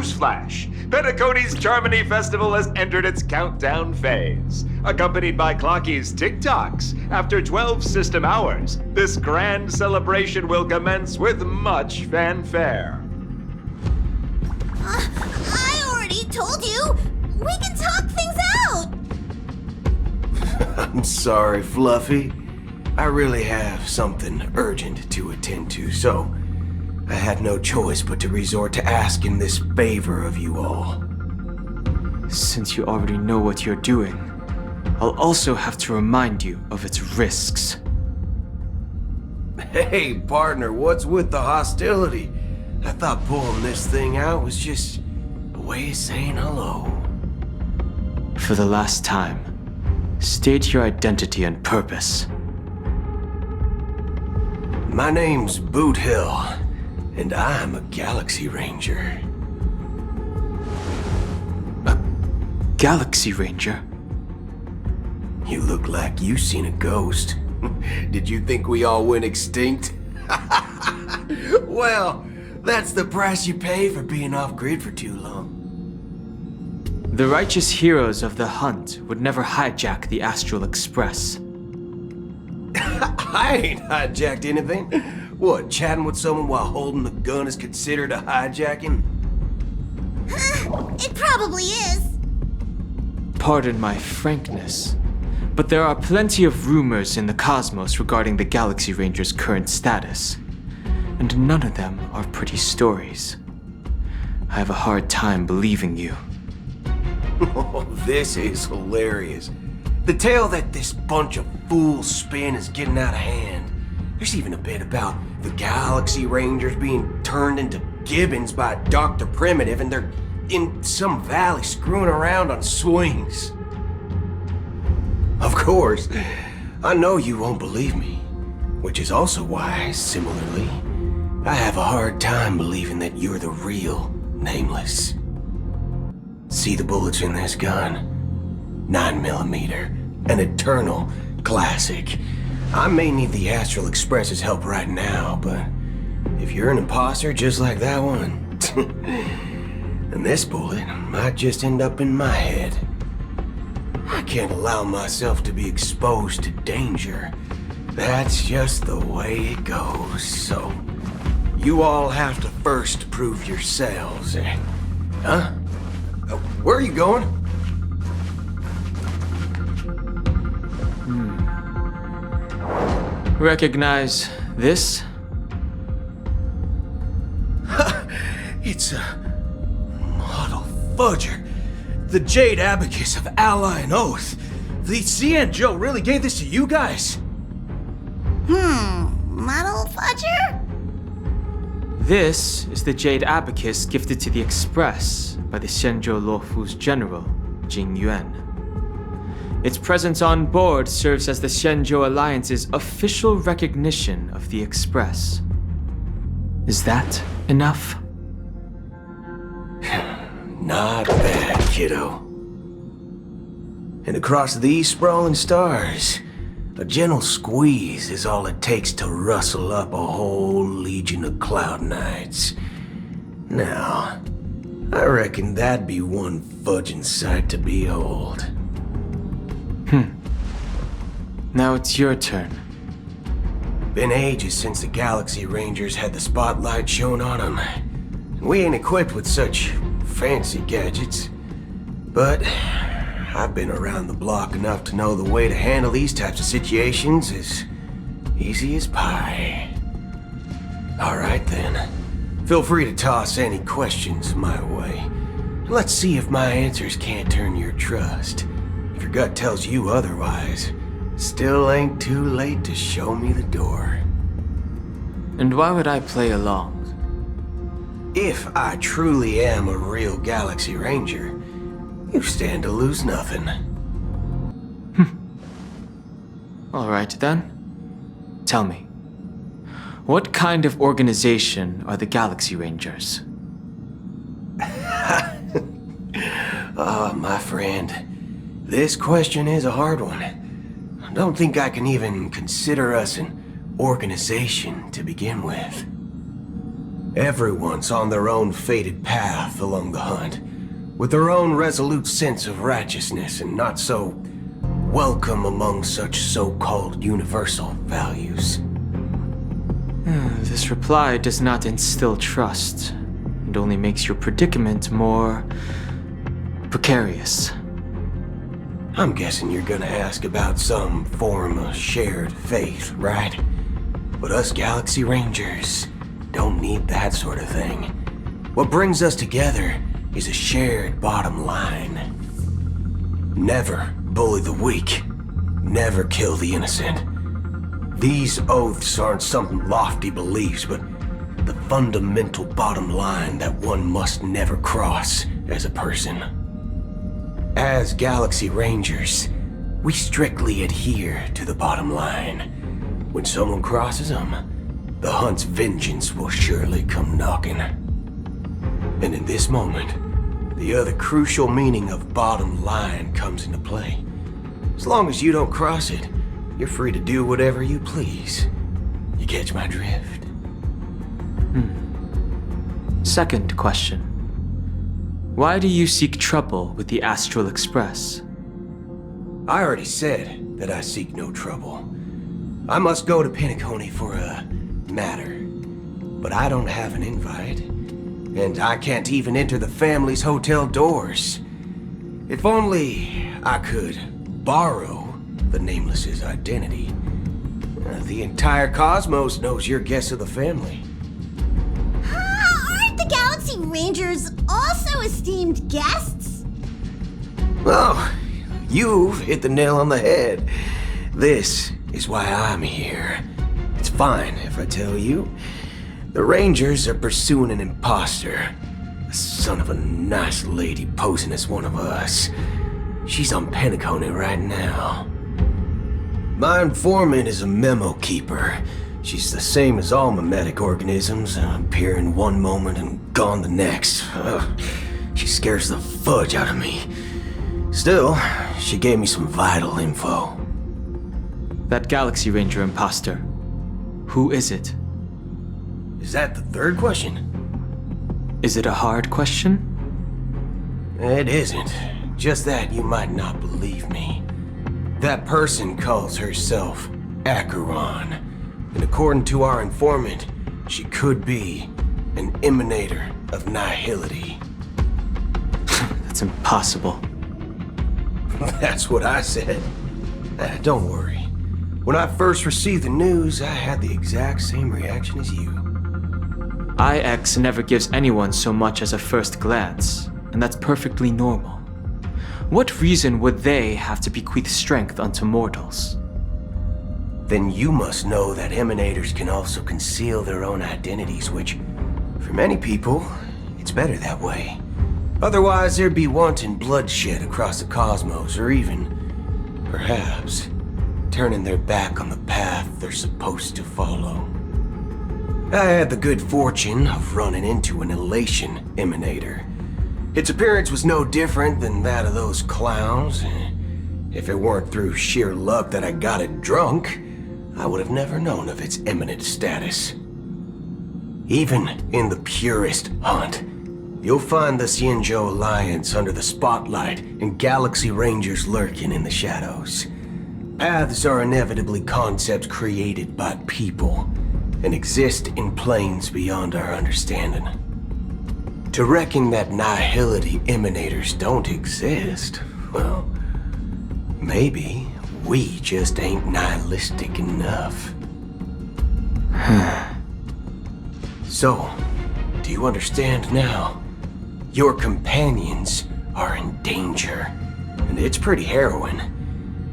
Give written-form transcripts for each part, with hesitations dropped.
Newsflash! Penacony's Charmony Festival has entered its countdown phase. Accompanied by Clocky's TikToks, after 12 system hours, this grand celebration will commence with much fanfare. I already told you! We can talk things out! I'm sorry, Fluffy. I really have something urgent to attend to, so I had no choice but to resort to asking this favor of you all. Since you already know what you're doing, I'll also have to remind you of its risks. Hey, partner, what's with the hostility? I thought pulling this thing out was just a way of saying hello. For the last time, state your identity and purpose. My name's Boot Hill, and I'm a Galaxy Ranger. A Galaxy Ranger? You look like you seen a ghost. Did you think we all went extinct? Well, that's the price you pay for being off-grid for too long. The righteous heroes of the hunt would never hijack the Astral Express. I ain't hijacked anything. What, chatting with someone while holding the gun is considered a hijacking? It probably is. Pardon my frankness, but there are plenty of rumors in the cosmos regarding the Galaxy Ranger's current status, and none of them are pretty stories. I have a hard time believing you. Oh, this is hilarious. The tale that this bunch of fools spin is getting out of hand. There's even a bit about the Galaxy Rangers being turned into gibbons by Dr. Primitive, and they're in some valley screwing around on swings. Of course, I know you won't believe me, which is also why, similarly, I have a hard time believing that you're the real Nameless. See the bullets in this gun? 9mm, an eternal classic. I may need the Astral Express's help right now, but if you're an imposter just like that one, then this bullet might just end up in my head. I can't allow myself to be exposed to danger. That's just the way it goes, so you all have to first prove yourselves, eh? Huh? Where are you going? Recognize this? It's a model fudger. The Jade Abacus of Ally and Oath. The CN Joe really gave this to you guys? Model fudger? This is the Jade Abacus gifted to the Express by the Shenzhou Luofu's general, Jing Yuan. Its presence on board serves as the Shenzhou Alliance's official recognition of the Express. Is that enough? Not bad, kiddo. And across these sprawling stars, a gentle squeeze is all it takes to rustle up a whole legion of Cloud Knights. Now, I reckon that'd be one fudging sight to behold. Now it's your turn. Been ages since the Galaxy Rangers had the spotlight shone on them. We ain't equipped with such fancy gadgets. But I've been around the block enough to know the way to handle these types of situations is easy as pie. Alright then. Feel free to toss any questions my way. Let's see if my answers can't turn your trust. If your gut tells you otherwise, still ain't too late to show me the door. And why would I play along? If I truly am a real Galaxy Ranger, you stand to lose nothing. Alright then. Tell me, what kind of organization are the Galaxy Rangers? My friend, this question is a hard one. I don't think I can even consider us an organization to begin with. Everyone's on their own fated path along the hunt, with their own resolute sense of righteousness and not so welcome among such so-called universal values. This reply does not instill trust. It only makes your predicament more precarious. I'm guessing you're gonna ask about some form of shared faith, right? But us Galaxy Rangers don't need that sort of thing. What brings us together is a shared bottom line. Never bully the weak. Never kill the innocent. These oaths aren't some lofty beliefs, but the fundamental bottom line that one must never cross as a person. As Galaxy Rangers, we strictly adhere to the bottom line. When someone crosses them, the hunt's vengeance will surely come knocking. And in this moment, the other crucial meaning of bottom line comes into play. As long as you don't cross it, you're free to do whatever you please. You catch my drift? Second question. Why do you seek trouble with the Astral Express? I already said that I seek no trouble. I must go to Penacony for a matter. But I don't have an invite. And I can't even enter the family's hotel doors. If only I could borrow the Nameless's identity. The entire cosmos knows you're guests of the family. Aren't the Galaxy Rangers also esteemed guests? Well, you've hit the nail on the head. This is why I'm here. It's fine if I tell you. The Rangers are pursuing an imposter. A son of a nice lady posing as one of us. She's on Penacony right now. My informant is a memo keeper. She's the same as all mimetic organisms, appearing one moment and gone the next. She scares the fudge out of me. Still, she gave me some vital info. That Galaxy Ranger imposter. Who is it? Is that the third question? Is it a hard question? It isn't. Just that you might not believe me. That person calls herself Acheron. And according to our informant, she could be an emanator of nihility. That's impossible. That's what I said. Don't worry. When I first received the news, I had the exact same reaction as you. IX never gives anyone so much as a first glance, and that's perfectly normal. What reason would they have to bequeath strength unto mortals? Then you must know that emanators can also conceal their own identities, which, for many people, it's better that way. Otherwise, there'd be wanton bloodshed across the cosmos, or even, perhaps, turning their back on the path they're supposed to follow. I had the good fortune of running into an elation emanator. Its appearance was no different than that of those clowns. If it weren't through sheer luck that I got it drunk, I would have never known of its eminent status. Even in the purest hunt, you'll find the Xianzhou Alliance under the spotlight and Galaxy Rangers lurking in the shadows. Paths are inevitably concepts created by people and exist in planes beyond our understanding. To reckon that nihility emanators don't exist, well, maybe we just ain't nihilistic enough. So, do you understand now? Your companions are in danger, and it's pretty harrowing.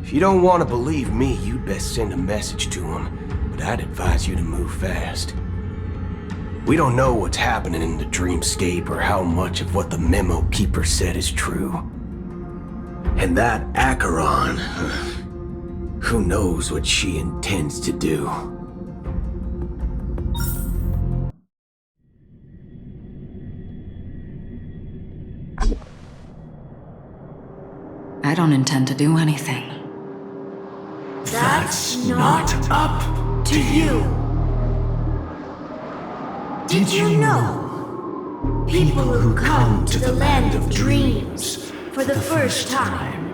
If you don't want to believe me, you'd best send a message to them, but I'd advise you to move fast. We don't know what's happening in the dreamscape or how much of what the memo keeper said is true. And that Acheron, who knows what she intends to do. I don't intend to do anything. That's not up to you. did you know? People who come to the land of dreams for the first time,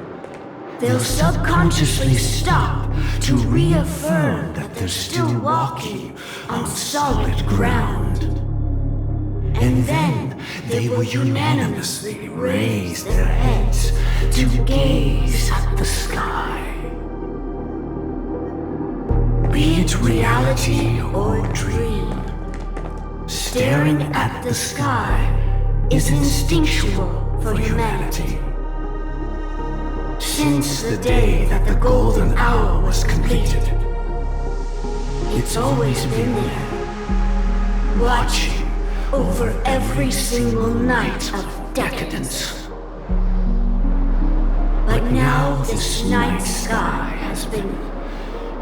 they'll subconsciously stop to reaffirm that they're still walking on solid ground. And then they will unanimously raise their heads to gaze at the sky. Be it reality or dream, staring at the sky is instinctual for humanity. Since the day that the golden hour was completed, it's always been there, watching over every single night of decadence. But now this night sky has been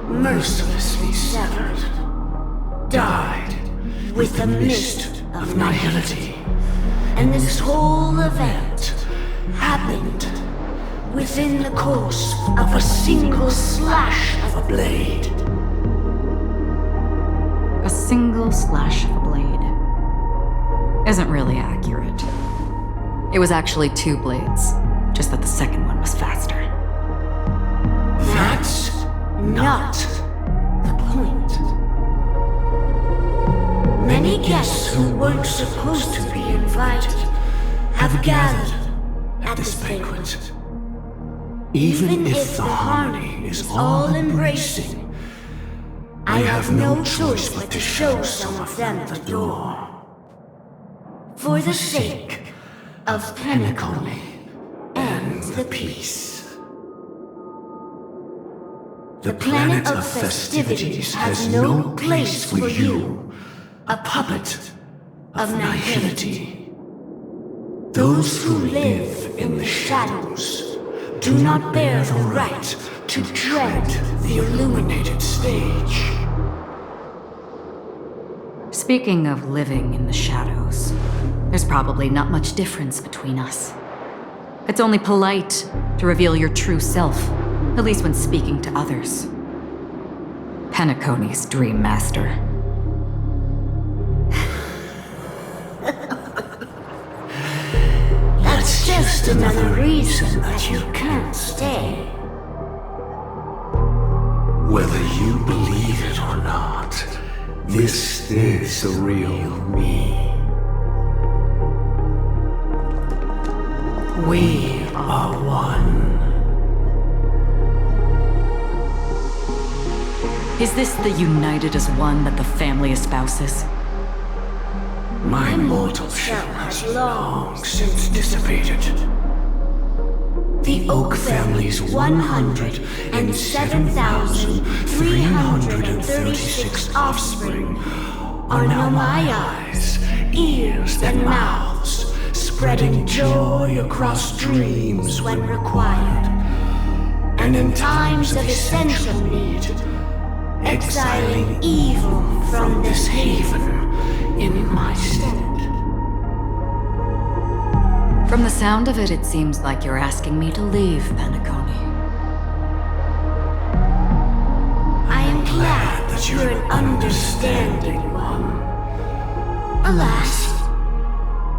mercilessly severed, dyed with the mist of nihility. And this whole event happened within the course of a single slash of a blade. A single slash of a blade isn't really accurate. It was actually 2 blades, just that the second one was faster. That's not the point. Many guests who weren't supposed to be invited have gathered at this banquet. Even if the harmony is all-embracing, I have no choice but to show some of them the door. For the sake of Penacony and the peace. The planet of festivities has no place for you, a puppet of nihility. Those who live in the shadows do not bear the right to tread the illuminated stage. Speaking of living in the shadows, there's probably not much difference between us. It's only polite to reveal your true self, at least when speaking to others. Penacony's Dream Master. That's just another reason that you can't stay. Whether you believe it or not, this is the real me. We are one. Is this the united as one that the family espouses? My mortal shell has long since dissipated. The Oak family's 107,336 offspring are now my eyes, ears, and mouths, spreading joy across dreams when required, and in times of essential need, exiling evil from this haven in my stead. From the sound of it, it seems like you're asking me to leave, Penacony. I am glad that you're an understanding one. Alas,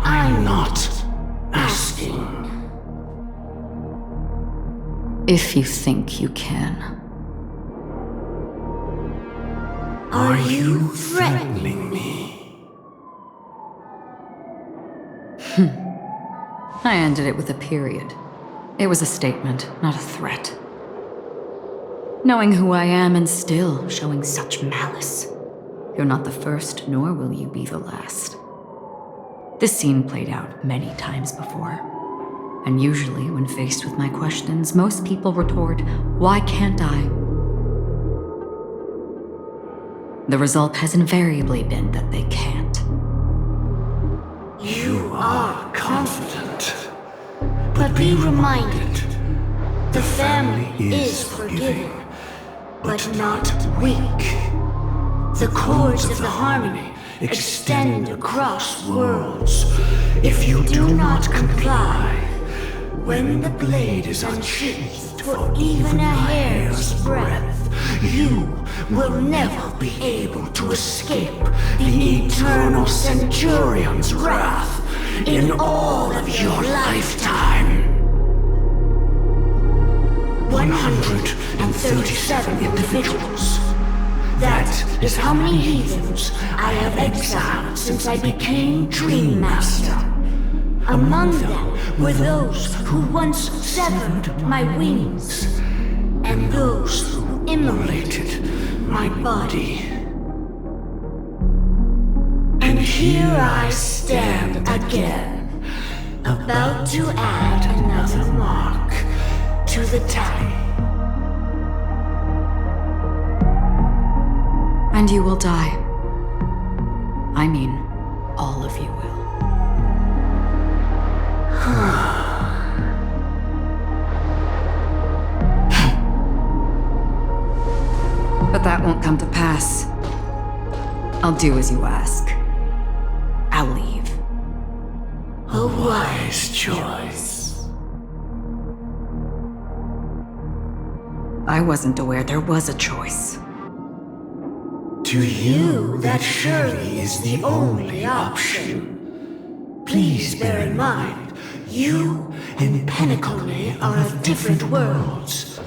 I'm not asking. If you think you can. Are you threatening me? I ended it with a period. It was a statement, not a threat. Knowing who I am and still showing such malice. You're not the first, nor will you be the last. This scene played out many times before. And usually, when faced with my questions, most people retort, "Why can't I?" The result has invariably been that they can't. You are confident. But be reminded, the family is forgiving, but not weak. The cords of the harmony extend across worlds. If you do not comply, when the blade is unsheathed for even a hair's breadth, you will never be able to escape the eternal Centurion's wrath in all of your lifetime. 137 individuals. That is how many heathens I have exiled since I became Dream Master. Among them were those who once severed my wings, and those who immolated my body. And here I stand again, about to add another mark to the tally. And you will die. I mean, all of you will. But that won't come to pass. I'll do as you ask. I'll leave. A wise choice. I wasn't aware there was a choice. To you, that surely is the only option. Please bear in mind, you and Penacony are of different worlds.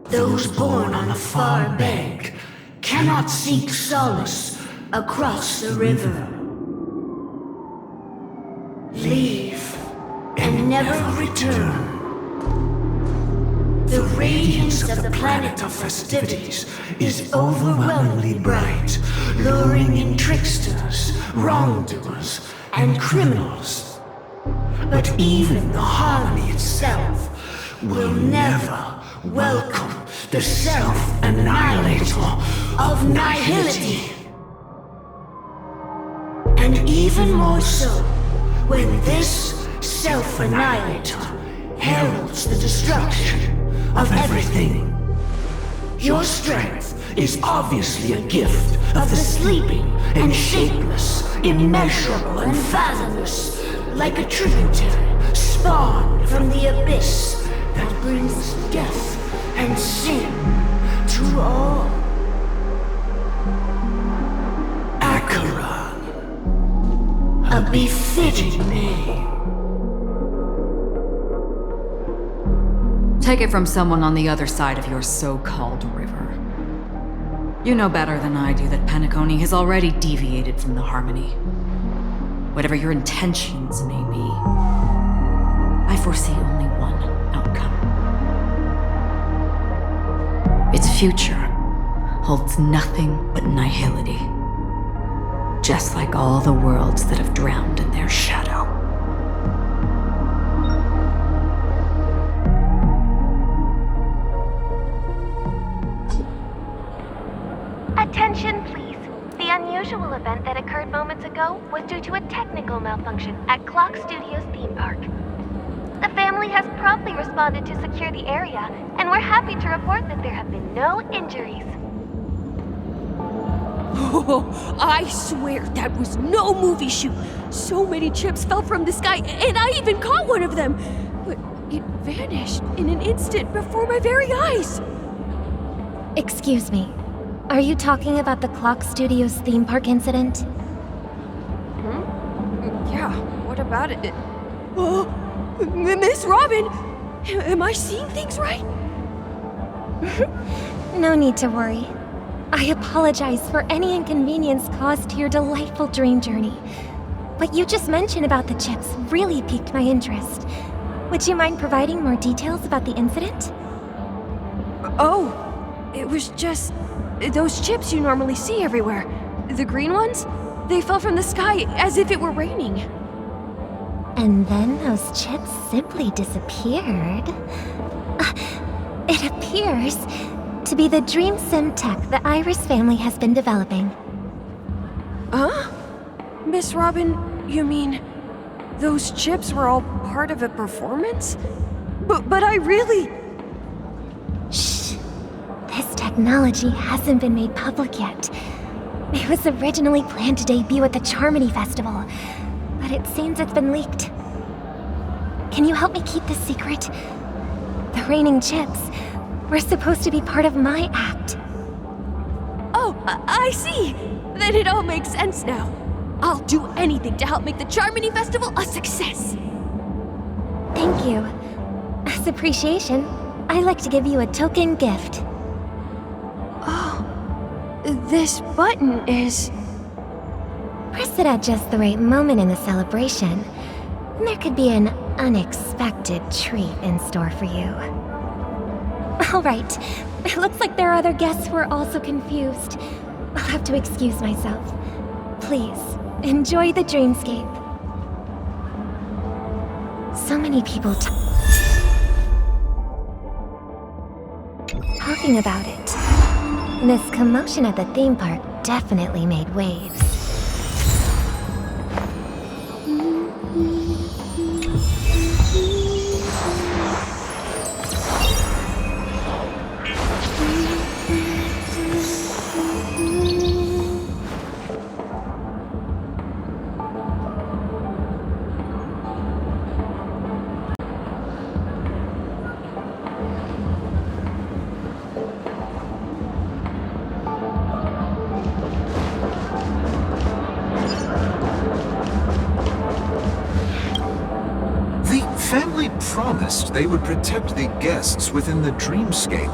Those born on the far bank cannot seek solace across the river. Leave and never return. The radiance of the planet of festivities is overwhelmingly bright, luring in tricksters, wrongdoers, and criminals. But even the harmony itself will never welcome the self-annihilator of nihility. And even more so, when this self-annihilator heralds the destruction of everything. Your strength is obviously a gift of the sleeping and shapeless, immeasurable and fathomless, like a tributary spawned from the abyss that brings death and sin to all. Acheron, a befitting name. Take it from someone on the other side of your so-called river. You know better than I do that Penacony has already deviated from the harmony. Whatever your intentions may be, I foresee only one outcome. Its future holds nothing but nihility. Just like all the worlds that have drowned in their shadow. Attention, please. The unusual event that occurred moments ago was due to a technical malfunction at Clock Studios theme park. The family has promptly responded to secure the area, and we're happy to report that there have been no injuries. Oh, I swear that was no movie shoot. So many chips fell from the sky, and I even caught one of them. But it vanished in an instant before my very eyes. Excuse me. Are you talking about the Clock Studios theme park incident? Yeah, what about it? Oh, Miss Robin! Am I seeing things right? No need to worry. I apologize for any inconvenience caused to your delightful dream journey. What you just mentioned about the chips really piqued my interest. Would you mind providing more details about the incident? Oh, it was just those chips you normally see everywhere. The green ones? They fell from the sky as if it were raining. And then those chips simply disappeared. It appears to be the Dream Sim tech the Iris family has been developing. Huh? Miss Robin, you mean those chips were all part of a performance? But I really... Shh. This technology hasn't been made public yet. It was originally planned to debut at the Charmony Festival, but it seems it's been leaked. Can you help me keep this secret? The raining chips were supposed to be part of my act, Oh, I see. Then it all makes sense now. I'll do anything to help make the Charmony Festival a success. Thank you. As appreciation, I'd like to give you a token gift. Oh, this button is... Press it at just the right moment in the celebration. There could be an unexpected treat in store for you. All right. It looks like there are other guests who are also confused. I'll have to excuse myself. Please, enjoy the dreamscape. So many people talking about it. This commotion at the theme park definitely made waves. Promised they would protect the guests within the dreamscape,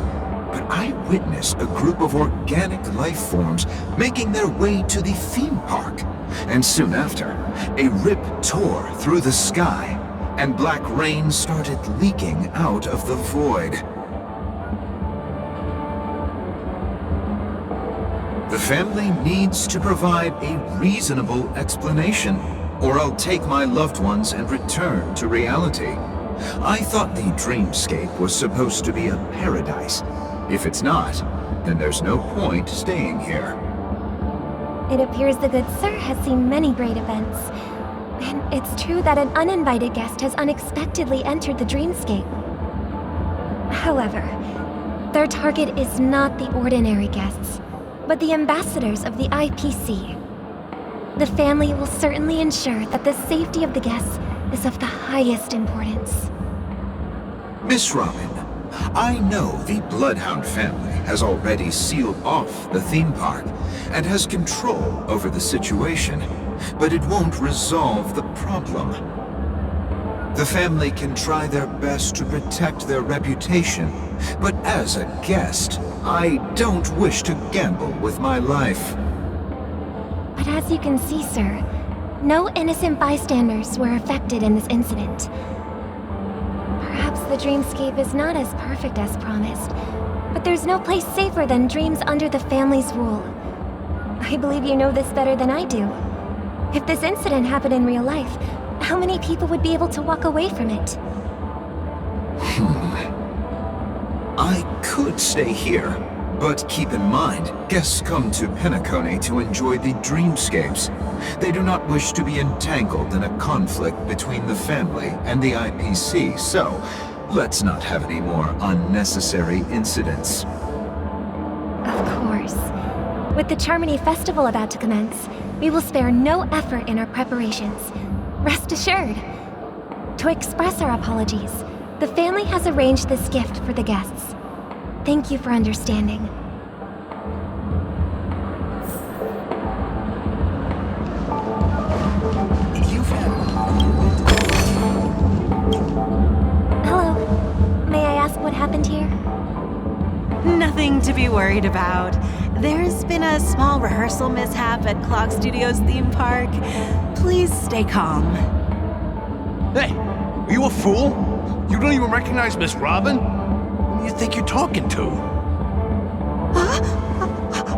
but I witnessed a group of organic life forms making their way to the theme park. And soon after, a rip tore through the sky, and black rain started leaking out of the void. The family needs to provide a reasonable explanation, or I'll take my loved ones and return to reality. I thought the dreamscape was supposed to be a paradise. If it's not, then there's no point staying here. It appears the good sir has seen many great events. And it's true that an uninvited guest has unexpectedly entered the dreamscape. However, their target is not the ordinary guests, but the ambassadors of the IPC. The family will certainly ensure that the safety of the guests is of the highest importance. Miss Robin, I know the Bloodhound family has already sealed off the theme park and has control over the situation, but it won't resolve the problem. The family can try their best to protect their reputation, but as a guest, I don't wish to gamble with my life. But as you can see, sir, no innocent bystanders were affected in this incident. Perhaps the dreamscape is not as perfect as promised, but there's no place safer than dreams under the family's rule. I believe you know this better than I do. If this incident happened in real life, how many people would be able to walk away from it? I could stay here, but keep in mind, guests come to Penacony to enjoy the dreamscapes. They do not wish to be entangled in a conflict between the family and the IPC, so let's not have any more unnecessary incidents. Of course. With the Charmony Festival about to commence, we will spare no effort in our preparations. Rest assured. To express our apologies, the family has arranged this gift for the guests. Thank you for understanding. Hello. May I ask what happened here? Nothing to be worried about. There's been a small rehearsal mishap at Clock Studios theme park. Please stay calm. Hey, are you a fool? You don't even recognize Miss Robin? Who do you think you're talking to?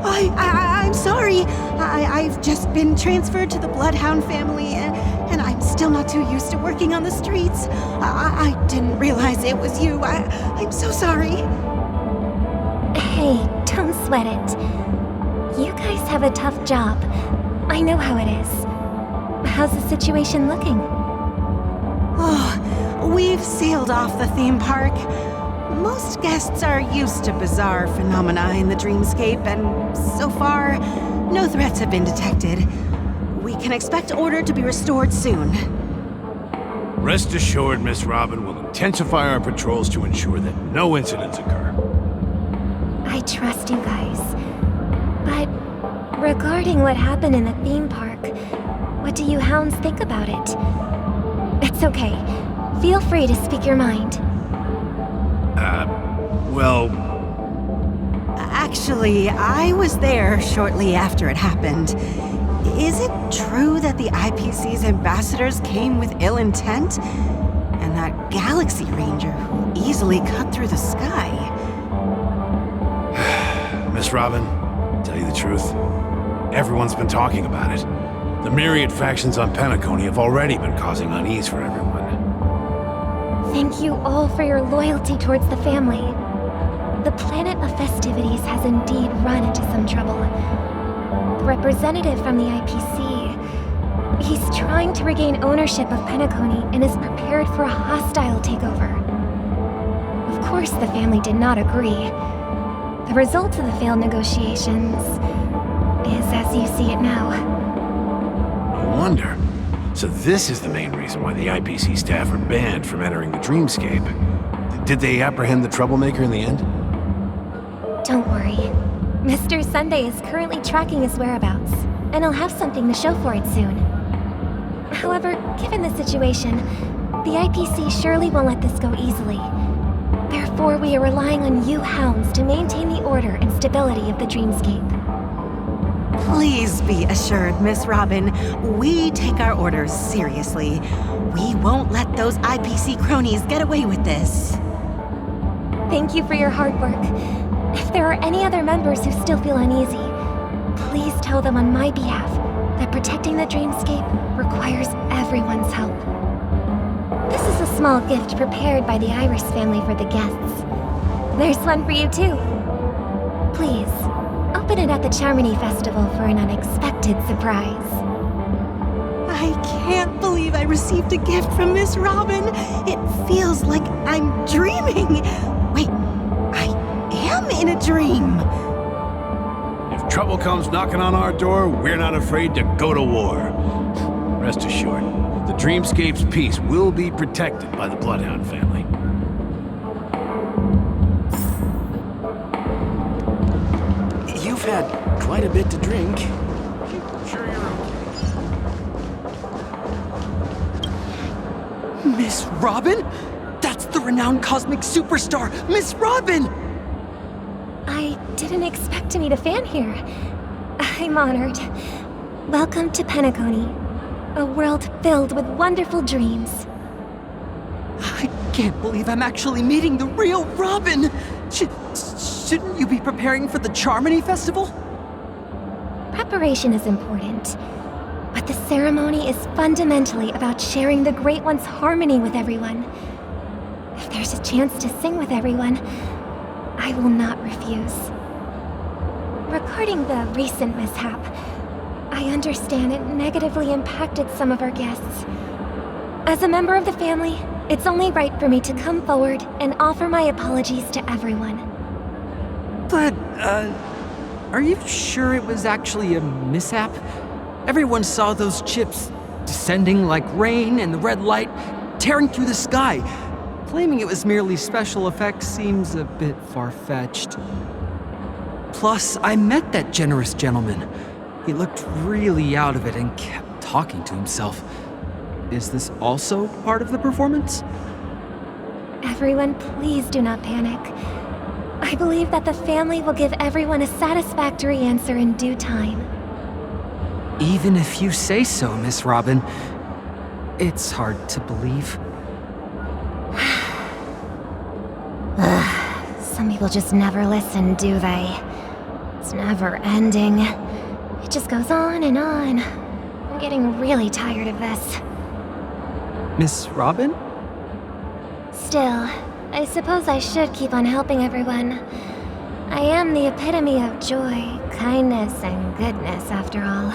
I'm sorry. I've just been transferred to the Bloodhound family, and I'm still not too used to working on the streets. I didn't realize it was you. I'm so sorry. Hey, don't sweat it. You guys have a tough job. I know how it is. How's the situation looking? Oh, we've sealed off the theme park. Most guests are used to bizarre phenomena in the dreamscape, and so far, no threats have been detected. We can expect order to be restored soon. Rest assured, Miss Robin will intensify our patrols to ensure that no incidents occur. I trust you guys. But Regarding what happened in the theme park, what do you hounds think about it? It's okay. Feel free to speak your mind. Well, Actually, I was there shortly after it happened. Is it true that the IPC's ambassadors came with ill intent? And that Galaxy Ranger who easily cut through the sky? Miss Robin, tell you the truth, everyone's been talking about it. The myriad factions on Penacony have already been causing unease for everyone. Thank you all for your loyalty towards the family. The planet of festivities has indeed run into some trouble. The representative from the IPC, he's trying to regain ownership of Penacony and is prepared for a hostile takeover. Of course, the family did not agree. The result of the failed negotiations is as you see it now. No wonder. So this is the main reason why the IPC staff are banned from entering the dreamscape. Did they apprehend the troublemaker in the end? Don't worry. Mr. Sunday is currently tracking his whereabouts, and he'll have something to show for it soon. However, given the situation, the IPC surely won't let this go easily. Therefore, we are relying on you hounds to maintain the order and stability of the dreamscape. Please be assured, Miss Robin, we take our orders seriously. We won't let those IPC cronies get away with this. Thank you for your hard work. If there are any other members who still feel uneasy, please tell them on my behalf that protecting the dreamscape requires everyone's help. This is a small gift prepared by the Iris family for the guests. There's one for you too. Please, open it at the Charmony Festival for an unexpected surprise. I can't believe I received a gift from Miss Robin. It feels like I'm dreaming. Wait, I am in a dream. If trouble comes knocking on our door, we're not afraid to go to war. Rest assured, the Dreamscape's peace will be protected by the Bloodhound family. You've had quite a bit to drink. Sure you're okay. Miss Robin? That's the renowned cosmic superstar, Miss Robin! I didn't expect to meet a fan here. I'm honored. Welcome to Penacony, a world filled with wonderful dreams. I can't believe I'm actually meeting the real Robin! Shouldn't you be preparing for the Charmony Festival? Preparation is important, but the ceremony is fundamentally about sharing the Great One's harmony with everyone. If there's a chance to sing with everyone, I will not refuse. Regarding the recent mishap, I understand it negatively impacted some of our guests. As a member of the family, it's only right for me to come forward and offer my apologies to everyone. But, are you sure it was actually a mishap? Everyone saw those chips descending like rain and the red light tearing through the sky. Claiming it was merely special effects seems a bit far-fetched. Plus, I met that generous gentleman. He looked really out of it and kept talking to himself. Is this also part of the performance? Everyone, please do not panic. I believe that the family will give everyone a satisfactory answer in due time. Even if you say so, Miss Robin, it's hard to believe. Some people just never listen, do they? It's never ending. It just goes on and on. I'm getting really tired of this. Miss Robin? Still, I suppose I should keep on helping everyone. I am the epitome of joy, kindness, and goodness, after all.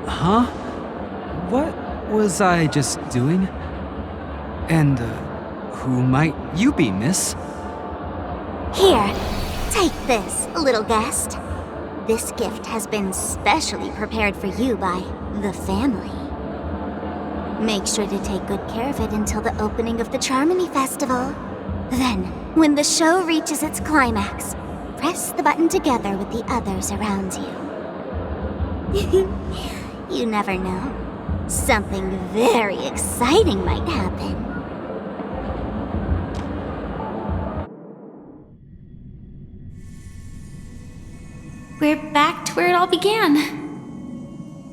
Huh? What was I just doing? And, who might you be, miss? Here, take this, little guest. This gift has been specially prepared for you by the family. Make sure to take good care of it until the opening of the Charmony Festival. Then, when the show reaches its climax, press the button together with the others around you. You never know. Something very exciting might happen. We're back to where it all began.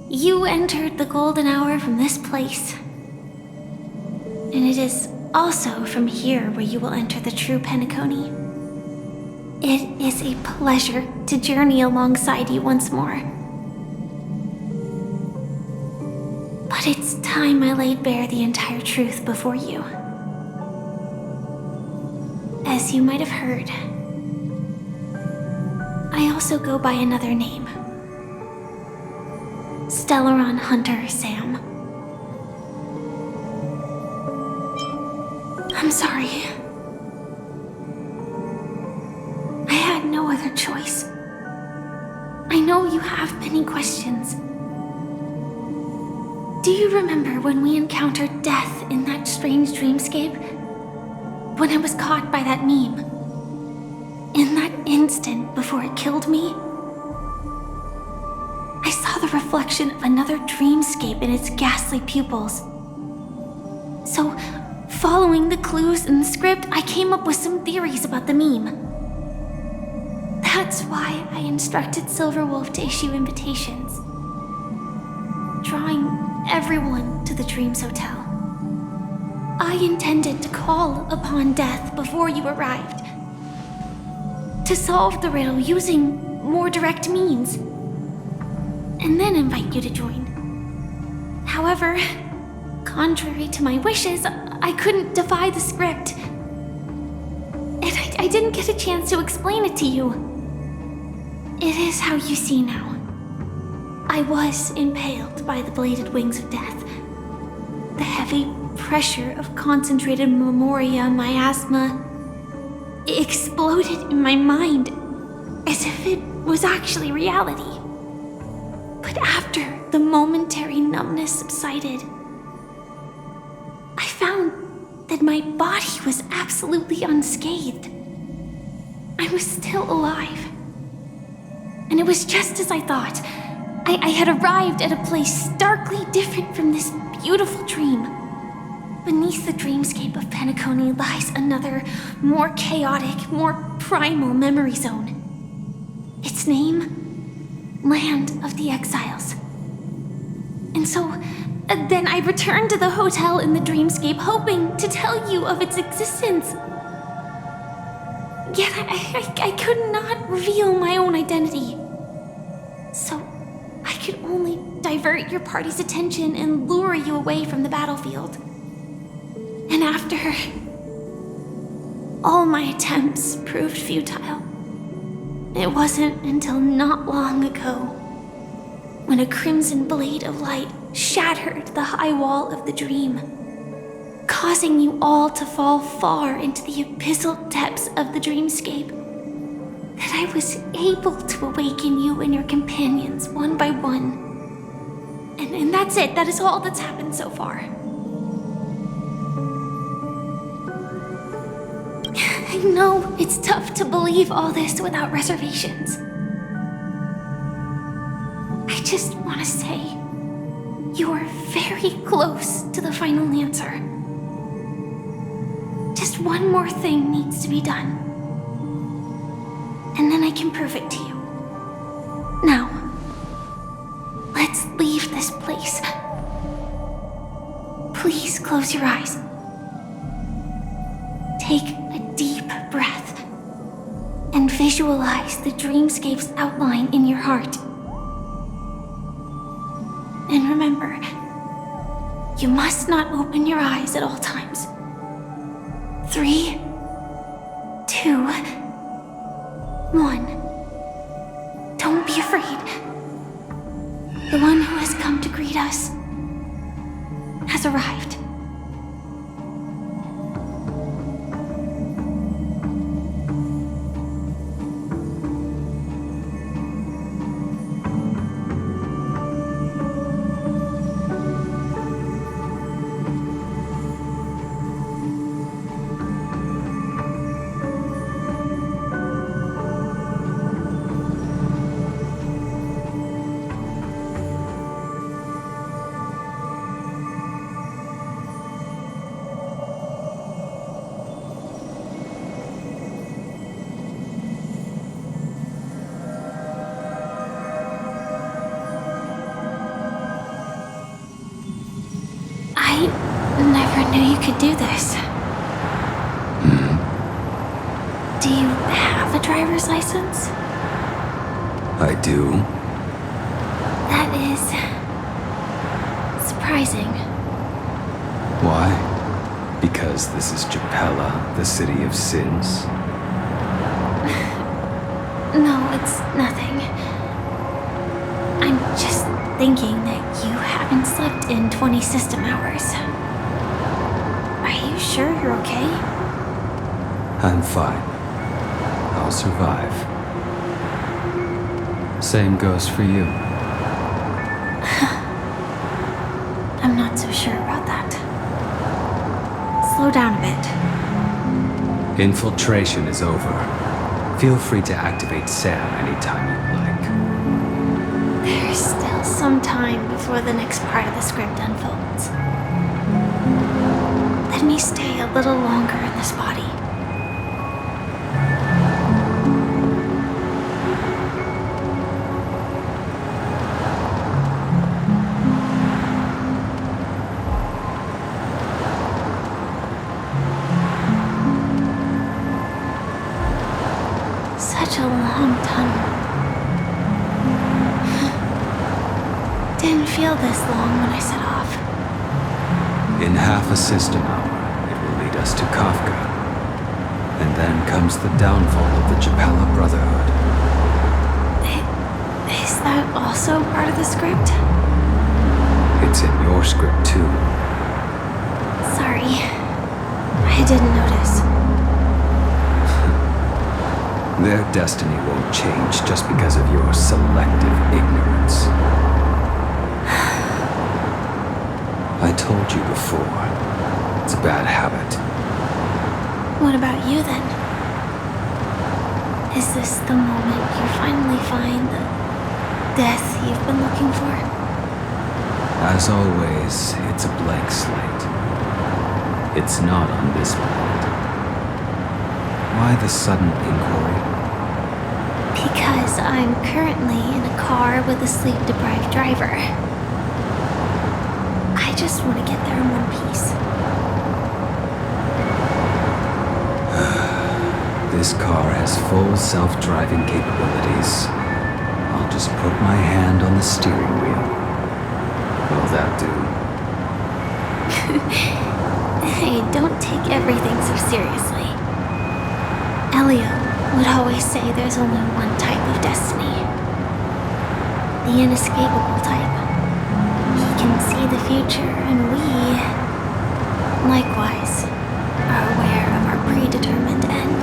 You entered the golden hour from this place. And it is also from here where you will enter the true Penacony. It is a pleasure to journey alongside you once more. But it's time I laid bare the entire truth before you. As you might have heard, I also go by another name. Stellaron Hunter Sam. I'm sorry. I had no other choice. I know you have many questions. Do you remember when we encountered death in that strange dreamscape? When I was caught by that meme? In that instant before it killed me? I saw the reflection of another dreamscape in its ghastly pupils. So, following the clues in the script, I came up with some theories about the meme. That's why I instructed Silverwolf to issue invitations, drawing everyone to the Dreams Hotel. I intended to call upon death before you arrived, to solve the riddle using more direct means, and then invite you to join. However, contrary to my wishes, I couldn't defy the script. And I didn't get a chance to explain it to you. It is how you see now. I was impaled by the bladed wings of death. The heavy pressure of concentrated memoria miasma exploded in my mind as if it was actually reality. But after the momentary numbness subsided, I found that my body was absolutely unscathed. I was still alive. And it was just as I thought. I had arrived at a place starkly different from this beautiful dream. Beneath the dreamscape of Penacony lies another, more chaotic, more primal memory zone. Its name? Land of the Exiles. And so, then I returned to the hotel in the dreamscape, hoping to tell you of its existence. Yet I could not reveal my own identity. So, I could only divert your party's attention and lure you away from the battlefield. And after all my attempts proved futile, it wasn't until not long ago when a crimson blade of light shattered the high wall of the dream, causing you all to fall far into the abyssal depths of the dreamscape, that I was able to awaken you and your companions one by one. And that's it. That is all that's happened so far. I know it's tough to believe all this without reservations. I just want to say, you are very close to the final answer. Just one more thing needs to be done. And then I can prove it to you. Now, let's leave this place. Please close your eyes. Take a deep breath and visualize the dreamscape's outline in your heart. And remember, you must not open your eyes at all times. 3, 2, 1. Don't be afraid. The one who has come to greet us has arrived. I never knew you could do this. Do you have a driver's license? I do. That is surprising. Why? Because this is Japella, the city of sins? No, it's nothing. I'm just thinking that you haven't slept in 20 system hours. Are you sure you're okay? I'm fine. I'll survive. Same goes for you. I'm not so sure about that. Slow down a bit. Infiltration is over. Feel free to activate Sam anytime you like. There's still some time before the next part of the script unfolds. Let me stay a little longer in this body. Such a long tunnel. Didn't feel this long when I set off. In half a system hour, it will lead us to Kafka. And then comes the downfall of the Japella Brotherhood. Is that also part of the script? It's in your script too. Sorry. I didn't notice. Their destiny won't change just because of your selective ignorance. I told you before, it's a bad habit. What about you then? Is this the moment you finally find the death you've been looking for? As always, it's a blank slate. It's not on this planet. Why the sudden inquiry? Because I'm currently in a car with a sleep-deprived driver. I just want to get there in one piece. This car has full self-driving capabilities. I'll just put my hand on the steering wheel. Will that do? Hey, don't take everything so seriously. Elio would always say there's only one type of destiny. The inescapable type. He can see the future, and we, likewise, are aware of our predetermined end.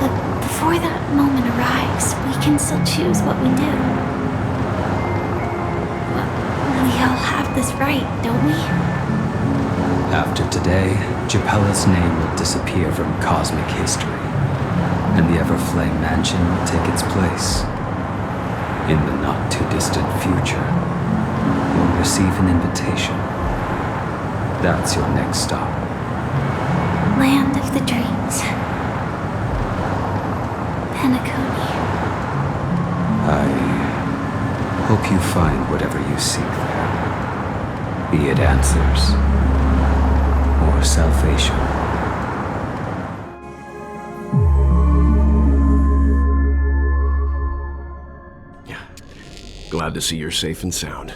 But before that moment arrives, we can still choose what we do. Well, we all have this right, don't we? After today, Japella's name will disappear from cosmic history, and the Everflame Mansion will take its place. In the not-too-distant future, you'll receive an invitation. That's your next stop. Land of the Dreams. Penacony. I hope you find whatever you seek there. Be it answers or salvation. Glad to see you're safe and sound.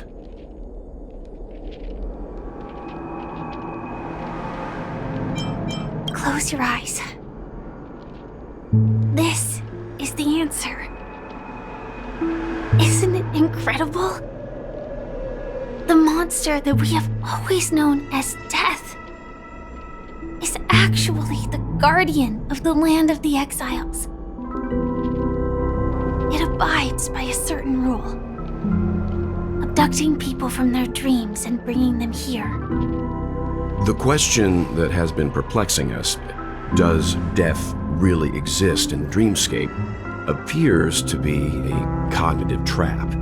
Close your eyes. This is the answer. Isn't it incredible? The monster that we have always known as Death is actually the guardian of the land of the exiles. It abides by a certain rule. Abducting people from their dreams and bringing them here. The question that has been perplexing us, does death really exist in the dreamscape, appears to be a cognitive trap.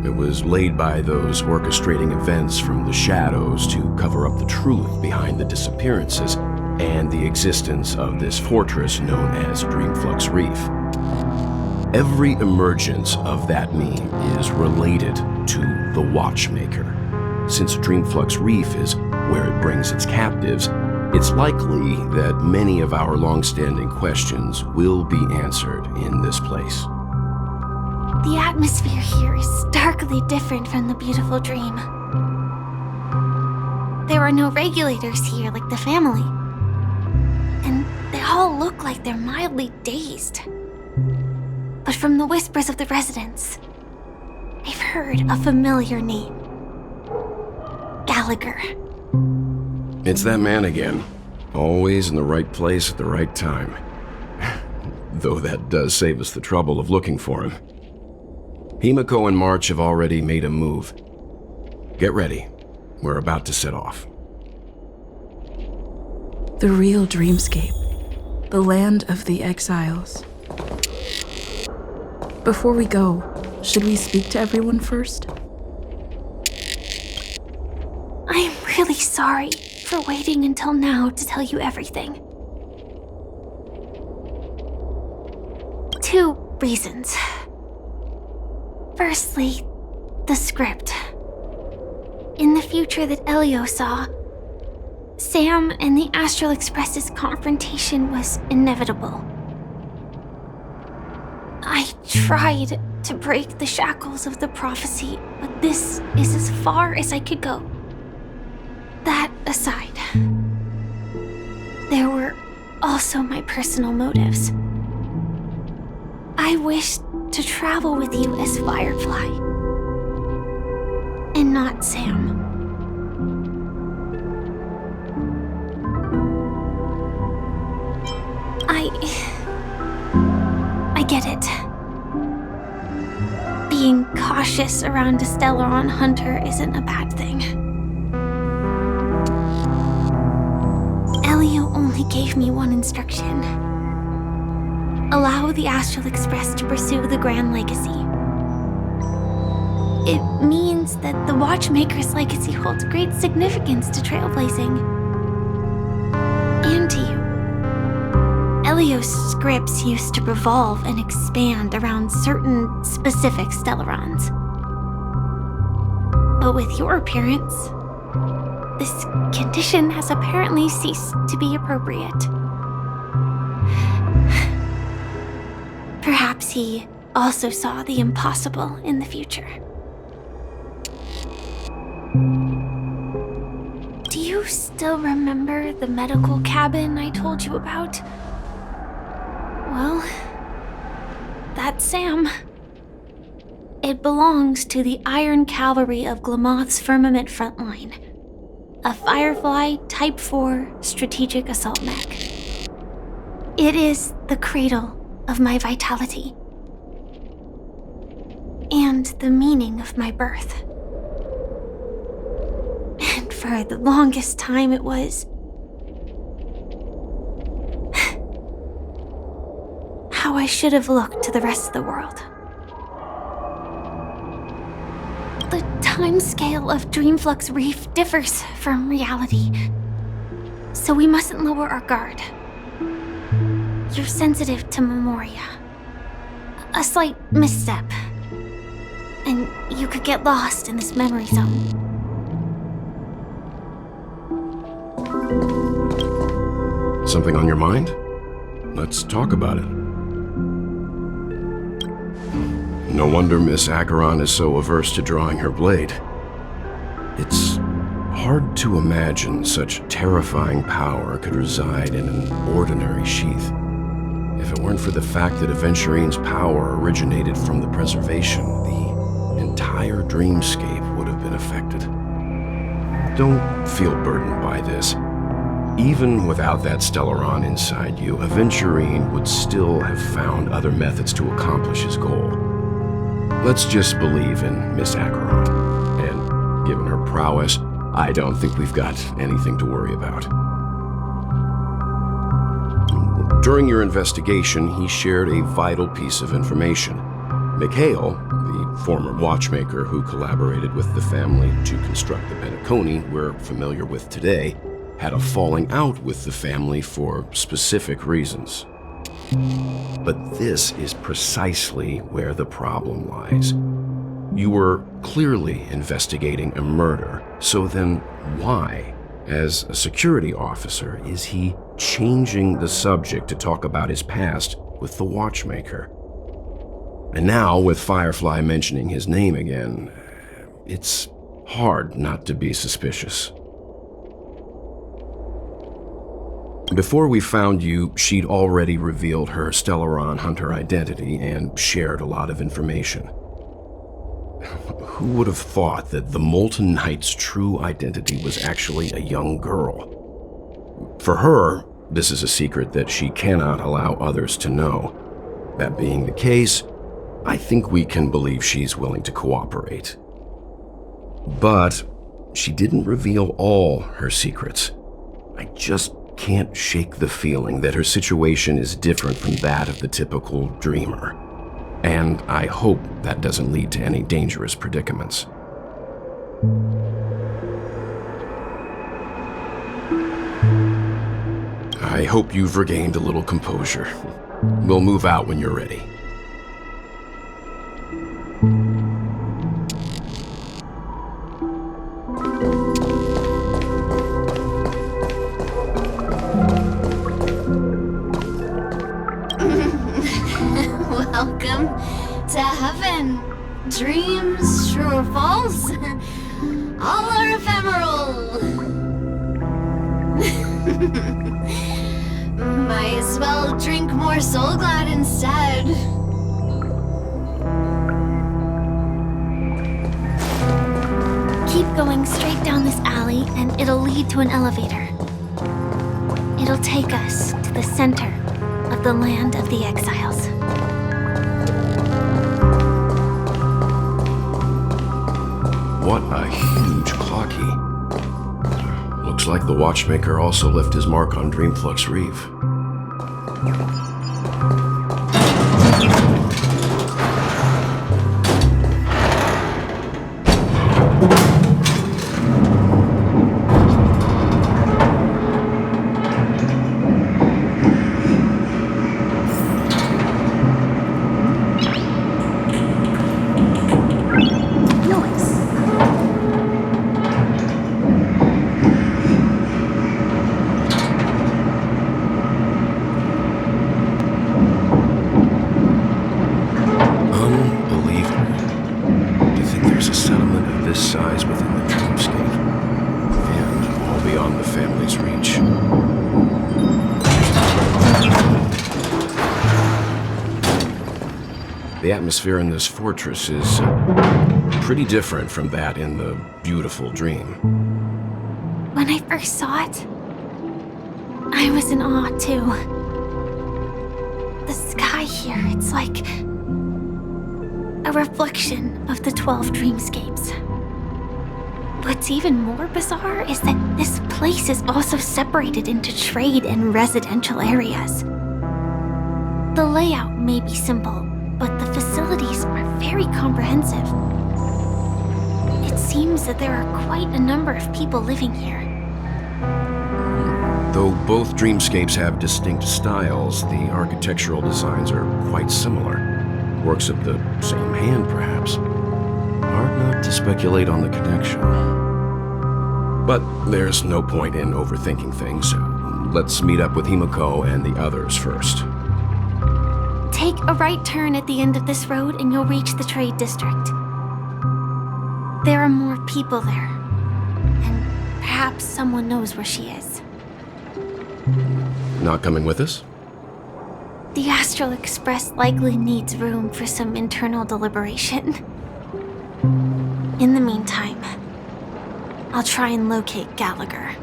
It was laid by those orchestrating events from the shadows to cover up the truth behind the disappearances and the existence of this fortress known as Dreamflux Reef. Every emergence of that meme is related to the Watchmaker, since Dreamflux Reef is where it brings its captives, it's likely that many of our long-standing questions will be answered in this place. The atmosphere here is starkly different from the beautiful dream. There are no regulators here like the family. And they all look like they're mildly dazed. But from the whispers of the residents, I've heard a familiar name. Gallagher. It's that man again. Always in the right place at the right time. Though that does save us the trouble of looking for him. Himiko and March have already made a move. Get ready. We're about to set off. The real dreamscape. The land of the exiles. Before we go, should we speak to everyone first? I'm really sorry for waiting until now to tell you everything. 2 reasons. Firstly, the script. In the future that Elio saw, Sam and the Astral Express's confrontation was inevitable. I tried to break the shackles of the prophecy, but this is as far as I could go. That aside, there were also my personal motives. I wished to travel with you as Firefly, and not Sam. I get it. Being cautious around a Stellaron hunter isn't a bad thing. Elio only gave me one instruction. Allow the Astral Express to pursue the Grand Legacy. It means that the Watchmaker's legacy holds great significance to trailblazing. And to you. Elio's scripts used to revolve and expand around certain specific Stellarons. But with your appearance, this condition has apparently ceased to be appropriate. Perhaps he also saw the impossible in the future. Do you still remember the medical cabin I told you about? Well, that's Sam. It belongs to the Iron Cavalry of Glamoth's Firmament Frontline, a Firefly Type 4 strategic assault mech. It is the cradle of my vitality, and the meaning of my birth. And for the longest time it was how I should have looked to the rest of the world. The timescale of Dreamflux Reef differs from reality, so we mustn't lower our guard. You're sensitive to Memoria. A slight misstep, and you could get lost in this memory zone. Something on your mind? Let's talk about it. No wonder Miss Acheron is so averse to drawing her blade. It's hard to imagine such terrifying power could reside in an ordinary sheath. If it weren't for the fact that Aventurine's power originated from the preservation, the entire dreamscape would have been affected. Don't feel burdened by this. Even without that Stellaron inside you, Aventurine would still have found other methods to accomplish his goal. Let's just believe in Miss Acheron, and given her prowess, I don't think we've got anything to worry about. During your investigation, he shared a vital piece of information. Mikhail, the former watchmaker who collaborated with the family to construct the Penacony we're familiar with today, had a falling out with the family for specific reasons. But this is precisely where the problem lies. You were clearly investigating a murder, so then why As a security officer, is he changing the subject to talk about his past with the watchmaker? And now, with Firefly mentioning his name again, it's hard not to be suspicious. Before we found you, she'd already revealed her Stellaron Hunter identity and shared a lot of information. Who would have thought that the Molten Knight's true identity was actually a young girl? For her, this is a secret that she cannot allow others to know. That being the case, I think we can believe she's willing to cooperate. But she didn't reveal all her secrets. I just can't shake the feeling that her situation is different from that of the typical dreamer. And I hope that doesn't lead to any dangerous predicaments. I hope you've regained a little composure. We'll move out when you're ready. Welcome to heaven. Dreams, true or false, all are ephemeral. Might as well drink more Soul Glad instead. Keep going straight down this alley and it'll lead to an elevator. It'll take us to the center of the land of the exiles. What a huge clocky. Looks like the watchmaker also left his mark on Dreamflux Reef. The atmosphere in this fortress is pretty different from that in the beautiful dream. When I first saw it, I was in awe too. The sky here, it's like a reflection of the 12 dreamscapes. What's even more bizarre is that this place is also separated into trade and residential areas. The layout may be simple, but the facilities are very comprehensive. It seems that there are quite a number of people living here. Though both dreamscapes have distinct styles, the architectural designs are quite similar. Works of the same hand, perhaps. Hard not to speculate on the connection. But there's no point in overthinking things. Let's meet up with Himiko and the others first. Take a right turn at the end of this road and you'll reach the trade district. There are more people there, and perhaps someone knows where she is. Not coming with us? The Astral Express likely needs room for some internal deliberation. In the meantime, I'll try and locate Gallagher.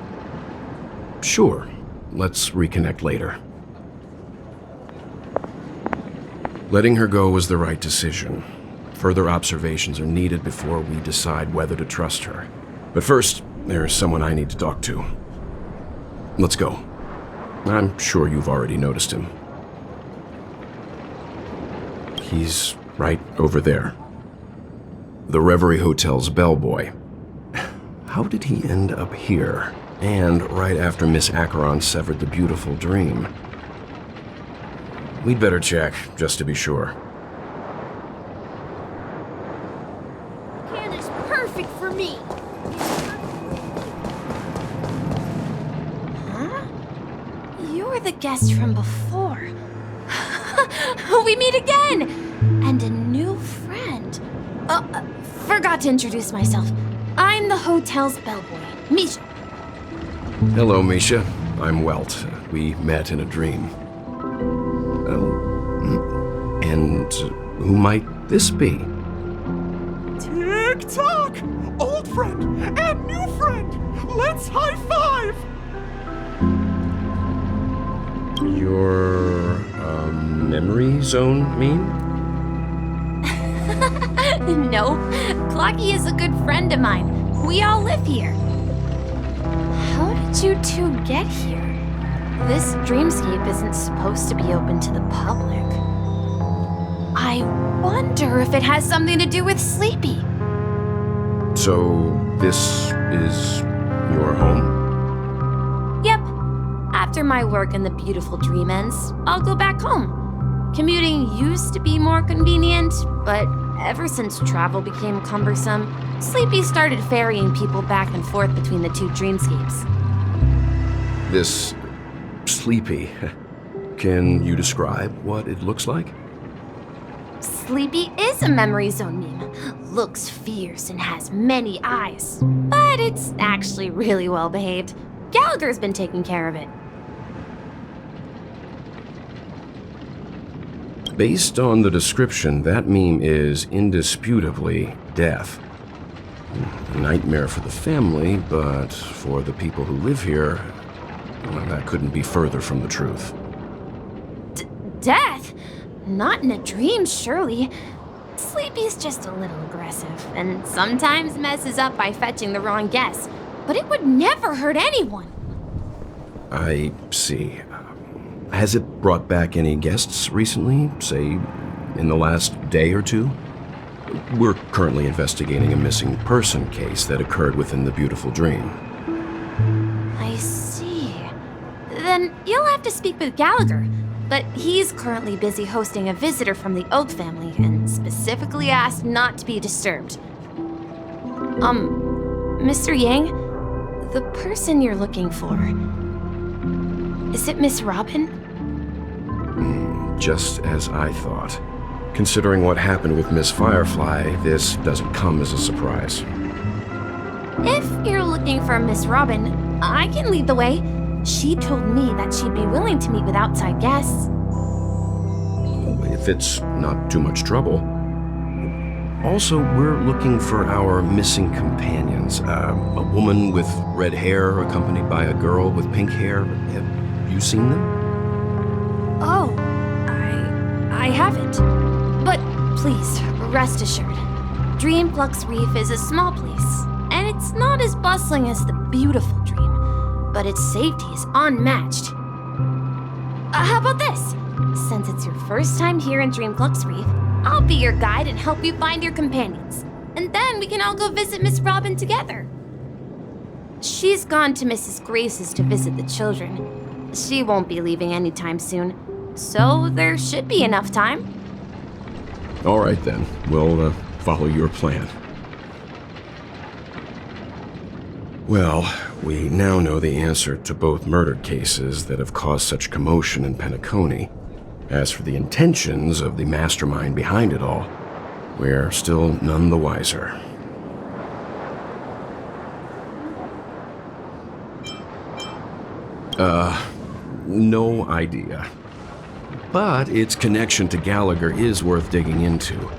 Sure. Let's reconnect later. Letting her go was the right decision. Further observations are needed before we decide whether to trust her. But first, there's someone I need to talk to. Let's go. I'm sure you've already noticed him. He's right over there. The Reverie Hotel's bellboy. How did he end up here? And right after Miss Acheron severed the beautiful dream. We'd better check, just to be sure. Can is perfect for me. you're the guest from before. We meet again! And a new friend. Forgot to introduce myself. I'm the hotel's bellboy, Misha. Hello, Misha. I'm Welt. We met in a dream. And who might this be? Tick-tock! Old friend and new friend! Let's high-five! Your, memory zone mean? No, Clocky is a good friend of mine. We all live here. How did you two get here? This dreamscape isn't supposed to be open to the public. I wonder if it has something to do with Sleepy. So, this is your home? Yep. After my work in the beautiful dream ends, I'll go back home. Commuting used to be more convenient, but ever since travel became cumbersome, Sleepy started ferrying people back and forth between the two dreamscapes. This Sleepy. Can you describe what it looks like? Sleepy is a memory zone meme. Looks fierce and has many eyes. But it's actually really well behaved. Gallagher's been taking care of it. Based on the description, that meme is indisputably death. A nightmare for the family, but for the people who live here, well, that couldn't be further from the truth. Death? Not in a dream, surely. Sleepy's just a little aggressive, and sometimes messes up by fetching the wrong guess. But it would never hurt anyone. I see. Has it brought back any guests recently, say, in the last day or two? We're currently investigating a missing person case that occurred within the beautiful dream. I see. Then you'll have to speak with Gallagher. But he's currently busy hosting a visitor from the Oak family and specifically asked not to be disturbed. Mr. Yang, the person you're looking for, is it Miss Robin? Just as I thought. Considering what happened with Miss Firefly, this doesn't come as a surprise. If you're looking for Miss Robin, I can lead the way. She told me that she'd be willing to meet with outside guests. If it's not too much trouble. Also, we're looking for our missing companions. A woman with red hair accompanied by a girl with pink hair. Have you seen them? Oh, I haven't. But please, rest assured. Dreamflux Reef is a small place, and it's not as bustling as the beautiful dream, but its safety is unmatched. How about this? Since it's your first time here in Dreamflux Reef, I'll be your guide and help you find your companions. And then we can all go visit Miss Robin together. She's gone to Mrs. Grace's to visit the children. She won't be leaving anytime soon, so there should be enough time. All right then, we'll follow your plan. Well, we now know the answer to both murder cases that have caused such commotion in Penacony. As for the intentions of the mastermind behind it all, we're still none the wiser. No idea. But its connection to Gallagher is worth digging into.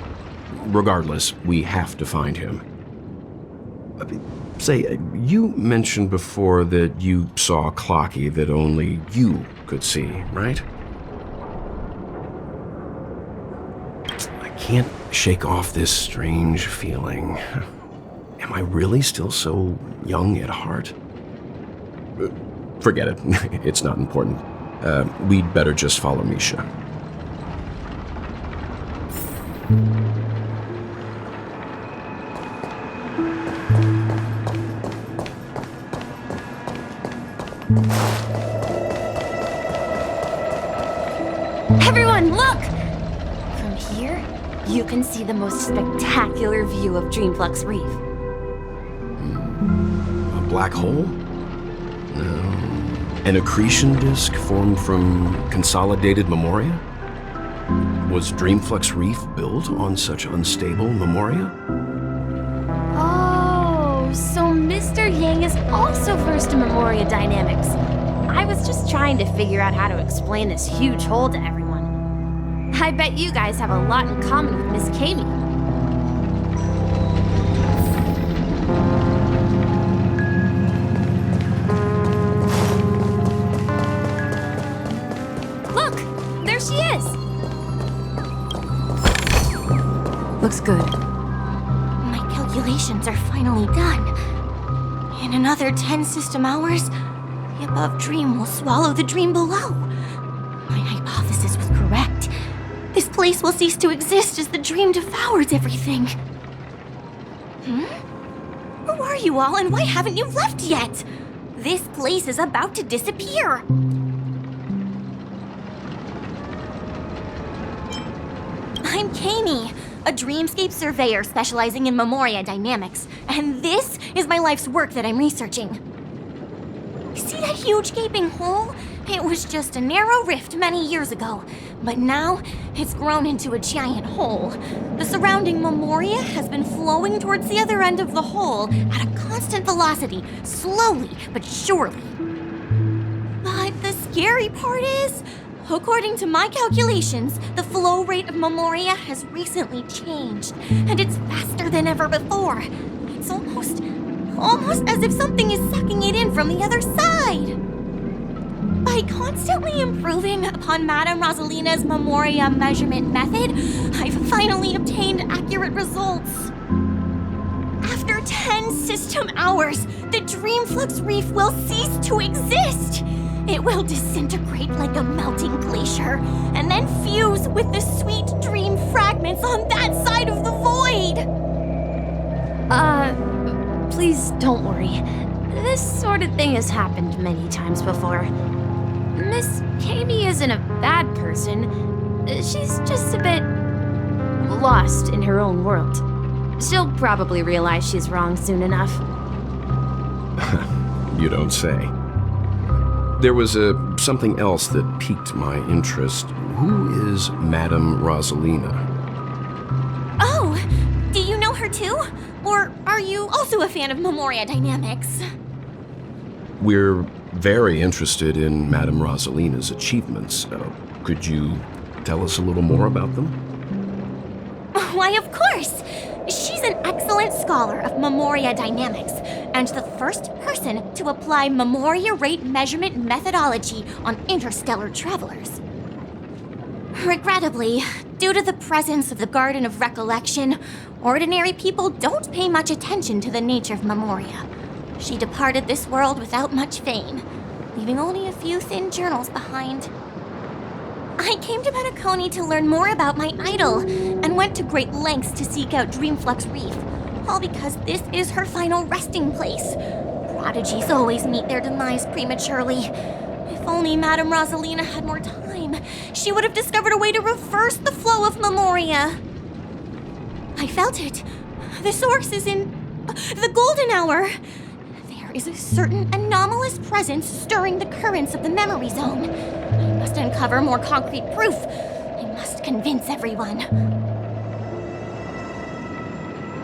Regardless, we have to find him. Say, you mentioned before that you saw Clocky that only you could see, right? I can't shake off this strange feeling. Am I really still so young at heart? Forget it. It's not important. We'd better just follow Misha. Everyone, look! From here, you can see the most spectacular view of Dreamflux Reef. A black hole? No. An accretion disk formed from consolidated memoria? Was Dreamflux Reef built on such unstable memoria? Oh, so Mr. Yang is also versed in Memoria dynamics. I was just trying to figure out how to explain this huge hole to everyone. I bet you guys have a lot in common with Miss Kami. Look! There she is! Looks good. My calculations are finally done. In another 10 system hours, the above dream will swallow the dream below. My hypothesis was correct. This place will cease to exist as the dream devours everything. Who are you all, and why haven't you left yet? This place is about to disappear. I'm Kami, a dreamscape surveyor specializing in Memoria dynamics, and this is my life's work that I'm researching. See that huge gaping hole? It was just a narrow rift many years ago, but now it's grown into a giant hole. The surrounding Memoria has been flowing towards the other end of the hole at a constant velocity, slowly but surely. But the scary part is, according to my calculations, the flow rate of Memoria has recently changed, and it's faster than ever before. It's almost as if something is sucking it in from the other side. By constantly improving upon Madame Rosalina's Memoria measurement method, I've finally obtained accurate results. After 10 system hours, the Dreamflux Reef will cease to exist. It will disintegrate like a melting glacier, and then fuse with the sweet dream fragments on that side of the void. Please don't worry. This sort of thing has happened many times before. Miss Kami isn't a bad person. She's just a bit lost in her own world. She'll probably realize she's wrong soon enough. You don't say. There was something else that piqued my interest. Who is Madame Rosalina? Oh, do you know her too? Or are you also a fan of Memoria dynamics? We're very interested in Madame Rosalina's achievements. Could you tell us a little more about them? Why, of course! She's an excellent scholar of Memoria dynamics, and the first person to apply Memoria rate measurement methodology on interstellar travelers. Regrettably, due to the presence of the Garden of Recollection, ordinary people don't pay much attention to the nature of Memoria. She departed this world without much fame, leaving only a few thin journals behind. I came to Penacony to learn more about my idol, and went to great lengths to seek out Dreamflux Reef, all because this is her final resting place. Prodigies always meet their demise prematurely. If only Madame Rosalina had more time, she would have discovered a way to reverse the flow of Memoria. I felt it. The source is in the golden hour. There is a certain anomalous presence stirring the currents of the memory zone. I must uncover more concrete proof. I must convince everyone.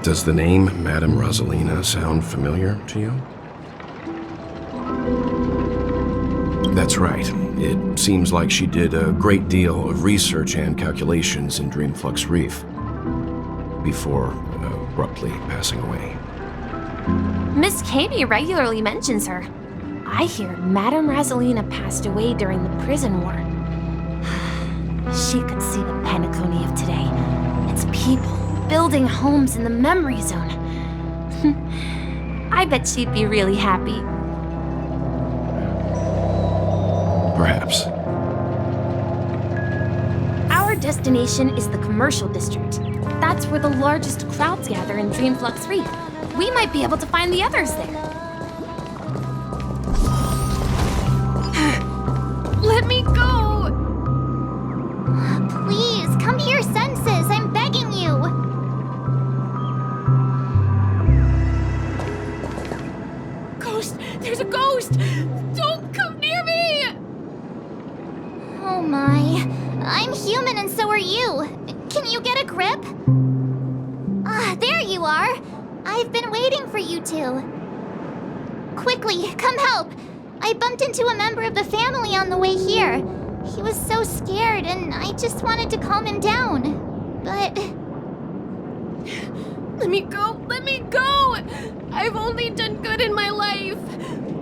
Does the name Madame Rosalina sound familiar to you? That's right. It seems like she did a great deal of research and calculations in Dreamflux Reef before abruptly passing away. Miss Kami regularly mentions her. I hear Madame Rosalina passed away during the prison war. She could see the Penacony of today. Its people building homes in the memory zone. I bet she'd be really happy. Perhaps. Our destination is the commercial district. That's where the largest crowds gather in Dreamflux Reef. We might be able to find the others there. Let me go! Please, come to your senses. I'm begging you. Ghost! There's a ghost! Don't come near me! I'm human and so are you. Can you get a grip? Ah, there you are. I've been waiting for you two. Quickly, come help. I bumped into a member of the family on the way here. He was so scared and I just wanted to calm him down. But... Let me go! Let me go! I've only done good in my life.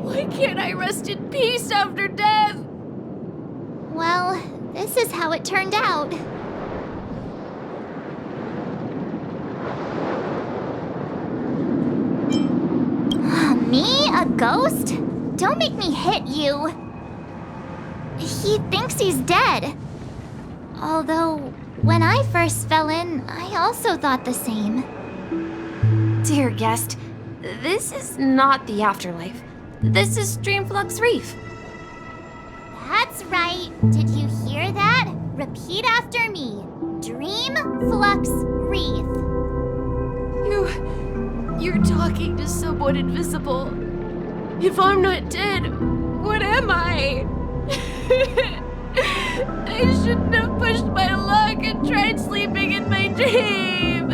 Why can't I rest in peace after death? Well, this is how it turned out. Me? A ghost? Don't make me hit you. He thinks he's dead. Although, when I first fell in, I also thought the same. Dear guest, this is not the afterlife. This is Dreamflux Reef. That's right. Did you hear that? Repeat after me. Dreamflux Reef. You're talking to someone invisible. If I'm not dead, what am I? I shouldn't have pushed my luck and tried sleeping in my dream.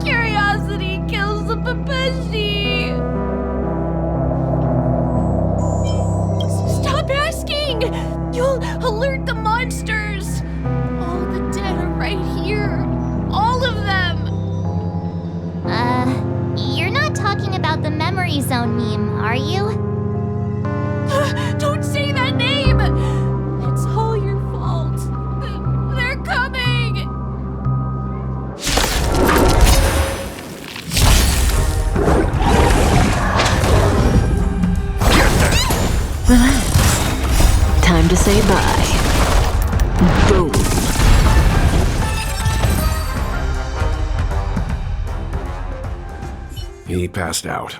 Curiosity kills the papashi. Stop asking! You'll alert the monsters. All the dead are right here. All of them. You're not talking about the memory zone meme, are you? Don't say that name! It's all your fault. They're coming! Relax. Time to say bye. Boom. He passed out.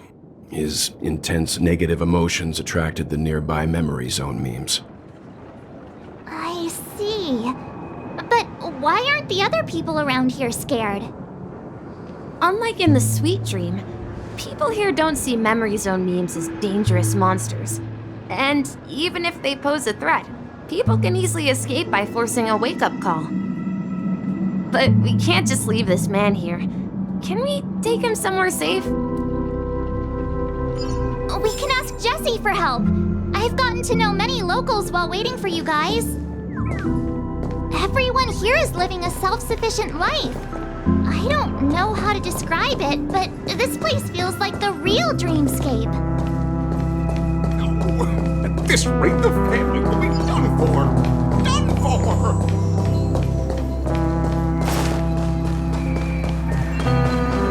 His intense negative emotions attracted the nearby memory zone memes. I see. But why aren't the other people around here scared? Unlike in the Sweet Dream, people here don't see memory zone memes as dangerous monsters. And even if they pose a threat, people can easily escape by forcing a wake-up call. But we can't just leave this man here. Can we take him somewhere safe? We can ask Jessie for help. I've gotten to know many locals while waiting for you guys. Everyone here is living a self-sufficient life. I don't know how to describe it, but this place feels like the real dreamscape. At this rate, the family will be done for. Done for!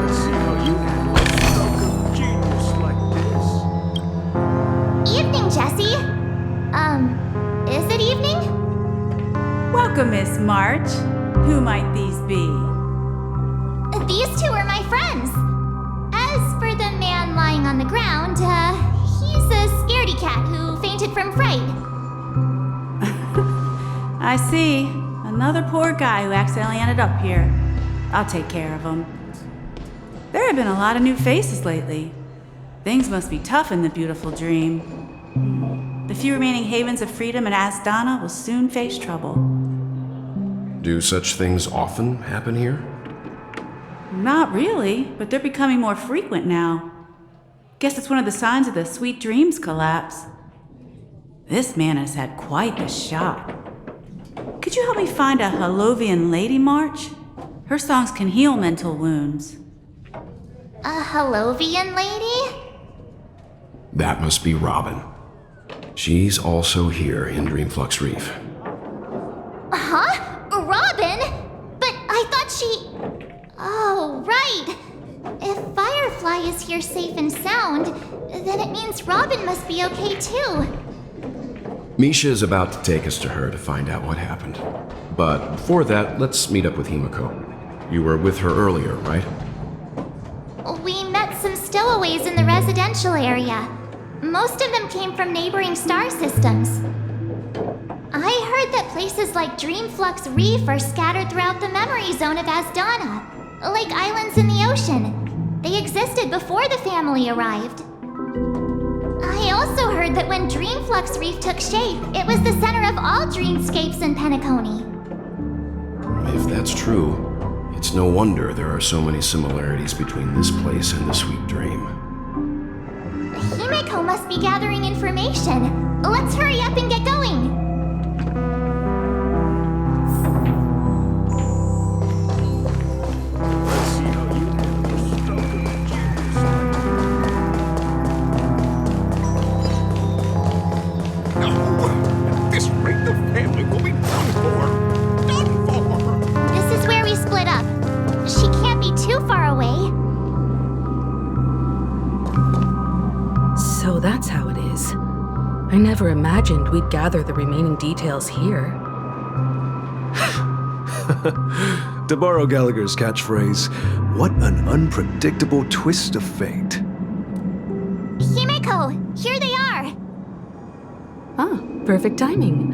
Let's see how you handle a stroke of genius like this. Evening, Jessie. Is it evening? Welcome, Miss March. Who might these be? These two are my friends. As for the man lying on the ground, he's a scaredy cat who fainted from fright. I see. Another poor guy who accidentally ended up here. I'll take care of him. There have been a lot of new faces lately. Things must be tough in the beautiful dream. The few remaining havens of freedom in Asdana will soon face trouble. Do such things often happen here? Not really, but they're becoming more frequent now. Guess it's one of the signs of the Sweet Dreams collapse. This man has had quite the shock. Could you help me find a Halovian lady, March? Her songs can heal mental wounds. A Halovian lady? That must be Robin. She's also here in Dreamflux Reef. Huh? Robin? But I thought she... Oh, right. If Firefly is here safe and sound, then it means Robin must be okay too. Misha is about to take us to her to find out what happened. But before that, let's meet up with Himiko. You were with her earlier, right? We met some stowaways in the residential area. Most of them came from neighboring star systems. I heard that places like Dreamflux Reef are scattered throughout the memory zone of Asdana, like islands in the ocean. They existed before the family arrived. I also heard that when Dreamflux Reef took shape, it was the center of all dreamscapes in Penacony. If that's true, it's no wonder there are so many similarities between this place and the Sweet Dream. Himeko must be gathering information. Let's hurry up and get going. At this rate, the family will be done for. Done for. This is where we split up. She can't be too far away. So that's how it is. I never imagined we'd gather the remaining details here. To borrow Gallagher's catchphrase, what an unpredictable twist of fate. Himeko, here they are. Ah, perfect timing.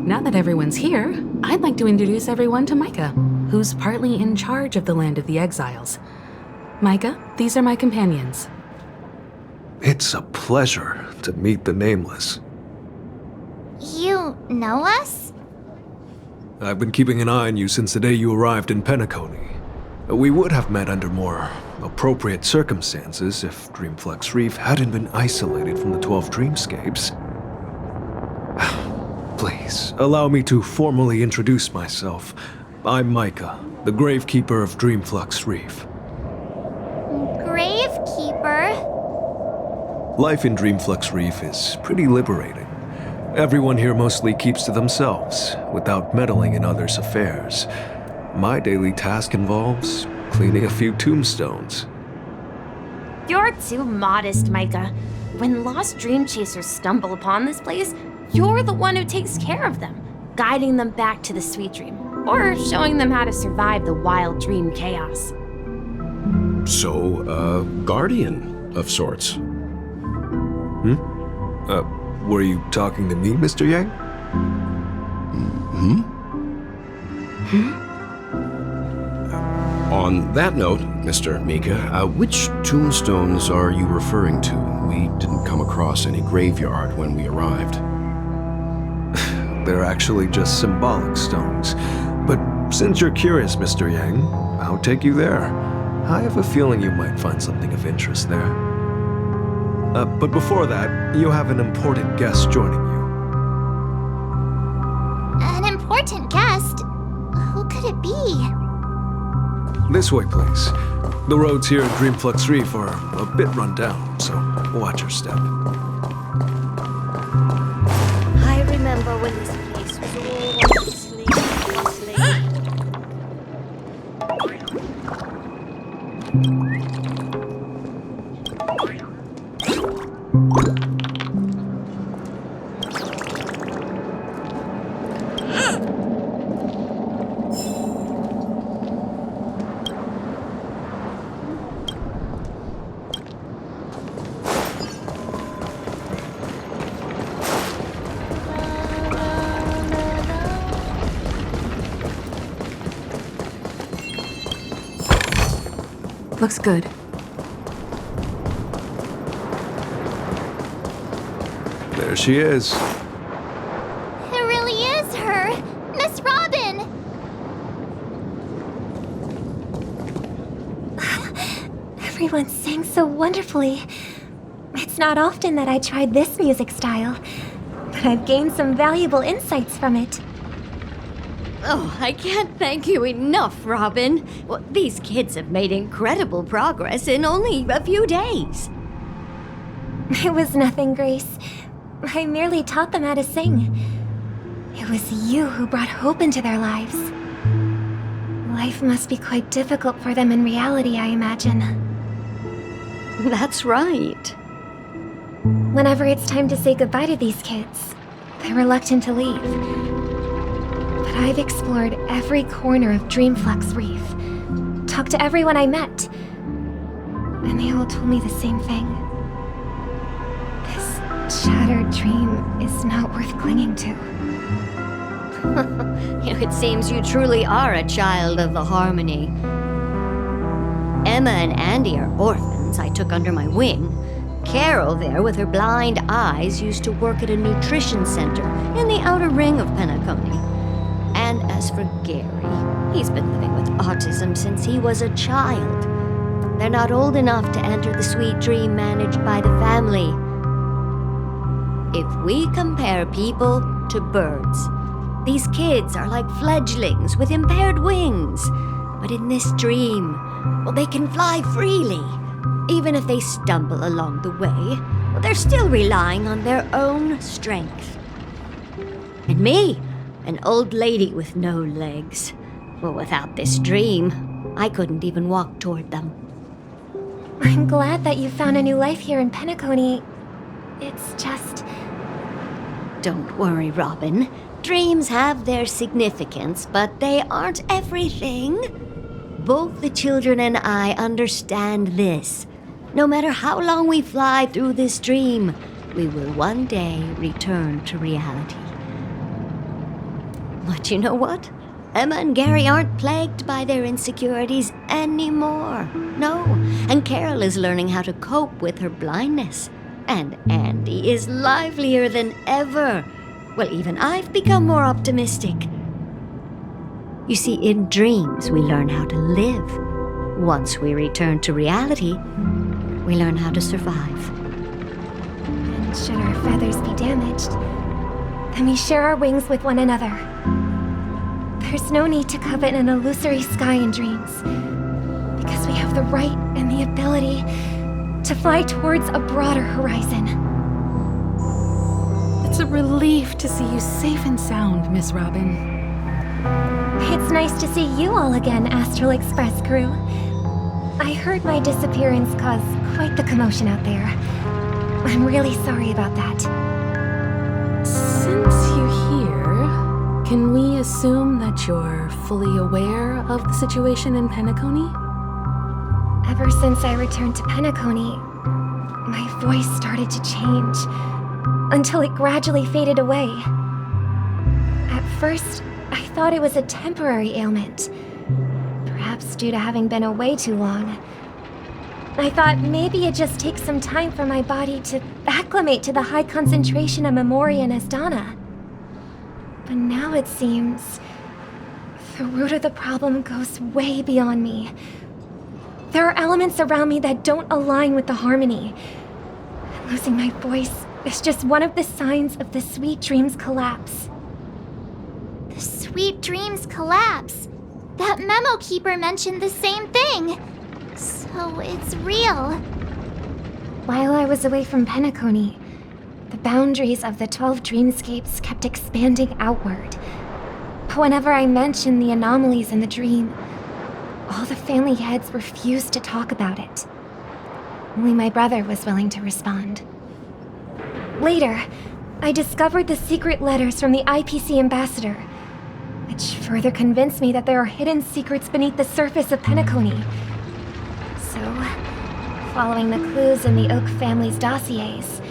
Now that everyone's here, I'd like to introduce everyone to Micah, who's partly in charge of the Land of the Exiles. Micah, these are my companions. It's a pleasure to meet the Nameless. You know us? I've been keeping an eye on you since the day you arrived in Penacony. We would have met under more appropriate circumstances if Dreamflux Reef hadn't been isolated from the 12 dreamscapes. Please, allow me to formally introduce myself. I'm Micah, the Gravekeeper of Dreamflux Reef. Gravekeeper? Life in Dreamflux Reef is pretty liberating. Everyone here mostly keeps to themselves, without meddling in others' affairs. My daily task involves cleaning a few tombstones. You're too modest, Micah. When lost dream chasers stumble upon this place, you're the one who takes care of them, guiding them back to the sweet dream, or showing them how to survive the wild dream chaos. So, a guardian of sorts. Were you talking to me, Mr. Yang? On that note, Mr. Mika, which tombstones are you referring to? We didn't come across any graveyard when we arrived. They're actually just symbolic stones. But since you're curious, Mr. Yang, I'll take you there. I have a feeling you might find something of interest there. But before that, you have an important guest joining you. An important guest? Who could it be? This way, please. The roads here at Dreamflux Reef are a bit run down, so watch your step. I remember when this place was all bustling. Looks good. There she is. It really is her! Miss Robin! Everyone sang so wonderfully. It's not often that I tried this music style, but I've gained some valuable insights from it. Oh, I can't thank you enough, Robin. Well, these kids have made incredible progress in only a few days. It was nothing, Grace. I merely taught them how to sing. It was you who brought hope into their lives. Life must be quite difficult for them in reality, I imagine. That's right. Whenever it's time to say goodbye to these kids, they're reluctant to leave. But I've explored every corner of Dreamflux Reef, talked to everyone I met, and they all told me the same thing. This shattered dream is not worth clinging to. It seems you truly are a child of the Harmony. Emma and Andy are orphans I took under my wing. Carol there with her blind eyes used to work at a nutrition center in the outer ring of Penacony. And as for Gary, he's been living with autism since he was a child. They're not old enough to enter the sweet dream managed by the family. If we compare people to birds, these kids are like fledglings with impaired wings. But in this dream, well, they can fly freely. Even if they stumble along the way, well, they're still relying on their own strength. And me, an old lady with no legs. Well, without this dream, I couldn't even walk toward them. I'm glad that you found a new life here in Penacony. It's just... Don't worry, Robin. Dreams have their significance, but they aren't everything. Both the children and I understand this. No matter how long we fly through this dream, we will one day return to reality. But you know what? Emma and Gary aren't plagued by their insecurities anymore. No, and Carol is learning how to cope with her blindness. And Andy is livelier than ever. Well, even I've become more optimistic. You see, in dreams, we learn how to live. Once we return to reality, we learn how to survive. And should our feathers be damaged, then we share our wings with one another. There's no need to covet an illusory sky in dreams, because we have the right and the ability to fly towards a broader horizon. It's a relief to see you safe and sound, Miss Robin. It's nice to see you all again, Astral Express crew. I heard my disappearance caused quite the commotion out there. I'm really sorry about that. Since you're here, can we assume that you're fully aware of the situation in Penacony? Ever since I returned to Penacony, my voice started to change, until it gradually faded away. At first, I thought it was a temporary ailment, perhaps due to having been away too long. I thought maybe it just takes some time for my body to acclimate to the high concentration of Memoria and Asdana. But now it seems the root of the problem goes way beyond me. There are elements around me that don't align with the harmony. Losing my voice is just one of the signs of the Sweet Dreams collapse. The Sweet Dreams collapse. That memo keeper mentioned the same thing. So it's real. While I was away from Penacony, the boundaries of the 12 dreamscapes kept expanding outward. But whenever I mentioned the anomalies in the dream, all the family heads refused to talk about it. Only my brother was willing to respond. Later, I discovered the secret letters from the IPC ambassador, which further convinced me that there are hidden secrets beneath the surface of Penacony. So, following the clues in the Oak family's dossiers,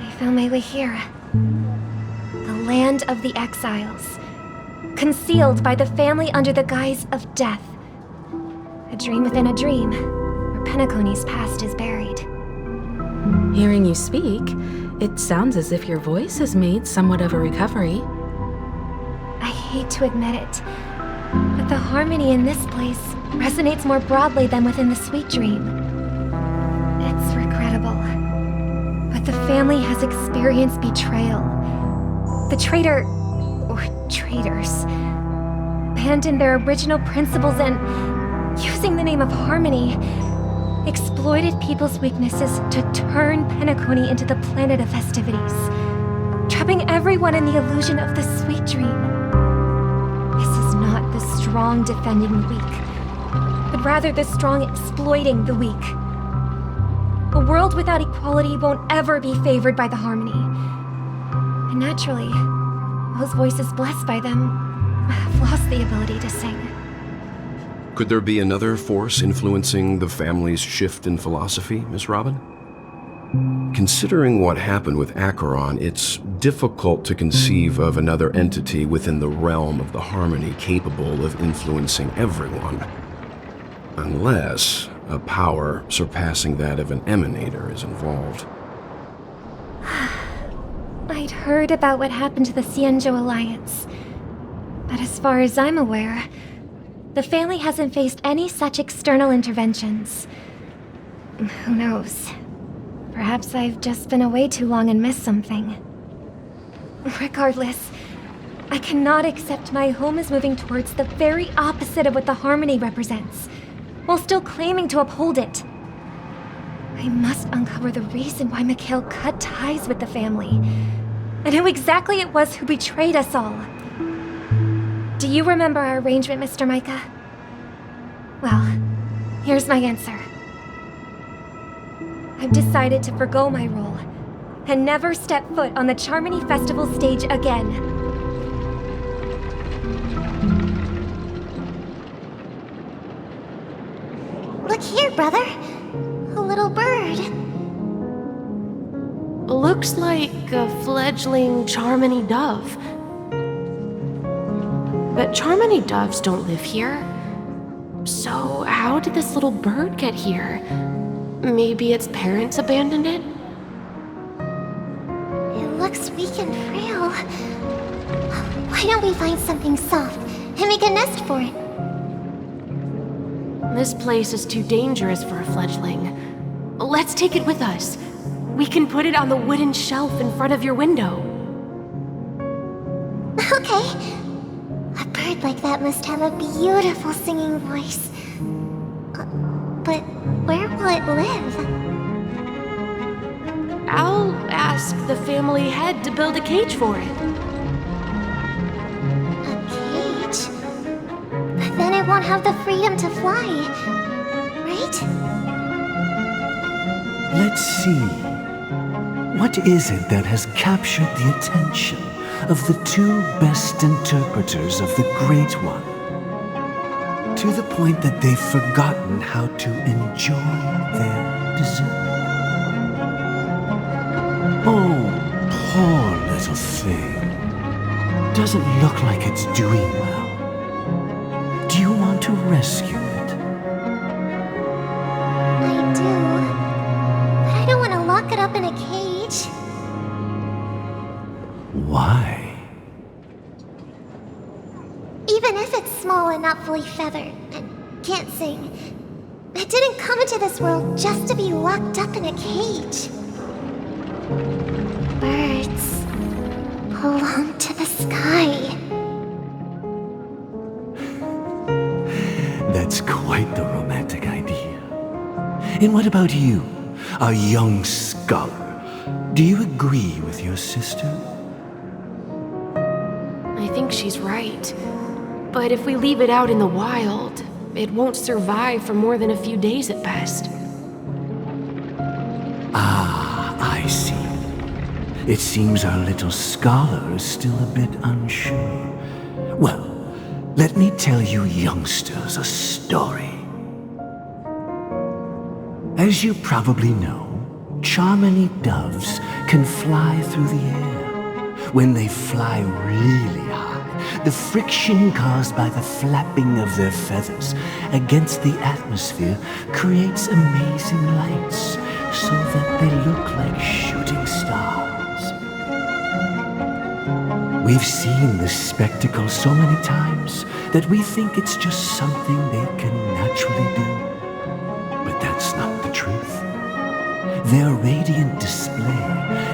I found my way here. The land of the exiles, concealed by the family under the guise of death. A dream within a dream, where Penacony's past is buried. Hearing you speak, it sounds as if your voice has made somewhat of a recovery. I hate to admit it, but the harmony in this place resonates more broadly than within the Sweet Dream. It's regrettable, but the family has experienced betrayal. The traitor, or traitors, abandoned their original principles and, using the name of harmony, exploited people's weaknesses to turn Penacony into the planet of festivities, trapping everyone in the illusion of the Sweet Dream. This is not the strong defending the weak, but rather the strong exploiting the weak. A world without equality won't ever be favored by the harmony. And naturally, those voices blessed by them have lost the ability to sing. Could there be another force influencing the family's shift in philosophy, Miss Robin? Considering what happened with Acheron, it's difficult to conceive of another entity within the realm of the harmony capable of influencing everyone. Unless a power surpassing that of an emanator is involved. I'd heard about what happened to the Xianzhou Alliance. But as far as I'm aware, the family hasn't faced any such external interventions. Who knows? Perhaps I've just been away too long and missed something. Regardless, I cannot accept my home is moving towards the very opposite of what the Harmony represents, while still claiming to uphold it. I must uncover the reason why Mikhail cut ties with the family, and who exactly it was who betrayed us all. Do you remember our arrangement, Mr. Micah? Well, here's my answer. I've decided to forgo my role, and never step foot on the Charmony Festival stage again. Look here, brother. A little bird. Looks like a fledgling Charmony dove. But Charmony doves don't live here. So how did this little bird get here? Maybe its parents abandoned it? It looks weak and frail. Why don't we find something soft and make a nest for it? This place is too dangerous for a fledgling. Let's take it with us. We can put it on the wooden shelf in front of your window. Okay. A bird like that must have a beautiful singing voice. But where will it live? I'll ask the family head to build a cage for it. A cage? But then it won't have the freedom to fly, right? Let's see. What is it that has captured the attention of the two best interpreters of the Great One? To the point that they've forgotten how to enjoy their dessert. Oh, poor little thing. Doesn't look like it's doing well. Do you want to rescue it? I do. But I don't want to lock it up in a cage. Why? Even if it's small and not fully feathered and can't sing, it didn't come into this world just to be locked up in a cage. Birds belong to the sky. That's quite the romantic idea. And what about you, a young scholar? Do you agree with your sister? I think she's right. But if we leave it out in the wild, it won't survive for more than a few days at best. Ah, I see. It seems our little scholar is still a bit unsure. Well, let me tell you youngsters a story. As you probably know, Charmony doves can fly through the air. When they fly really high, the friction caused by the flapping of their feathers against the atmosphere creates amazing lights so that they look like shooting stars. We've seen this spectacle so many times that we think it's just something they can naturally do. But that's not the truth. Their radiant display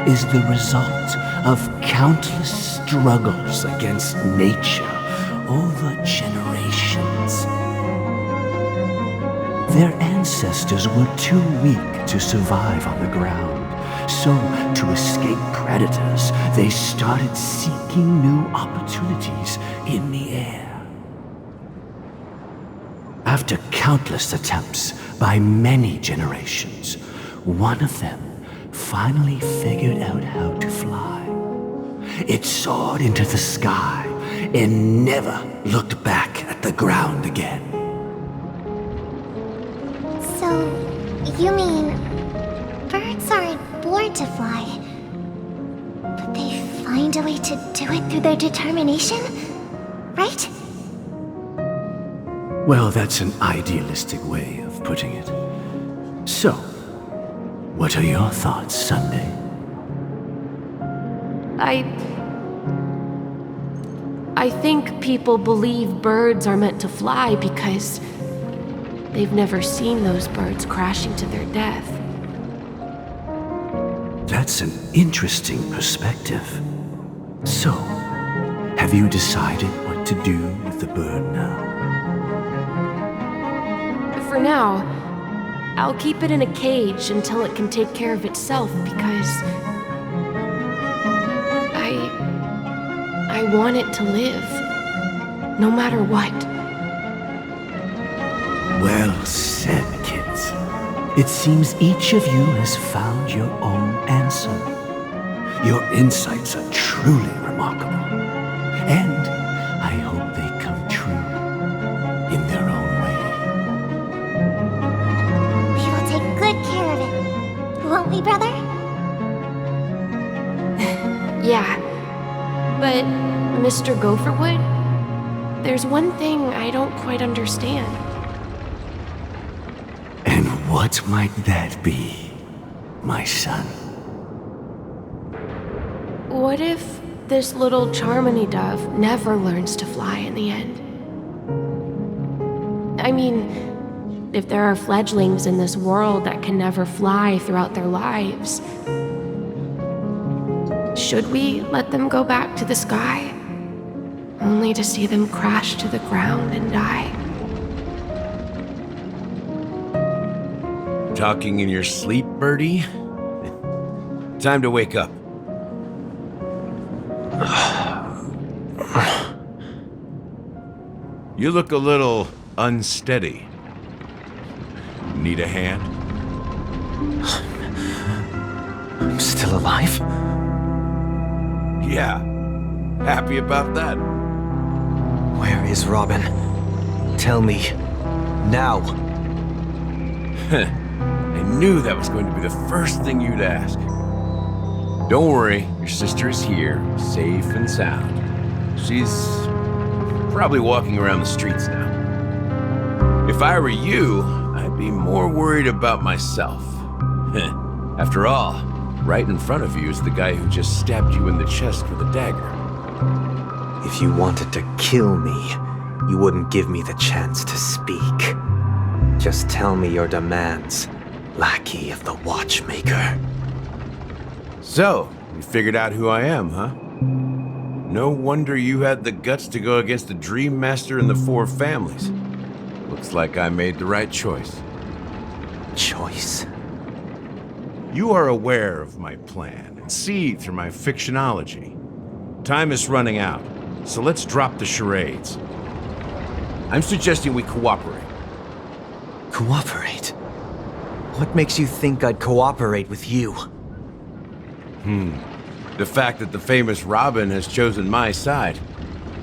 is the result of countless struggles against nature over generations. Their ancestors were too weak to survive on the ground, so to escape predators, they started seeking new opportunities in the air. After countless attempts by many generations, one of them finally figured out how to fly. It soared into the sky and never looked back at the ground again. So, you mean birds aren't born to fly, but they find a way to do it through their determination, right? Well, that's an idealistic way of putting it. So, what are your thoughts, Sunday? I think people believe birds are meant to fly because they've never seen those birds crashing to their death. That's an interesting perspective. So, have you decided what to do with the bird now? For now, I'll keep it in a cage until it can take care of itself because I want it to live, no matter what. Well said, kids. It seems each of you has found your own answer. Your insights are truly remarkable. And I hope they come true in their own way. We will take good care of it. Won't we, brother? Yeah, but Mr. Gopherwood, there's one thing I don't quite understand. And what might that be, my son? What if this little Charmony dove never learns to fly in the end? I mean, if there are fledglings in this world that can never fly throughout their lives, should we let them go back to the sky, only to see them crash to the ground and die? Talking in your sleep, Birdie? Time to wake up. You look a little unsteady. Need a hand? I'm still alive? Yeah. Happy about that? Where is Robin? Tell me. Now. I knew that was going to be the first thing you'd ask. Don't worry, your sister is here, safe and sound. She's probably walking around the streets now. If I were you, I'd be more worried about myself. After all, right in front of you is the guy who just stabbed you in the chest with a dagger. If you wanted to kill me, you wouldn't give me the chance to speak. Just tell me your demands, lackey of the Watchmaker. So, you figured out who I am, huh? No wonder you had the guts to go against the Dream Master and the Four Families. Looks like I made the right choice. Choice? You are aware of my plan and see through my fictionology. Time is running out, so let's drop the charades. I'm suggesting we cooperate. Cooperate? What makes you think I'd cooperate with you? The fact that the famous Robin has chosen my side.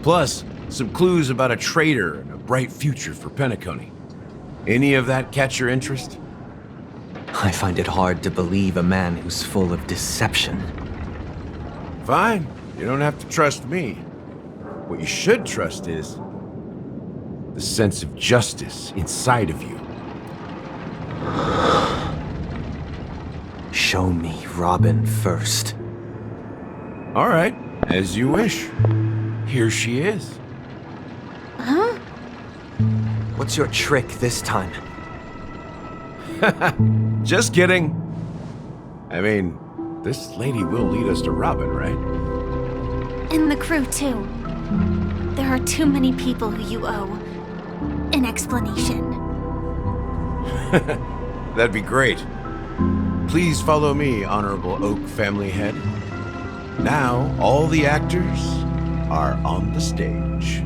Plus, some clues about a traitor and a bright future for Penacony. Any of that catch your interest? I find it hard to believe a man who's full of deception. Fine, you don't have to trust me. What you should trust is the sense of justice inside of you. Show me Robin first. All right, as you wish. Here she is. Huh? What's your trick this time? Just kidding. I mean, this lady will lead us to Robin, right? And the crew, too. There are too many people who you owe an explanation. That'd be great. Please follow me, Honorable Oak Family Head. Now, all the actors are on the stage.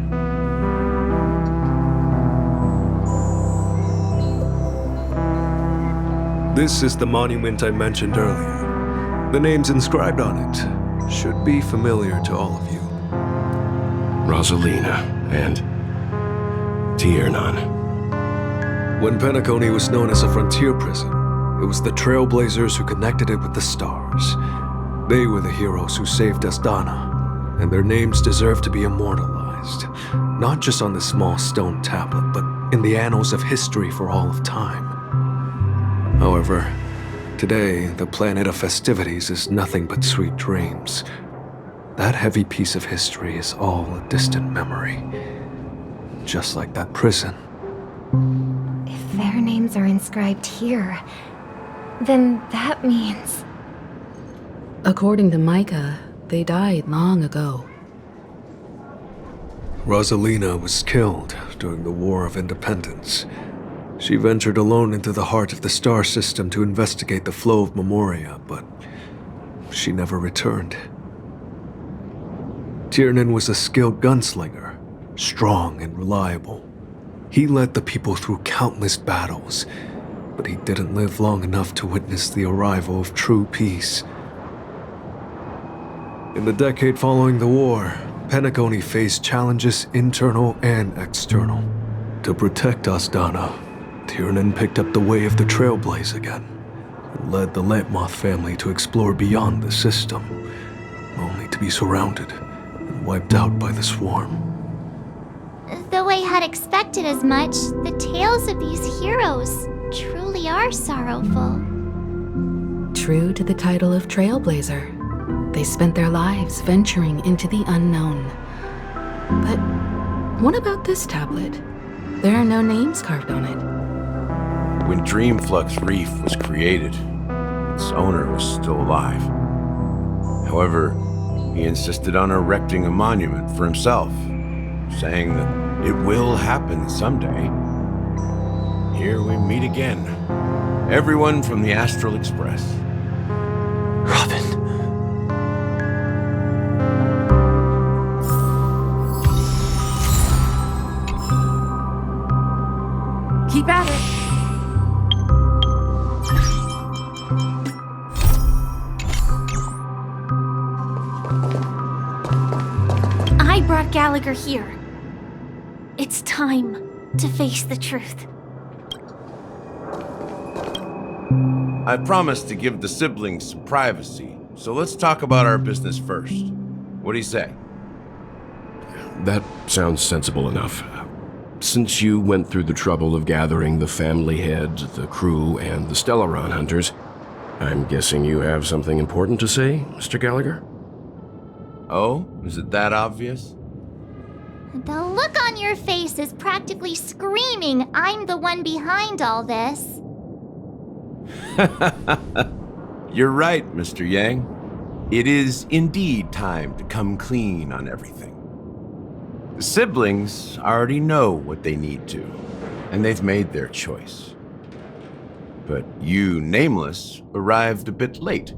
This is the monument I mentioned earlier. The names inscribed on it should be familiar to all of you. Rosalina and Tiernan. When Penacony was known as a frontier prison, it was the Trailblazers who connected it with the stars. They were the heroes who saved Astana, and their names deserve to be immortalized, not just on this small stone tablet, but in the annals of history for all of time. However, today, the planet of festivities is nothing but sweet dreams. That heavy piece of history is all a distant memory. Just like that prison. If their names are inscribed here, then that means... According to Micah, they died long ago. Rosalina was killed during the War of Independence. She ventured alone into the heart of the star system to investigate the flow of Memoria, but she never returned. Tiernan was a skilled gunslinger, strong and reliable. He led the people through countless battles, but he didn't live long enough to witness the arrival of true peace. In the decade following the war, Penacony faced challenges internal and external. To protect Astana, Tiernan picked up the way of the Trailblaze again, and led the Letmoth family to explore beyond the system, only to be surrounded and wiped out by the swarm. Though I had expected as much, the tales of these heroes truly are sorrowful. True to the title of Trailblazer, they spent their lives venturing into the unknown. But what about this tablet? There are no names carved on it. When Dreamflux Reef was created, its owner was still alive. However, he insisted on erecting a monument for himself, saying that it will happen someday. Here we meet again. Everyone from the Astral Express. Robin. Keep at it. I brought Gallagher here. It's time to face the truth. I promised to give the siblings some privacy, so let's talk about our business first. What do you say? That sounds sensible enough. Since you went through the trouble of gathering the family heads, the crew, and the Stellaron hunters, I'm guessing you have something important to say, Mr. Gallagher? Oh? Is it that obvious? The look on your face is practically screaming, I'm the one behind all this. You're right, Mr. Yang. It is indeed time to come clean on everything. The siblings already know what they need to, and they've made their choice. But you, Nameless, arrived a bit late.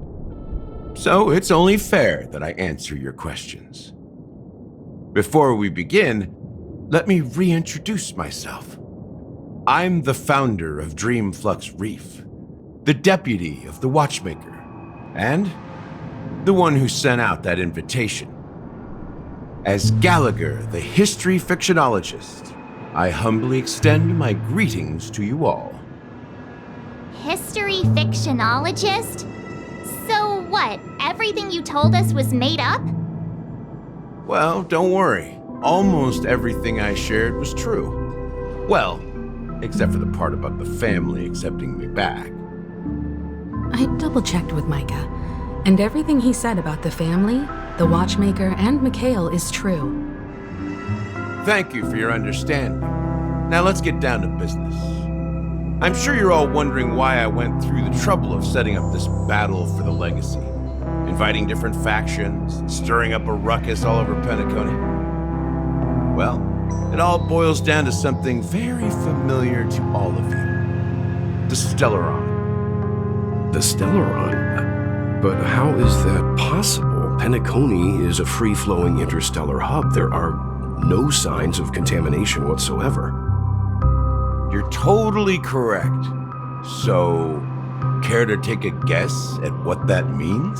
So it's only fair that I answer your questions. Before we begin, let me reintroduce myself. I'm the founder of Dreamflux Reef, the deputy of the Watchmaker, and the one who sent out that invitation. As Gallagher, the history fictionologist, I humbly extend my greetings to you all. History fictionologist? So what, everything you told us was made up? Well, don't worry. Almost everything I shared was true. Well, except for the part about the family accepting me back. I double-checked with Micah, and everything he said about the family, the Watchmaker, and Mikhail is true. Thank you for your understanding. Now let's get down to business. I'm sure you're all wondering why I went through the trouble of setting up this battle for the legacy, inviting different factions, stirring up a ruckus all over Penacony. Well, it all boils down to something very familiar to all of you. The Stellaron. The Stellaron? But how is that possible? Penacony is a free-flowing interstellar hub. There are no signs of contamination whatsoever. You're totally correct. So, care to take a guess at what that means?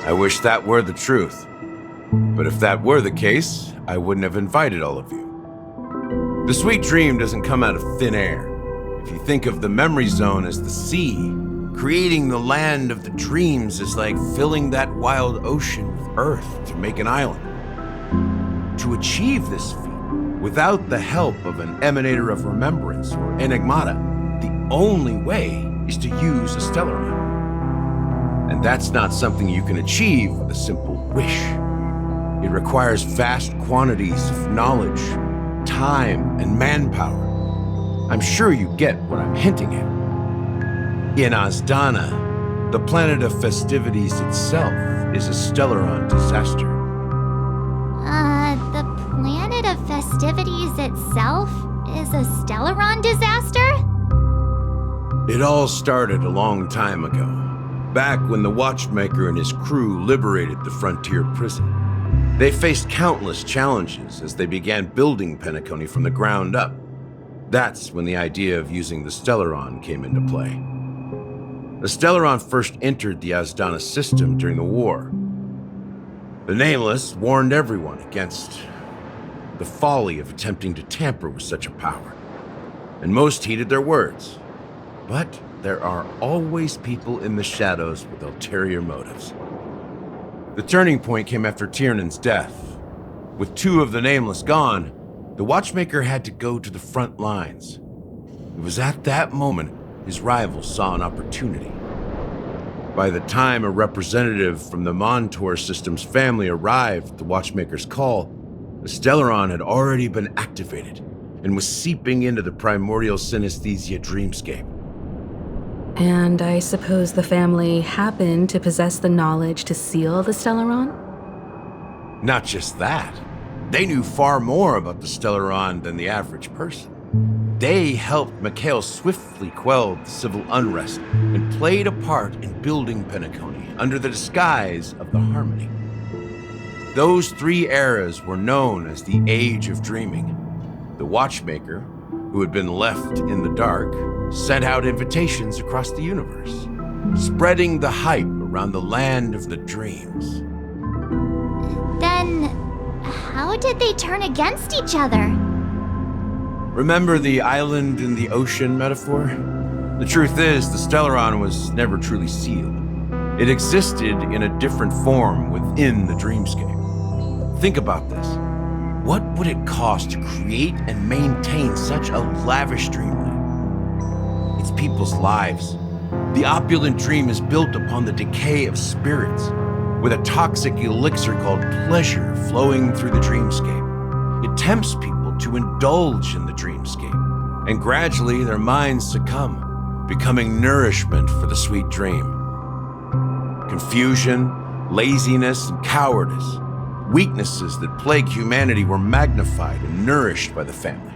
I wish that were the truth. But if that were the case, I wouldn't have invited all of you. The sweet dream doesn't come out of thin air. If you think of the memory zone as the sea, creating the land of the dreams is like filling that wild ocean with earth to make an island. To achieve this feat, without the help of an emanator of remembrance or enigmata, the only way is to use a Stellaron. And that's not something you can achieve with a simple wish. It requires vast quantities of knowledge, time, and manpower. I'm sure you get what I'm hinting at. In Azdana, the planet of festivities itself is a Stellaron disaster. The planet of festivities itself is a Stellaron disaster? It all started a long time ago, back when the Watchmaker and his crew liberated the frontier prison. They faced countless challenges as they began building Penacony from the ground up. That's when the idea of using the Stellaron came into play. The Stellaron first entered the Azdana system during the war. The Nameless warned everyone against the folly of attempting to tamper with such a power, and most heeded their words. But there are always people in the shadows with ulterior motives. The turning point came after Tiernan's death. With 2 of the Nameless gone, the Watchmaker had to go to the front lines. It was at that moment his rivals saw an opportunity. By the time a representative from the Montour Systems family arrived at the Watchmaker's call, the Stellaron had already been activated and was seeping into the primordial synesthesia dreamscape. And I suppose the family happened to possess the knowledge to seal the Stellaron? Not just that. They knew far more about the Stellaron than the average person. They helped Mikhail swiftly quell the civil unrest and played a part in building Penacony under the disguise of the Harmony. Those 3 eras were known as the Age of Dreaming. The Watchmaker, who had been left in the dark, sent out invitations across the universe, spreading the hype around the land of the dreams. Then, how did they turn against each other? Remember the island in the ocean metaphor? The truth is, the Stellaron was never truly sealed. It existed in a different form within the dreamscape. Think about this. What would it cost to create and maintain such a lavish dreamland? It's people's lives. The opulent dream is built upon the decay of spirits, with a toxic elixir called pleasure flowing through the dreamscape. It tempts people to indulge in the dreamscape, and gradually their minds succumb, becoming nourishment for the sweet dream. Confusion, laziness, and cowardice, weaknesses that plague humanity, were magnified and nourished by the family.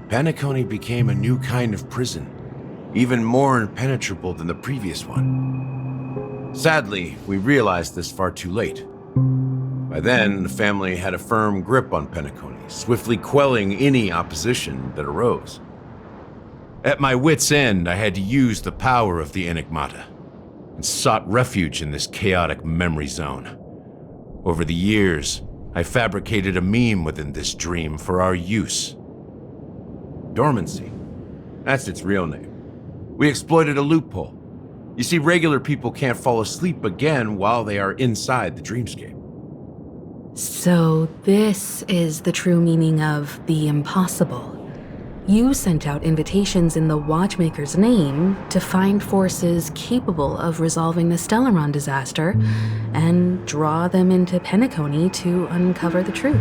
Penacony became a new kind of prison, even more impenetrable than the previous one. Sadly, we realized this far too late. By then, the family had a firm grip on Penacony, swiftly quelling any opposition that arose. At my wit's end, I had to use the power of the Enigmata, and sought refuge in this chaotic memory zone. Over the years, I fabricated a meme within this dream for our use. Dormancy. That's its real name. We exploited a loophole. You see, regular people can't fall asleep again while they are inside the dreamscape. So this is the true meaning of the impossible. You sent out invitations in the Watchmaker's name to find forces capable of resolving the Stellaron disaster and draw them into Penacony to uncover the truth.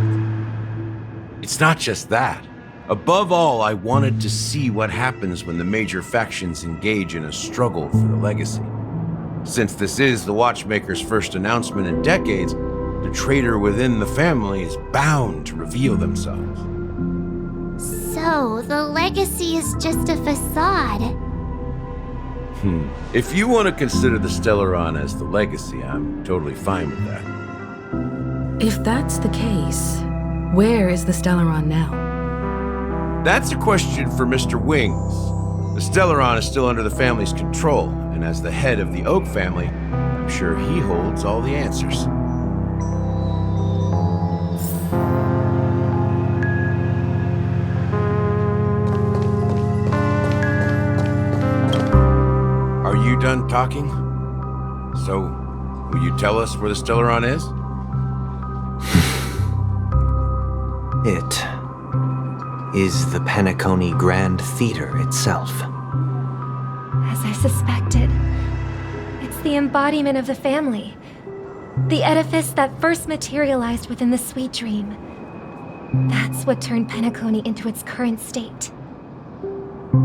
It's not just that. Above all, I wanted to see what happens when the major factions engage in a struggle for the legacy. Since this is the Watchmaker's first announcement in decades, the traitor within the family is bound to reveal themselves. So, the legacy is just a facade. If you want to consider the Stellaron as the legacy, I'm totally fine with that. If that's the case, where is the Stellaron now? That's a question for Mr. Wings. The Stellaron is still under the family's control, and as the head of the Oak family, I'm sure he holds all the answers. Are you done talking? So, will you tell us where the Stellaron is? It is the Penacony Grand Theater itself. As I suspected, it's the embodiment of the family. The edifice that first materialized within the Sweet Dream. That's what turned Penacony into its current state.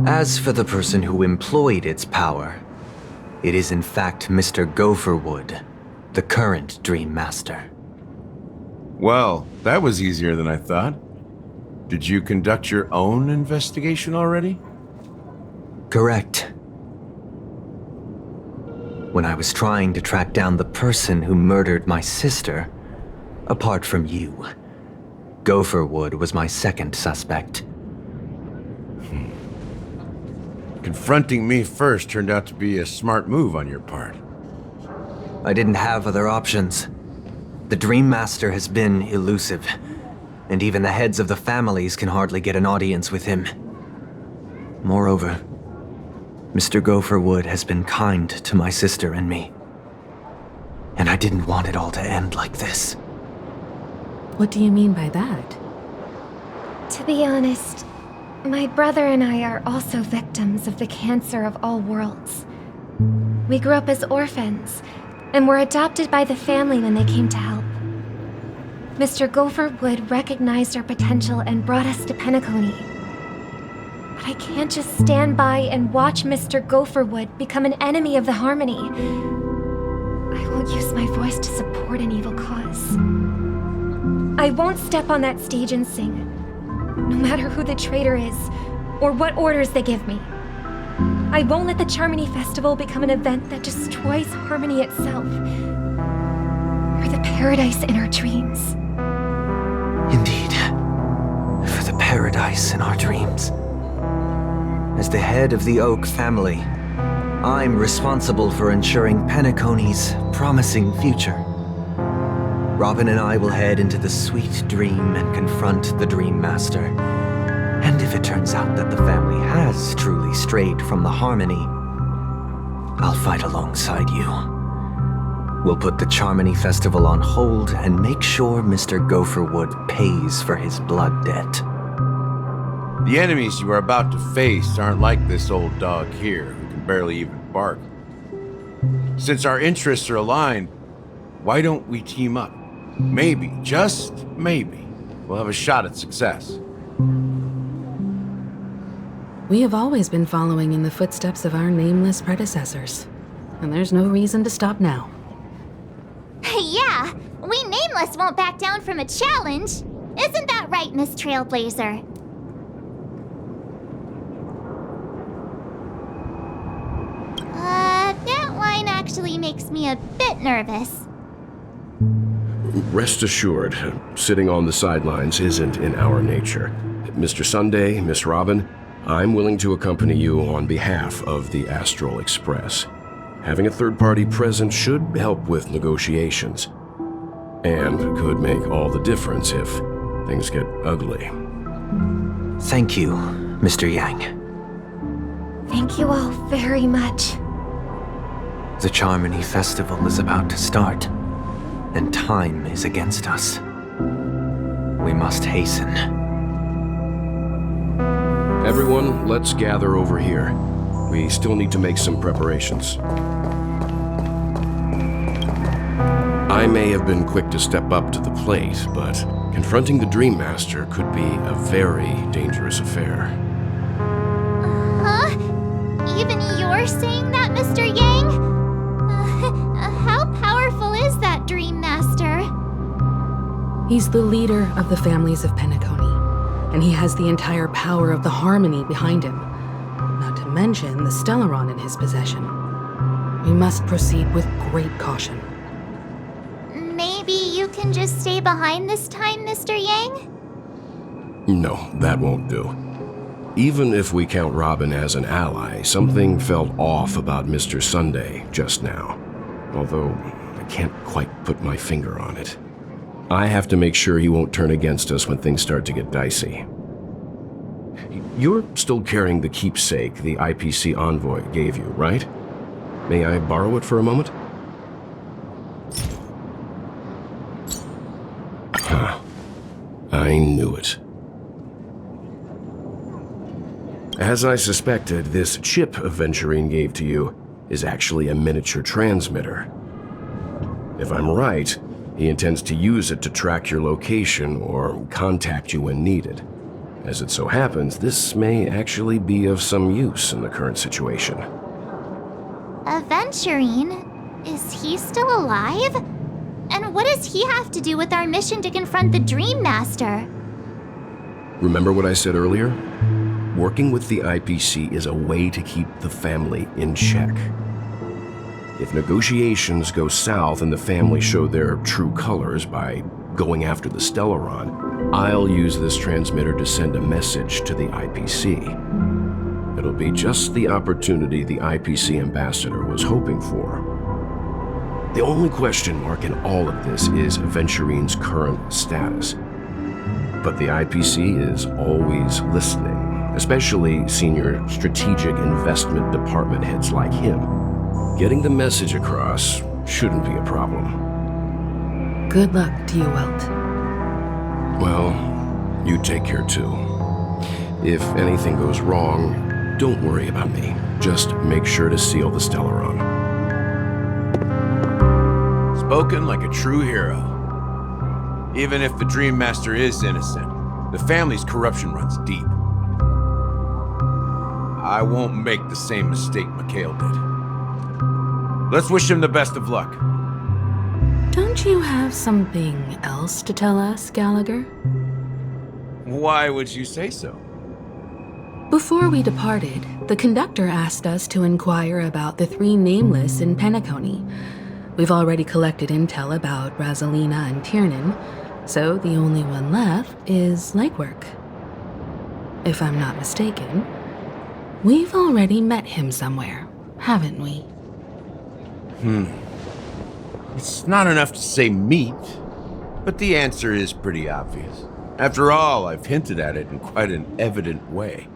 As for the person who employed its power, it is in fact Mr. Gopherwood, the current Dream Master. Well, that was easier than I thought. Did you conduct your own investigation already? Correct. When I was trying to track down the person who murdered my sister, apart from you, Gopherwood was my second suspect. Confronting me first turned out to be a smart move on your part. I didn't have other options. The Dream Master has been elusive, and even the heads of the families can hardly get an audience with him. Moreover, Mr. Gopherwood has been kind to my sister and me. And I didn't want it all to end like this. What do you mean by that? To be honest, my brother and I are also victims of the cancer of all worlds. We grew up as orphans, and were adopted by the family when they came to help. Mr. Gopherwood recognized our potential and brought us to Penacony. But I can't just stand by and watch Mr. Gopherwood become an enemy of the Harmony. I won't use my voice to support an evil cause. I won't step on that stage and sing, no matter who the traitor is, or what orders they give me. I won't let the Charmony Festival become an event that destroys Harmony itself, or the paradise in our dreams. Indeed, for the paradise in our dreams. As the head of the Oak family, I'm responsible for ensuring Penacony's promising future. Robin and I will head into the Sweet Dream and confront the Dream Master. And if it turns out that the family has truly strayed from the Harmony, I'll fight alongside you. We'll put the Charmony Festival on hold and make sure Mr. Gopherwood pays for his blood debt. The enemies you are about to face aren't like this old dog here, who can barely even bark. Since our interests are aligned, why don't we team up? Maybe, just maybe, we'll have a shot at success. We have always been following in the footsteps of our nameless predecessors, and there's no reason to stop now. Yeah, we Nameless won't back down from a challenge. Isn't that right, Miss Trailblazer? That line actually makes me a bit nervous. Rest assured, sitting on the sidelines isn't in our nature. Mr. Sunday, Miss Robin, I'm willing to accompany you on behalf of the Astral Express. Having a third party present should help with negotiations. And could make all the difference if things get ugly. Thank you, Mr. Yang. Thank you all very much. The Charmony Festival is about to start, and time is against us. We must hasten. Everyone, let's gather over here. We still need to make some preparations. I may have been quick to step up to the plate, but confronting the Dream Master could be a very dangerous affair. Huh? Even you're saying that, Mr. Yang? How powerful is that Dream Master? He's the leader of the families of Penacony, and he has the entire power of the Harmony behind him, not to mention the Stellaron in his possession. We must proceed with great caution. Maybe you can just stay behind this time, Mr. Yang? No, that won't do. Even if we count Robin as an ally, something felt off about Mr. Sunday just now. although I can't quite put my finger on it. I have to make sure he won't turn against us when things start to get dicey. You're still carrying the keepsake the IPC envoy gave you, right? May I borrow it for a moment? Huh. I knew it. As I suspected, this chip Aventurine gave to you is actually a miniature transmitter. If I'm right, he intends to use it to track your location or contact you when needed. As it so happens, this may actually be of some use in the current situation. Aventurine? Is he still alive? And what does he have to do with our mission to confront the Dream Master? Remember what I said earlier? Working with the IPC is a way to keep the family in check. If negotiations go south and the family show their true colors by going after the Stellaron, I'll use this transmitter to send a message to the IPC. It'll be just the opportunity the IPC ambassador was hoping for. The only question mark in all of this is Aventurine's current status. But the IPC is always listening, especially senior strategic investment department heads like him. Getting the message across shouldn't be a problem. Good luck to you, Welt. Well, you take care too. If anything goes wrong, don't worry about me. Just make sure to seal the Stellaron. Spoken like a true hero. Even if the Dream Master is innocent, the family's corruption runs deep. I won't make the same mistake Mikhail did. Let's wish him the best of luck. Don't you have something else to tell us, Gallagher? Why would you say so? Before we departed, the conductor asked us to inquire about the 3 nameless in Penacony. We've already collected intel about Rosalina and Tiernan, so the only one left is legwork. If I'm not mistaken, we've already met him somewhere, haven't we? It's not enough to say meet, but the answer is pretty obvious. After all, I've hinted at it in quite an evident way.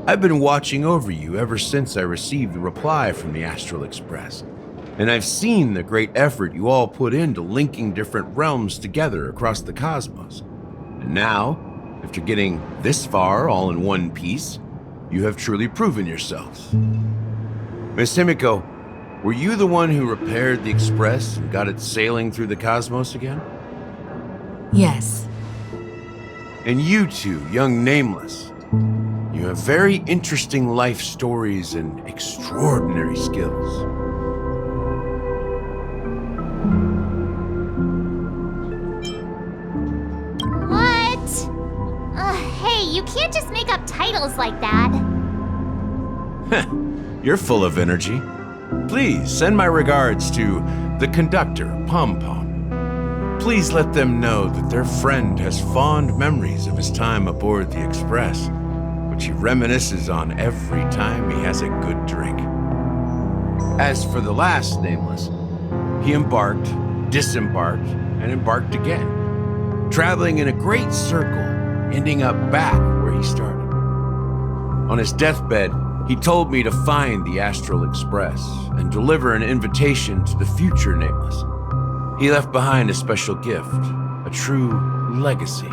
I've been watching over you ever since I received the reply from the Astral Express, and I've seen the great effort you all put into linking different realms together across the cosmos. And now, after getting this far all in one piece, you have truly proven yourselves. Miss Himiko, were you the one who repaired the Express and got it sailing through the cosmos again? Yes. And you two, young Nameless, you have very interesting life stories and extraordinary skills. What? Hey, you can't just make up titles like that. You're full of energy. Please send my regards to the conductor, Pom Pom. Please let them know that their friend has fond memories of his time aboard the Express, which he reminisces on every time he has a good drink. As for the last Nameless, he embarked, disembarked, and embarked again, traveling in a great circle, ending up back where he started. On his deathbed, he told me to find the Astral Express and deliver an invitation to the future Nameless. He left behind a special gift, a true legacy.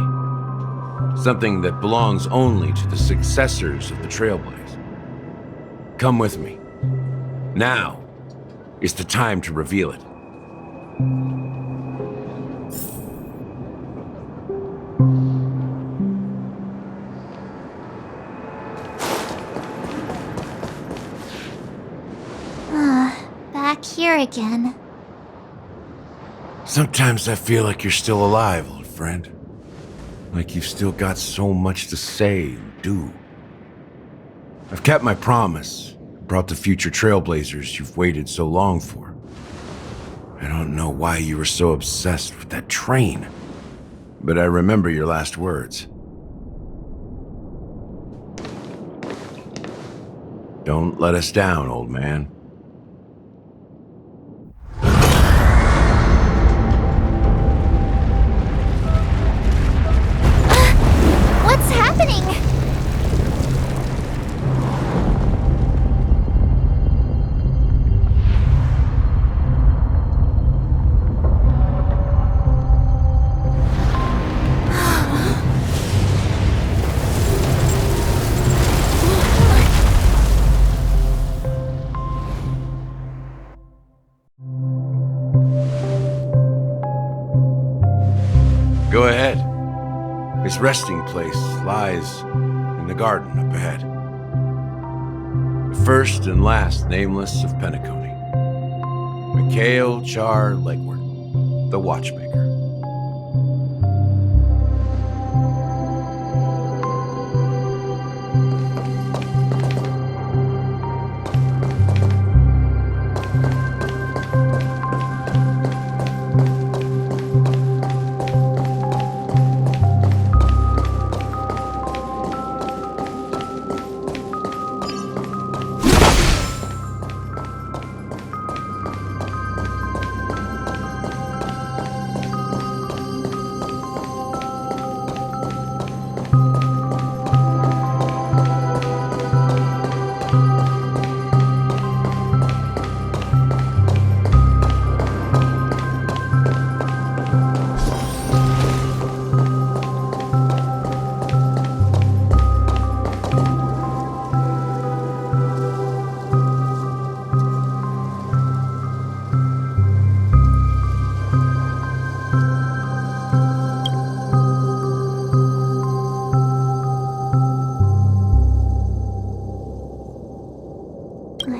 Something that belongs only to the successors of the Trailblaze. Come with me. Now is the time to reveal it. Back here again. Sometimes I feel like you're still alive, old friend. Like you've still got so much to say and do. I've kept my promise, brought the future Trailblazers you've waited so long for. I don't know why you were so obsessed with that train, but I remember your last words. Don't let us down, old man. Go ahead. His resting place lies in the garden up ahead. The first and last nameless of Penacony. Mikhail Char Legward, the Watchmaker.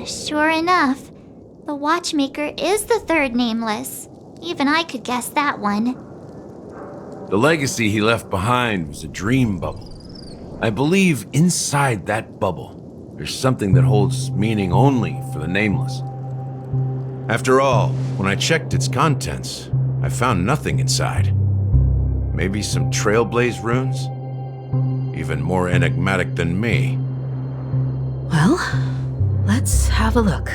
Sure enough, the Watchmaker is the third nameless. Even I could guess that one. The legacy he left behind was a dream bubble. I believe inside that bubble, there's something that holds meaning only for the nameless. After all, when I checked its contents, I found nothing inside. Maybe some Trailblaze runes? Even more enigmatic than me. Well, let's have a look.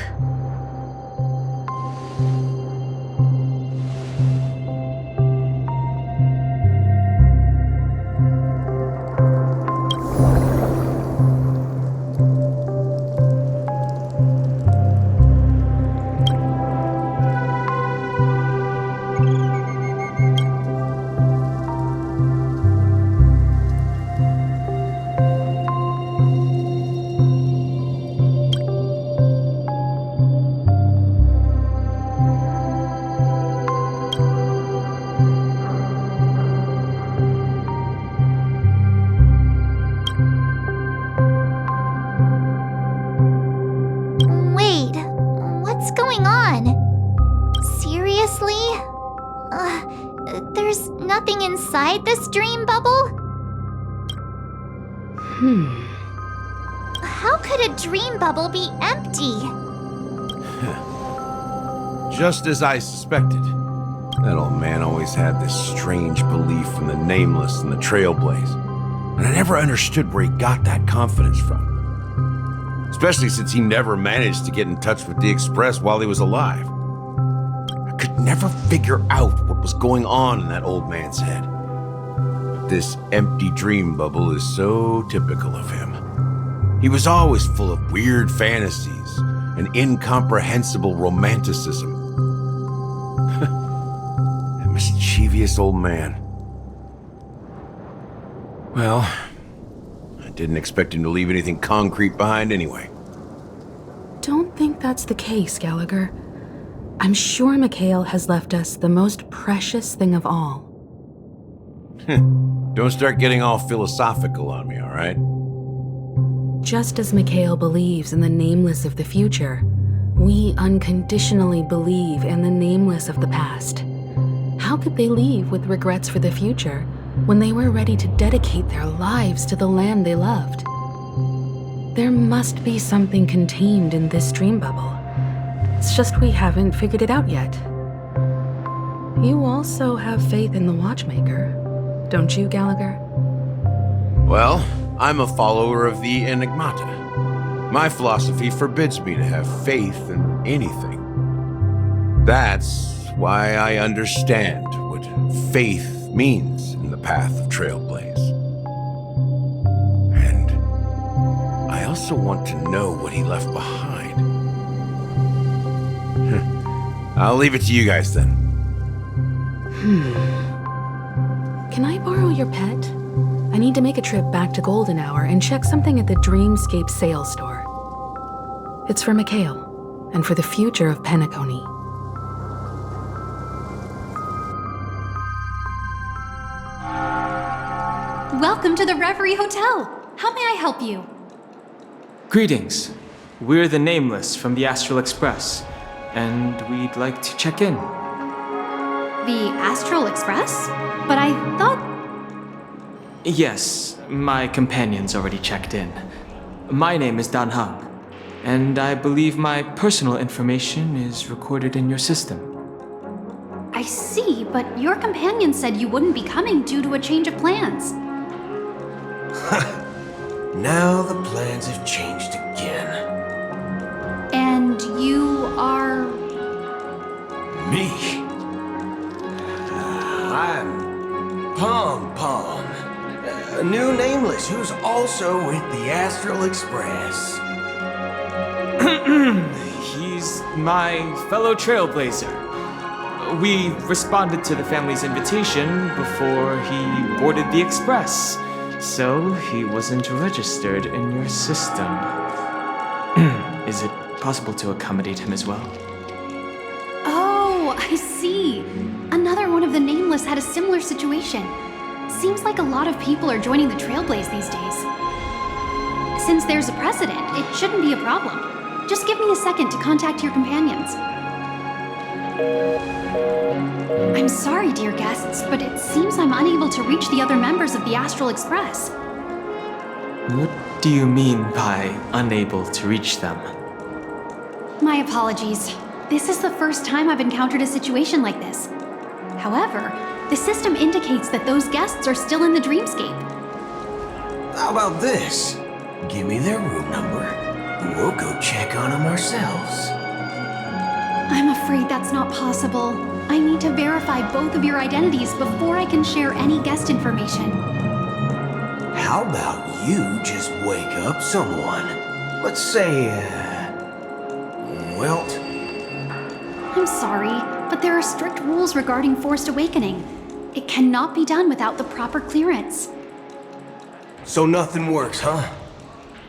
Wait, what's going on? Seriously? There's nothing inside this dream bubble? How could a dream bubble be empty? Just as I suspected. That old man always had this strange belief in the nameless and the Trailblaze. And I never understood where he got that confidence from. Especially since he never managed to get in touch with the Express while he was alive. I could never figure out what was going on in that old man's head. But this empty dream bubble is so typical of him. He was always full of weird fantasies and incomprehensible romanticism. That mischievous old man. Well, I didn't expect him to leave anything concrete behind anyway. Don't think that's the case, Gallagher. I'm sure Mikhail has left us the most precious thing of all. Don't start getting all philosophical on me, all right? Just as Mikhail believes in the nameless of the future, we unconditionally believe in the nameless of the past. How could they leave with regrets for the future when they were ready to dedicate their lives to the land they loved? There must be something contained in this dream bubble. It's just we haven't figured it out yet. You also have faith in the Watchmaker, don't you, Gallagher? Well, I'm a follower of the Enigmata. My philosophy forbids me to have faith in anything. That's why I understand what faith means in the path of Trailblaze. And I also want to know what he left behind. I'll leave it to you guys then. Can I borrow your pet? I need to make a trip back to Golden Hour and check something at the Dreamscape sales store. It's for Mikhail, and for the future of Penacony. Welcome to the Reverie Hotel. How may I help you? Greetings. We're the Nameless from the Astral Express, and we'd like to check in. The Astral Express? But I thought... Yes, my companion's already checked in. My name is Dan Hung, and I believe my personal information is recorded in your system. I see, but your companion said you wouldn't be coming due to a change of plans. Now the plans have changed again. And you are... Me? I'm Pom Pom, a new Nameless who's also with the Astral Express. He's my fellow trailblazer. We responded to the family's invitation before he boarded the express, so he wasn't registered in your system. Is it possible to accommodate him as well? Oh, I see. Another one of the Nameless had a similar situation. Seems like a lot of people are joining the Trailblaze these days. Since there's a precedent, it shouldn't be a problem. Just give me a second to contact your companions. I'm sorry, dear guests, but it seems I'm unable to reach the other members of the Astral Express. What do you mean by unable to reach them? My apologies. This is the first time I've encountered a situation like this. However, the system indicates that those guests are still in the dreamscape. How about this? Give me their room number, and we'll go check on them ourselves. I'm afraid that's not possible. I need to verify both of your identities before I can share any guest information. How about you just wake up someone? Let's say, Wilt? I'm sorry, but there are strict rules regarding forced awakening. It cannot be done without the proper clearance. So nothing works, huh?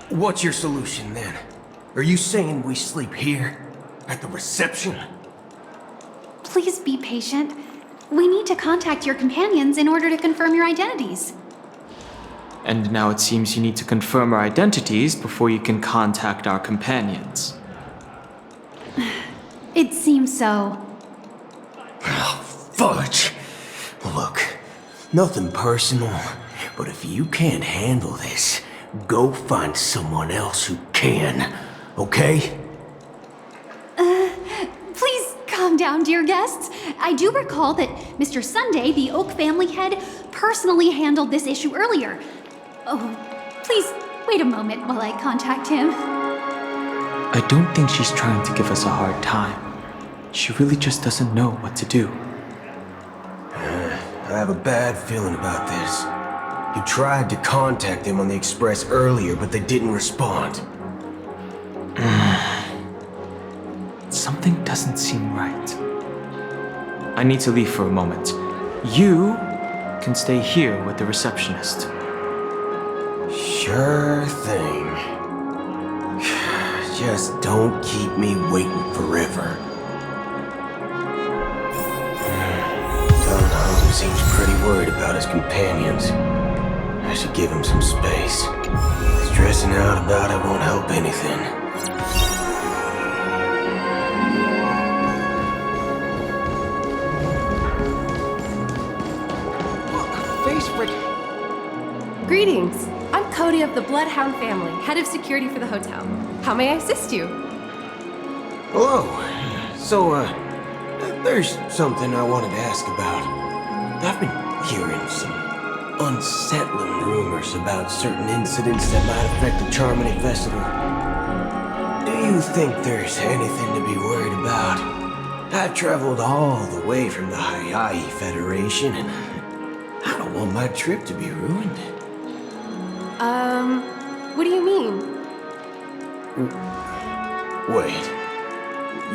What's your solution then? Are you saying we sleep here? At the reception? Please be patient. We need to contact your companions in order to confirm your identities. And now it seems you need to confirm our identities before you can contact our companions. It seems so. Fudge! Look, nothing personal, but if you can't handle this, go find someone else who can, okay? Please calm down, dear guests. I do recall that Mr. Sunday, the Oak family head, personally handled this issue earlier. Oh, please wait a moment while I contact him. I don't think she's trying to give us a hard time. She really just doesn't know what to do. I have a bad feeling about this. You tried to contact them on the Express earlier, but they didn't respond. Something doesn't seem right. I need to leave for a moment. You can stay here with the receptionist. Sure thing. Just don't keep me waiting forever. Tom seems pretty worried about his companions. I should give him some space. Stressing out about it won't help anything. Face frick. Greetings. I'm Cody of the Bloodhound family, head of security for the hotel. How may I assist you? Hello. So, there's something I wanted to ask about. I've been hearing some unsettling rumors about certain incidents that might affect the Charmony Festival. Do you think there's anything to be worried about? I've traveled all the way from the Hayahi Federation, and I don't want my trip to be ruined. What do you mean? Wait.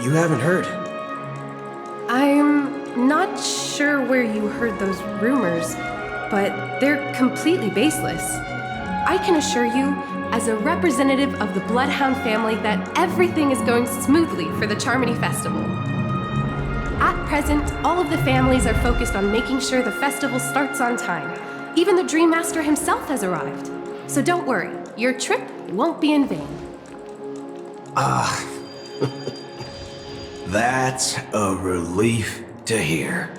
You haven't heard? I'm not sure where you heard those rumors, but they're completely baseless. I can assure you, as a representative of the Bloodhound family, that everything is going smoothly for the Charmony Festival. At present, all of the families are focused on making sure the festival starts on time. Even the Dream Master himself has arrived. So don't worry, your trip won't be in vain. Ah, that's a relief to hear.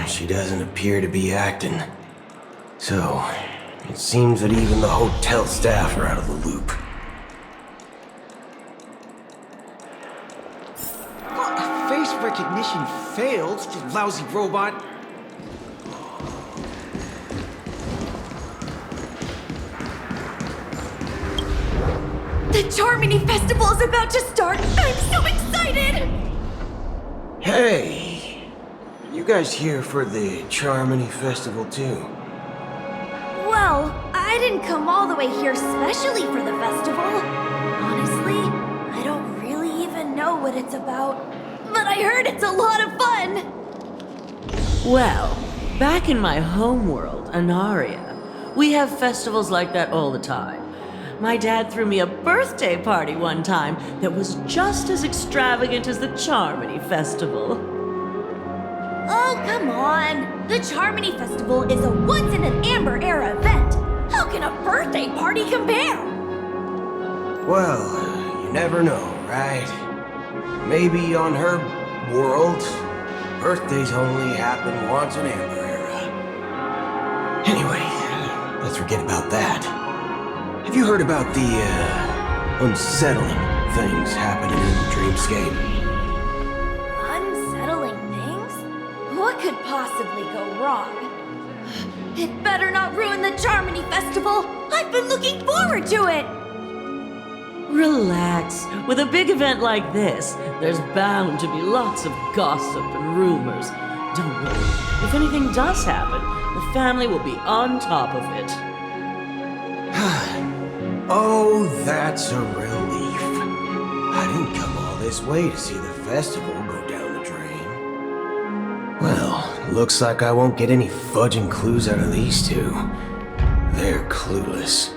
She doesn't appear to be acting. So, it seems that even the hotel staff are out of the loop. Face recognition failed, you lousy robot. The Charmony Festival is about to start! I'm so excited! Hey! You guys here for the Charmony Festival too? Well, I didn't come all the way here specially for the festival. Honestly, I don't really even know what it's about. But I heard it's a lot of fun! Well, back in my homeworld, Anaria, we have festivals like that all the time. My dad threw me a birthday party one time that was just as extravagant as the Charmony Festival. Oh, come on! The Charmony Festival is a once-in-an-amber era event! How can a birthday party compare? Well, you never know, right? Maybe on her world, birthdays only happen once in Amber Era. Anyway, let's forget about that. Have you heard about the, unsettling things happening in the dreamscape? Unsettling things? What could possibly go wrong? It better not ruin the Charmony Festival! I've been looking forward to it! Relax. With a big event like this, there's bound to be lots of gossip and rumors. Don't worry. If anything does happen, the family will be on top of it. Oh, that's a relief. I didn't come all this way to see the festival go down the drain. Well, looks like I won't get any fudging clues out of these two. They're clueless.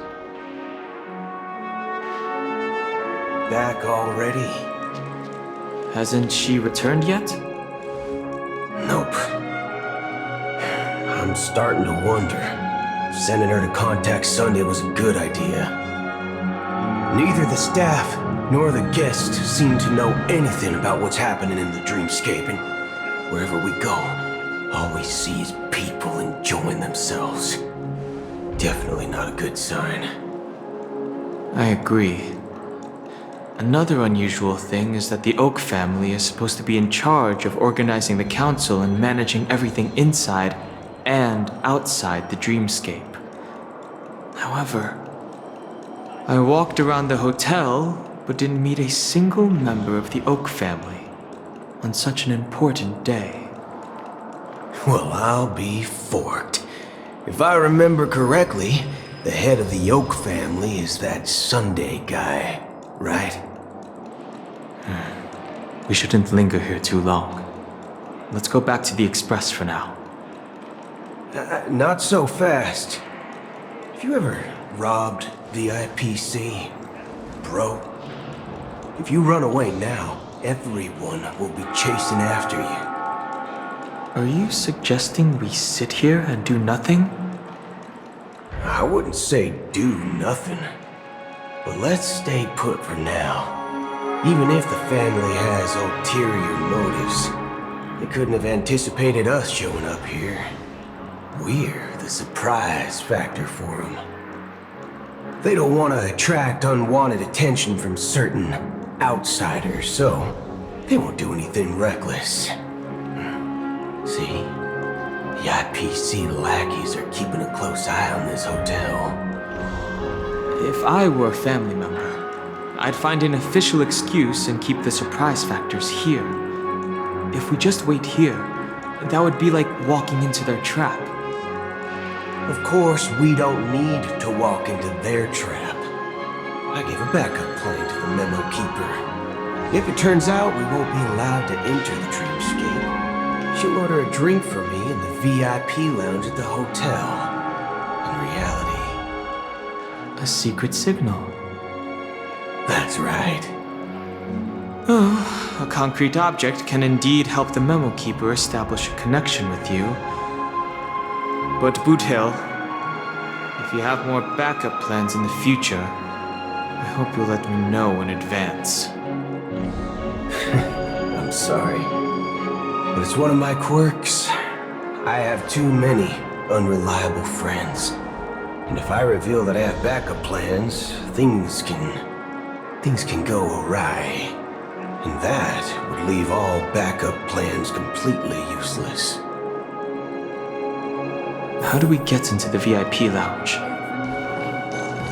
Back already? Hasn't she returned yet? Nope. I'm starting to wonder if sending her to contact Sunday was a good idea. Neither the staff nor the guests seem to know anything about what's happening in the dreamscape, and wherever we go, all we see is people enjoying themselves. Definitely not a good sign. I agree. Another unusual thing is that the Oak family is supposed to be in charge of organizing the council and managing everything inside and outside the dreamscape. However, I walked around the hotel but didn't meet a single member of the Oak family on such an important day. Well, I'll be forked. If I remember correctly, the head of the Oak family is that Sunday guy, right? We shouldn't linger here too long. Let's go back to the Express for now. Not so fast. Have you ever robbed VIPC, bro? If you run away now, everyone will be chasing after you. Are you suggesting we sit here and do nothing? I wouldn't say do nothing, but let's stay put for now. Even if the family has ulterior motives, they couldn't have anticipated us showing up here. We're the surprise factor for them. They don't want to attract unwanted attention from certain outsiders, so they won't do anything reckless. See? The IPC lackeys are keeping a close eye on this hotel. If I were a family member, I'd find an official excuse and keep the surprise factors here. If we just wait here, that would be like walking into their trap. Of course, we don't need to walk into their trap. I gave a backup plan to the memo keeper. If it turns out we won't be allowed to enter the dreamscape, she'll order a drink for me in the VIP lounge at the hotel. In reality, a secret signal. That's right. Oh, a concrete object can indeed help the memo keeper establish a connection with you. But Boot Hill, if you have more backup plans in the future, I hope you'll let me know in advance. I'm sorry, but it's one of my quirks. I have too many unreliable friends. And if I reveal that I have backup plans, things can go awry. And that would leave all backup plans completely useless. How do we get into the VIP lounge?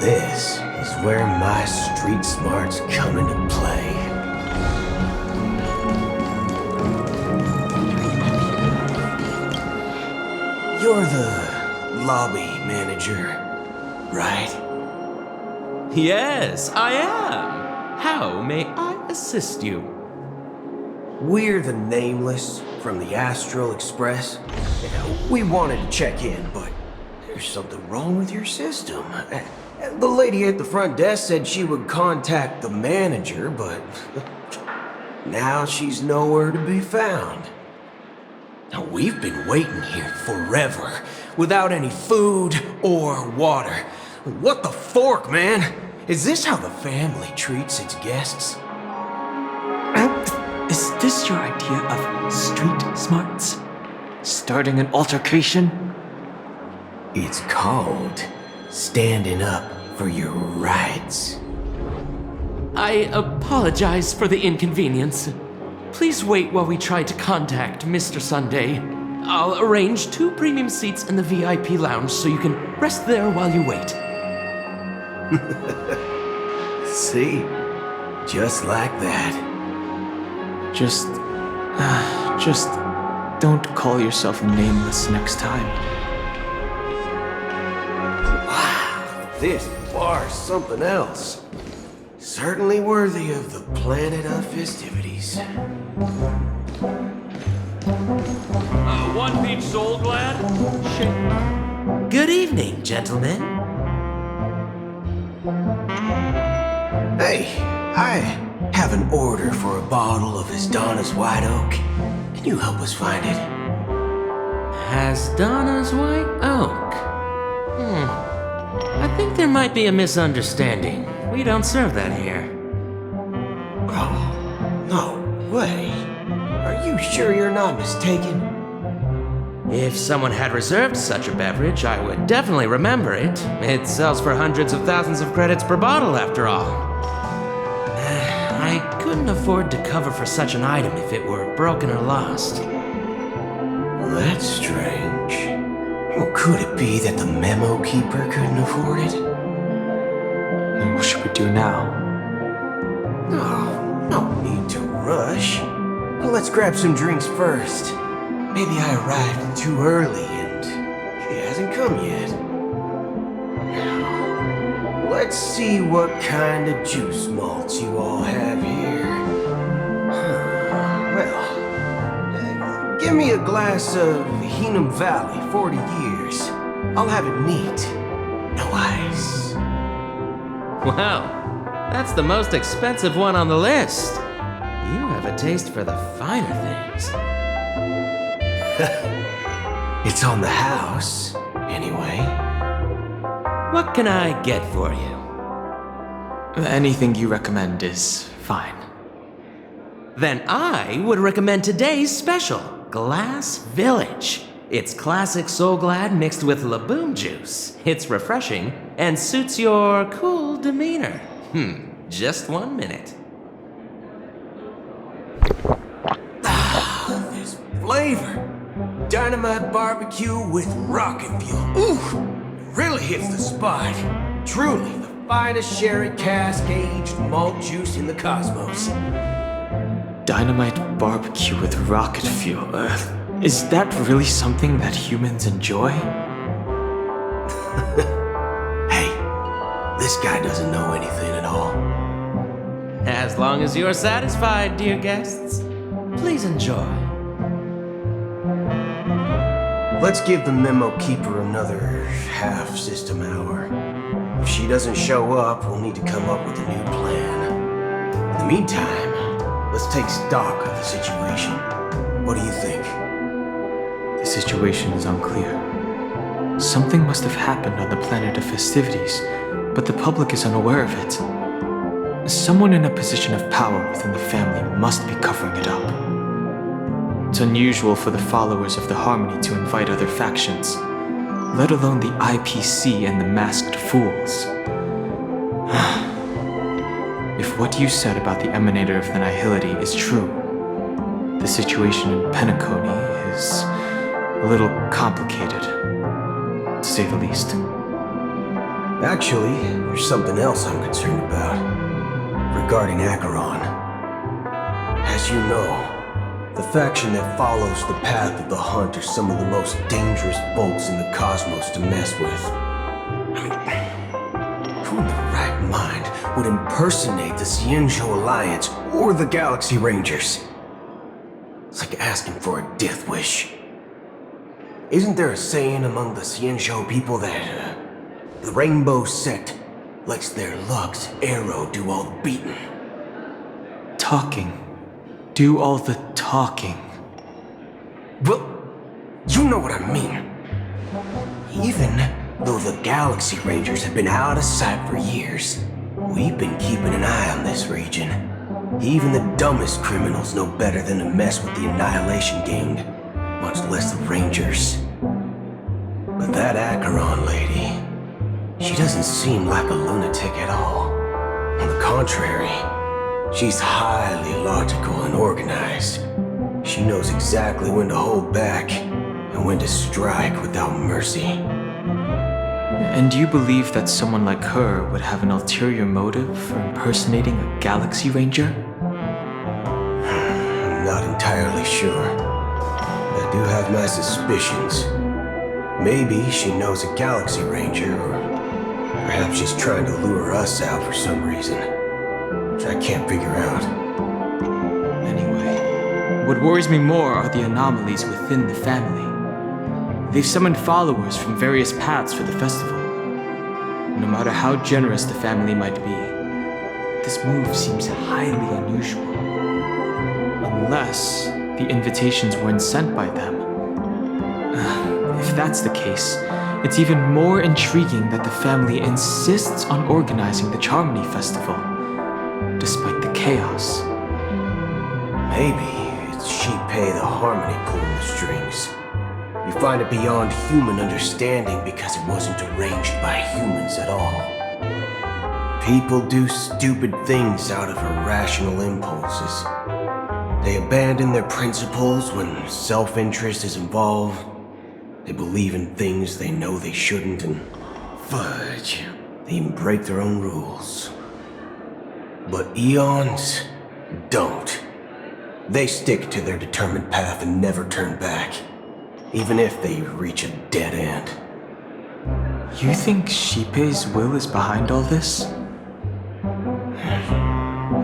This is where my street smarts come into play. You're the lobby manager, right? Yes, I am. How may I assist you? We're the Nameless from the Astral Express. We wanted to check in, but there's something wrong with your system. The lady at the front desk said she would contact the manager, but now she's nowhere to be found. Now, we've been waiting here forever, without any food or water. What the fork, man? Is this how the family treats its guests? Is this your idea of street smarts? Starting an altercation? It's called standing up for your rights. I apologize for the inconvenience. Please wait while we try to contact Mr. Sunday. I'll arrange 2 premium seats in the VIP lounge so you can rest there while you wait. See? Just like that. Just don't call yourself Nameless next time. Wow, this bar's something else. Certainly worthy of the planet of festivities. 1 peach soul glad? Good evening, gentlemen. Hey, I have an order for a bottle of Hasdana's White Oak. Can you help us find it? Hasdana's White Oak? I think there might be a misunderstanding. We don't serve that here. Oh, no way. Are you sure you're not mistaken? If someone had reserved such a beverage, I would definitely remember it. It sells for hundreds of thousands of credits per bottle, after all. I couldn't afford to cover for such an item if it were broken or lost. That's strange. Well, could it be that the memo keeper couldn't afford it? Then what should we do now? Oh, no need to rush. Well, let's grab some drinks first. Maybe I arrived too early and he hasn't come yet. Now, let's see what kind of juice malts you all have here. Well, give me a glass of Heenum Valley, 40 years. I'll have it neat. No ice. Wow, that's the most expensive one on the list. You have a taste for the finer things. It's on the house, anyway. What can I get for you? Anything you recommend is fine. Then I would recommend today's special, Glass Village. It's classic Soul Glad mixed with Laboom juice. It's refreshing and suits your cool demeanor. Just 1 minute. This flavor. Dynamite barbecue with rocket fuel. Ooh, it really hits the spot. Truly the finest sherry cask aged malt juice in the cosmos. Dynamite barbecue with rocket fuel. Is that really something that humans enjoy? Hey, this guy doesn't know anything at all. As long as you're satisfied, dear guests, please enjoy. Let's give the memo keeper another half-system hour. If she doesn't show up, we'll need to come up with a new plan. In the meantime, let's take stock of the situation. What do you think? The situation is unclear. Something must have happened on the planet of festivities, but the public is unaware of it. Someone in a position of power within the family must be covering it up. It's unusual for the followers of the Harmony to invite other factions, let alone the IPC and the Masked Fools. If what you said about the Emanator of the Nihility is true, the situation in Penacony is a little complicated, to say the least. Actually, there's something else I'm concerned about. Regarding Acheron. As you know, the faction that follows the path of the Hunt are some of the most dangerous bolts in the cosmos to mess with. I mean, who in the right mind would impersonate the Xianzhou Alliance or the Galaxy Rangers? It's like asking for a death wish. Isn't there a saying among the Xianzhou people that the Rainbow Sect lets their luck's arrow do all the beating? Talking. Do all the talking. Well, you know what I mean. Even though the Galaxy Rangers have been out of sight for years, we've been keeping an eye on this region. Even the dumbest criminals know better than to mess with the Annihilation Gang, much less the Rangers. But that Acheron lady, she doesn't seem like a lunatic at all. On the contrary, she's highly logical and organized. She knows exactly when to hold back and when to strike without mercy. And do you believe that someone like her would have an ulterior motive for impersonating a Galaxy Ranger? I'm not entirely sure. I do have my suspicions. Maybe she knows a Galaxy Ranger, or perhaps she's trying to lure us out for some reason, which I can't figure out. Anyway, what worries me more are the anomalies within the family. They've summoned followers from various paths for the festival. No matter how generous the family might be, this move seems highly unusual. Unless the invitations weren't sent by them. If that's the case, it's even more intriguing that the family insists on organizing the Charmony Festival, despite the chaos. Maybe it's Shipei the Harmony pulling the strings. You find it beyond human understanding because it wasn't arranged by humans at all. People do stupid things out of irrational impulses. They abandon their principles when self-interest is involved. They believe in things they know they shouldn't, and fudge, they even break their own rules. But Eons don't. They stick to their determined path and never turn back, even if they reach a dead end. You think Shipei's will is behind all this?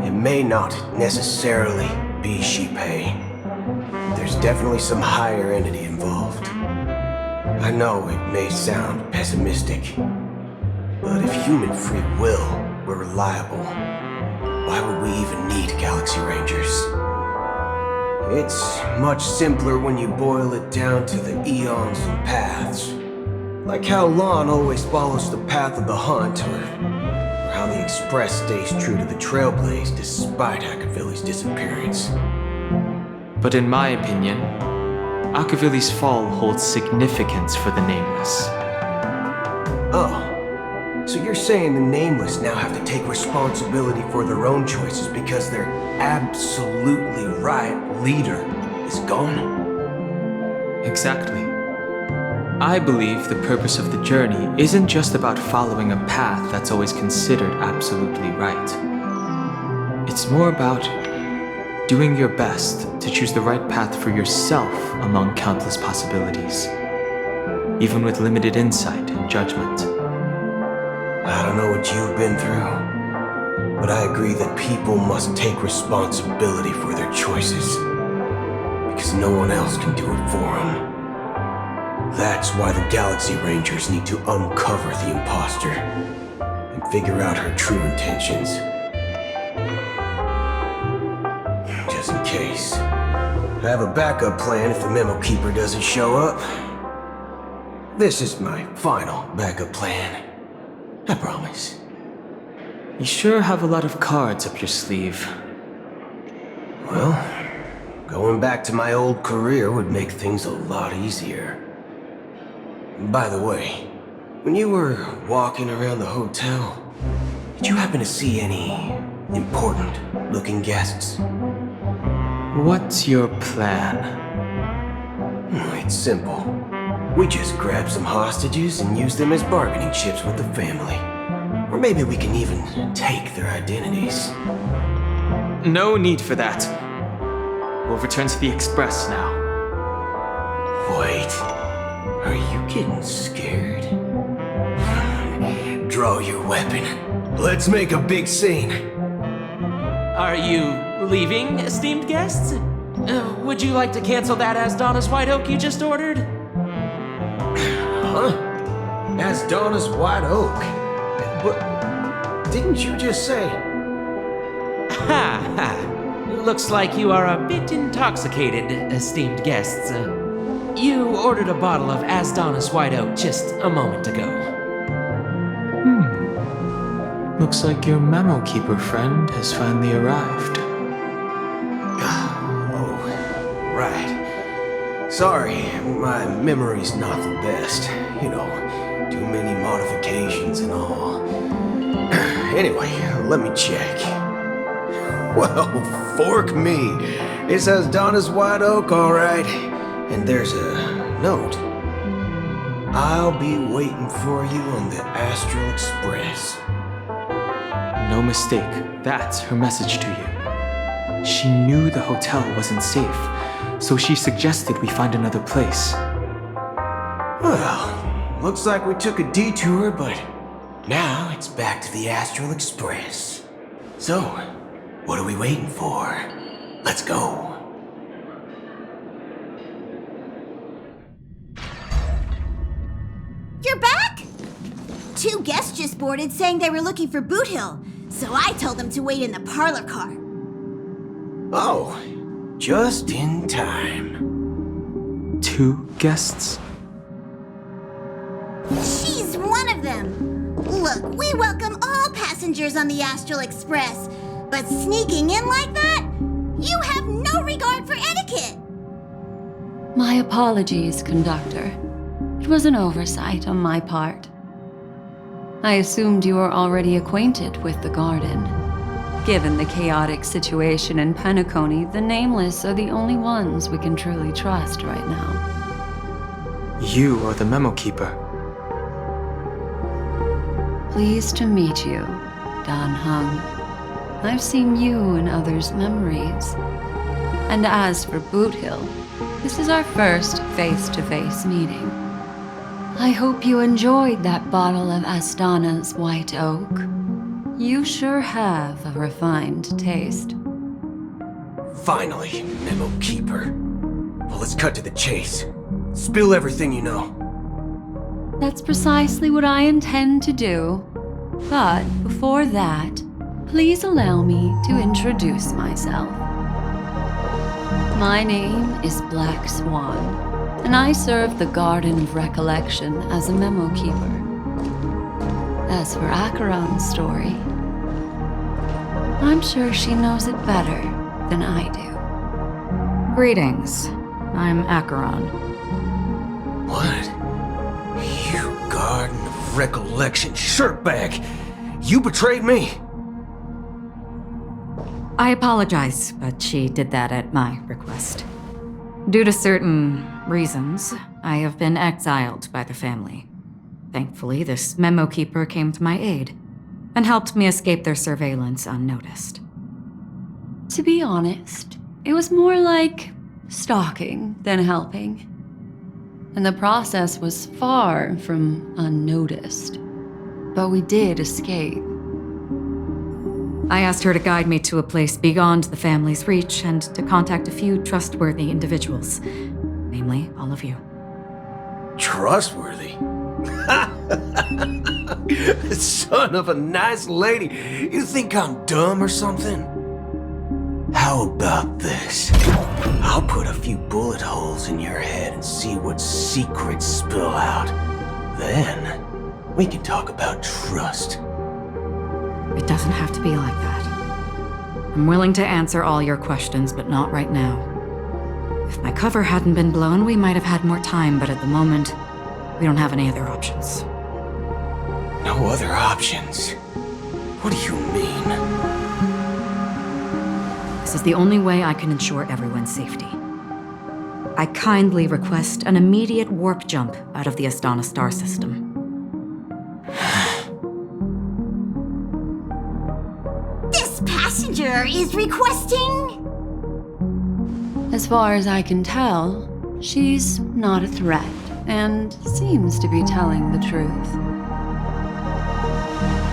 It may not necessarily be Shipei. There's definitely some higher entity involved. I know it may sound pessimistic, but if human free will were reliable, why would we even need Galaxy Rangers? It's much simpler when you boil it down to the eons and paths. Like how Lon always follows the path of the Hunt, or how the Express stays true to the Trailblaze despite Akavili's disappearance. But in my opinion, Akavili's fall holds significance for the Nameless. Oh, so you're saying the Nameless now have to take responsibility for their own choices because their absolutely right leader is gone? Exactly. I believe the purpose of the journey isn't just about following a path that's always considered absolutely right. It's more about doing your best to choose the right path for yourself among countless possibilities, even with limited insight and judgment. I don't know what you've been through, but I agree that people must take responsibility for their choices, because no one else can do it for them. That's why the Galaxy Rangers need to uncover the imposter and figure out her true intentions. Just in case. I have a backup plan if the Memo Keeper doesn't show up. This is my final backup plan. I promise. You sure have a lot of cards up your sleeve. Well, going back to my old career would make things a lot easier. By the way, when you were walking around the hotel, did you happen to see any important-looking guests? What's your plan? It's simple. We just grab some hostages and use them as bargaining chips with the family. Or maybe we can even take their identities. No need for that. We'll return to the Express now. Wait, are you getting scared? Draw your weapon. Let's make a big scene. Are you leaving, esteemed guests? Would you like to cancel that Asdonis White Oak you just ordered? Huh? Asdonis White Oak? But didn't you just say? Ha ha! Looks like you are a bit intoxicated, esteemed guests. You ordered a bottle of Asdonis White Oak just a moment ago. Looks like your memo keeper friend has finally arrived. Oh, right. Sorry, my memory's not the best. You know, too many modifications and all. Anyway, let me check. Well, fork me. It says Donna's White Oak, all right. And there's a note. I'll be waiting for you on the Astral Express. No mistake, that's her message to you. She knew the hotel wasn't safe, so she suggested we find another place. Well, looks like we took a detour, but now it's back to the Astral Express. So, what are we waiting for? Let's go. You're back? 2 guests just boarded saying they were looking for Boot Hill, so I told them to wait in the parlor car. Oh, just in time. 2 guests? She's one of them. Look, we welcome all passengers on the Astral Express, but sneaking in like that? You have no regard for etiquette. My apologies, conductor. It was an oversight on my part. I assumed you were already acquainted with the garden. Given the chaotic situation in Penacony, the Nameless are the only ones we can truly trust right now. You are the memo keeper. Pleased to meet you, Dan Hung. I've seen you in others' memories. And as for Boot Hill, this is our first face-to-face meeting. I hope you enjoyed that bottle of Astana's White Oak. You sure have a refined taste. Finally, Memo Keeper. Well, let's cut to the chase. Spill everything you know. That's precisely what I intend to do. But before that, please allow me to introduce myself. My name is Black Swan, and I serve the Garden of Recollection as a memo keeper. As for Acheron's story, I'm sure she knows it better than I do. Greetings. I'm Acheron. What? You Garden of Recollection shirtbag! You betrayed me! I apologize, but she did that at my request. Due to certain reasons, I have been exiled by the family. Thankfully, this memo keeper came to my aid and helped me escape their surveillance unnoticed. To be honest, it was more like stalking than helping. And the process was far from unnoticed. But we did escape. I asked her to guide me to a place beyond the family's reach and to contact a few trustworthy individuals, namely all of you. Trustworthy? Son of a nice lady. You think I'm dumb or something? How about this? I'll put a few bullet holes in your head and see what secrets spill out. Then, we can talk about trust. It doesn't have to be like that. I'm willing to answer all your questions, but not right now. If my cover hadn't been blown, we might have had more time, but at the moment, we don't have any other options. No other options? What do you mean? This is the only way I can ensure everyone's safety. I kindly request an immediate warp jump out of the Astana star system. This passenger is requesting... As far as I can tell, she's not a threat and seems to be telling the truth.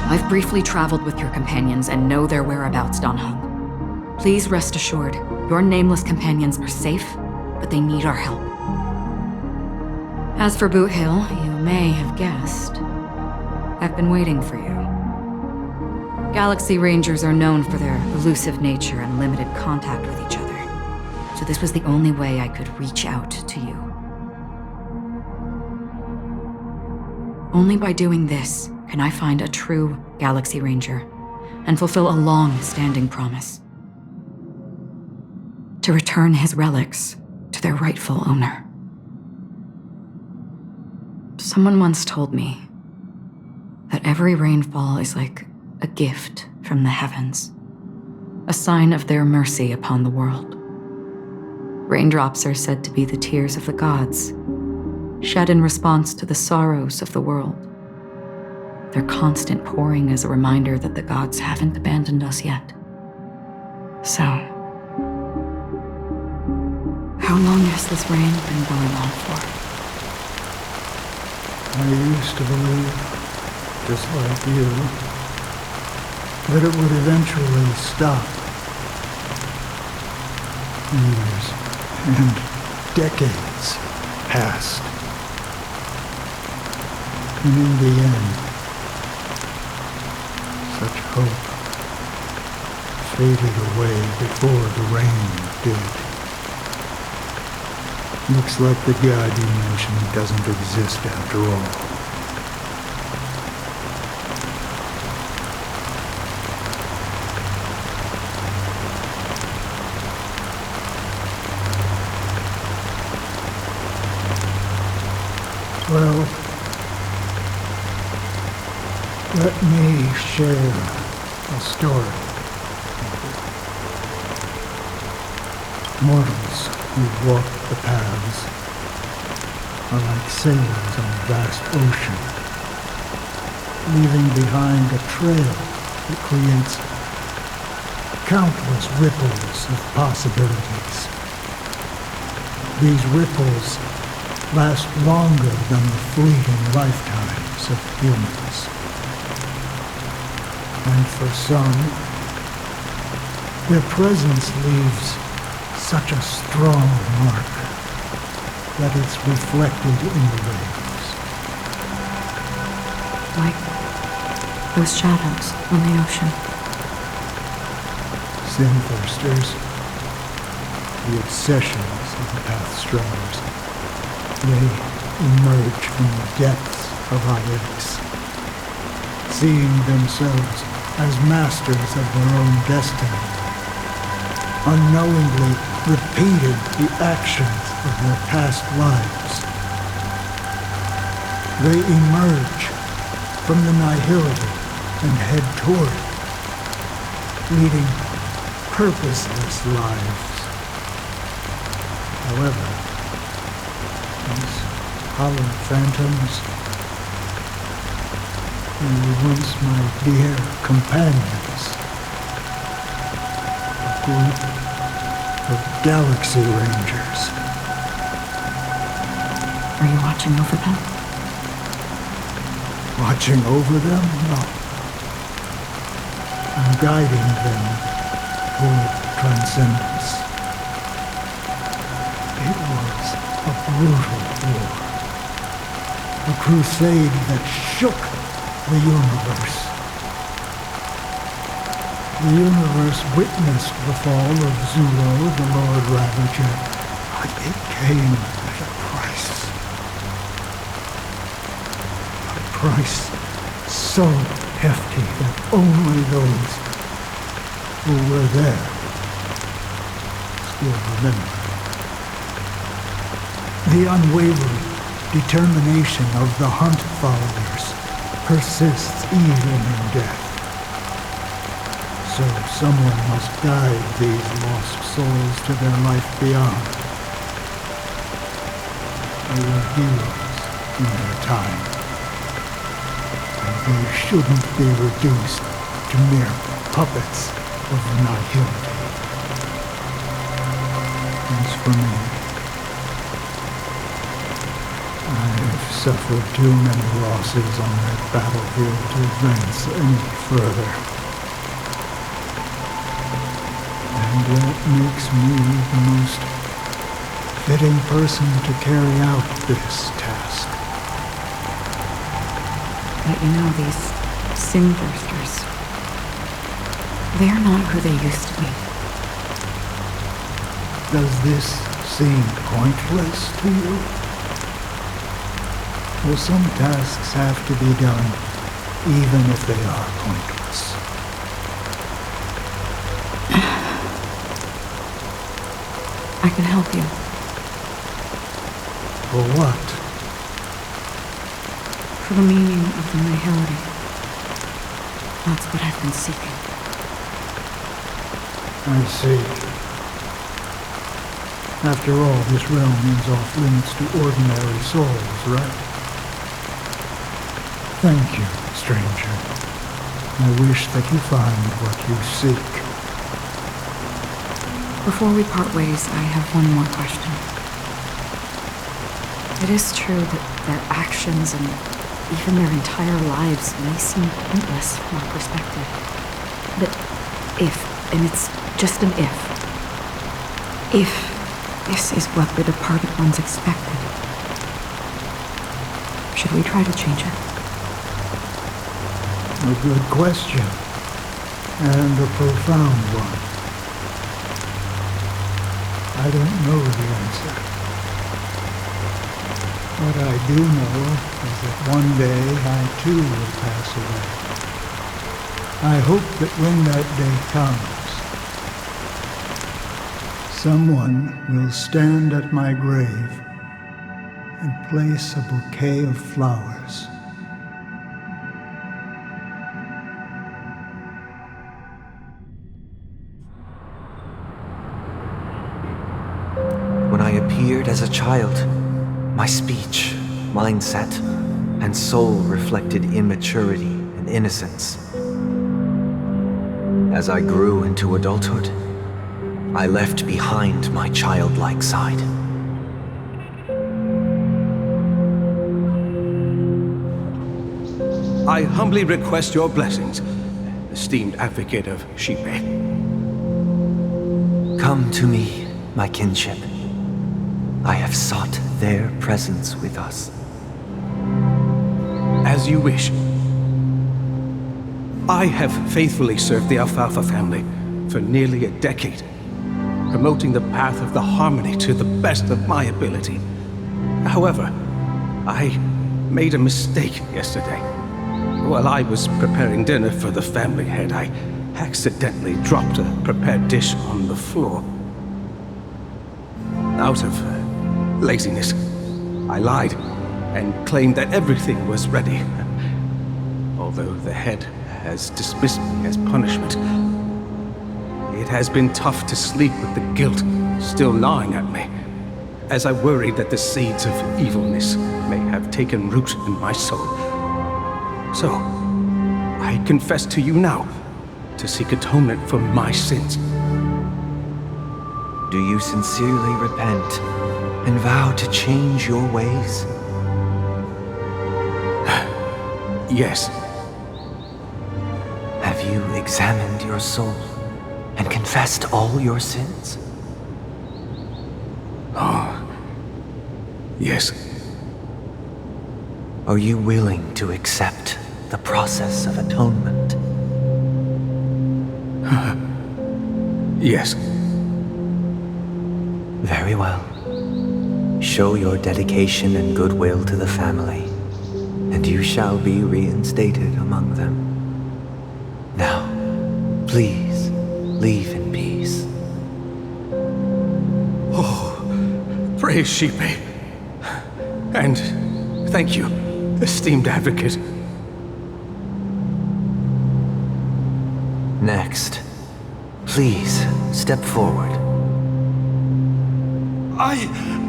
I've briefly traveled with your companions and know their whereabouts, Dan Heng. Please rest assured, your nameless companions are safe, but they need our help. As for Boot Hill, you may have guessed. I've been waiting for you. Galaxy Rangers are known for their elusive nature and limited contact with each other. So this was the only way I could reach out to you. Only by doing this can I find a true Galaxy Ranger and fulfill a long-standing promise. To return his relics to their rightful owner. Someone once told me that every rainfall is like a gift from the heavens, a sign of their mercy upon the world. Raindrops are said to be the tears of the gods, shed in response to the sorrows of the world. Their constant pouring is a reminder that the gods haven't abandoned us yet. So, how long has this rain been going on for? I used to believe, just like you, that it would eventually stop. Years and decades passed. And in the end, such hope faded away before the rain did. Looks like the god you mentioned doesn't exist after all. Well, let me share a story. Mortals who walk the paths are like sailors on a vast ocean, leaving behind a trail that creates countless ripples of possibilities. These ripples last longer than the fleeting lifetimes of humans. And for some, their presence leaves such a strong mark that it's reflected in the waves. Like those shadows on the ocean. Sinthirsters, the obsessions of the Pathstrongers, they emerge from the depths of Ix, seeing themselves as masters of their own destiny, unknowingly repeated the actions of their past lives. They emerge from the nihility and head toward it, leading purposeless lives. However, these hollow phantoms, they were once my dear companions. A group of Galaxy Rangers. Are you watching over them? Watching over them? No. I'm guiding them toward transcendence. It was a brutal war. A crusade that shook the universe. The universe witnessed the fall of Zulo, the Lord Rat. Ravager, but it came at a price. A price so hefty that only those who were there still remember. The unwavering determination of the Hunt followers persists even in death. So someone must guide these lost souls to their life beyond. They were heroes in their time, and they shouldn't be reduced to mere puppets of nihility. As for me, I've suffered too many losses on that battlefield to advance any further. And that makes me the most fitting person to carry out this task. But you know, these sin-thirsters, they're not who they used to be. Does this seem pointless to you? Well, some tasks have to be done, even if they are pointless. I can help you. For what? For the meaning of the nihility. That's what I've been seeking. I see. After all, this realm is off limits to ordinary souls, right? Thank you, stranger. I wish that you find what you seek. Before we part ways, I have one more question. It is true that their actions and even their entire lives may seem pointless from our perspective. But if, and it's just an if this is what the departed ones expected, should we try to change it? A good question, and a profound one. I don't know the answer. What I do know is that one day I too will pass away. I hope that when that day comes, someone will stand at my grave and place a bouquet of flowers. When I appeared as a child, my speech, mindset, and soul reflected immaturity and innocence. As I grew into adulthood, I left behind my childlike side. I humbly request your blessings, esteemed advocate of Shipe. Come to me, my kinship. I have sought their presence with us. As you wish. I have faithfully served the Alfalfa family for nearly a decade, promoting the path of the harmony to the best of my ability. However, I made a mistake yesterday. While I was preparing dinner for the family head, I accidentally dropped a prepared dish on the floor. Out of laziness, I lied and claimed that everything was ready. Although the head has dismissed me as punishment, it has been tough to sleep with the guilt still gnawing at me, as I worried that the seeds of evilness may have taken root in my soul. So, I confess to you now to seek atonement for my sins. Do you sincerely repent and vow to change your ways? Yes. Have you examined your soul and confessed all your sins? Oh, yes. Are you willing to accept the process of atonement? Yes. Very well. Show your dedication and goodwill to the family, and you shall be reinstated among them. Now, please, leave in peace. Oh, praise Sheepy. And thank you, esteemed advocate. Next, please step forward.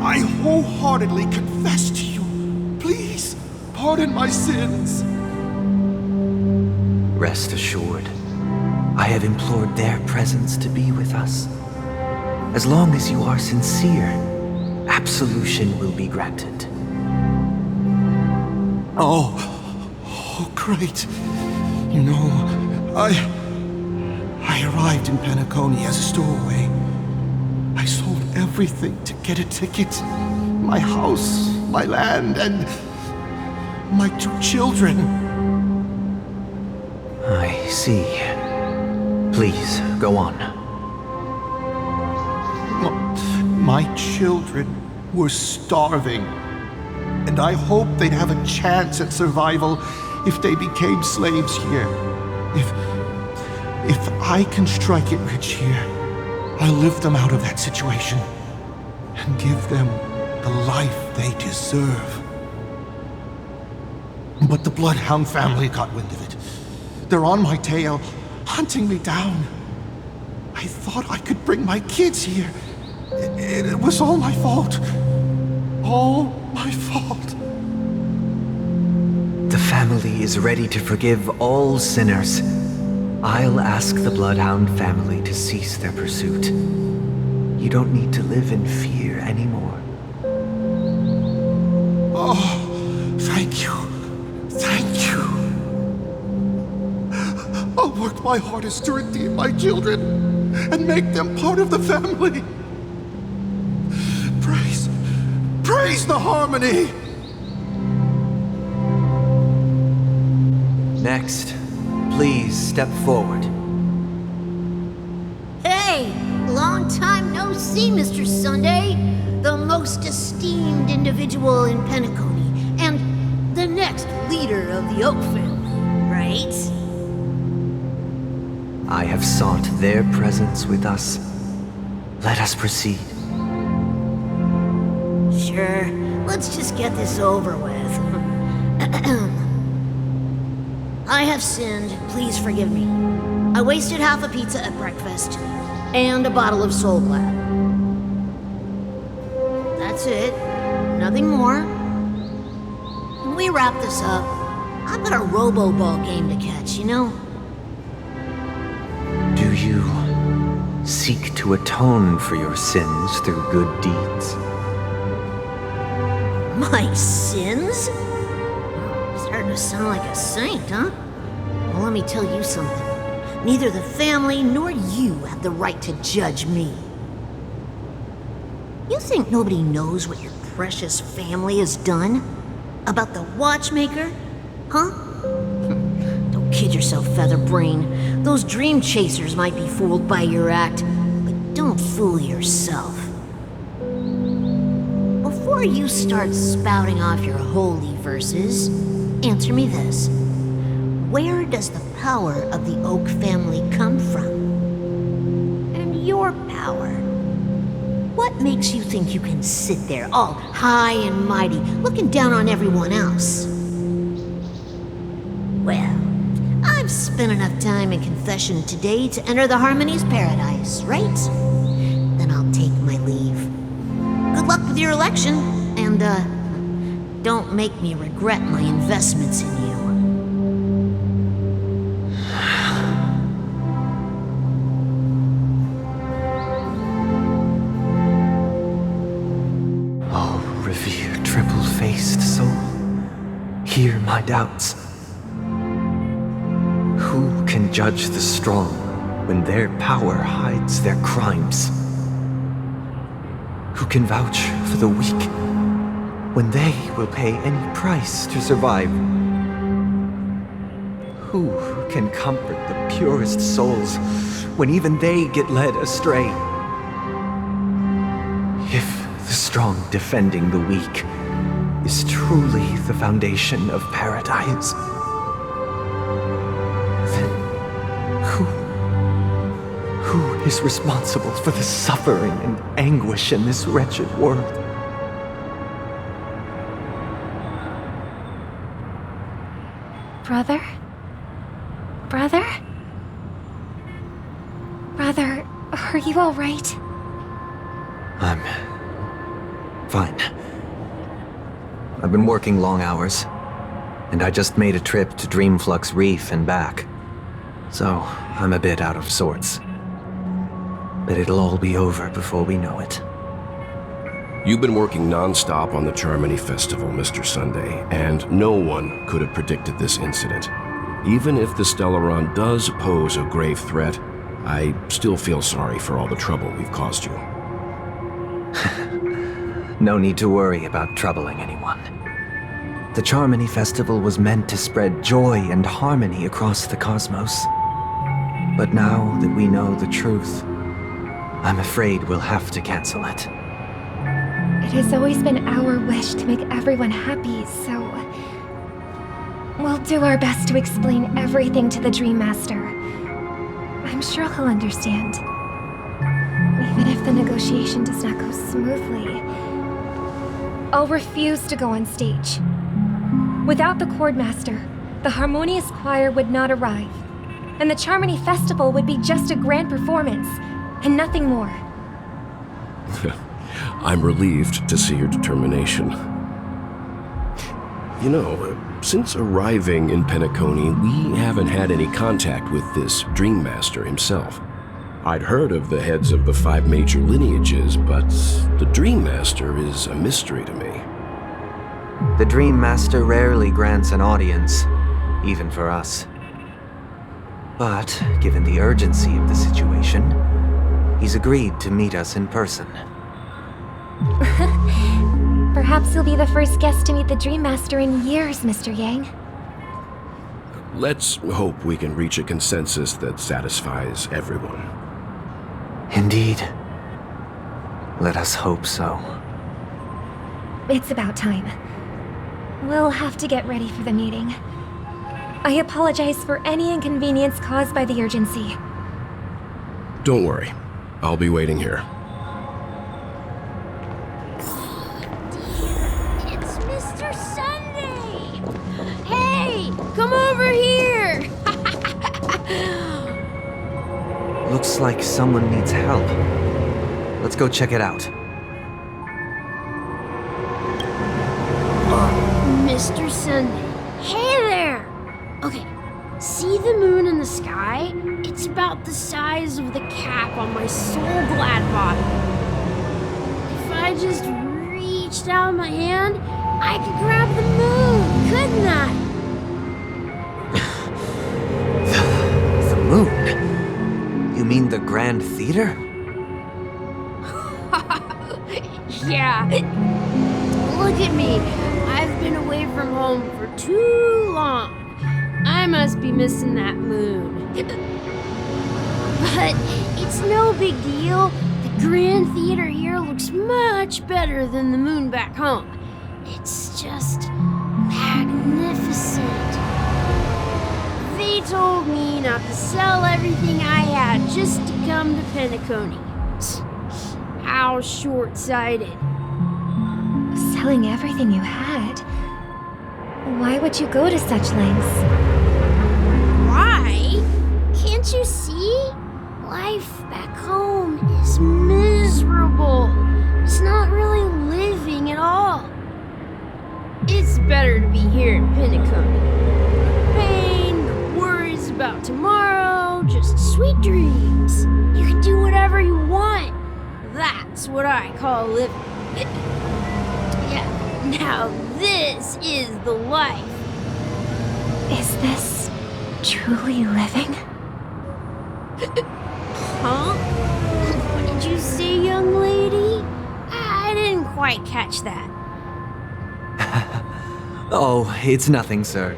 I wholeheartedly confess to you. Please, pardon my sins. Rest assured, I have implored their presence to be with us. As long as you are sincere, absolution will be granted. Oh, great. You know, I arrived in Penacony as a stowaway. I sold everything to get a ticket. My house, my land, and my 2 children. I see. Please, go on. My children were starving, and I hoped they'd have a chance at survival if they became slaves here. If I can strike it rich here, I'll lift them out of that situation and give them the life they deserve. But the Bloodhound family got wind of it. They're on my tail, hunting me down. I thought I could bring my kids here. It was all my fault. All my fault. The family is ready to forgive all sinners. I'll ask the Bloodhound family to cease their pursuit. You don't need to live in fear anymore. Oh, thank you. Thank you. I'll work my hardest to redeem my children and make them part of the family. Praise the harmony! Next, please step forward. Hey! Long time no see, Mr. Sunday. The most esteemed individual in Penacony, and the next leader of the Oak family, right? I have sought their presence with us. Let us proceed. Sure, let's just get this over with. I have sinned, please forgive me. I wasted half a pizza at breakfast, and a bottle of Soul Glad. That's it, nothing more. When we wrap this up, I've got a robo-ball game to catch, you know? Do you seek to atone for your sins through good deeds? My sins? Starting to sound like a saint, huh? Well, let me tell you something. Neither the family nor you have the right to judge me. You think nobody knows what your precious family has done? About the watchmaker? Huh? Don't kid yourself, Featherbrain. Those dream chasers might be fooled by your act, but don't fool yourself. Before you start spouting off your holy verses, answer me this. Where does the power of the Oak family come from? And your power? What makes you think you can sit there all high and mighty, looking down on everyone else? Well, I've spent enough time in confession today to enter the Harmony's paradise, right? Then I'll take my leave. Good luck with your election, and, don't make me regret my investments in you. Oh, revered triple-faced soul, hear my doubts. Who can judge the strong when their power hides their crimes? Who can vouch for the weak when they will pay any price to survive? Who can comfort the purest souls when even they get led astray? the strong defending the weak, is truly the foundation of paradise, then who is responsible for the suffering and anguish in this wretched world? Brother? Brother? Brother, are you all right? I'm fine. I've been working long hours, and I just made a trip to Dreamflux Reef and back. So, I'm a bit out of sorts. But it'll all be over before we know it. You've been working non-stop on the Charmony Festival, Mr. Sunday, and no one could have predicted this incident. Even if the Stellaron does pose a grave threat, I still feel sorry for all the trouble we've caused you. No need to worry about troubling anyone. The Charmony Festival was meant to spread joy and harmony across the cosmos. But now that we know the truth, I'm afraid we'll have to cancel it. It has always been our wish to make everyone happy, so... we'll do our best to explain everything to the Dream Master. I'm sure he'll understand. Even if the negotiation does not go smoothly, I'll refuse to go on stage. Without the Chordmaster, the Harmonious Choir would not arrive, and the Charmony Festival would be just a grand performance, and nothing more. I'm relieved to see your determination. You know, since arriving in Penacony, we haven't had any contact with this Dream Master himself. I'd heard of the heads of the 5 major lineages, but the Dream Master is a mystery to me. The Dream Master rarely grants an audience, even for us. But, given the urgency of the situation, he's agreed to meet us in person. Perhaps you'll be the first guest to meet the Dream Master in years, Mr. Yang. Let's hope we can reach a consensus that satisfies everyone. Indeed. Let us hope so. It's about time. We'll have to get ready for the meeting. I apologize for any inconvenience caused by the urgency. Don't worry. I'll be waiting here. It's Mr. Sunday! Hey, come over here! Looks like someone needs help. Let's go check it out. Mr. Sunday. Hey there! Okay, see the moon in the sky? It's about the size of the cap on my soul glad body. If I just reached out my hand, I could grab the moon, couldn't I? The moon? You mean the Grand Theater? Yeah. Look at me. I've been away from home for too long. I must be missing that moon. But it's no big deal. The Grand Theater here looks much better than the moon back home. It's just magnificent. They told me not to sell everything I had just to come to Penacony. How short-sighted. Selling everything you had? Why would you go to such lengths? Why? Can't you see? Life back home is miserable. It's not really living at all. It's better to be here in Penacony. No pain, no worries about tomorrow, just sweet dreams. You can do whatever you want. That's what I call living. Yeah, now this is the life. Is this truly living? Huh? What did you say, young lady? I didn't quite catch that. Oh, it's nothing, sir.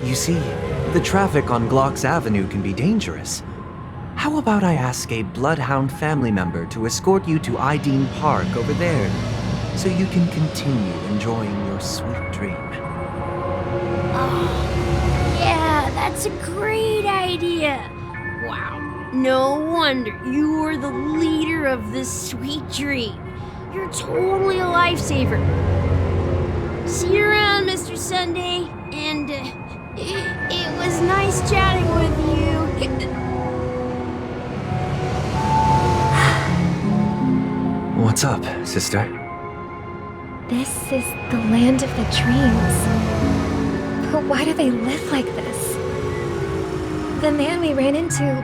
You see, the traffic on Glock's Avenue can be dangerous. How about I ask a Bloodhound family member to escort you to Ideen Park over there, so you can continue enjoying your sweet dream? Yeah, that's a great idea. Wow. No wonder you were the leader of this sweet dream. You're totally a lifesaver. See you around, Mr. Sunday. And it was nice chatting with you. What's up, sister? This is the land of the dreams. But why do they live like this? The man we ran into,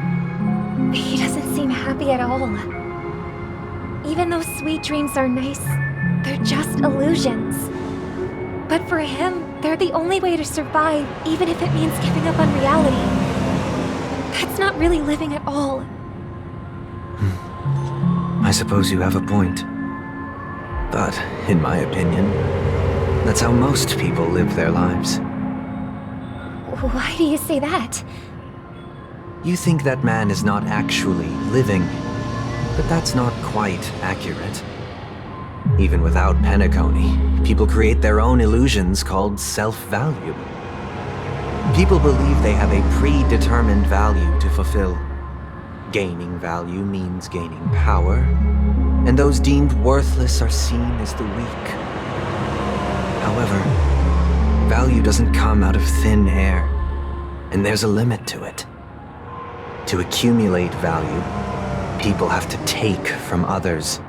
he doesn't seem happy at all. Even though sweet dreams are nice, they're just illusions. But for him, they're the only way to survive, even if it means giving up on reality. That's not really living at all. I suppose you have a point. But, in my opinion, that's how most people live their lives. Why do you say that? You think that man is not actually living, but that's not quite accurate. Even without Penacony, people create their own illusions called self-value. People believe they have a predetermined value to fulfill. Gaining value means gaining power, and those deemed worthless are seen as the weak. However, value doesn't come out of thin air, and there's a limit to it. To accumulate value, people have to take from others,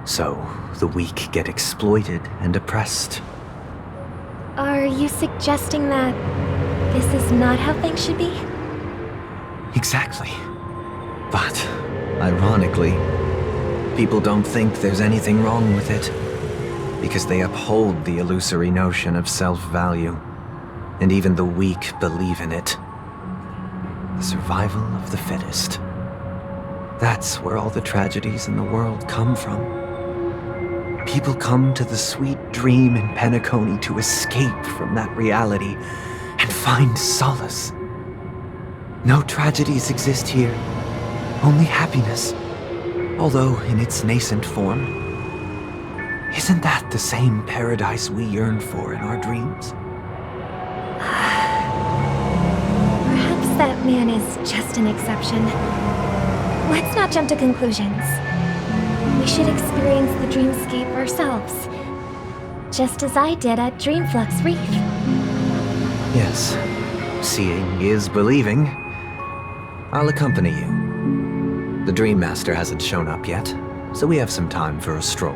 so the weak get exploited and oppressed. Are you suggesting that this is not how things should be? Exactly. But, ironically, people don't think there's anything wrong with it, because they uphold the illusory notion of self-value, and even the weak believe in it. The survival of the fittest. That's where all the tragedies in the world come from. People come to the sweet dream in Penacony to escape from that reality and find solace. No tragedies exist here. Only happiness, although in its nascent form. Isn't that the same paradise we yearn for in our dreams? Perhaps that man is just an exception. Let's not jump to conclusions. We should experience the dreamscape ourselves, just as I did at Dreamflux Reef. Yes, seeing is believing. I'll accompany you. The Dream Master hasn't shown up yet, so we have some time for a stroll.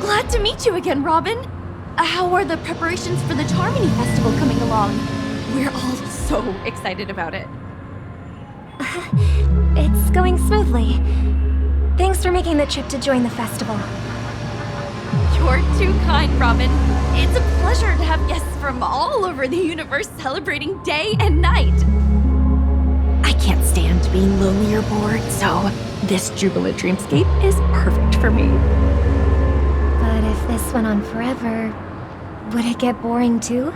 Glad to meet you again, Robin. How are the preparations for the Charmony Festival coming along? We're all so excited about it. It's going smoothly. Thanks for making the trip to join the festival. You're too kind, Robin. It's a pleasure to have guests from all over the universe celebrating day and night. I can't stand being lonely or bored, so this jubilant dreamscape is perfect for me. But if this went on forever, would it get boring too?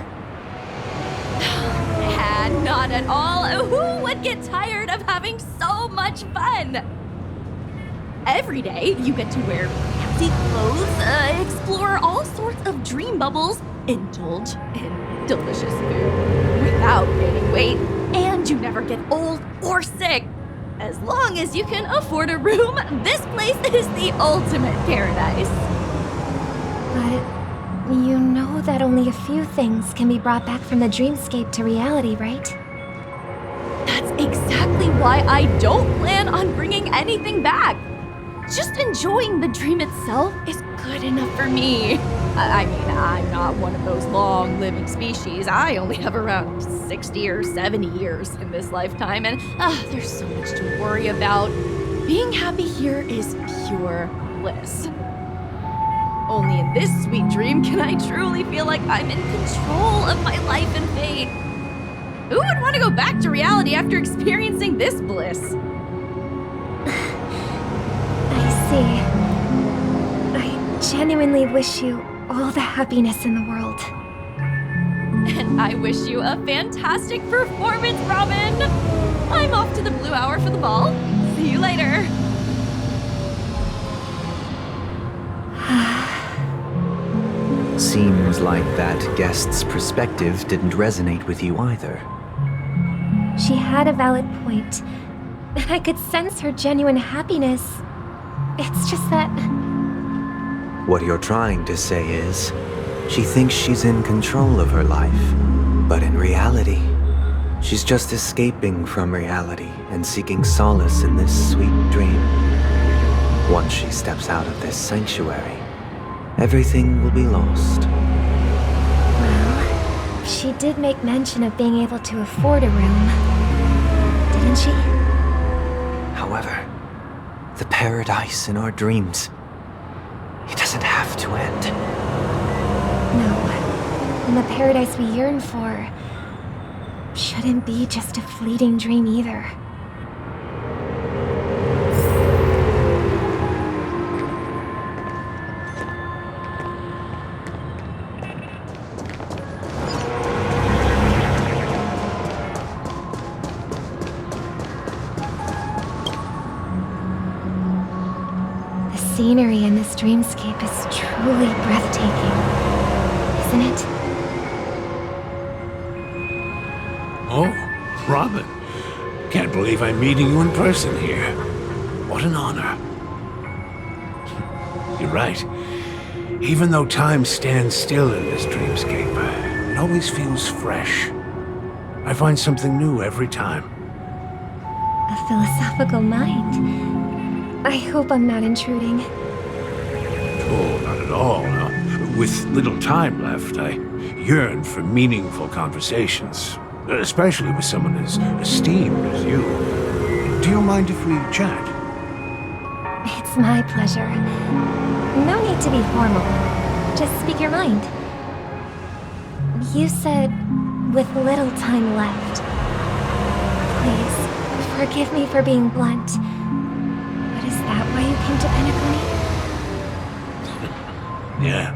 Not at all. Who would get tired of having so much fun? Every day, you get to wear fancy clothes, explore all sorts of dream bubbles, indulge in delicious food without gaining weight, and you never get old or sick. As long as you can afford a room, this place is the ultimate paradise. But you know that only a few things can be brought back from the dreamscape to reality, right? That's exactly why I don't plan on bringing anything back. Just enjoying the dream itself is good enough for me. I mean, I'm not one of those long-living species. I only have around 60 or 70 years in this lifetime, and there's so much to worry about. Being happy here is pure bliss. Only in this sweet dream can I truly feel like I'm in control of my life and fate. Who would want to go back to reality after experiencing this bliss? see. I genuinely wish you all the happiness in the world. And I wish you a fantastic performance, Robin! I'm off to the Blue Hour for the ball. See you later. Seems like that guest's perspective didn't resonate with you either. She had a valid point, and I could sense her genuine happiness. It's just that... What you're trying to say is, she thinks she's in control of her life, but in reality, she's just escaping from reality and seeking solace in this sweet dream. Once she steps out of this sanctuary, everything will be lost. Well, she did make mention of being able to afford a room, didn't she? However, the paradise in our dreams, it doesn't have to end. No, and the paradise we yearn for shouldn't be just a fleeting dream either. The scenery in this dreamscape is truly breathtaking, isn't it? Oh, Robin. Can't believe I'm meeting you in person here. What an honor. You're right. Even though time stands still in this dreamscape, it always feels fresh. I find something new every time. A philosophical mind. I hope I'm not intruding. Oh, not at all. With little time left, I yearn for meaningful conversations, especially with someone as esteemed as you. Do you mind if we chat? It's my pleasure. No need to be formal. Just speak your mind. You said, with little time left. Please, forgive me for being blunt. But is that why you came to Penacony? Yeah.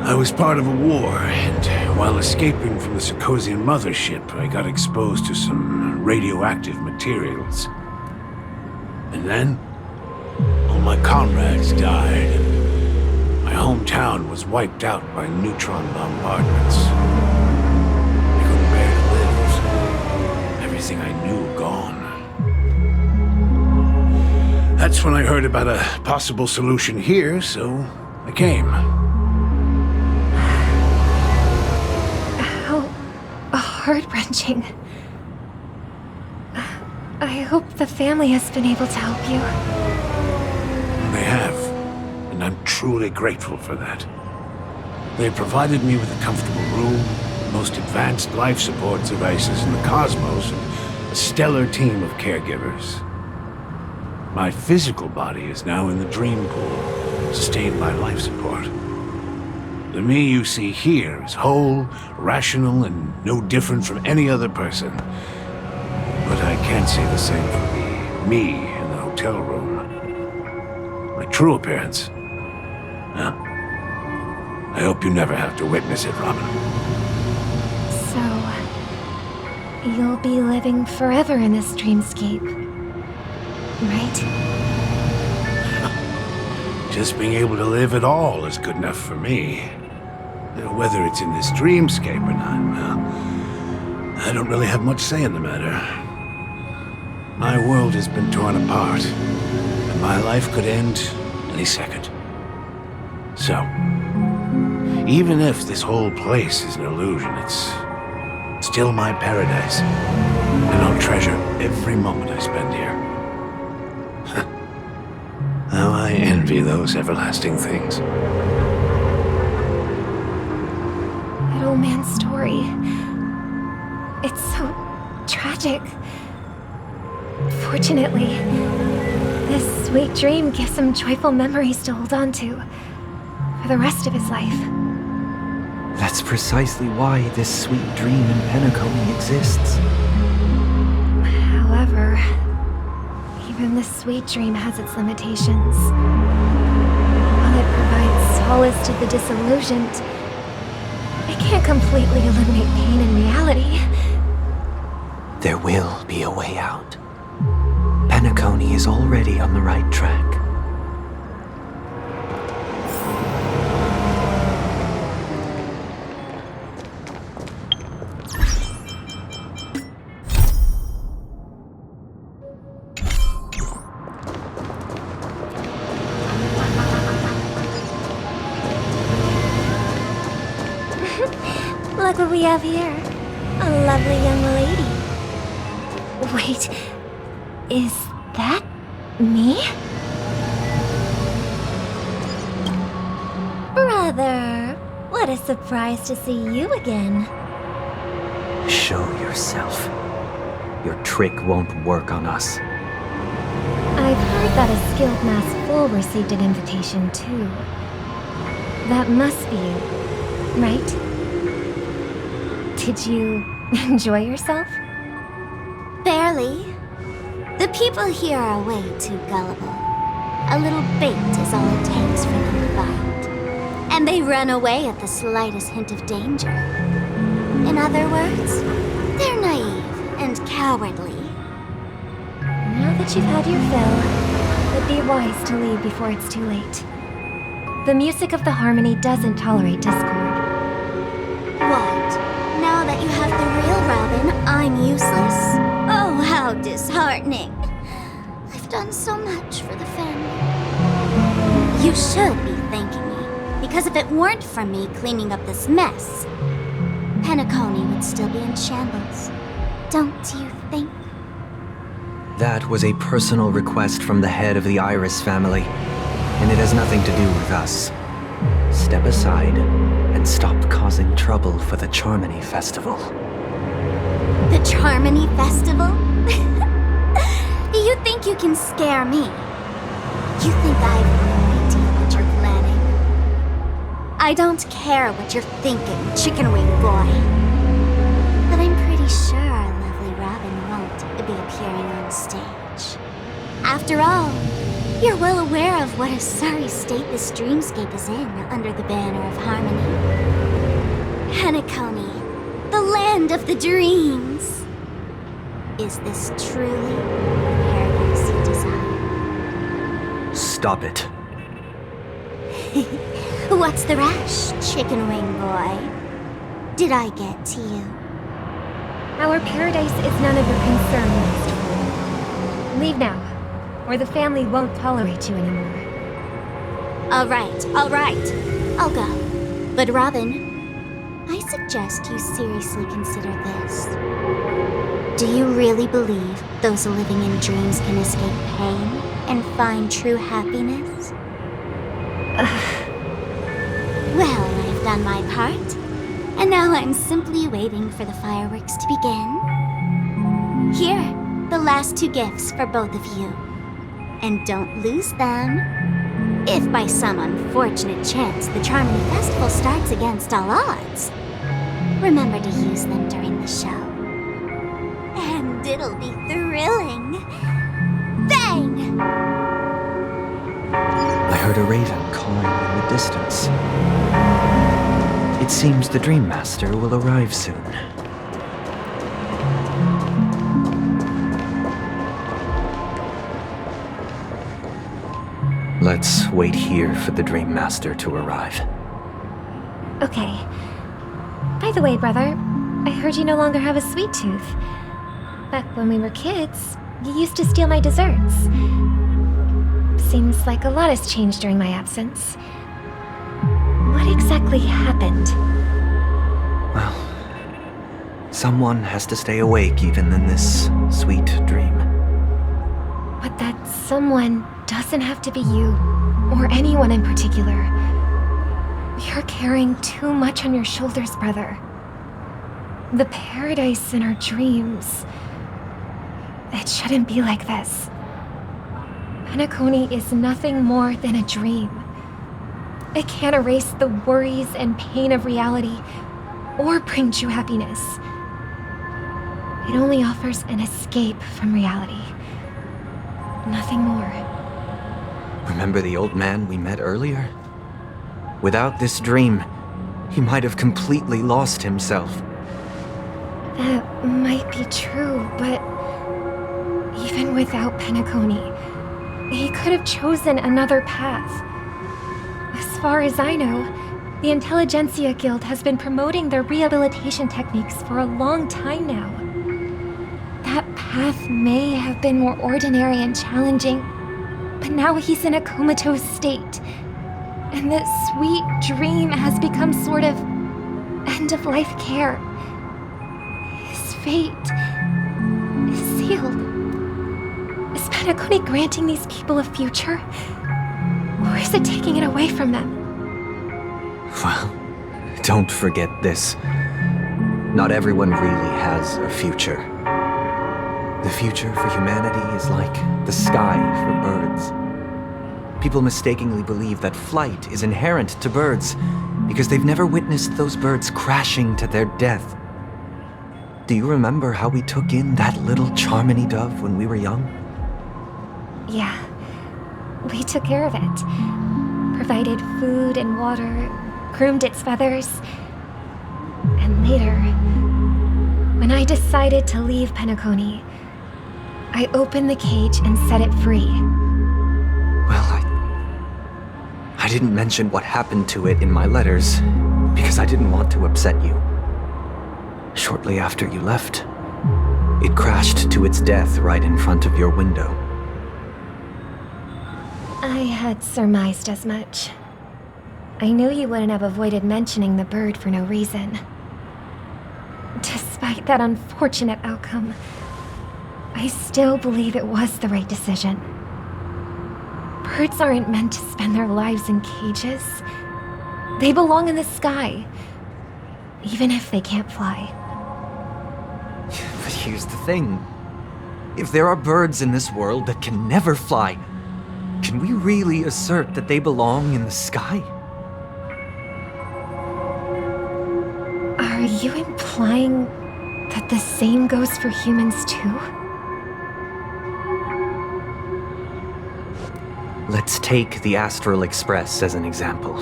I was part of a war, and while escaping from the Sarkosian mothership, I got exposed to some radioactive materials. And then, all my comrades died, and my hometown was wiped out by neutron bombardments. I couldn't bear to live. Everything I knew gone. That's when I heard about a possible solution here, so I came. How heart-wrenching. I hope the family has been able to help you. They have, and I'm truly grateful for that. They provided me with a comfortable room, the most advanced life support devices in the cosmos, and a stellar team of caregivers. My physical body is now in the dream pool, sustained by life support. The me you see here is whole, rational, and no different from any other person. But I can't say the same for me in the hotel room. My true appearance? Well, I hope you never have to witness it, Robin. So, you'll be living forever in this dreamscape. Right? Just being able to live at all is good enough for me. Whether it's in this dreamscape or not, well, I don't really have much say in the matter. My world has been torn apart, and my life could end any second. So, even if this whole place is an illusion, it's still my paradise, and I'll treasure every moment I spend here. How I envy those everlasting things. That old man's story. It's so tragic. Fortunately, this sweet dream gives him joyful memories to hold on to for the rest of his life. That's precisely why this sweet dream in Penacony exists. However, Even the sweet dream has its limitations. While it provides solace to the disillusioned, it can't completely eliminate pain in reality. There will be a way out. Penacony is already on the right track. Look what we have here. A lovely young lady. Wait, is that me? Brother, what a surprise to see you again. Show yourself. Your trick won't work on us. I've heard that a skilled mass fool received an invitation too. That must be you, right? Did you enjoy yourself? Barely. The people here are way too gullible. A little bait is all it takes for them to bite. And they run away at the slightest hint of danger. In other words, they're naive and cowardly. Now that you've had your fill, it'd be wise to leave before it's too late. The music of the harmony doesn't tolerate discord. What? Now that you have the real Robin, I'm useless? Oh, how disheartening. I've done so much for the family. You should be thanking me, because if it weren't for me cleaning up this mess, Penacony would still be in shambles. Don't you think? That was a personal request from the head of the Iris family, and it has nothing to do with us. Step aside and stop causing trouble for the Charmony Festival. The Charmony Festival? You think you can scare me? You think I have no idea what you're planning? I don't care what you're thinking, chicken wing boy. But I'm pretty sure our lovely Robin won't be appearing on stage. After all, you're well aware of what a sorry state this dreamscape is in under the banner of harmony. Penacony, the land of the dreams. Is this truly the paradise you desire? Stop it. What's the rush, chicken wing boy? Did I get to you? Our paradise is none of your concern, Master. Leave now, or the family won't tolerate you anymore. All right. I'll go. But Robin, I suggest you seriously consider this. Do you really believe those living in dreams can escape pain and find true happiness? Well, I've done my part, and now I'm simply waiting for the fireworks to begin. Here, the last 2 gifts for both of you. And don't lose them. If by some unfortunate chance the Charmony Festival starts against all odds, remember to use them during the show. And it'll be thrilling. Bang! I heard a raven calling in the distance. It seems the Dream Master will arrive soon. Let's wait here for the Dream Master to arrive. Okay. By the way, brother, I heard you no longer have a sweet tooth. Back when we were kids, you used to steal my desserts. Seems like a lot has changed during my absence. What exactly happened? Well, someone has to stay awake even in this sweet dream. But that someone doesn't have to be you, or anyone in particular. You're carrying too much on your shoulders, brother. The paradise in our dreams. It shouldn't be like this. Penacony is nothing more than a dream. It can't erase the worries and pain of reality, or bring true happiness. It only offers an escape from reality. Nothing more. Remember the old man we met earlier? Without this dream, he might have completely lost himself. That might be true, but even without Penacony, he could have chosen another path. As far as I know, the Intelligentsia Guild has been promoting their rehabilitation techniques for a long time now. That path may have been more ordinary and challenging, but now he's in a comatose state, and the sweet dream has become sort of end-of-life care. His fate is sealed. Is Penacony granting these people a future? Or is it taking it away from them? Well, don't forget this. Not everyone really has a future. The future for humanity is like the sky for birds. People mistakenly believe that flight is inherent to birds because they've never witnessed those birds crashing to their death. Do you remember how we took in that little Charmony dove when we were young? Yeah. We took care of it. Provided food and water, groomed its feathers. And later, when I decided to leave Penacony, I opened the cage and set it free. Well, I didn't mention what happened to it in my letters because I didn't want to upset you. Shortly after you left, it crashed to its death right in front of your window. I had surmised as much. I knew you wouldn't have avoided mentioning the bird for no reason. Despite that unfortunate outcome, I still believe it was the right decision. Birds aren't meant to spend their lives in cages. They belong in the sky, even if they can't fly. But here's the thing. If there are birds in this world that can never fly, can we really assert that they belong in the sky? Are you implying that the same goes for humans too? Let's take the Astral Express as an example.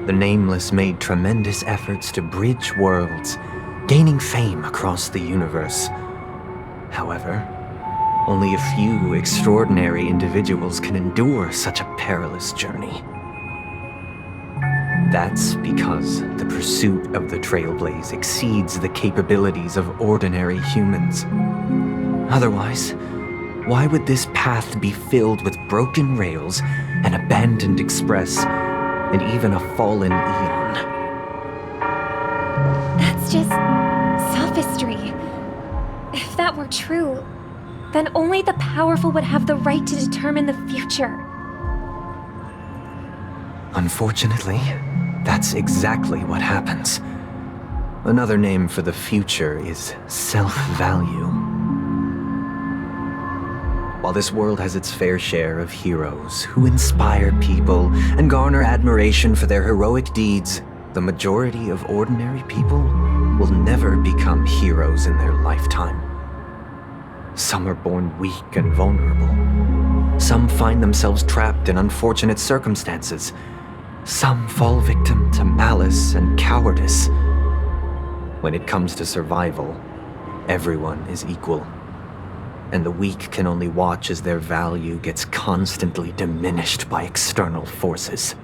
The Nameless made tremendous efforts to bridge worlds, gaining fame across the universe. However, only a few extraordinary individuals can endure such a perilous journey. That's because the pursuit of the Trailblaze exceeds the capabilities of ordinary humans. Otherwise, why would this path be filled with broken rails, an abandoned express, and even a fallen eon? That's just sophistry. If that were true, then only the powerful would have the right to determine the future. Unfortunately, that's exactly what happens. Another name for the future is self-value. While this world has its fair share of heroes who inspire people and garner admiration for their heroic deeds, the majority of ordinary people will never become heroes in their lifetime. Some are born weak and vulnerable. Some find themselves trapped in unfortunate circumstances. Some fall victim to malice and cowardice. When it comes to survival, everyone is equal. And the weak can only watch as their value gets constantly diminished by external forces.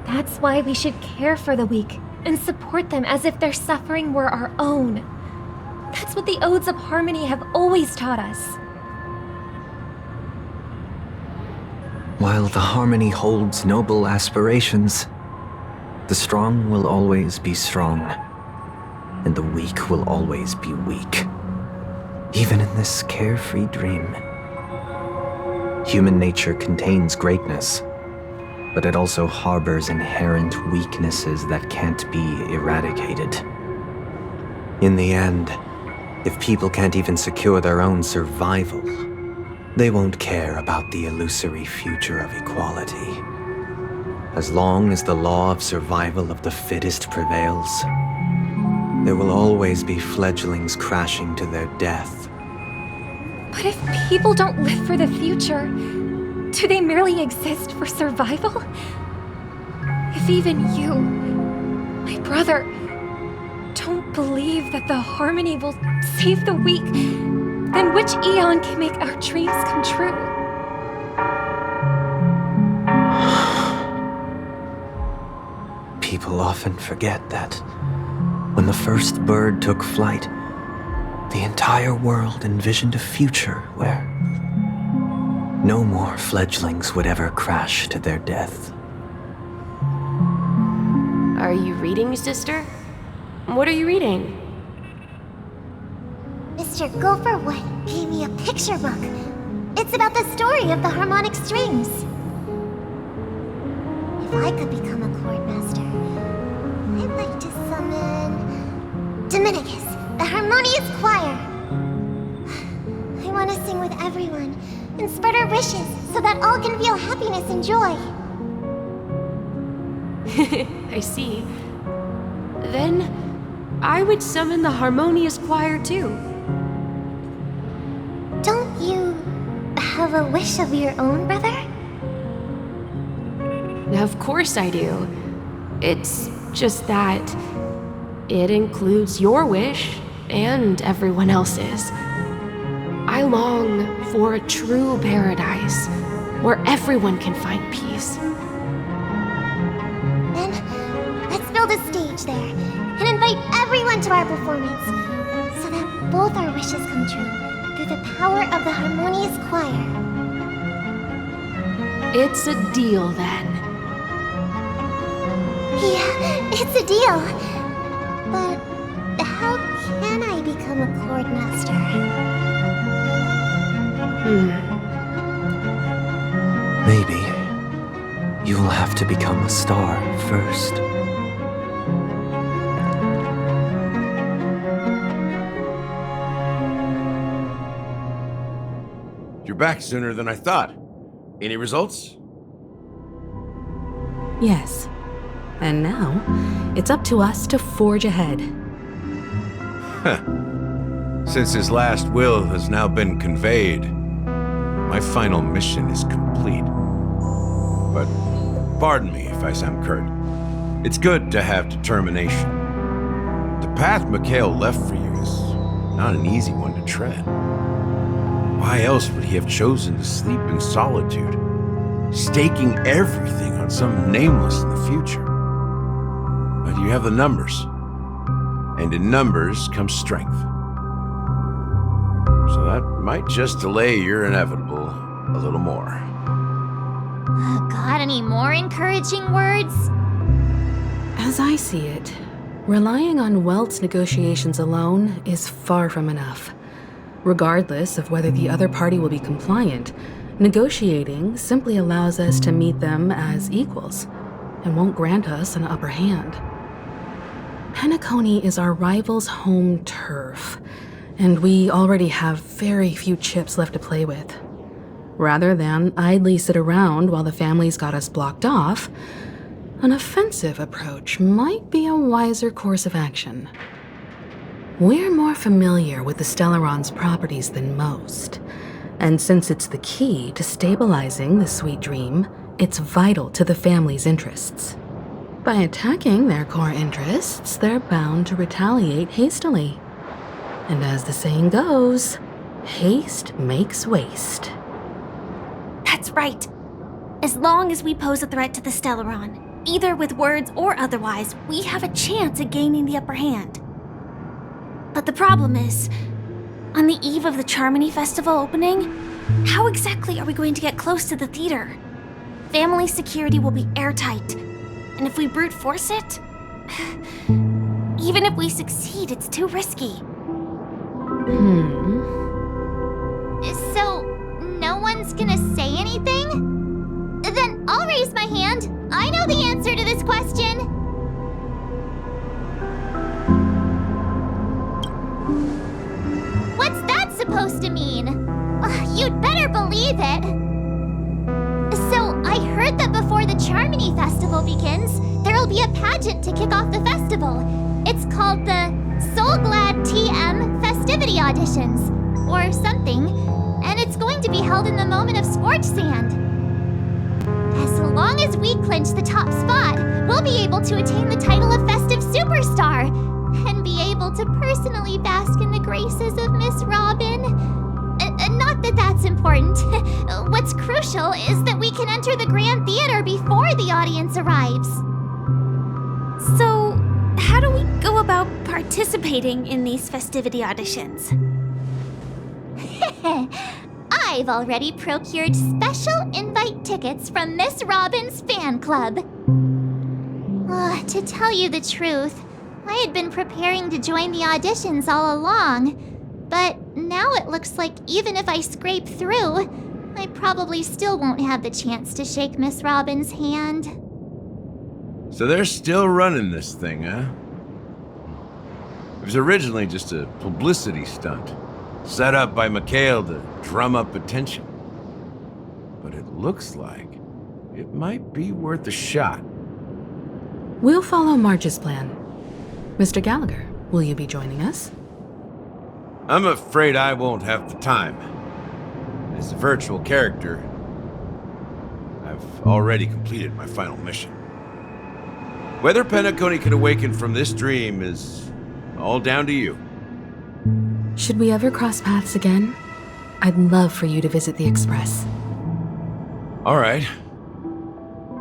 That's why we should care for the weak and support them as if their suffering were our own. That's what the Odes of Harmony have always taught us. While the Harmony holds noble aspirations, the strong will always be strong, and the weak will always be weak. Even in this carefree dream. Human nature contains greatness, but it also harbors inherent weaknesses that can't be eradicated. In the end, if people can't even secure their own survival, they won't care about the illusory future of equality. As long as the law of survival of the fittest prevails, there will always be fledglings crashing to their death. What if people don't live for the future? Do they merely exist for survival? If even you, my brother, don't believe that the harmony will save the weak, then which eon can make our dreams come true? People often forget that when the first bird took flight, the entire world envisioned a future where no more fledglings would ever crash to their death. Are you reading, sister? What are you reading? Mr. Gopherwood gave me a picture book. It's about the story of the harmonic strings. If I could become a chord master, I'd like to summon Dominicus, the harmonious choir. I want to sing with everyone and spread our wishes so that all can feel happiness and joy. I see. Then I would summon the harmonious choir too. Don't you have a wish of your own, brother? Of course I do. It's just that it includes your wish and everyone else's. I long for a true paradise where everyone can find peace. Then let's build a stage there and invite everyone to our performance so that both our wishes come true through the power of the harmonious choir. It's a deal then. Yeah, it's a deal. But how can I become a chord master? Maybe you'll have to become a star first. You're back sooner than I thought. Any results? Yes. And now, it's up to us to forge ahead. Since his last will has now been conveyed, my final mission is complete. But pardon me if I sound curt. It's good to have determination. The path Mikhail left for you is not an easy one to tread. Why else would he have chosen to sleep in solitude, staking everything on some nameless in the future? But you have the numbers, and in numbers comes strength. So that might just delay your inevitable a little more. Got any more encouraging words? As I see it, relying on Welt's negotiations alone is far from enough. Regardless of whether the other party will be compliant, negotiating simply allows us to meet them as equals and won't grant us an upper hand. Penacony is our rival's home turf, and we already have very few chips left to play with. Rather than idly sit around while the family's got us blocked off, an offensive approach might be a wiser course of action. We're more familiar with the Stellaron's properties than most, and since it's the key to stabilizing the sweet dream, it's vital to the family's interests. By attacking their core interests, they're bound to retaliate hastily. And as the saying goes, haste makes waste. That's right. As long as we pose a threat to the Stellaron, either with words or otherwise, we have a chance at gaining the upper hand. But the problem is, on the eve of the Charmony Festival opening, how exactly are we going to get close to the theater? Family security will be airtight, and if we brute force it, even if we succeed, it's too risky. So, no one's gonna say anything? Then I'll raise my hand. I know the answer to this question. What's that supposed to mean? You'd better believe it. So, I heard that before the Charmony Festival begins, there'll be a pageant to kick off the festival. It's called the Soul Glad TM Festivity Auditions, or something. going to be held in the moment of scorched sand. As long as we clinch the top spot, we'll be able to attain the title of Festive Superstar and be able to personally bask in the graces of Miss Robin. Not that that's important. What's crucial is that we can enter the Grand Theater before the audience arrives. So, how do we go about participating in these festivity auditions? I've already procured special invite tickets from Miss Robin's fan club. To tell you the truth, I had been preparing to join the auditions all along, but now it looks like even if I scrape through, I probably still won't have the chance to shake Miss Robin's hand. So they're still running this thing, huh? It was originally just a publicity stunt, set up by Mikhail to drum up attention. But it looks like it might be worth a shot. We'll follow Marge's plan. Mr. Gallagher, will you be joining us? I'm afraid I won't have the time. As a virtual character, I've already completed my final mission. Whether Penacony can awaken from this dream is all down to you. Should we ever cross paths again? I'd love for you to visit the Express. All right.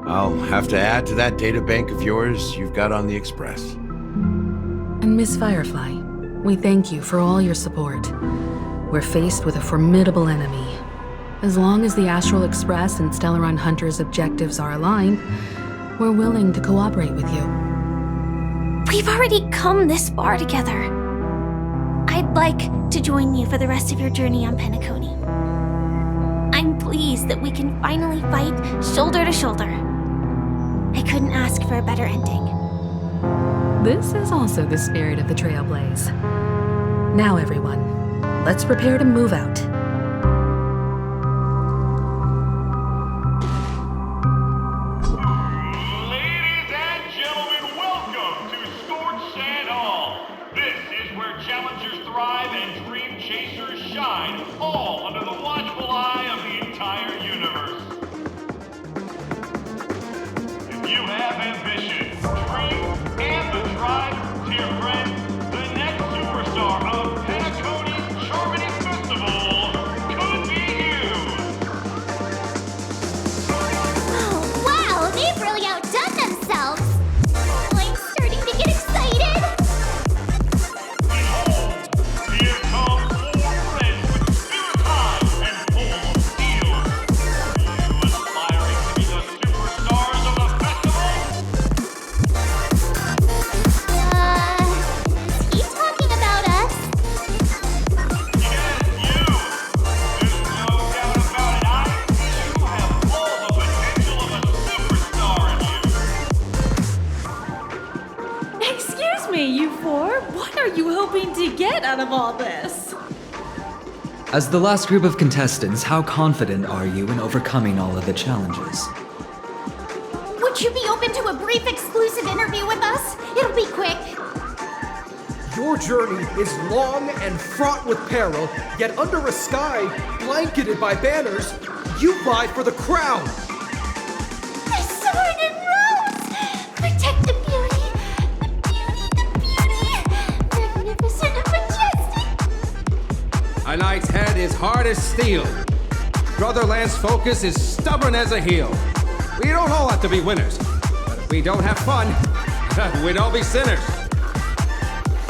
I'll have to add to that data bank of yours you've got on the Express. And Miss Firefly, we thank you for all your support. We're faced with a formidable enemy. As long as the Astral Express and Stellaron Hunter's objectives are aligned, we're willing to cooperate with you. We've already come this far together. I'd like to join you for the rest of your journey on Penacony. I'm pleased that we can finally fight shoulder to shoulder. I couldn't ask for a better ending. This is also the spirit of the Trailblaze. Now, everyone, let's prepare to move out. Ladies and gentlemen, welcome to Scorched Sand Hall. This is where challengers thrive and dream chasers shine, all under the watchful eye of the entire universe. If you have ambition, dream, and the drive, dear friend, the next superstar of Penacony's Charmony Festival could be you. Oh, wow, they've really outdone themselves. I'm starting to get excited. Here come 4 friends with spirit high and full of steel. Are you aspiring to be the superstars of the festival? Is he talking about us? Yes, you. There's no doubt about it. I see you have all the potential of a superstar in you. Excuse me, you four. What are you hoping to get out of all this? As the last group of contestants, how confident are you in overcoming all of the challenges? Would you be open to a brief exclusive interview with us? It'll be quick. Your journey is long and fraught with peril, yet under a sky blanketed by banners, you vie for the crown. The sword and rose! Protect the beauty! The beauty! Magnificent and majestic! A knight's head is hard as steel. Brother Lance's focus is stubborn as a heel. We don't all have to be winners, but if we don't have fun, we'd all be sinners.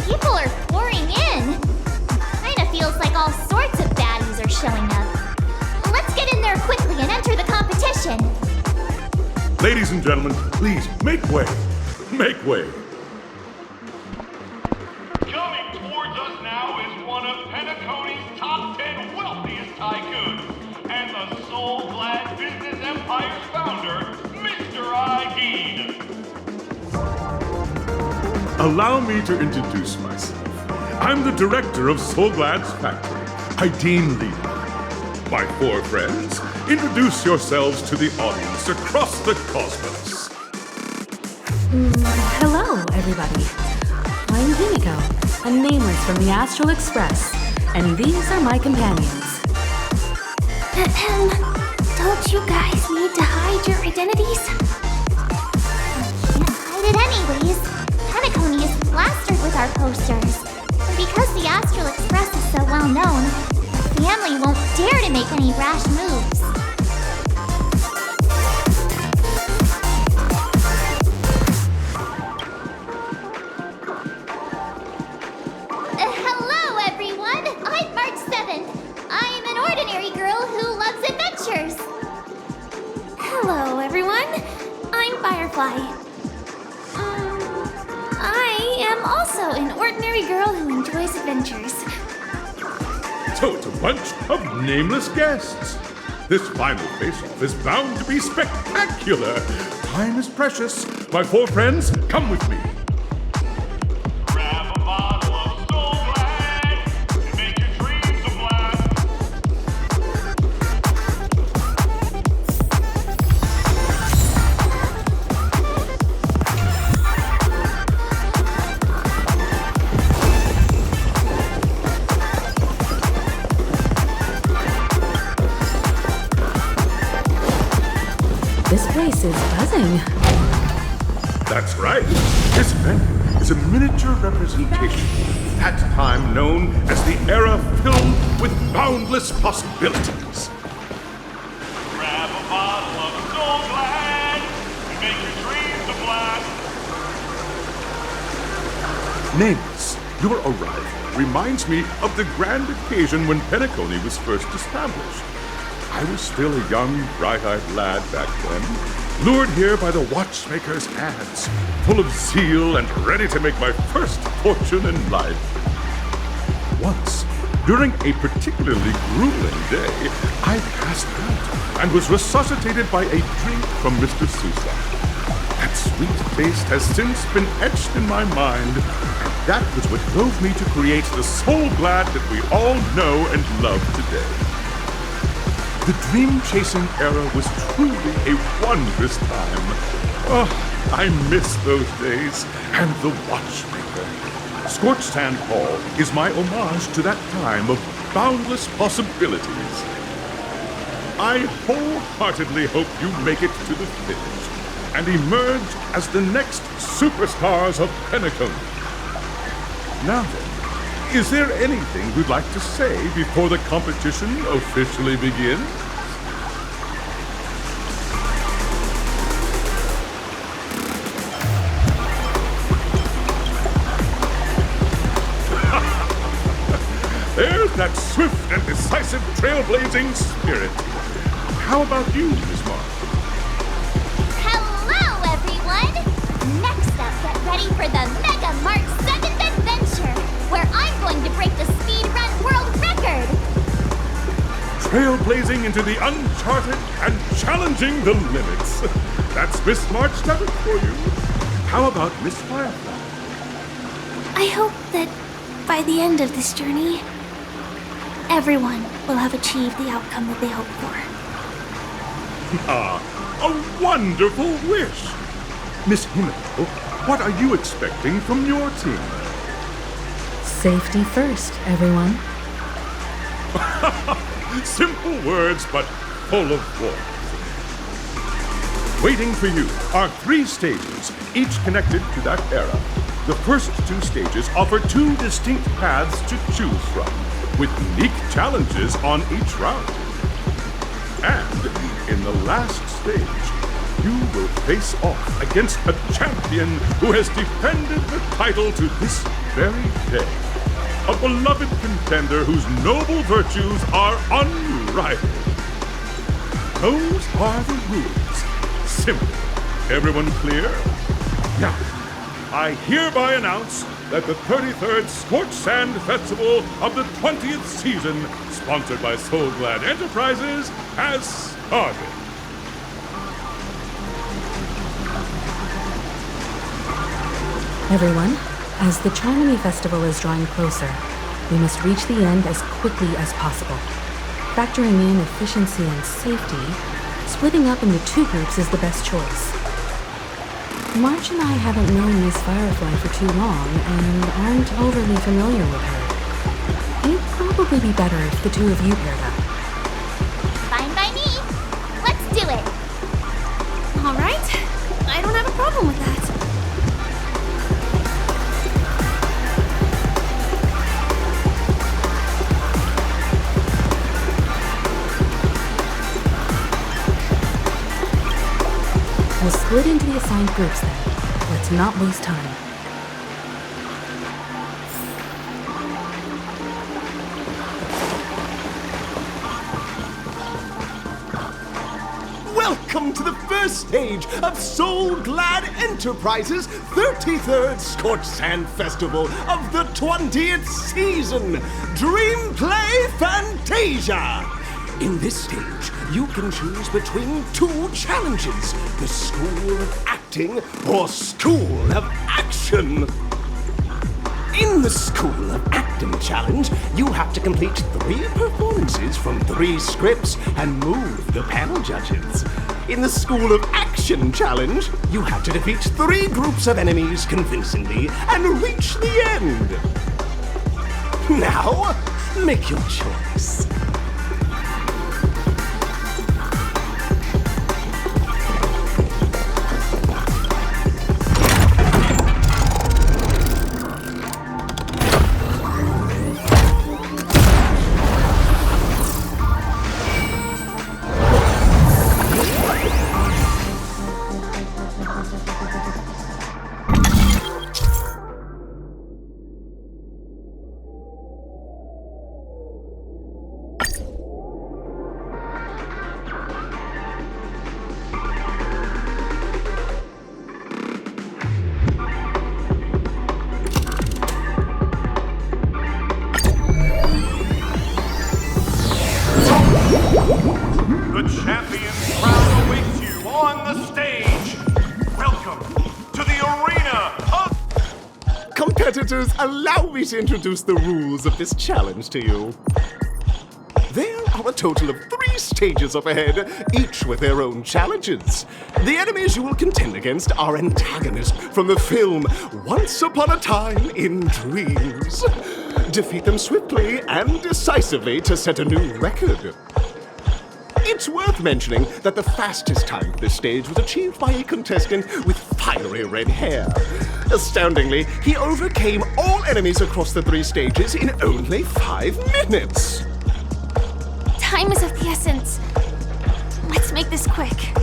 People are pouring in. Kinda feels like all sorts of baddies are showing up. Let's get in there quickly and enter the competition. Ladies and gentlemen, please make way. Make way. Coming towards us now is one of Penacony's top 10 wealthiest tycoons and the soul-glad business empire's founder, Mr. Ideed. Allow me to introduce myself. I'm the director of Soulglad's factory, Haideen Lee. My 4 friends, introduce yourselves to the audience across the cosmos. Hello, everybody. I'm Himiko, a nameless from the Astral Express, and these are my companions. Don't you guys need to hide your identities? Can't hide it anyways. Penacony is plastered with our posters. And because the Astral Express is so well known, the family won't dare to make any rash moves. Hello, everyone! I'm March 7th. I'm an ordinary girl who loves adventures. Hello, everyone. I'm Firefly. I am also an ordinary girl who enjoys adventures. So it's a bunch of nameless guests. This final face-off is bound to be spectacular. Time is precious. My four friends, come with me. Grab a bottle of Soul Glad and make your dreams a blast. This place is buzzing. That's right. This venue is a miniature representation of that time known as the era filled with boundless possibilities. Grab a bottle of Soul Glad and make your dreams a blast. Nameless, your arrival reminds me of the grand occasion when Penacony was first established. I was still a young, bright-eyed lad back then, lured here by the watchmaker's ads, full of zeal and ready to make my first fortune in life. Once, during a particularly grueling day, I passed out and was resuscitated by a drink from Mr. Sousa. That sweet taste has since been etched in my mind, and that was what drove me to create the Soul Glad that we all know and love today. The dream-chasing era was truly a wondrous time. Oh, I miss those days and the watchmaker. Scorched Sand Hall is my homage to that time of boundless possibilities. I wholeheartedly hope you make it to the finish and emerge as the next superstars of Penacony. Now then, is there anything you'd like to say before the competition officially begins? There's that swift and decisive trailblazing spirit. How about you, Miss Mark? Hello, everyone! Next up, get ready for the Mega March 7th adventure, where I'm going to break the speedrun world record! Trailblazing into the uncharted and challenging the limits. That's Miss March 7th for you. How about Miss Firefly? I hope that by the end of this journey, everyone will have achieved the outcome that they hoped for. Ah, a wonderful wish! Miss Himiko, what are you expecting from your team? Safety first, everyone. Simple words, but full of warmth. Waiting for you are 3 stages, each connected to that era. The first 2 stages offer 2 distinct paths to choose from, with unique challenges on each round. And in the last stage, you will face off against a champion who has defended the title to this very day. A beloved contender whose noble virtues are unrivaled. Those are the rules. Simple. Everyone clear? Now, I hereby announce that the 33rd Scorched Sand Festival of the 20th season, sponsored by Soul Glad Enterprises, has started. Everyone, as the Charmony Festival is drawing closer, we must reach the end as quickly as possible. Factoring in efficiency and safety, splitting up into 2 groups is the best choice. March and I haven't known Miss Firefly for too long and aren't overly familiar with her. It'd probably be better if the 2 of you paired up. problem with that? We'll split into the assigned groups then. Let's not waste time. Welcome to the first stage of Soul Glad Enterprises' 33rd Scorched Sand Festival of the 20th season, Dream Play Fantasia! In this stage, you can choose between two challenges, the School of Acting or School of Action. In the School of Acting challenge, you have to complete 3 performances from 3 scripts and move the panel judges. In the School of Action challenge, you have to defeat 3 groups of enemies convincingly and reach the end. Now, make your choice. The champion's crown awaits you on the stage. Welcome to the arena of... Competitors, allow me to introduce the rules of this challenge to you. There are a total of 3 stages up ahead, each with their own challenges. The enemies you will contend against are antagonists from the film Once Upon a Time in Dreams. Defeat them swiftly and decisively to set a new record. It's worth mentioning that the fastest time for this stage was achieved by a contestant with fiery red hair. Astoundingly, he overcame all enemies across the 3 stages in only 5 minutes. Time is of the essence. Let's make this quick.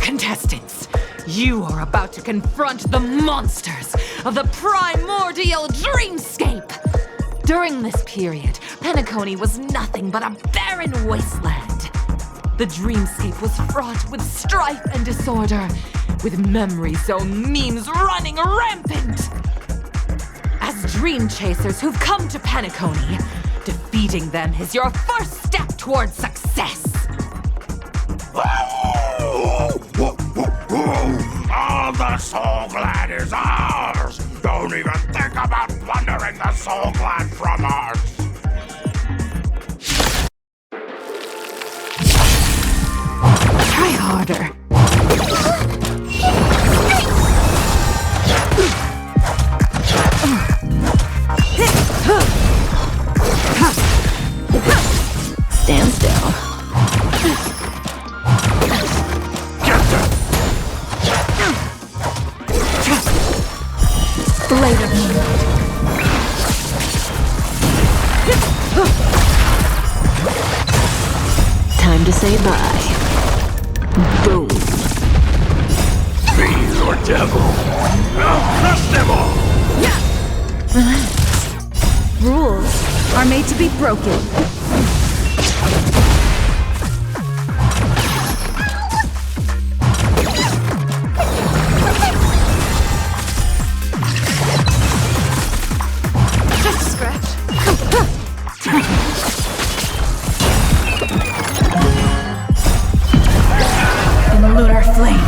Contestants, you are about to confront the monsters of the primordial dreamscape. During this period, Penacony was nothing but a barren wasteland. The dreamscape was fraught with strife and disorder, with memory memes running rampant. As dream chasers who've come to Penacony, defeating them is your first step towards success. All the Soul Glad is ours! Don't even think about plundering the Soul Glad from us! Try harder. Stand still. Blade of Moonlight. Time to say bye. Boom. Be your devil! I'll crush them all! Relax. Rules are made to be broken. Just a scratch. In lunar flame.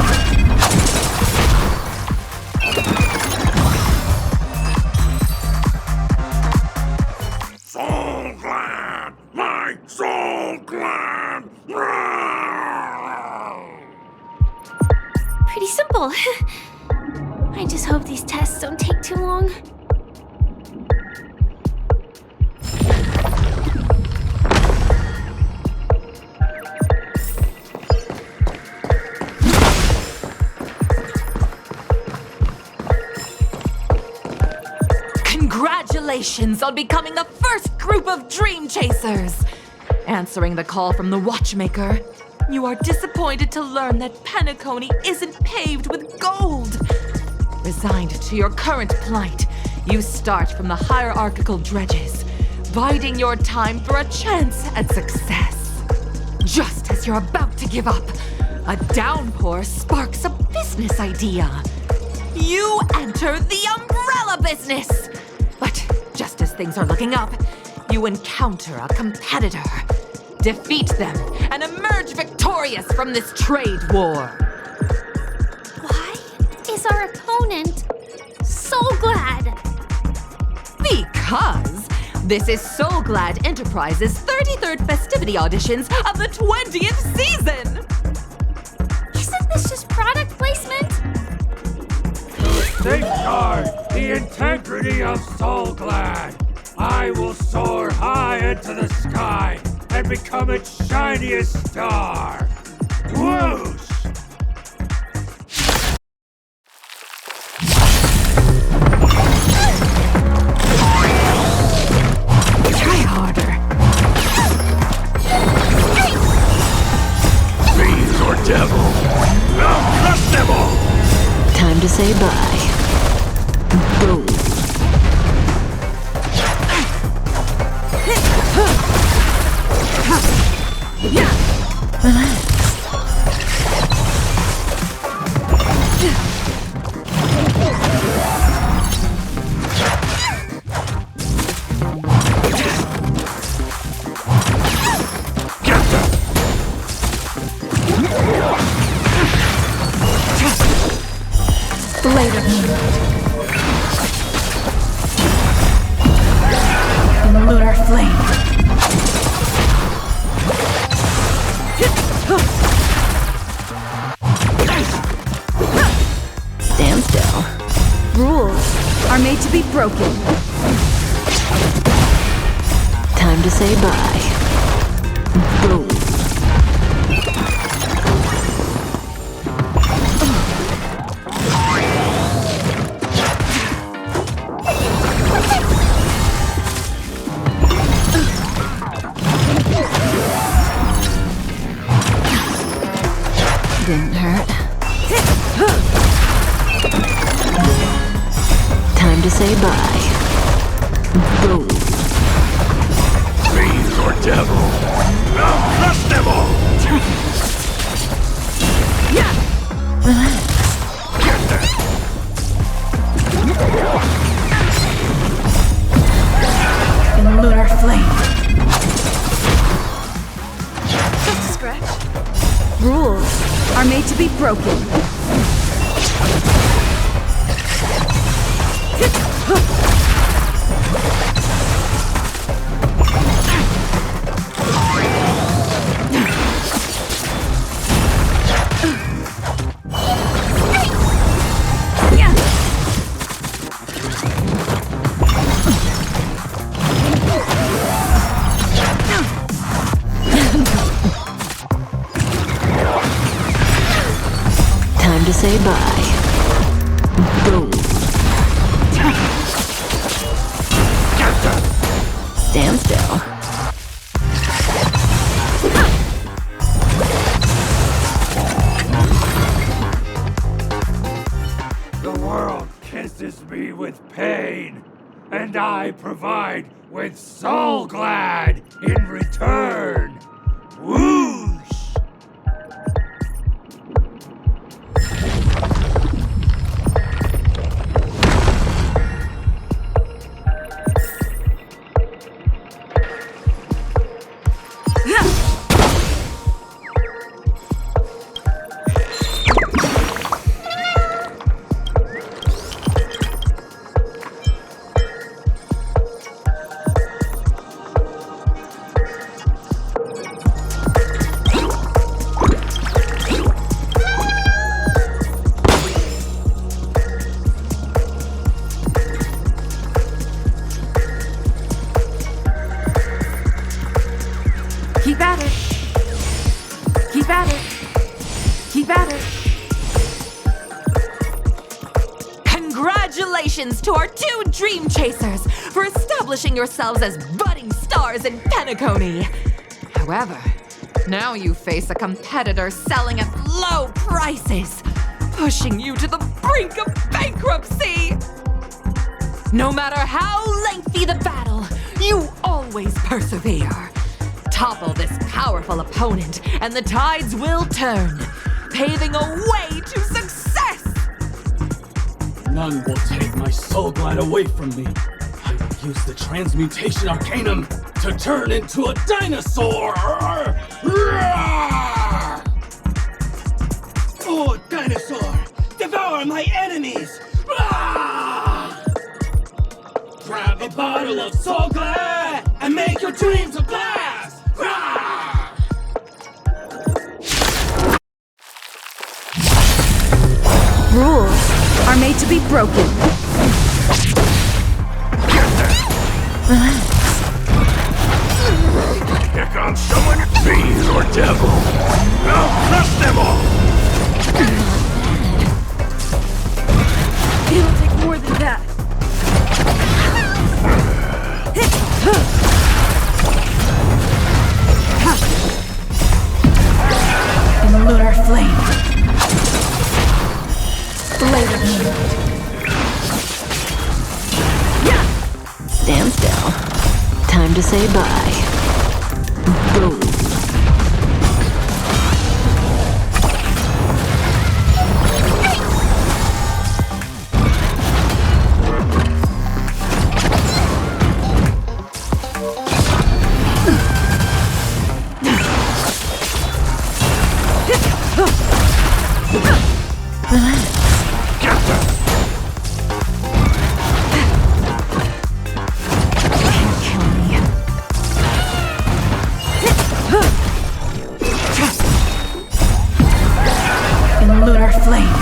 Soul Glad! My Soul Glad! Pretty simple. I just hope these tests don't take too long. Congratulations on becoming the first group of Dream Chasers! Answering the call from the Watchmaker, you are disappointed to learn that Penacony isn't paved with gold. Resigned to your current plight, you start from the hierarchical dredges, biding your time for a chance at success. Just as you're about to give up, a downpour sparks a business idea. You enter the umbrella business! But just as things are looking up, you encounter a competitor. Defeat them and emerge victorious from this trade war. Why is our opponent so glad? Because this is So Glad Enterprises' 33rd festivity auditions of the 20th season! Isn't this just product placement? Safeguard the integrity of Soul Glad. I will soar high into the sky and become its shiniest star. Whoosh! Try harder. Fiends or devil, I'll crush them all! Time to say bye. Boom. Later. In the lunar flame. Stand still. Rules are made to be broken. Time to say bye. Boom. Didn't hurt. Time to say bye. Boom. Fiends or devil, I'll crush them all! Relax. In the lunar flame. Just a scratch. Rules are made to be broken. Time to say bye. Boom. Stand still. The world kisses me with pain, and I provide with Soul Glad in return. Whoosh! Congratulations to our two dream chasers for establishing yourselves as budding stars in Penacony. However, now you face a competitor selling at low prices, pushing you to the brink of bankruptcy. No matter how lengthy the battle, you always persevere. Topple this powerful opponent, and the tides will turn, paving a way to success! None will take my soul glide away from me. I will use the transmutation arcanum to turn into a dinosaur! Oh, dinosaur! Devour my enemies! Grab a bottle of soul glad and make your dreams a blast! Rules are made to be broken. Relax. Here comes someone, fiend or devil. I'll crush them all! It'll take more than that. In the lunar flame. Blade of me. Stand still. Time to say bye. Boom. Lunar flame.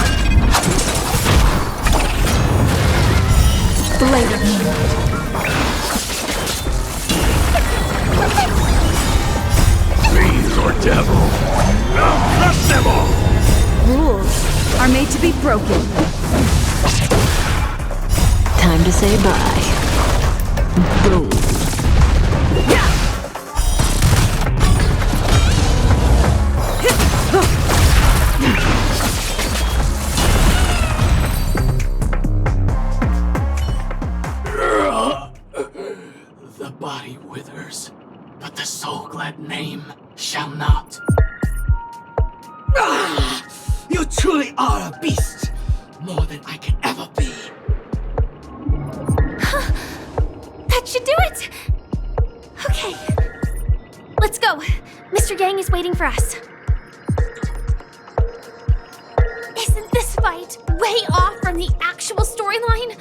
Blade of me. Fiend or devil. I'll crush them all! Rules are made to be broken. Time to say bye. Boom. The body withers, but the soul glad name shall not. You truly are a beast, more than I can ever be. That should do it! Okay. Let's go. Mr. Yang is waiting for us. Isn't this fight way off from the actual storyline?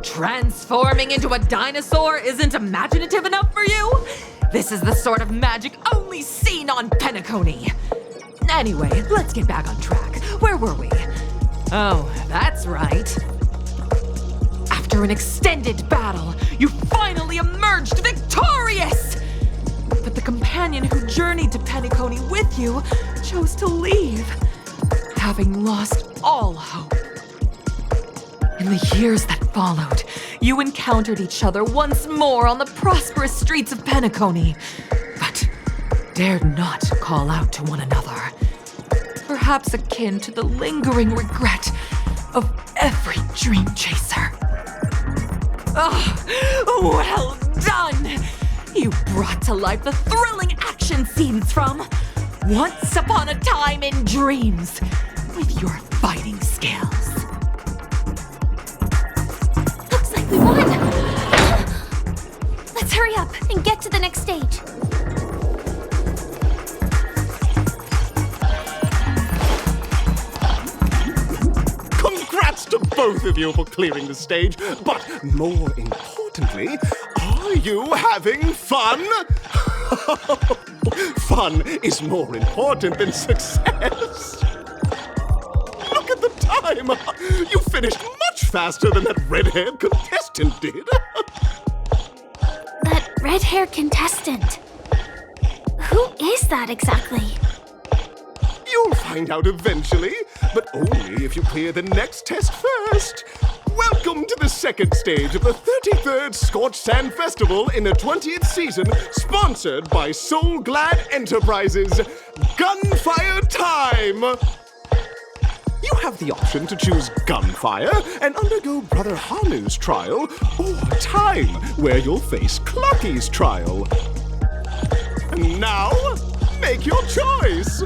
Transforming into a dinosaur isn't imaginative enough for you? This is the sort of magic only seen on Penacony. Anyway, let's get back on track. Where were we? Oh, that's right. After an extended battle, you finally emerged victorious! But the companion who journeyed to Penacony with you chose to leave, having lost all hope. In the years that followed, you encountered each other once more on the prosperous streets of Penacony, but dared not call out to one another. Perhaps akin to the lingering regret of every dream chaser. Oh, well done! You brought to life the thrilling action scenes from Once Upon a Time in Dreams with your fighting skills. We won! Let's hurry up and get to the next stage. Congrats to both of you for clearing the stage, but more importantly, are you having fun? Fun is more important than success. Look at the time! You finished much faster than that red-haired contestant did. That red-haired contestant. Who is that exactly? You'll find out eventually, but only if you clear the next test first. welcome to the second stage of the 33rd Scorched Sand Festival in the 20th season, sponsored by Soul Glad Enterprises. Gunfire time! You have the option to choose gunfire and undergo Brother Hanu's trial, or time, where you'll face Clucky's trial. And now, make your choice!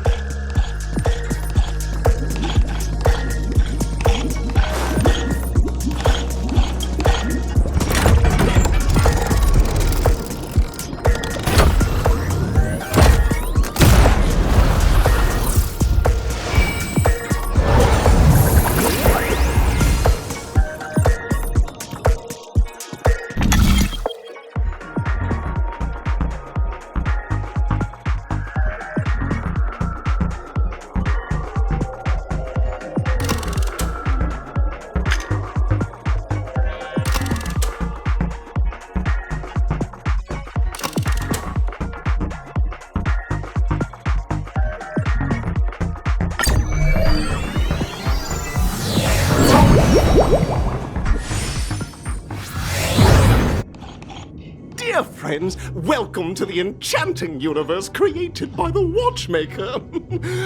Dear friends, welcome to the enchanting universe created by the Watchmaker.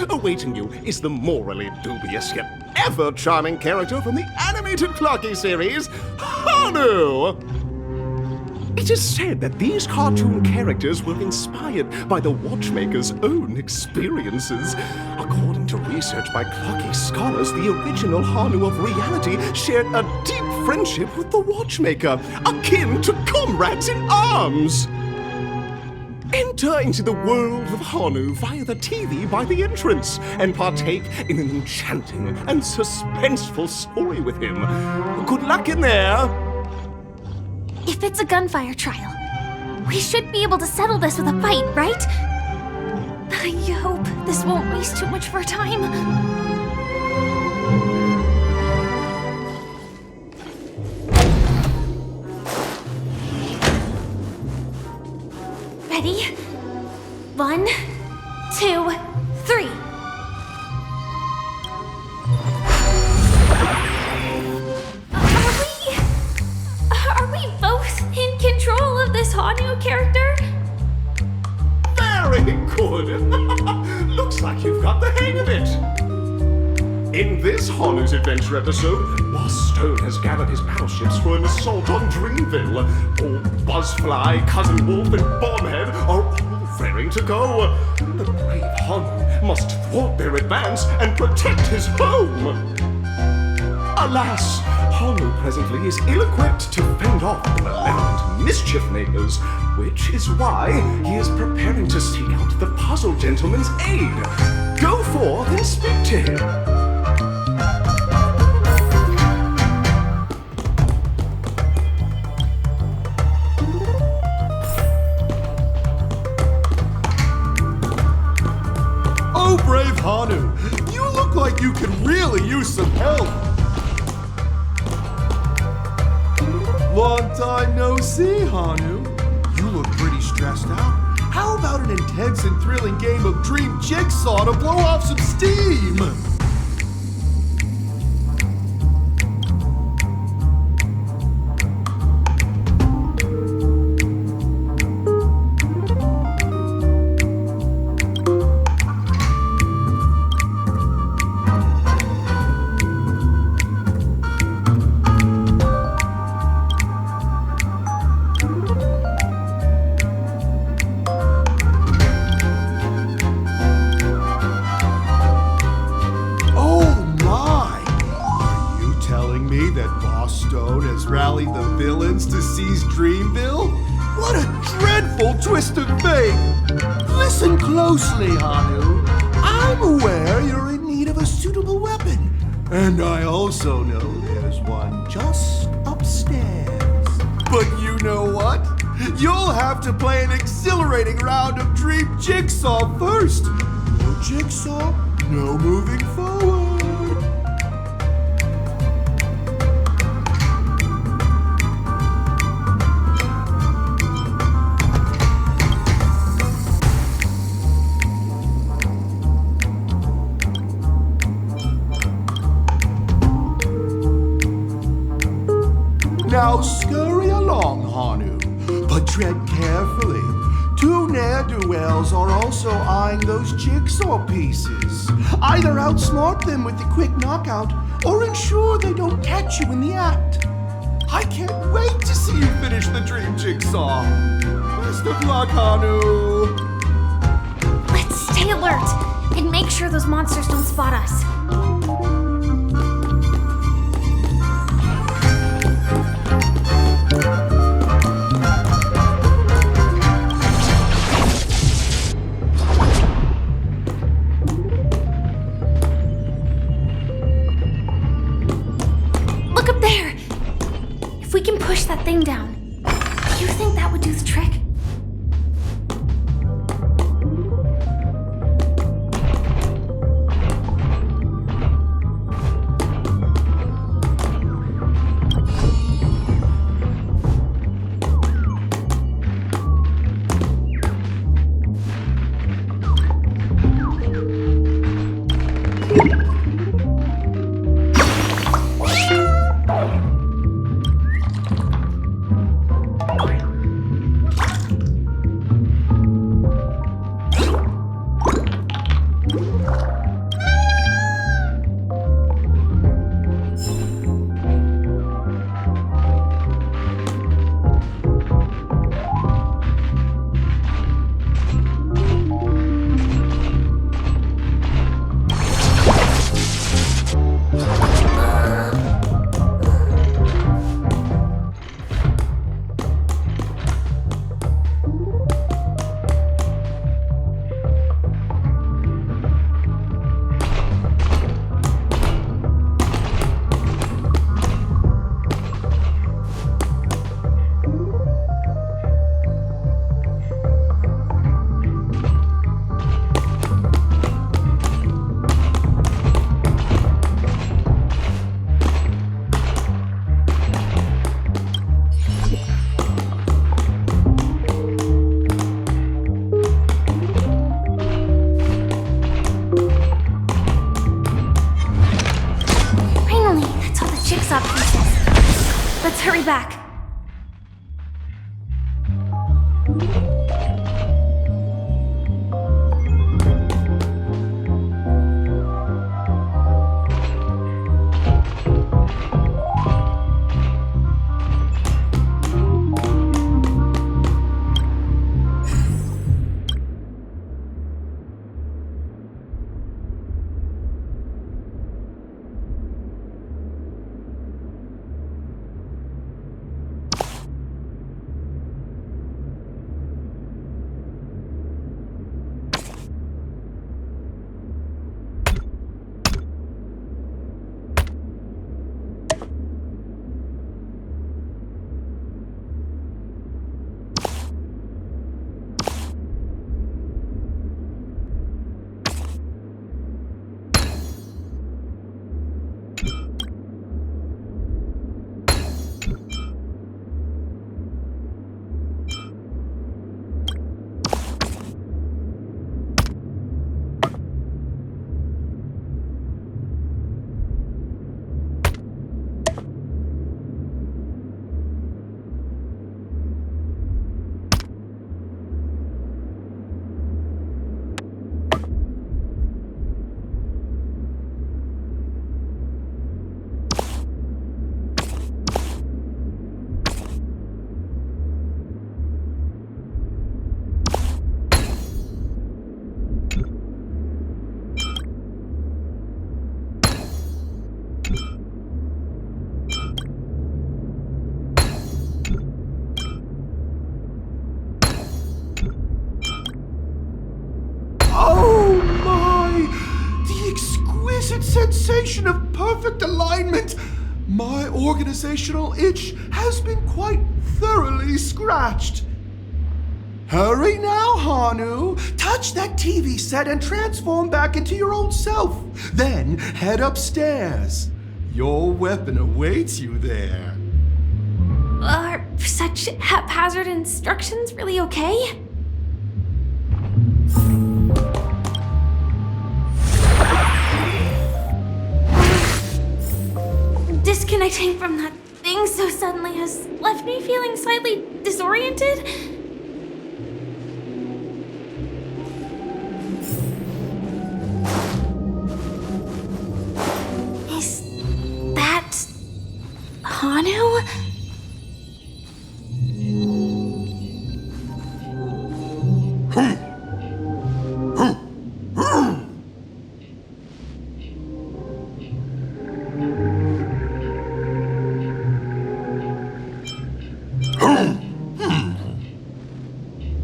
Awaiting you is the morally dubious yet ever charming character from the animated Clocky series, Hanu! It is said that these cartoon characters were inspired by the Watchmaker's own experiences. According to research by Clocky scholars, the original Hanu of reality shared a deep friendship with the Watchmaker, akin to comrades in arms. Enter into the world of Hanu via the TV by the entrance and partake in an enchanting and suspenseful story with him. Good luck in there! If it's a gunfire trial, we should be able to settle this with a fight, right? I hope this won't waste too much of our time. Ready? 1, 2, 3. Are we both in control of this Hanu character? Very good! Looks like you've got the hang of it! In this Hanu's Adventure episode, Boss Stone has gathered his battleships for an assault on Dreamville. Old Buzzfly, Cousin Wolf, and Bombhead are all raring to go. The brave Hanu must thwart their advance and protect his home. Alas, Hanu presently is ill-equipped to fend off the malevolent mischief makers, which is why he is preparing to seek out the Puzzle Gentleman's aid. Go forth and speak to him. Oh, brave Hanu, you look like you could really use some help. Long time no see, Hanu. You look pretty stressed out. How about an intense and thrilling game of Dream Jigsaw to blow off some steam? Rallied the villains to seize Dreamville? What a dreadful twist of fate! Listen closely, Hanu. I'm aware you're in need of a suitable weapon. And I also know there's one just upstairs. But you know what? You'll have to play an exhilarating round of Dream Jigsaw first. No Jigsaw, no moving forward. But tread carefully. Two ne'er-do-wells are also eyeing those jigsaw pieces. Either outsmart them with the quick knockout, or ensure they don't catch you in the act. I can't wait to see you finish the dream jigsaw. Best of luck, Hanu. Let's stay alert and make sure those monsters don't spot us. Look up there! If we can push that thing down, do you think that would do the trick? Let's hurry back. Sensation of perfect alignment. My organizational itch has been quite thoroughly scratched. Hurry now, Hanu. Touch that TV set and transform back into your old self. Then head upstairs. Your weapon awaits you there. Are such haphazard instructions really okay? Disconnecting from that thing so suddenly has left me feeling slightly disoriented? Is that Hanu?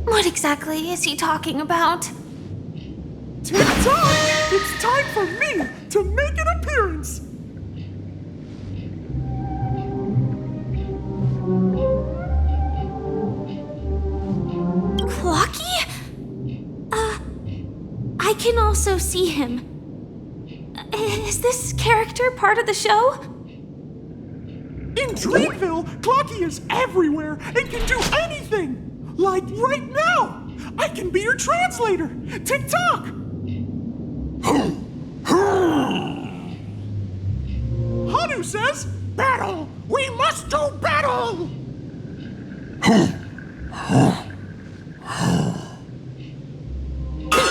What exactly is he talking about? Tick-tock! It's time for me to make an appearance! Clocky? I can also see him. Is this character part of the show? In Dreamville, Clocky is everywhere and can do anything! Like right now! I can be your translator! Tick-tock! Hanu says, battle! We must do battle! The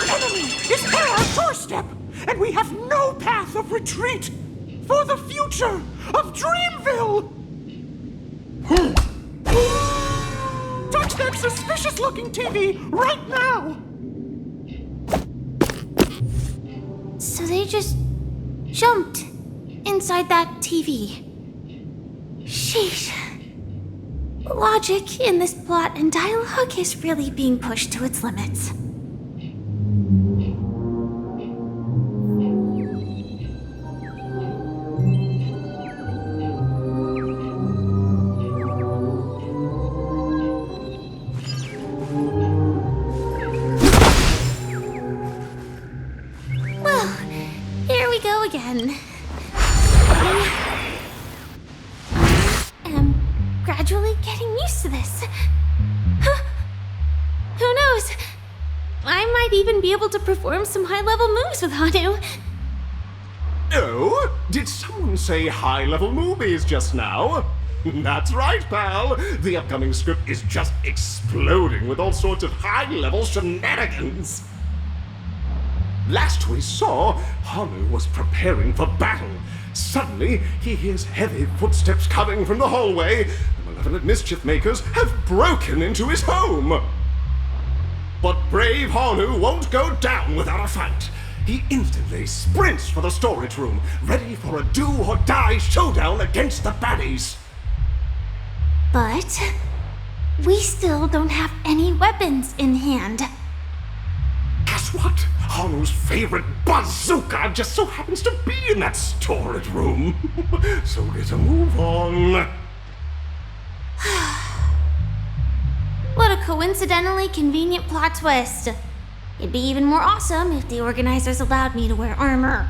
enemy is at our doorstep, and we have no path of retreat for the future of Dreamville! Touch that suspicious-looking TV right now! So they just jumped inside that TV. Sheesh. Logic in this plot and dialogue is really being pushed to its limits. Well, here we go again. I am gradually getting used to this. Huh. Who knows? I might even be able to perform some high-level moves with Hanu. Oh, did someone say high-level movies just now? That's right, pal. The upcoming script is just exploding with all sorts of high-level shenanigans. Last we saw, Hanu was preparing for battle. Suddenly, he hears heavy footsteps coming from the hallway. The malevolent mischief makers have broken into his home. But brave Hanu won't go down without a fight. He instantly sprints for the storage room, ready for a do-or-die showdown against the baddies. But we still don't have any weapons in hand. Guess what? Hanu's favorite bazooka just so happens to be in that storage room. So let's move on. What a coincidentally convenient plot twist. It'd be even more awesome if the organizers allowed me to wear armor.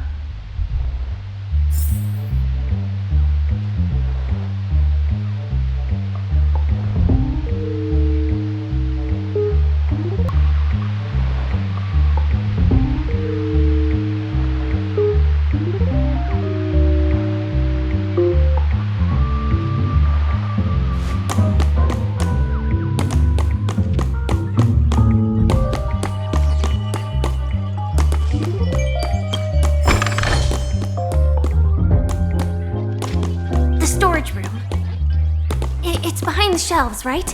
It's behind the shelves, right?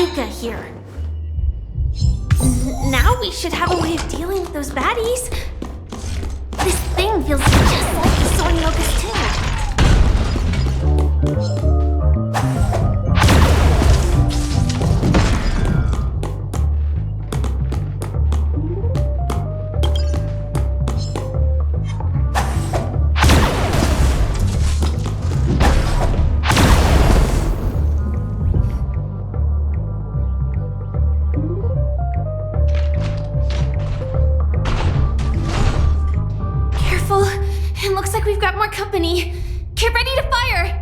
bazooka here. Now we should have a way of dealing with those baddies. This thing feels just like the soaring locust too. We've got more company. Get ready to fire!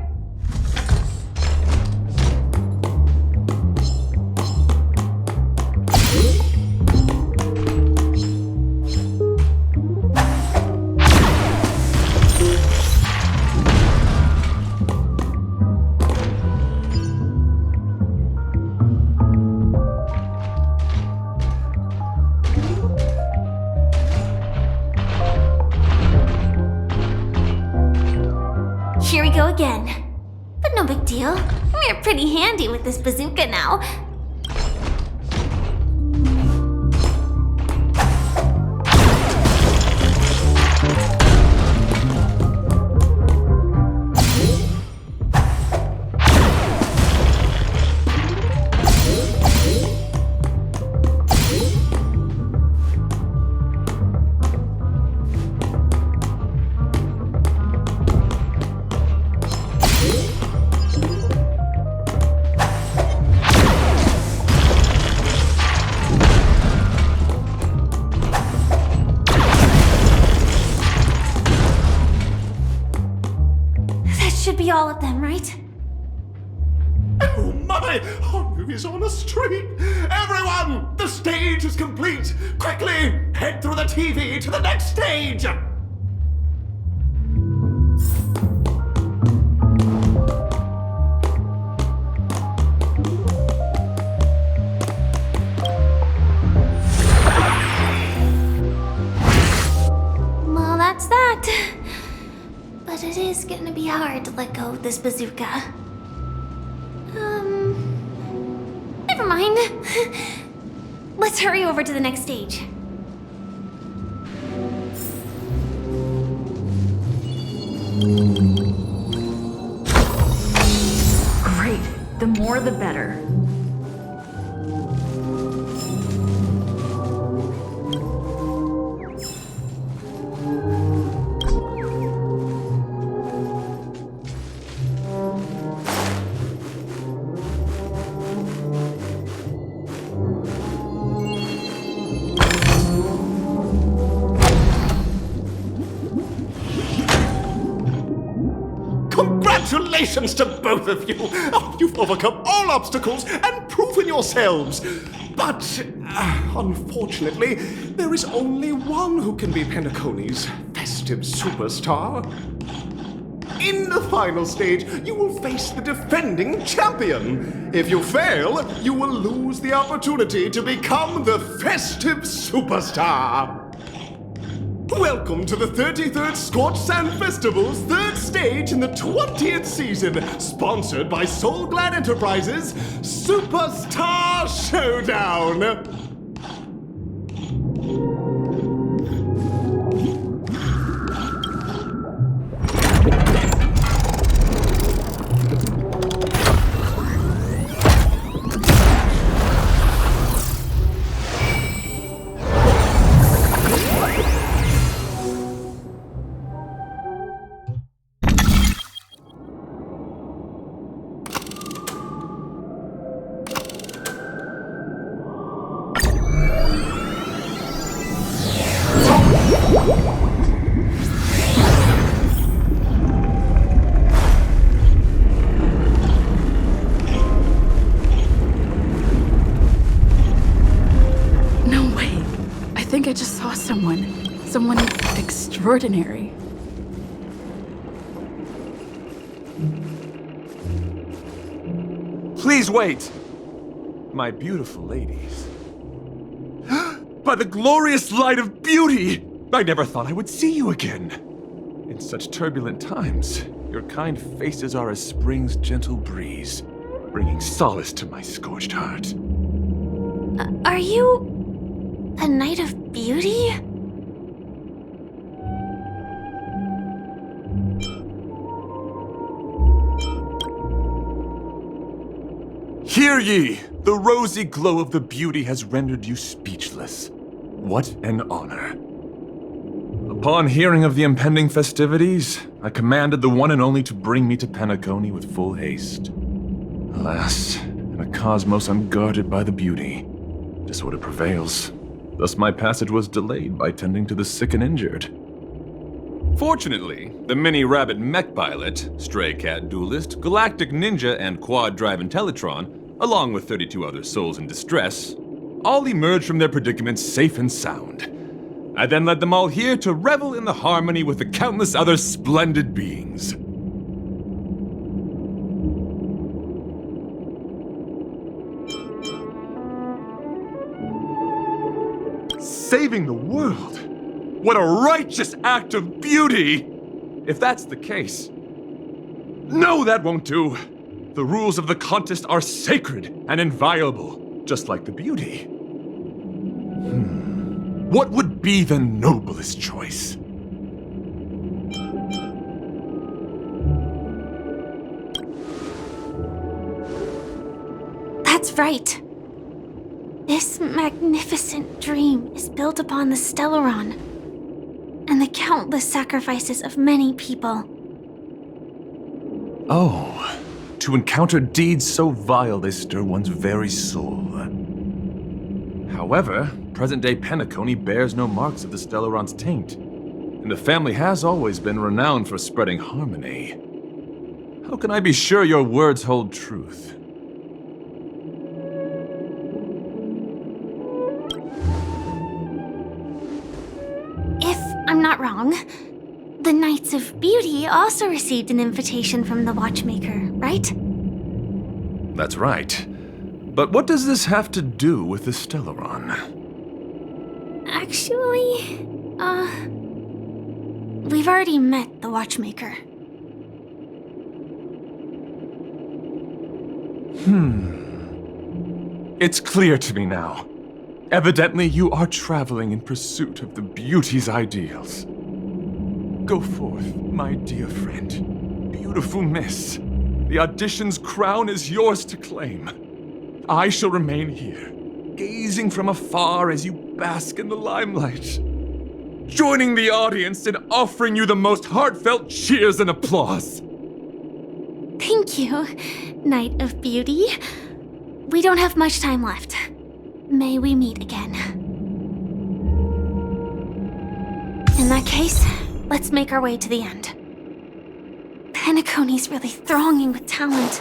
Here we go again. But no big deal. We're pretty handy with this bazooka now. Should be all of them, right? Oh my! Honu is on a streak! Everyone! The stage is complete! Quickly! Head through the TV to the next stage! Well, that's that. But it is gonna be hard to let go of this bazooka. Never mind. Let's hurry over to the next stage. Great. The more the better. Congratulations to both of you! Oh, you've overcome all obstacles and proven yourselves! But, unfortunately, there is only one who can be Penacony's festive superstar. In the final stage, you will face the defending champion. If you fail, you will lose the opportunity to become the festive superstar. Welcome to the 33rd Scorched Sand Festival's third stage in the 20th season, sponsored by Soul Glad Enterprises Superstar Showdown. I just saw someone extraordinary. Please wait, my beautiful ladies. By the glorious light of beauty, I never thought I would see you again. In such turbulent times, your kind faces are as spring's gentle breeze. bringing solace to my scorched heart. Are you a Knight of Beauty? Hear ye! The rosy glow of the beauty has rendered you speechless. What an honor. Upon hearing of the impending festivities, I commanded the one and only to bring me to Penacony with full haste. Alas, in a cosmos unguarded by the beauty, disorder prevails. Thus my passage was delayed by tending to the sick and injured. Fortunately, the mini-rabbit mech pilot, stray cat duelist, galactic ninja, and quad-drive Intellitron, along with 32 other souls in distress, all emerged from their predicaments safe and sound. I then led them all here to revel in the harmony with the countless other splendid beings. Saving the world? What a righteous act of beauty! If that's the case. No, that won't do. The rules of the contest are sacred and inviolable, just like the beauty. What would be the noblest choice? That's right. This magnificent dream is built upon the Stellaron and the countless sacrifices of many people. Oh, to encounter deeds so vile they stir one's very soul. However, present-day Penacony bears no marks of the Stellaron's taint, and the family has always been renowned for spreading harmony. How can I be sure your words hold truth? If I'm not wrong, the Knights of Beauty also received an invitation from the Watchmaker, right? That's right. But what does this have to do with the Stellaron? Actually, we've already met the Watchmaker. It's clear to me now. Evidently, you are traveling in pursuit of the beauty's ideals. Go forth, my dear friend. Beautiful miss. The audition's crown is yours to claim. I shall remain here, gazing from afar as you bask in the limelight, joining the audience and offering you the most heartfelt cheers and applause. Thank you, Knight of Beauty. We don't have much time left. May we meet again. In that case, let's make our way to the end. Penacony's really thronging with talent.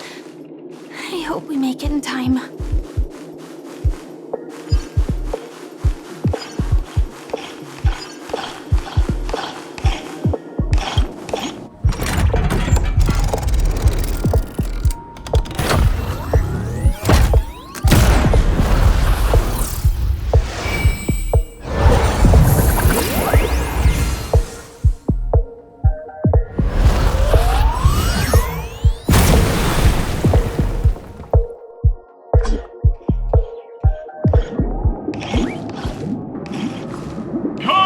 I hope we make it in time.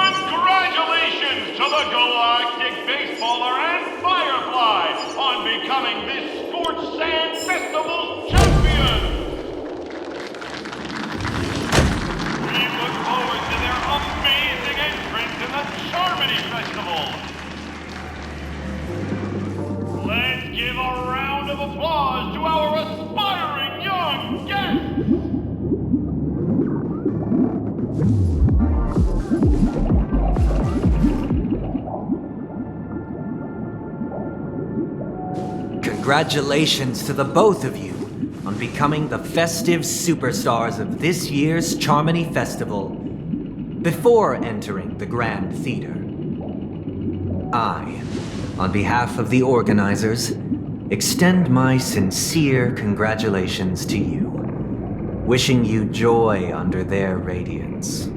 Congratulations to the Galactic Baseballer and Firefly on becoming this Scorched Sand Festival's champion! We look forward to their amazing entrance in the Charmony Festival! Let's give a round of applause to our aspiring young guests! Congratulations to the both of you on becoming the festive superstars of this year's Charmony Festival before entering the Grand Theater. I, on behalf of the organizers, extend my sincere congratulations to you, wishing you joy under their radiance.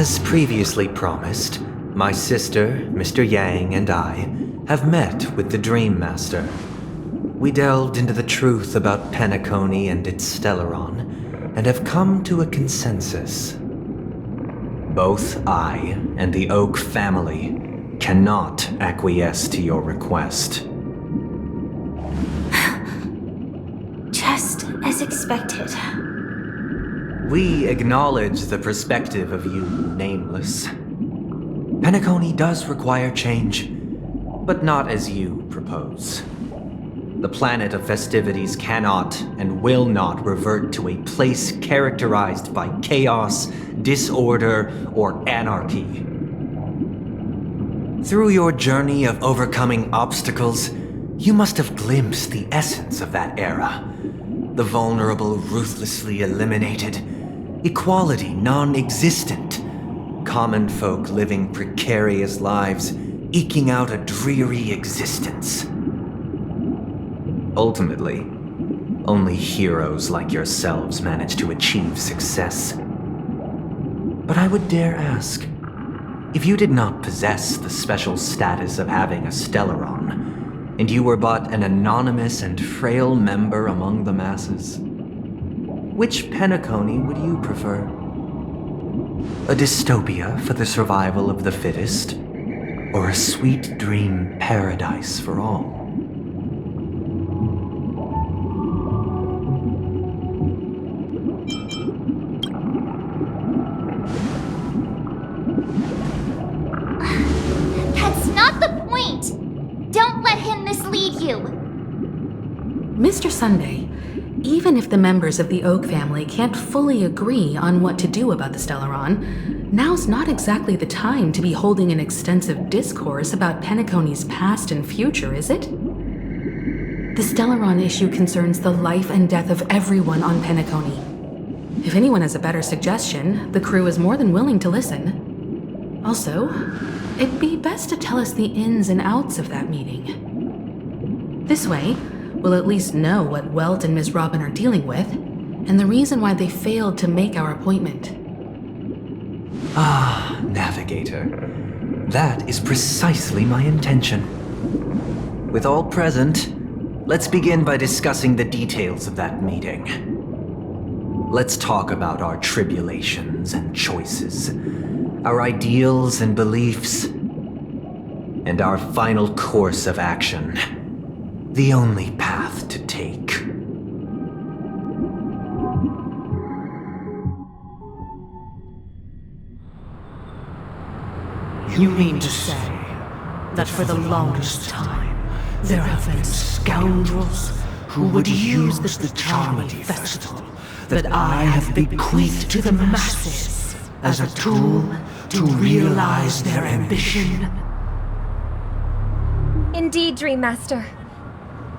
As previously promised, my sister, Mr. Yang, and I have met with the Dream Master. We delved into the truth about Penacony and its Stellaron, and have come to a consensus. Both I and the Oak family cannot acquiesce to your request. Just as expected. We acknowledge the perspective of you, Nameless. Penacony does require change, but not as you propose. The planet of festivities cannot and will not revert to a place characterized by chaos, disorder, or anarchy. Through your journey of overcoming obstacles, you must have glimpsed the essence of that era. The vulnerable ruthlessly eliminated, equality non-existent, common folk living precarious lives, eking out a dreary existence. Ultimately, only heroes like yourselves manage to achieve success. But I would dare ask, if you did not possess the special status of having a Stellaron, and you were but an anonymous and frail member among the masses, which Penacony would you prefer? A dystopia for the survival of the fittest, or a sweet dream paradise for all? That's not the point! Don't let him mislead you! Mr. Sunday, even if the members of the Oak family can't fully agree on what to do about the Stellaron, now's not exactly the time to be holding an extensive discourse about Penacony's past and future, is it? The Stellaron issue concerns the life and death of everyone on Penacony. If anyone has a better suggestion, the crew is more than willing to listen. Also, it'd be best to tell us the ins and outs of that meeting. This way, we'll at least know what Welt and Ms. Robin are dealing with, and the reason why they failed to make our appointment. Ah, Navigator. That is precisely my intention. With all present, let's begin by discussing the details of that meeting. Let's talk about our tribulations and choices, our ideals and beliefs, and our final course of action. The only path to take. You mean to say that for the longest time, there have been scoundrels who would use the Charmity Festival that I have bequeathed to the masses as a tool to realize their ambition? Indeed, Dream Master.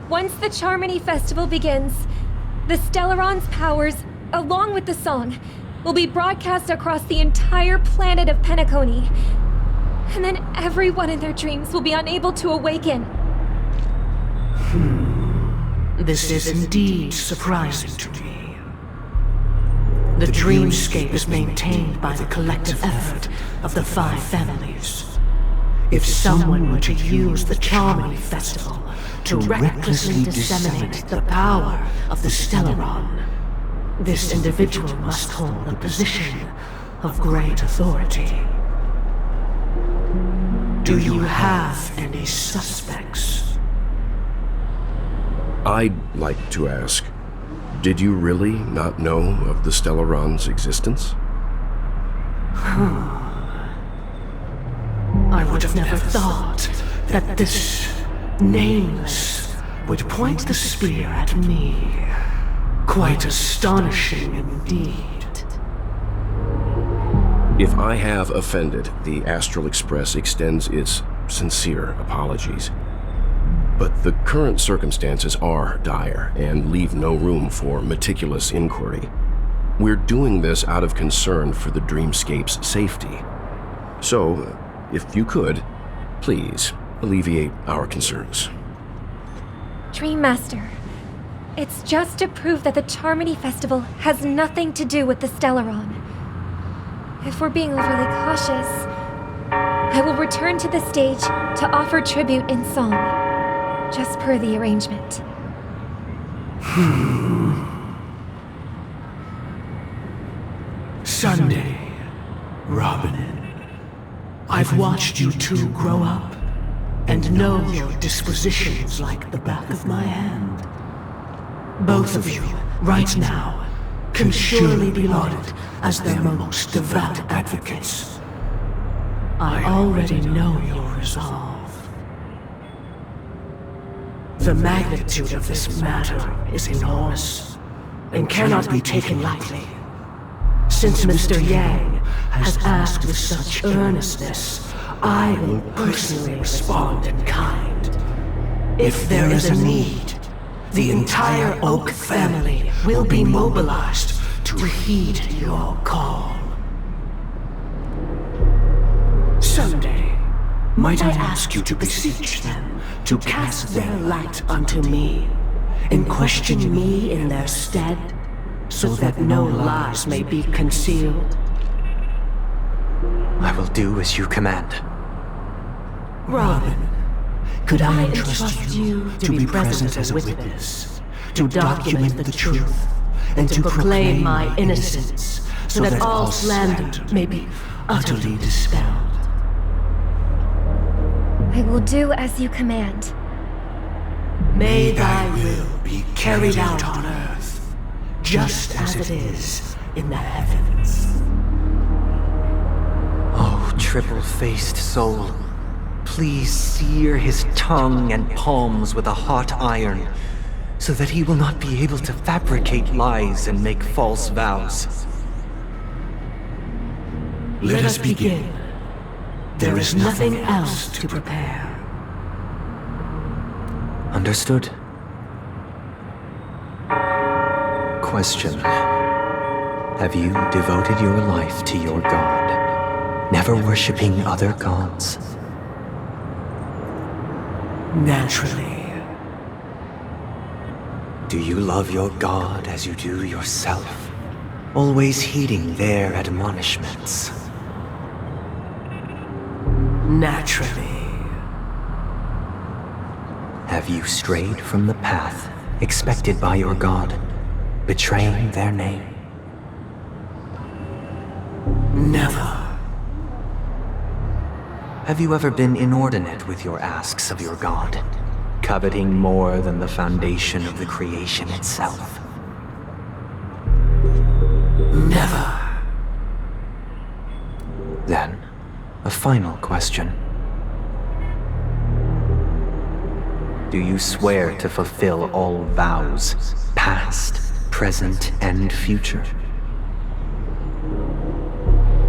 Once the Charmony Festival begins, the Stellaron's powers, along with the song, will be broadcast across the entire planet of Penacony. And then everyone in their dreams will be unable to awaken. This is indeed surprising to me. The dreamscape is maintained by the collective effort of the 5 families. If someone were to use the Charmony Festival to recklessly disseminate the power of the Stellaron, this individual must hold a position of great authority. Do you have any suspects? I'd like to ask, did you really not know of the Stellaron's existence? I would have never thought that this Nameless would point the spear at me. Quite astonishing indeed. If I have offended, the Astral Express extends its sincere apologies. But the current circumstances are dire and leave no room for meticulous inquiry. We're doing this out of concern for the dreamscape's safety. So, if you could, please alleviate our concerns. Dream Master, it's just to prove that the Charmony Festival has nothing to do with the Stellaron. If we're being overly cautious, I will return to the stage to offer tribute in song, just per the arrangement. Sunday, Robin. I've watched you two grow up and know your dispositions like the back of my hand. Both of you, right now, can surely be lauded as their most devout advocates. I already know your resolve. The magnitude of this matter is enormous and cannot be taken lightly. Since Mr. Yang has asked with such earnestness, I will personally respond in kind. If there is a need, the entire Oak family will be mobilized to heed your call. Someday, might I ask you to beseech them to cast their light unto me, and question me in their stead, so that no lies may be concealed? I will do as you command. Robin, could I entrust you to be present as a witness, to document the truth, and to proclaim my innocence, so that all slander may be utterly dispelled? I will do as you command. May thy will be carried out on earth, just as it is in the heavens. Oh, triple-faced soul, please sear his tongue and palms with a hot iron, so that he will not be able to fabricate lies and make false vows. Let us begin. There is nothing else to prepare. Understood. Question. Have you devoted your life to your god, never worshipping other gods? Naturally. Do you love your god as you do yourself, always heeding their admonishments? Naturally. Have you strayed from the path expected by your god, betraying their name? Never. Have you ever been inordinate with your asks of your god, coveting more than the foundation of the creation itself? Never. Then, a final question. Do you swear to fulfill all vows, past, present, and future?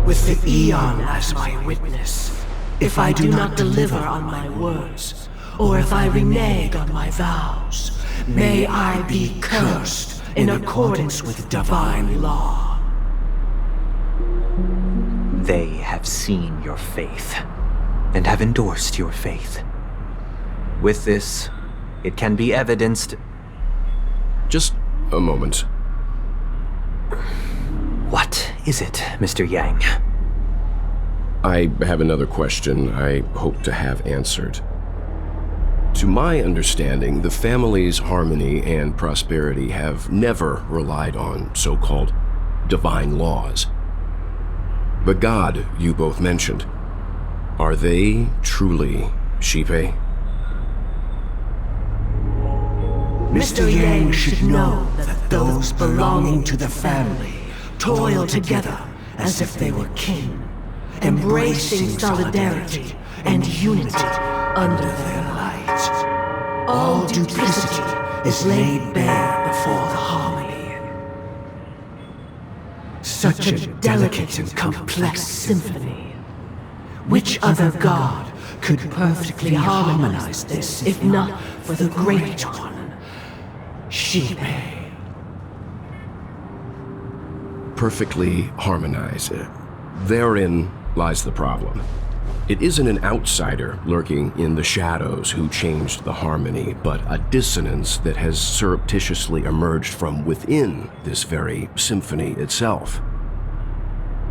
With the Eon as my witness, if I do not deliver on my words, or if I renege on my vows, may I be cursed in accordance with divine law. They have seen your faith, and have endorsed your faith. With this, it can be evidenced... Just a moment. What is it, Mr. Yang? I have another question I hope to have answered. To my understanding, the family's harmony and prosperity have never relied on so-called divine laws. The god you both mentioned, are they truly Xipe? Mr. Yang should know that those belonging to the family toil together as if they were kin, embracing solidarity and unity under their light. All duplicity is laid bare before the harmony. Such a delicate and complex symphony. Which other god could perfectly harmonize this, if not for the Great One? Xipe. Perfectly harmonize. Therein lies the problem. It isn't an outsider lurking in the shadows who changed the harmony, but a dissonance that has surreptitiously emerged from within this very symphony itself.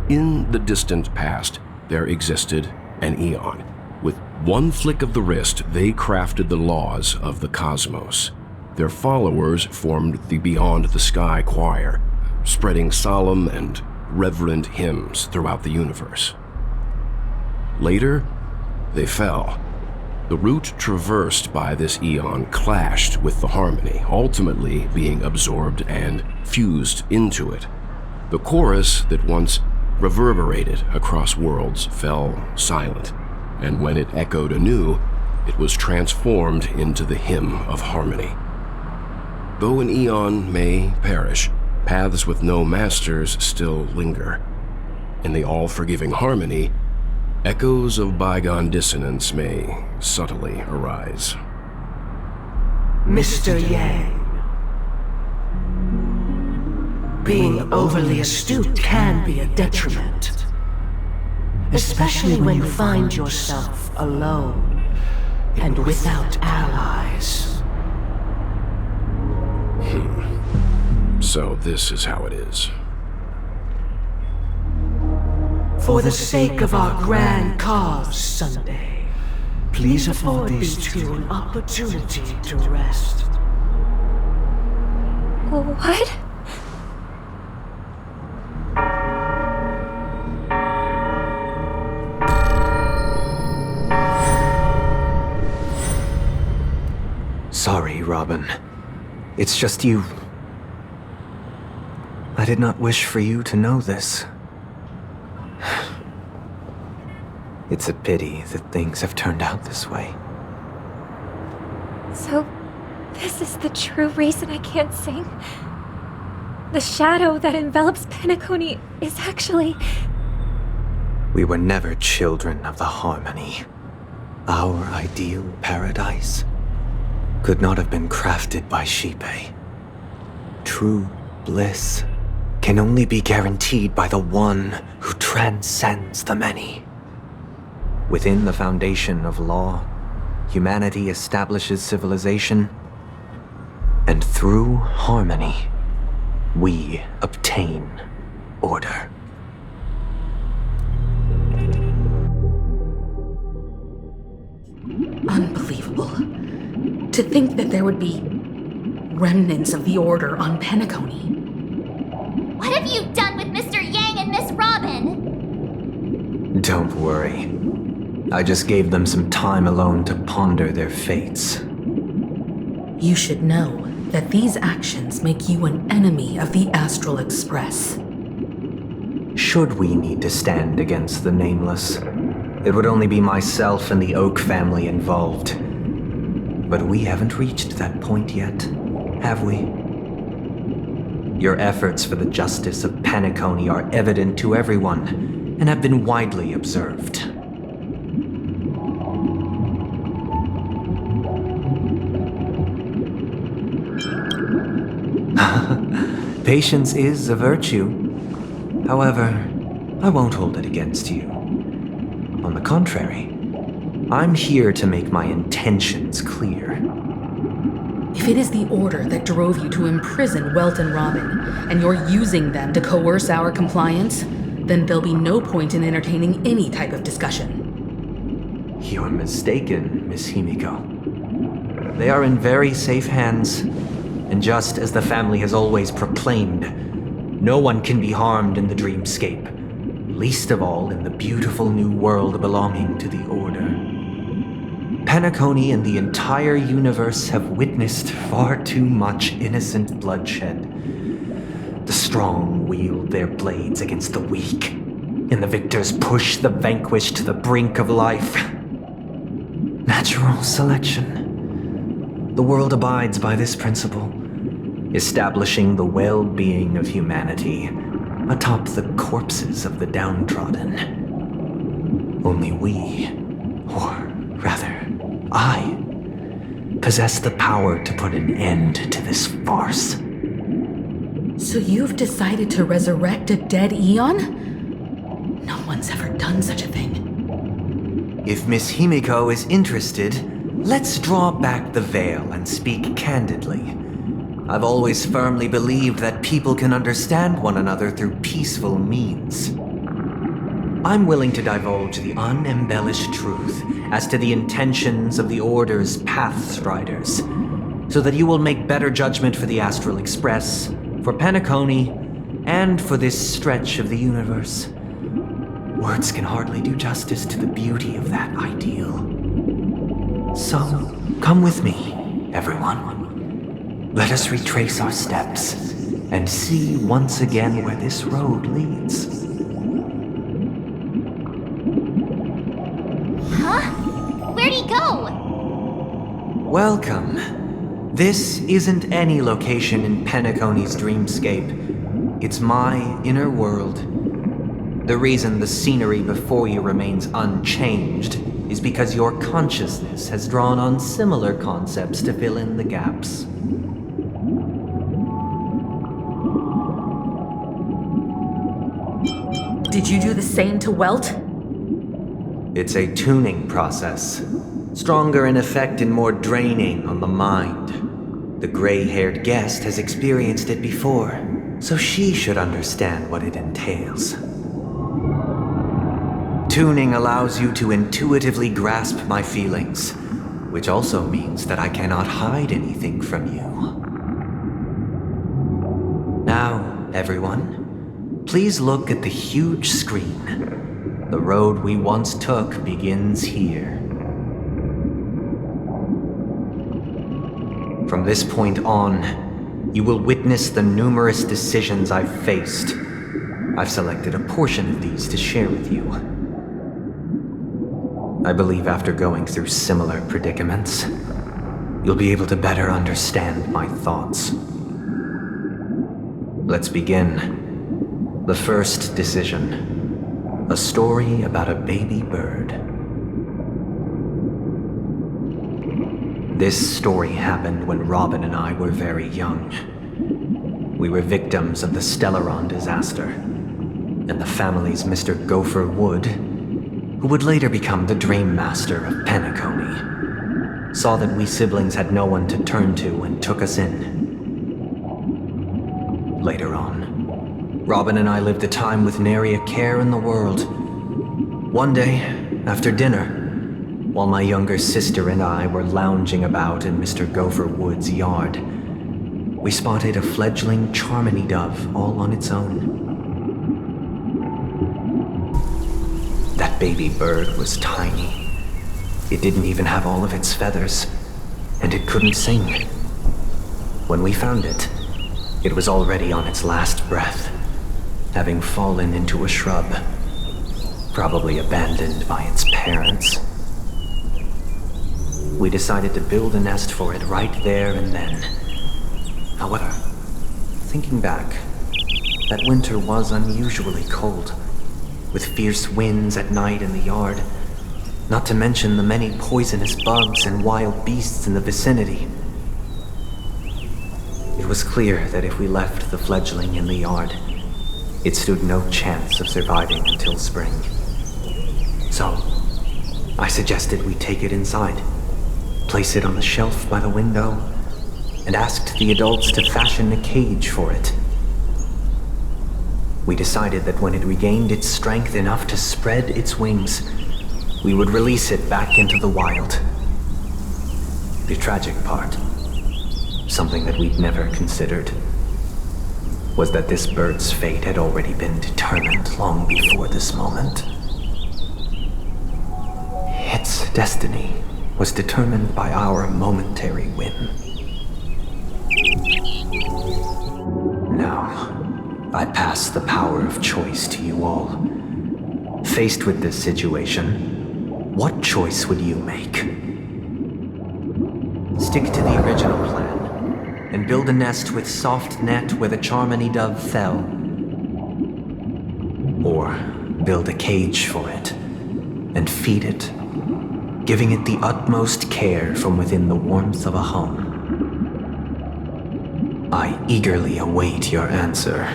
In the distant past, there existed an Eon. With one flick of the wrist, they crafted the laws of the cosmos. Their followers formed the Beyond the Sky Choir, spreading solemn and reverent hymns throughout the universe. Later, they fell. The route traversed by this Eon clashed with the harmony, ultimately being absorbed and fused into it. The chorus that once reverberated across worlds fell silent, and when it echoed anew, it was transformed into the hymn of harmony. Though an Eon may perish, paths with no masters still linger. In the all-forgiving harmony, echoes of bygone dissonance may subtly arise. Mr. Yang. Being overly astute can be a detriment, especially when you find yourself alone and without allies. So this is how it is. For the sake of our grand cause, Sunday, please afford these two an opportunity to rest. What? Sorry, Robin. It's just you. I did not wish for you to know this. It's a pity that things have turned out this way. So, this is the true reason I can't sing? The shadow that envelops Penacony is actually... We were never children of the harmony. Our ideal paradise could not have been crafted by Shipe. True bliss can only be guaranteed by the one who transcends the many. Within the foundation of law, humanity establishes civilization, and through harmony, we obtain order. Unbelievable. To think that there would be remnants of the Order on Penacony. What have you done with Mr. Yang and Miss Robin? Don't worry. I just gave them some time alone to ponder their fates. You should know that these actions make you an enemy of the Astral Express. Should we need to stand against the Nameless, it would only be myself and the Oak family involved. But we haven't reached that point yet, have we? Your efforts for the justice of Penacony are evident to everyone, and have been widely observed. Patience is a virtue. However, I won't hold it against you. On the contrary, I'm here to make my intentions clear. If it is the Order that drove you to imprison Welt and Robin, and you're using them to coerce our compliance, then there'll be no point in entertaining any type of discussion. You're mistaken, Miss Himiko. They are in very safe hands, and just as the family has always proclaimed, no one can be harmed in the dreamscape, least of all in the beautiful new world belonging to the Order. Penacony and the entire universe have witnessed far too much innocent bloodshed. The strong wield their blades against the weak, and the victors push the vanquished to the brink of life. Natural selection. The world abides by this principle, establishing the well-being of humanity atop the corpses of the downtrodden. Only we, or rather, I, possess the power to put an end to this farce. So you've decided to resurrect a dead Eon? No one's ever done such a thing. If Miss Himiko is interested, let's draw back the veil and speak candidly. I've always firmly believed that people can understand one another through peaceful means. I'm willing to divulge the unembellished truth as to the intentions of the Order's Pathstriders, so that you will make better judgment for the Astral Express, for Penacony, and for this stretch of the universe. Words can hardly do justice to the beauty of that ideal. So, come with me, everyone. Let us retrace our steps and see once again where this road leads. Huh? Where'd he go? Welcome. This isn't any location in Penacony's dreamscape. It's my inner world. The reason the scenery before you remains unchanged is because your consciousness has drawn on similar concepts to fill in the gaps. Did you do the same to Welt? It's a tuning process. Stronger in effect and more draining on the mind. The gray-haired guest has experienced it before, so she should understand what it entails. Tuning allows you to intuitively grasp my feelings, which also means that I cannot hide anything from you. Now, everyone, please look at the huge screen. The road we once took begins here. From this point on, you will witness the numerous decisions I've faced. I've selected a portion of these to share with you. I believe after going through similar predicaments, you'll be able to better understand my thoughts. Let's begin. The first decision. A story about a baby bird. This story happened when Robin and I were very young. We were victims of the Stellaron disaster, and the family's Mr. Gopher Wood, who would later become the Dream Master of Penacony, saw that we siblings had no one to turn to and took us in. Later on, Robin and I lived a time with nary a care in the world. One day, after dinner, while my younger sister and I were lounging about in Mr. Gopher Wood's yard, we spotted a fledgling Charmony dove all on its own. That baby bird was tiny. It didn't even have all of its feathers, and it couldn't sing. When we found it, it was already on its last breath, having fallen into a shrub, probably abandoned by its parents. We decided to build a nest for it right there and then. However, thinking back, that winter was unusually cold, with fierce winds at night in the yard, not to mention the many poisonous bugs and wild beasts in the vicinity. It was clear that if we left the fledgling in the yard, it stood no chance of surviving until spring. So, I suggested we take it inside, place it on the shelf by the window, and asked the adults to fashion a cage for it. We decided that when it regained its strength enough to spread its wings, we would release it back into the wild. The tragic part, something that we'd never considered, was that this bird's fate had already been determined long before this moment. Its destiny was determined by our momentary whim. Now, I pass the power of choice to you all. Faced with this situation, what choice would you make? Stick to the original plan and build a nest with soft net where the Charmony dove fell. Or build a cage for it and feed it, giving it the utmost care from within the warmth of a home. I eagerly await your answer.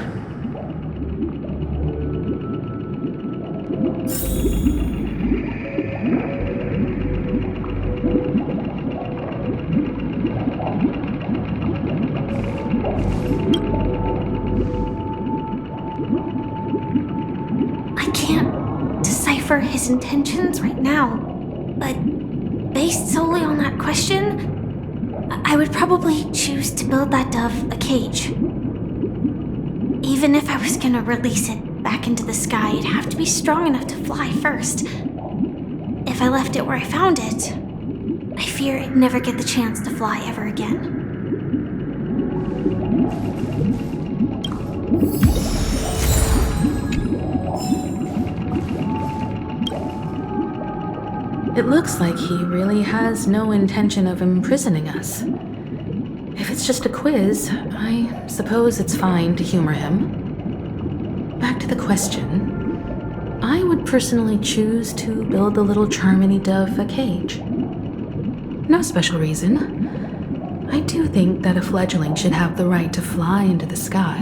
I can't decipher his intentions right now, but based solely on that question, I would probably choose to build that dove a cage. Even if I was gonna release it back into the sky, it'd have to be strong enough to fly first. If I left it where I found it, I fear it'd never get the chance to fly ever again. It looks like he really has no intention of imprisoning us. If it's just a quiz, I suppose it's fine to humor him. Back to the question. I would personally choose to build the little Charmony dove a cage. No special reason. I do think that a fledgling should have the right to fly into the sky.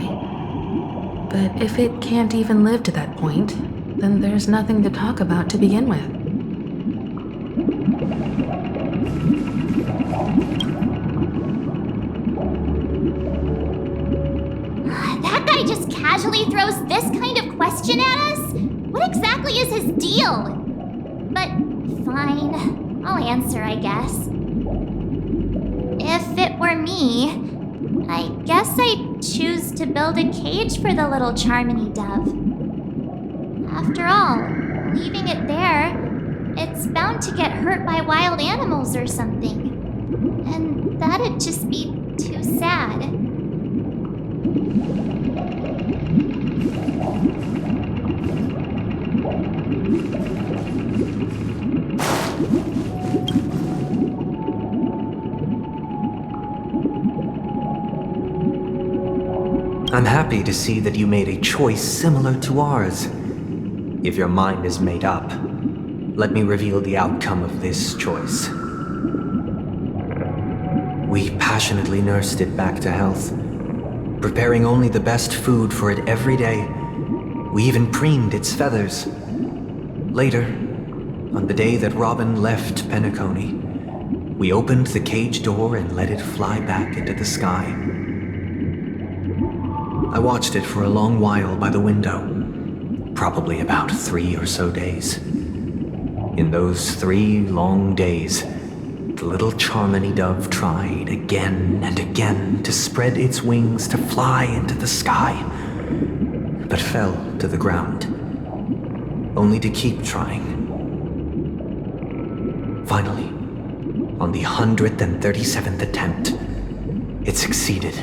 But if it can't even live to that point, then there's nothing to talk about to begin with. That guy just casually throws this kind of question at us? What exactly is his deal? But fine, I'll answer, I guess. If it were me, I guess I'd choose to build a cage for the little Charmony dove. After all, leaving it there, it's bound to get hurt by wild animals or something. And that'd just be too sad. I'm happy to see that you made a choice similar to ours. If your mind is made up, let me reveal the outcome of this choice. We passionately nursed it back to health, preparing only the best food for it every day. We even preened its feathers. Later, on the day that Robin left Penacony, we opened the cage door and let it fly back into the sky. I watched it for a long while by the window, probably about 3 or so days. In those 3 long days, the little Charmony dove tried again and again to spread its wings to fly into the sky, but fell to the ground, only to keep trying. Finally, on the 137th attempt, it succeeded.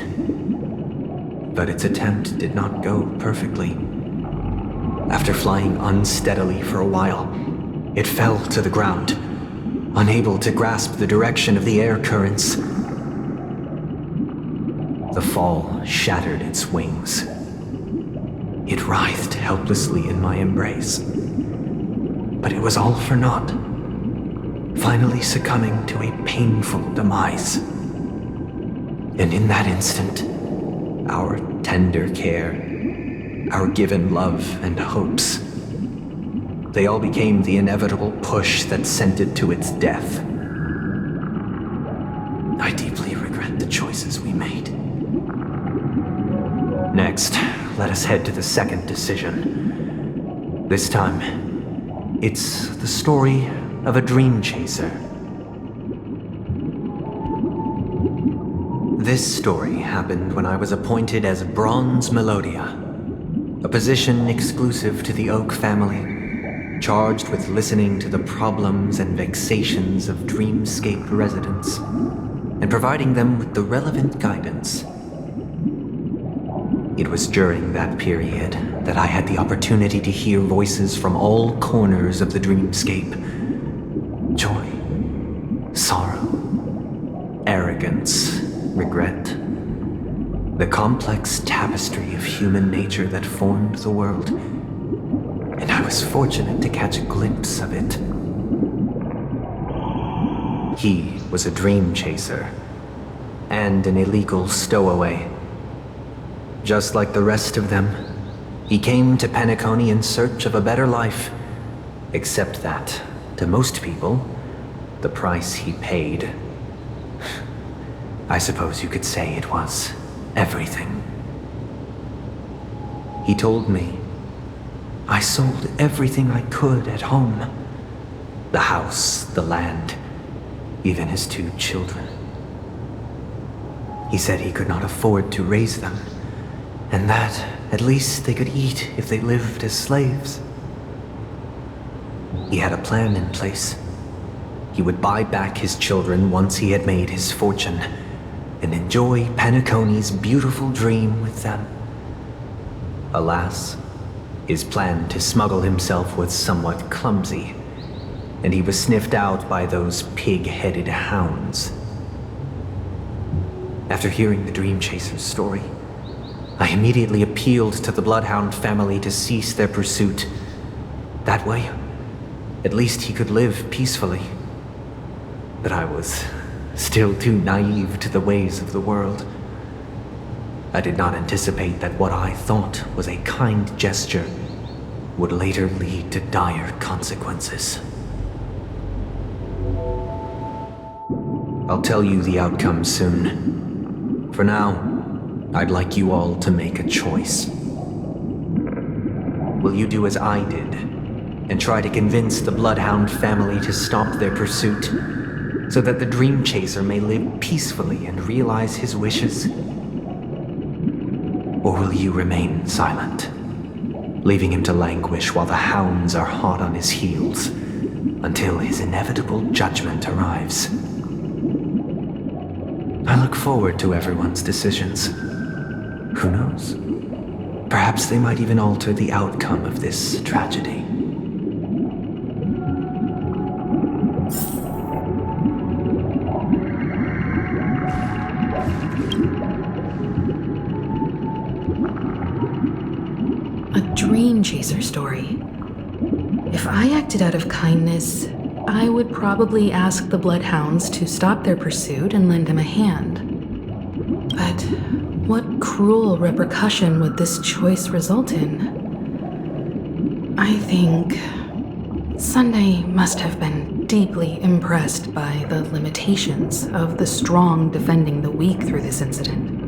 But its attempt did not go perfectly. After flying unsteadily for a while, it fell to the ground, unable to grasp the direction of the air currents. The fall shattered its wings. It writhed helplessly in my embrace. But it was all for naught, finally succumbing to a painful demise. And in that instant, our tender care, our given love and hopes, they all became the inevitable push that sent it to its death. I deeply regret the choices we made. Next, let us head to the second decision. This time, it's the story of a dream chaser. This story happened when I was appointed as Bronze Melodia, a position exclusive to the Oak family, charged with listening to the problems and vexations of Dreamscape residents, and providing them with the relevant guidance. It was during that period that I had the opportunity to hear voices from all corners of the Dreamscape. Joy, sorrow, arrogance, regret. The complex tapestry of human nature that formed the world. And I was fortunate to catch a glimpse of it. He was a dream chaser, and an illegal stowaway. Just like the rest of them, he came to Penacony in search of a better life, except that, to most people, the price he paid, I suppose you could say it was everything. He told me, I sold everything I could at home. The house, the land, even his 2 children. He said he could not afford to raise them, and that at least they could eat if they lived as slaves. He had a plan in place. He would buy back his children once he had made his fortune, and enjoy Penacony's beautiful dream with them. Alas, his plan to smuggle himself was somewhat clumsy, and he was sniffed out by those pig-headed hounds. After hearing the Dream Chaser's story, I immediately appealed to the Bloodhound family to cease their pursuit. That way, at least he could live peacefully. But I was still too naive to the ways of the world. I did not anticipate that what I thought was a kind gesture would later lead to dire consequences. I'll tell you the outcome soon. For now, I'd like you all to make a choice. Will you do as I did, and try to convince the Bloodhound family to stop their pursuit, so that the Dream Chaser may live peacefully and realize his wishes? Or will you remain silent, leaving him to languish while the hounds are hot on his heels, until his inevitable judgment arrives? I look forward to everyone's decisions. Who knows? Perhaps they might even alter the outcome of this tragedy. A Dream Chaser story. If I acted out of kindness, I would probably ask the Bloodhounds to stop their pursuit and lend him a hand. But what cruel repercussion would this choice result in? I think Sunday must have been deeply impressed by the limitations of the strong defending the weak through this incident.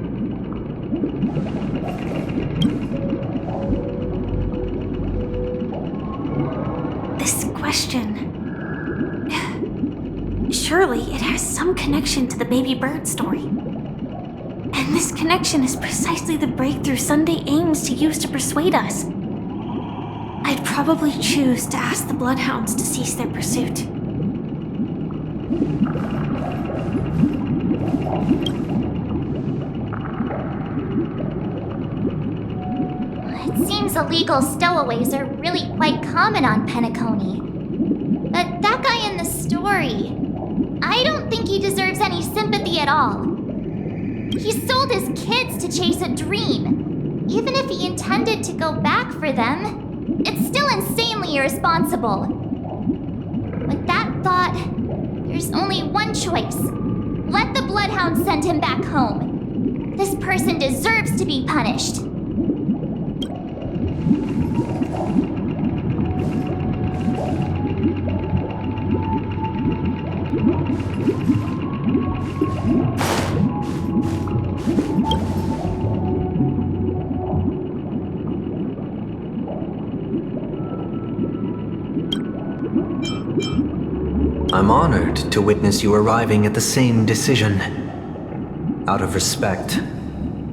This question. Surely it has some connection to the baby bird story. And this connection is precisely the breakthrough Sunday aims to use to persuade us. I'd probably choose to ask the Bloodhounds to cease their pursuit. It seems illegal stowaways are really quite common on Penacony. But that guy in the story, I don't think he deserves any sympathy at all. He sold his kids to chase a dream. Even if he intended to go back for them, it's still insanely irresponsible. With that thought, there's only one choice. Let the Bloodhound send him back home. This person deserves to be punished. I'm honored to witness you arriving at the same decision. Out of respect,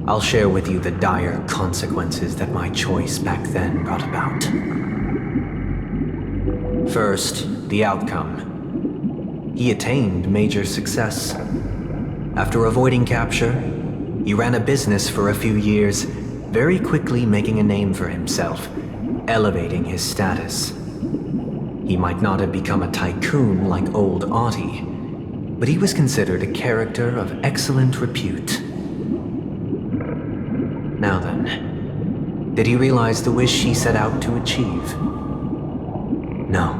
I'll share with you the dire consequences that my choice back then brought about. First, the outcome. He attained major success. After avoiding capture, he ran a business for a few years, very quickly making a name for himself, elevating his status. He might not have become a tycoon like old Audie, but he was considered a character of excellent repute. Now then, did he realize the wish he set out to achieve? No.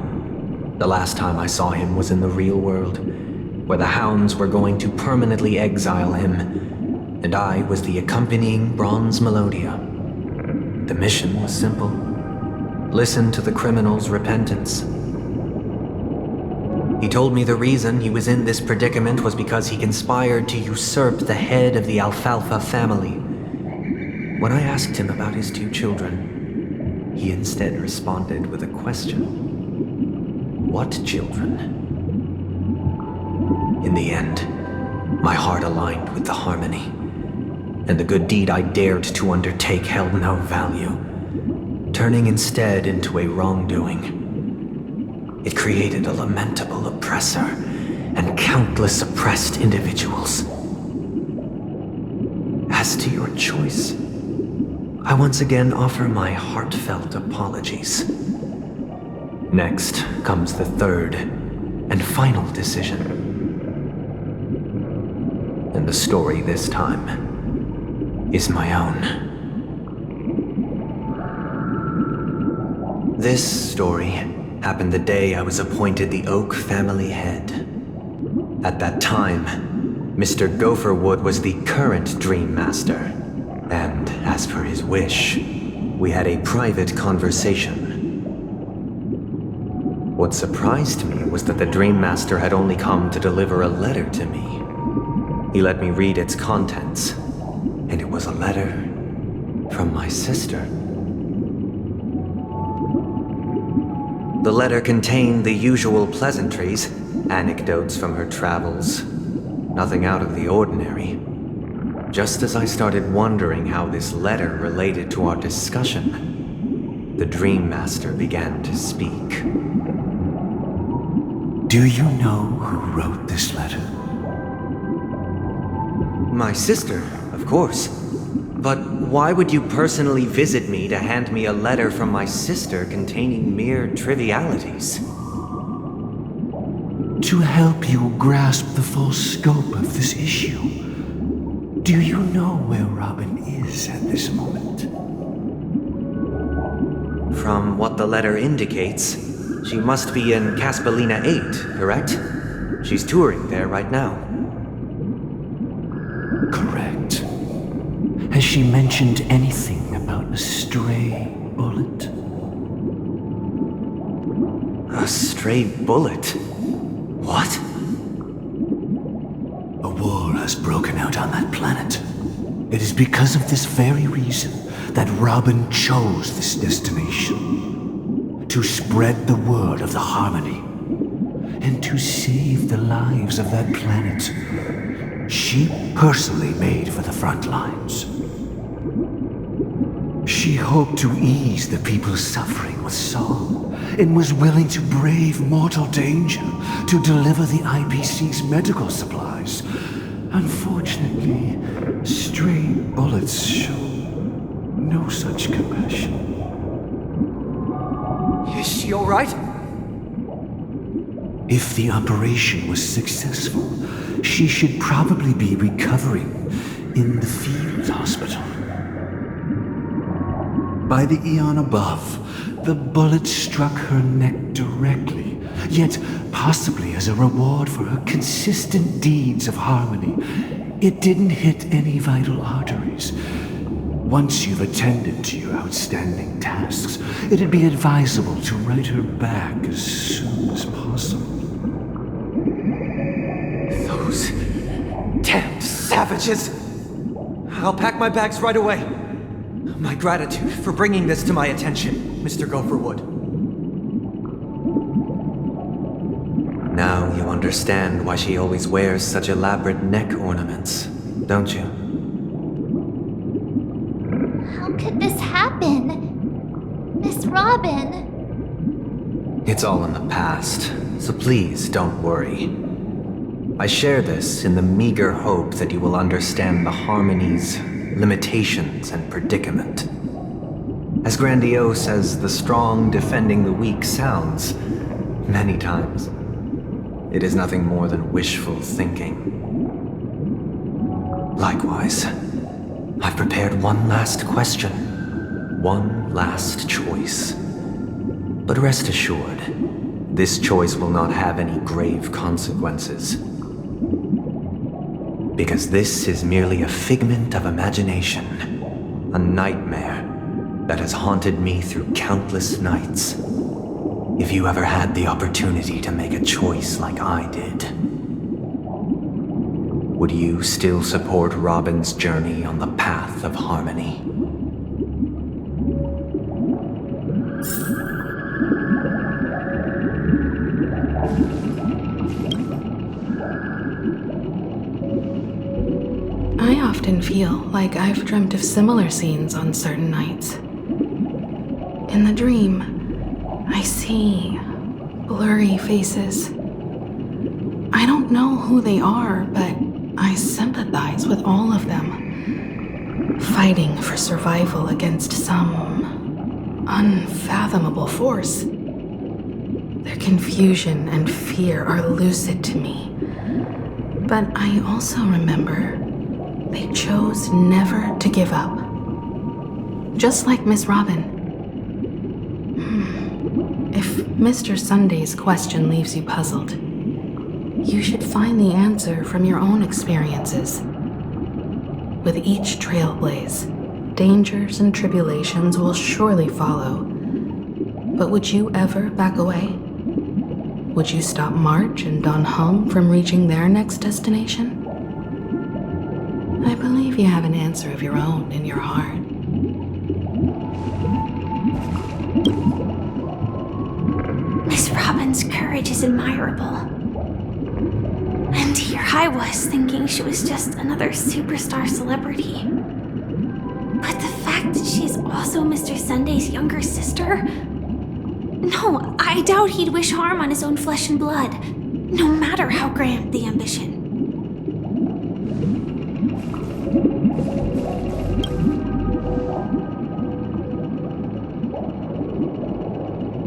The last time I saw him was in the real world, where the hounds were going to permanently exile him, and I was the accompanying Bronze Melodia. The mission was simple. Listen to the criminal's repentance. He told me the reason he was in this predicament was because he conspired to usurp the head of the Alfalfa family. When I asked him about his 2 children, he instead responded with a question. What children? In the end, my heart aligned with the harmony, and the good deed I dared to undertake held no value, turning instead into a wrongdoing. It created a lamentable oppressor and countless oppressed individuals. As to your choice, I once again offer my heartfelt apologies. Next comes the third and final decision. And the story this time is my own. This story happened the day I was appointed the Oak family head. At that time, Mr. Gopherwood was the current Dream Master, and as per his wish, we had a private conversation. What surprised me was that the Dream Master had only come to deliver a letter to me. He let me read its contents, and it was a letter from my sister. The letter contained the usual pleasantries, anecdotes from her travels, nothing out of the ordinary. Just as I started wondering how this letter related to our discussion, the Dream Master began to speak. Do you know who wrote this letter? My sister, of course. But why would you personally visit me to hand me a letter from my sister containing mere trivialities? To help you grasp the full scope of this issue. Do you know where Robin is at this moment? From what the letter indicates, she must be in Caspelina 8, correct? She's touring there right now. Correct. Has she mentioned anything about a stray bullet? A stray bullet? What? A war has broken out on that planet. It is because of this very reason that Robin chose this destination. To spread the word of the harmony. And to save the lives of that planet. She personally made for the front lines. She hoped to ease the people's suffering with song, and was willing to brave mortal danger to deliver the IPC's medical supplies. Unfortunately, stray bullets show no such compassion. Is she all right? If the operation was successful, she should probably be recovering in the field hospital. By the eon above, the bullet struck her neck directly, yet possibly as a reward for her consistent deeds of harmony, it didn't hit any vital arteries. Once you've attended to your outstanding tasks, it'd be advisable to write her back as soon as possible. Those damned savages! I'll pack my bags right away. My gratitude for bringing this to my attention, Mr. Gopherwood. Now you understand why she always wears such elaborate neck ornaments, don't you? How could this happen? Miss Robin? It's all in the past, so please don't worry. I share this in the meager hope that you will understand the harmony's limitations and predicament. As grandiose as the strong defending the weak sounds, many times, it is nothing more than wishful thinking. Likewise, I've prepared one last question, one last choice. But rest assured, this choice will not have any grave consequences. Because this is merely a figment of imagination, a nightmare that has haunted me through countless nights. If you ever had the opportunity to make a choice like I did, would you still support Robin's journey on the path of harmony? often feel like I've dreamt of similar scenes on certain nights. In the dream, I see blurry faces. I don't know who they are, but I sympathize with all of them, fighting for survival against some unfathomable force. Their confusion and fear are lucid to me, but I also remember they chose never to give up. Just like Miss Robin. If Mr. Sunday's question leaves you puzzled, you should find the answer from your own experiences. With each trailblaze, dangers and tribulations will surely follow. But would you ever back away? Would you stop March and Don Hung from reaching their next destination? I believe you have an answer of your own in your heart. Miss Robin's courage is admirable. And here I was thinking she was just another superstar celebrity. But the fact that she's also Mr. Sunday's younger sister? No, I doubt he'd wish harm on his own flesh and blood, no matter how grand the ambition.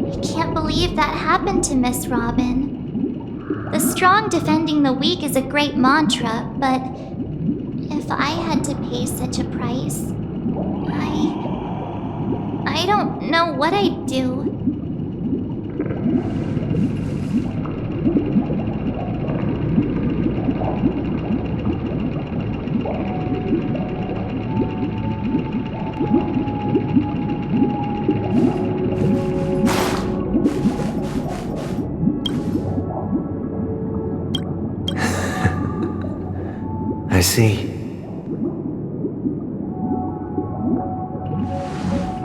I can't believe that happened to Miss Robin. The strong defending the weak is a great mantra, but if I had to pay such a price, I don't know what I'd do. I see.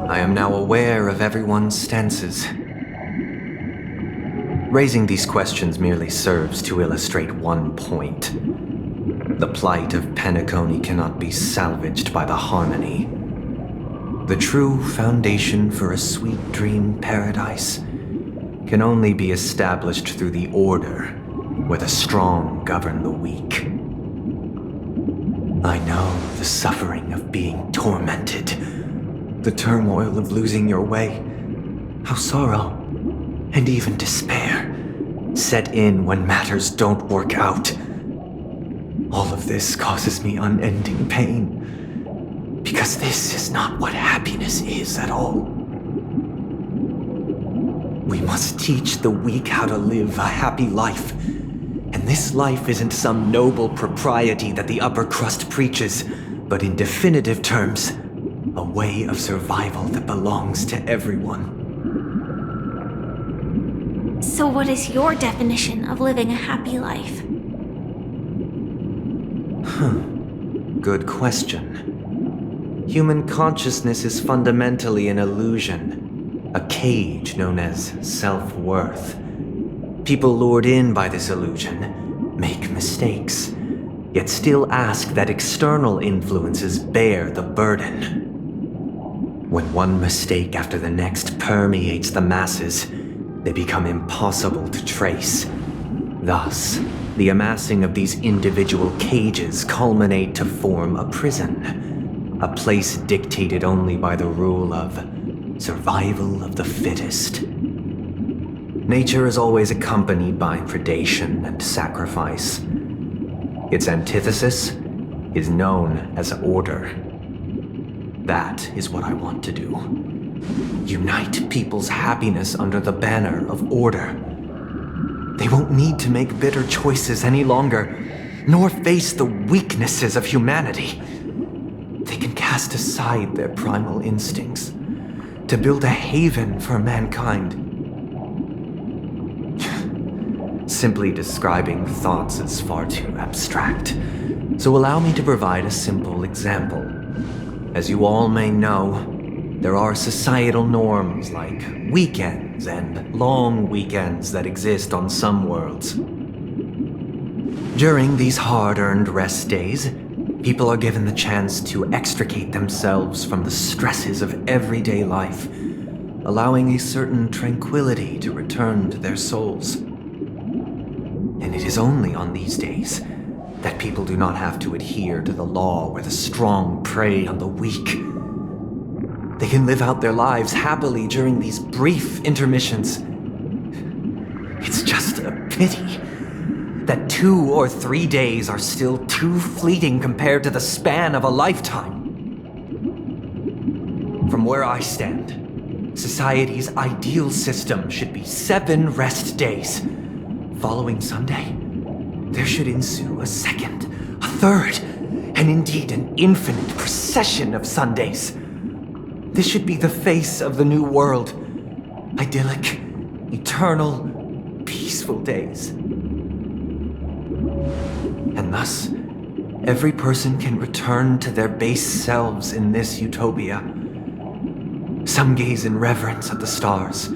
I am now aware of everyone's stances. Raising these questions merely serves to illustrate one point. The plight of Penacony cannot be salvaged by the harmony. The true foundation for a sweet dream paradise can only be established through the order where the strong govern the weak. I know the suffering of being tormented, the turmoil of losing your way, how sorrow and even despair set in when matters don't work out. All of this causes me unending pain, because this is not what happiness is at all. We must teach the weak how to live a happy life. And this life isn't some noble propriety that the upper crust preaches, but in definitive terms, a way of survival that belongs to everyone. So what is your definition of living a happy life? Good question. Human consciousness is fundamentally an illusion, a cage known as self-worth. People lured in by this illusion make mistakes, yet still ask that external influences bear the burden. When one mistake after the next permeates the masses, they become impossible to trace. Thus, the amassing of these individual cages culminate to form a prison, a place dictated only by the rule of survival of the fittest. Nature is always accompanied by predation and sacrifice. Its antithesis is known as order. That is what I want to do. Unite people's happiness under the banner of order. They won't need to make bitter choices any longer, nor face the weaknesses of humanity. They can cast aside their primal instincts to build a haven for mankind. Simply describing thoughts is far too abstract, so allow me to provide a simple example. As you all may know, there are societal norms like weekends and long weekends that exist on some worlds. During these hard-earned rest days, People are given the chance to extricate themselves from the stresses of everyday life, allowing a certain tranquility to return to their souls. And it is only on these days that people do not have to adhere to the law where the strong prey on the weak. They can live out their lives happily during these brief intermissions. It's just a pity that 2 or 3 days are still too fleeting compared to the span of a lifetime. From where I stand, society's ideal system should be 7 rest days. Following Sunday, there should ensue a second, a third, and indeed an infinite procession of Sundays. This should be the face of the new world. Idyllic, eternal, peaceful days. And thus, every person can return to their base selves in this utopia. Some gaze in reverence at the stars,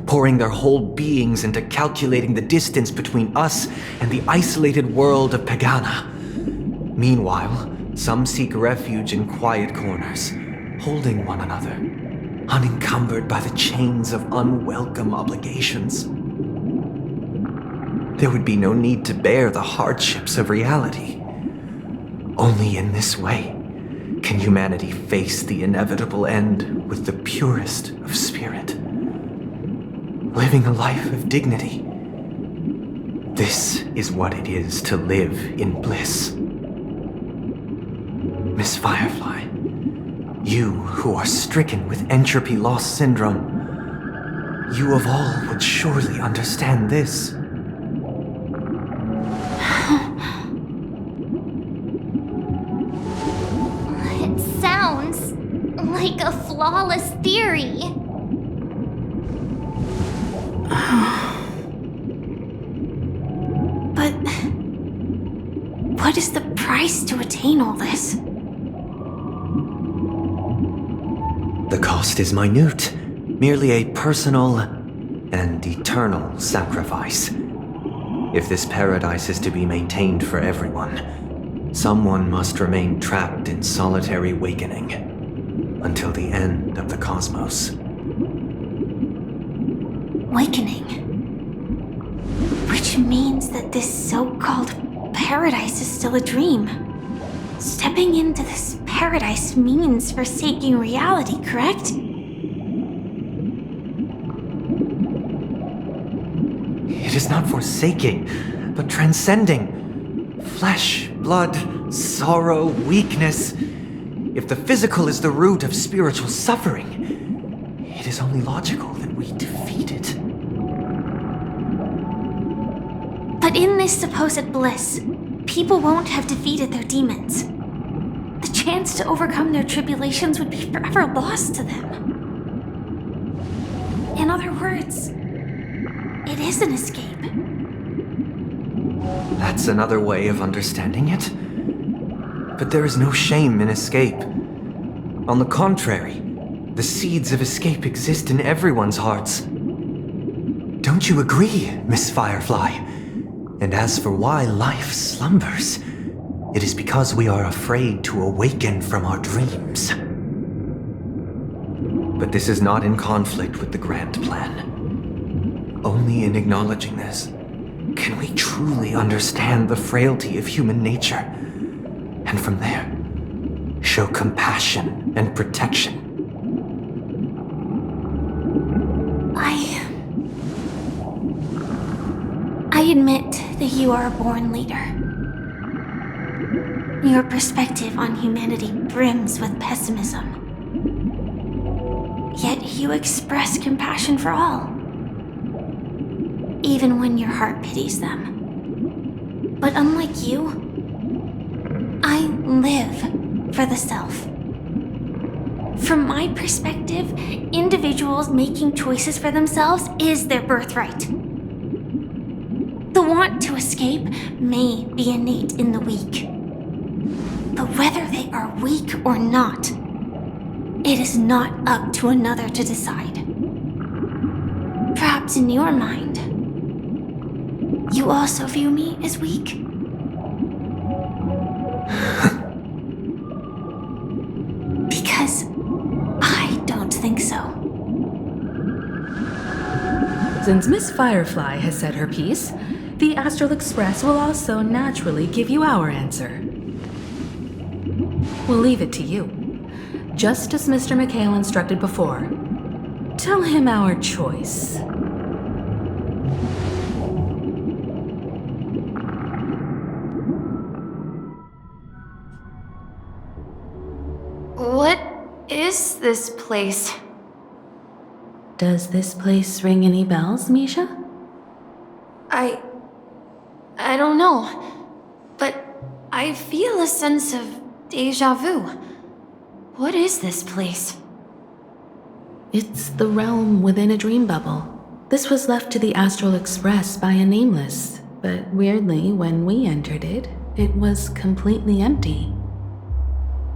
pouring their whole beings into calculating the distance between us and the isolated world of Pagana. Meanwhile, some seek refuge in quiet corners, holding one another, unencumbered by the chains of unwelcome obligations. There would be no need to bear the hardships of reality. Only in this way can humanity face the inevitable end with the purest of spirit, living a life of dignity. This is what it is to live in bliss. Miss Firefly, you who are stricken with entropy loss syndrome, you of all would surely understand this. It sounds like a flawless theory. But what is the price to attain all this? The cost is minute, merely a personal and eternal sacrifice. If this paradise is to be maintained for everyone, someone must remain trapped in solitary awakening until the end of the cosmos. Awakening. Which means that this so-called paradise is still a dream. Stepping into this paradise means forsaking reality, correct? It is not forsaking, but transcending. Flesh, blood, sorrow, weakness. If the physical is the root of spiritual suffering, it is only logical that we defeat it. But in this supposed bliss, people won't have defeated their demons. The chance to overcome their tribulations would be forever lost to them. In other words, it is an escape. That's another way of understanding it. But there is no shame in escape. On the contrary, the seeds of escape exist in everyone's hearts. Don't you agree, Miss Firefly? And as for why life slumbers, it is because we are afraid to awaken from our dreams. But this is not in conflict with the grand plan. Only in acknowledging this can we truly understand the frailty of human nature, and from there, show compassion and protection. I admit that you are a born leader. Your perspective on humanity brims with pessimism. Yet you express compassion for all, even when your heart pities them. But unlike you, I live for the self. From my perspective, individuals making choices for themselves is their birthright. The want to escape may be innate in the weak. But whether they are weak or not, it is not up to another to decide. Perhaps in your mind, you also view me as weak? Because I don't think so. Since Miss Firefly has said her piece, the Astral Express will also naturally give you our answer. We'll leave it to you. Just as Mr. McHale instructed before. Tell him our choice. What is this place? Does this place ring any bells, Misha? I don't know, but I feel a sense of deja vu. What is this place? It's the realm within a dream bubble. This was left to the Astral Express by a nameless, but weirdly, when we entered it, it was completely empty.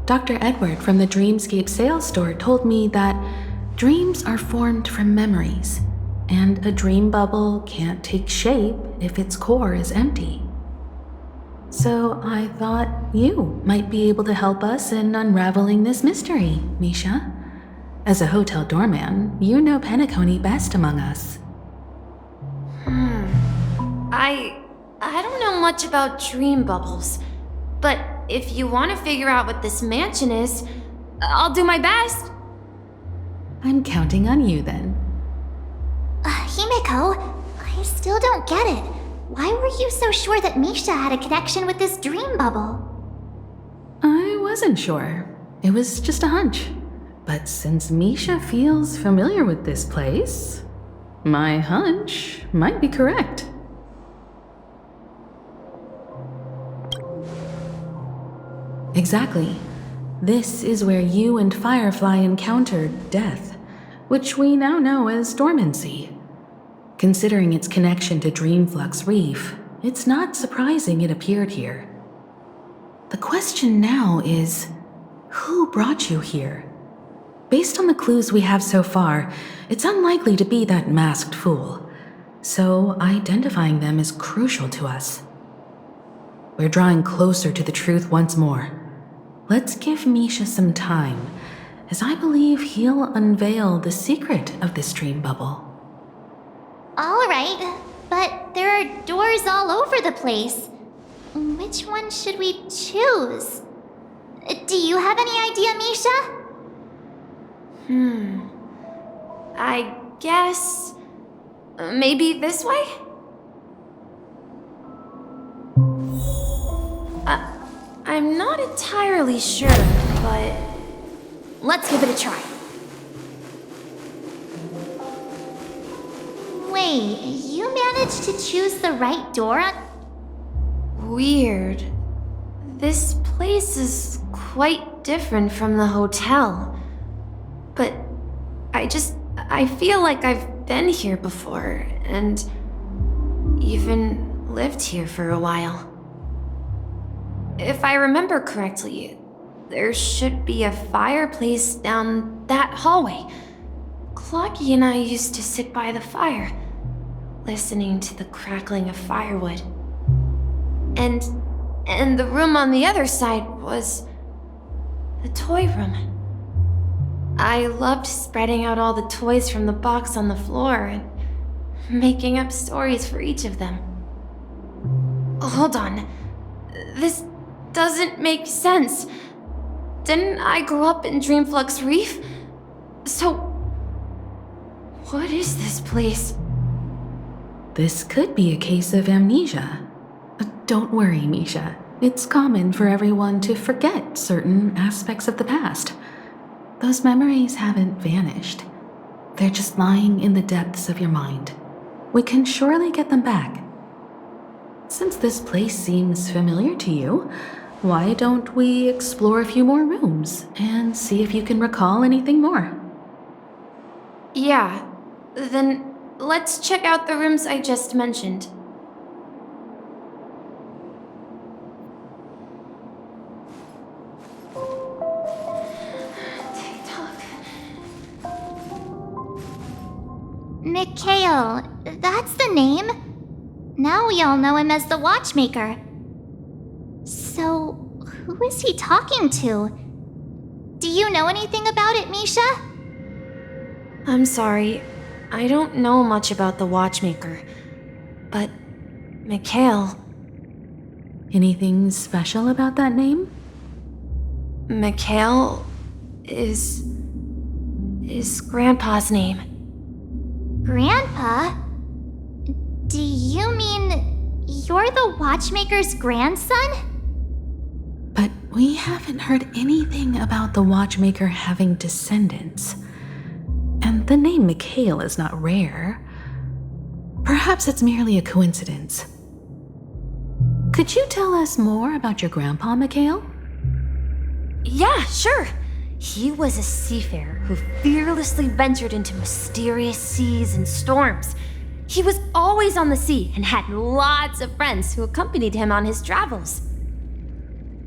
Dr. Edward from the Dreamscape sales store told me that dreams are formed from memories, and a dream bubble can't take shape if its core is empty. So I thought you might be able to help us in unraveling this mystery, Misha. As a hotel doorman, you know Penacony best among us. I don't know much about dream bubbles, but if you want to figure out what this mansion is, I'll do my best. I'm counting on you then. Himeko, I still don't get it. Why were you so sure that Misha had a connection with this dream bubble? I wasn't sure. It was just a hunch. But since Misha feels familiar with this place, my hunch might be correct. Exactly. This is where you and Firefly encountered death, which we now know as dormancy. Considering its connection to Dreamflux Reef, it's not surprising it appeared here. The question now is, who brought you here? Based on the clues we have so far, it's unlikely to be that masked fool, so identifying them is crucial to us. We're drawing closer to the truth once more. Let's give Misha some time, as I believe he'll unveil the secret of this dream bubble. Alright, but there are doors all over the place. Which one should we choose? Do you have any idea, Misha? I guess... maybe this way? I'm not entirely sure, but... let's give it a try. Wait, you managed to choose the right door? Weird. This place is quite different from the hotel. But I feel like I've been here before, and even lived here for a while. If I remember correctly, there should be a fireplace down that hallway. Clocky and I used to sit by the fire, listening to the crackling of firewood. And the room on the other side was the toy room. I loved spreading out all the toys from the box on the floor and making up stories for each of them. Hold on. This doesn't make sense. Didn't I grow up in Dreamflux Reef? So, what is this place? This could be a case of amnesia. Don't worry, Misha. It's common for everyone to forget certain aspects of the past. Those memories haven't vanished. They're just lying in the depths of your mind. We can surely get them back. Since this place seems familiar to you, why don't we explore a few more rooms and see if you can recall anything more? Yeah, then let's check out the rooms I just mentioned. Mikhail, that's the name. Now we all know him as the Watchmaker. So, who is he talking to? Do Do you know anything about it, Misha? I'm sorry. I don't know much about the Watchmaker. But Mikhail... Anything special about that name? Mikhail is Grandpa's name. Grandpa? Do you mean you're the Watchmaker's grandson? But we haven't heard anything about the Watchmaker having descendants. And the name Mikhail is not rare. Perhaps it's merely a coincidence. Could you tell us more about your grandpa, Mikhail? Yeah, sure. He was a seafarer who fearlessly ventured into mysterious seas and storms. He was always on the sea and had lots of friends who accompanied him on his travels.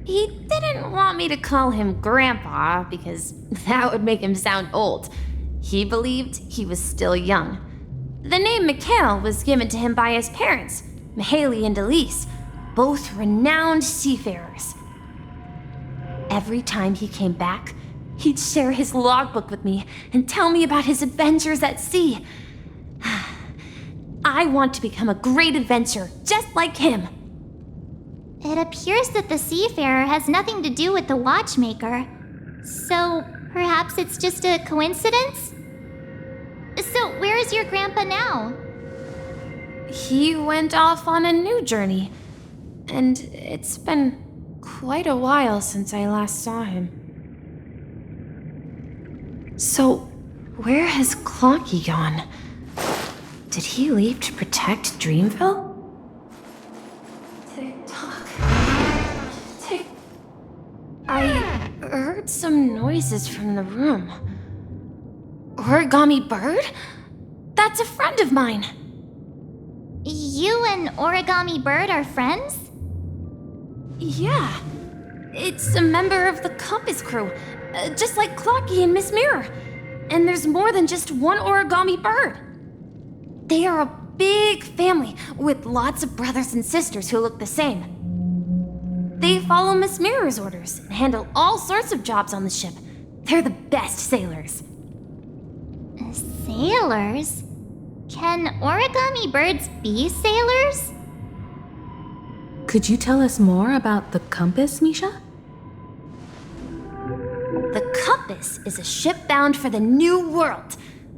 He didn't want me to call him Grandpa because that would make him sound old. He believed he was still young. The name Mikhail was given to him by his parents, Mihaly and Elise, both renowned seafarers. Every time he came back, he'd share his logbook with me and tell me about his adventures at sea. I want to become a great adventurer, just like him. It appears that the seafarer has nothing to do with the Watchmaker. So, perhaps it's just a coincidence? So, where is your grandpa now? He went off on a new journey, and it's been quite a while since I last saw him. So, where has Clocky gone? Did he leave to protect Dreamville? Tick-tock. Tick. I heard some noises from the room. Origami Bird? That's a friend of mine. You and Origami Bird are friends? Yeah. It's a member of the Compass crew, just like Clocky and Miss Mirror. And there's more than just one Origami Bird. They are a big family with lots of brothers and sisters who look the same. They follow Miss Mirror's orders and handle all sorts of jobs on the ship. They're the best sailors. Sailors? Can Origami Birds be sailors? Could you tell us more about the Compass, Misha? The Compass is a ship bound for the New World.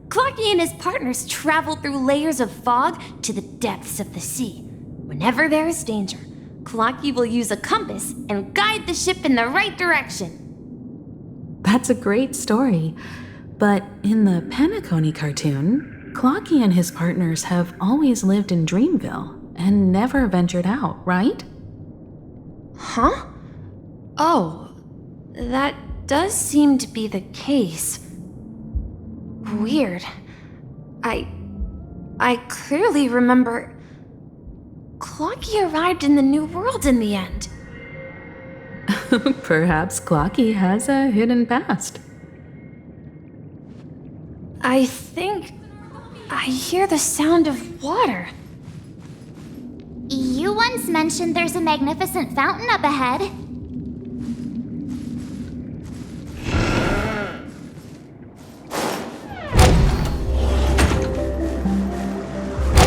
Clocky and his partners travel through layers of fog to the depths of the sea. Whenever there is danger, Clocky will use a compass and guide the ship in the right direction. That's a great story. But in the Penacony cartoon, Clocky and his partners have always lived in Dreamville and never ventured out, right? Huh? Oh, that does seem to be the case. Weird. I clearly remember Clocky arrived in the New World in the end. Perhaps Clocky has a hidden past. I think I hear the sound of water. You once mentioned there's a magnificent fountain up ahead.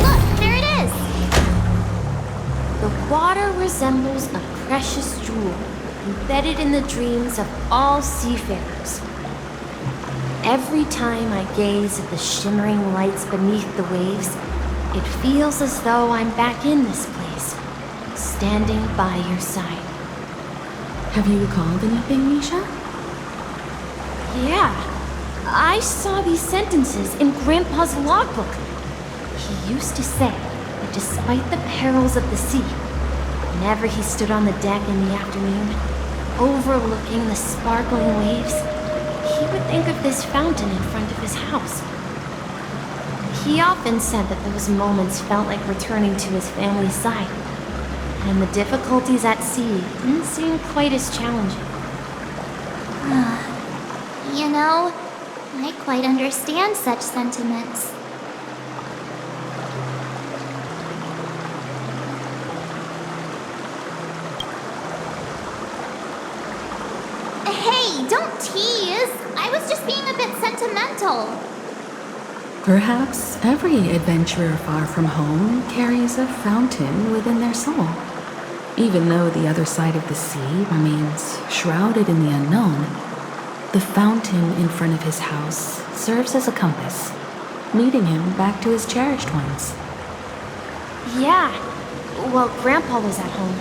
Look, there it is! The water resembles a precious jewel embedded in the dreams of all seafarers. Every time I gaze at the shimmering lights beneath the waves, it feels as though I'm back in this place, standing by your side. Have you recalled anything, Misha? Yeah, I saw these sentences in Grandpa's logbook. He used to say that despite the perils of the sea, whenever he stood on the deck in the afternoon, overlooking the sparkling waves, he would think of this fountain in front of his house. He often said that those moments felt like returning to his family's side, and the difficulties at sea didn't seem quite as challenging. You know, I quite understand such sentiments. Hey, don't tease! elemental. Perhaps every adventurer far from home carries a fountain within their soul. Even though the other side of the sea remains shrouded in the unknown, the fountain in front of his house serves as a compass, leading him back to his cherished ones. Yeah. While Grandpa was at home,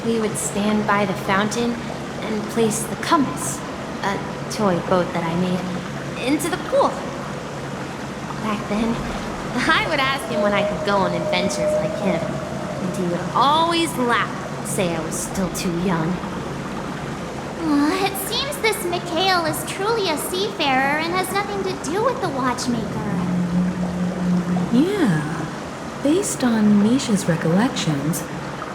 we would stand by the fountain and place the compass, a toy boat that I made, into the pool. Back then, I would ask him when I could go on adventures like him, and he would always laugh and say I was still too young. It seems this Mikhail is truly a seafarer and has nothing to do with the watchmaker. Yeah. Based on Misha's recollections,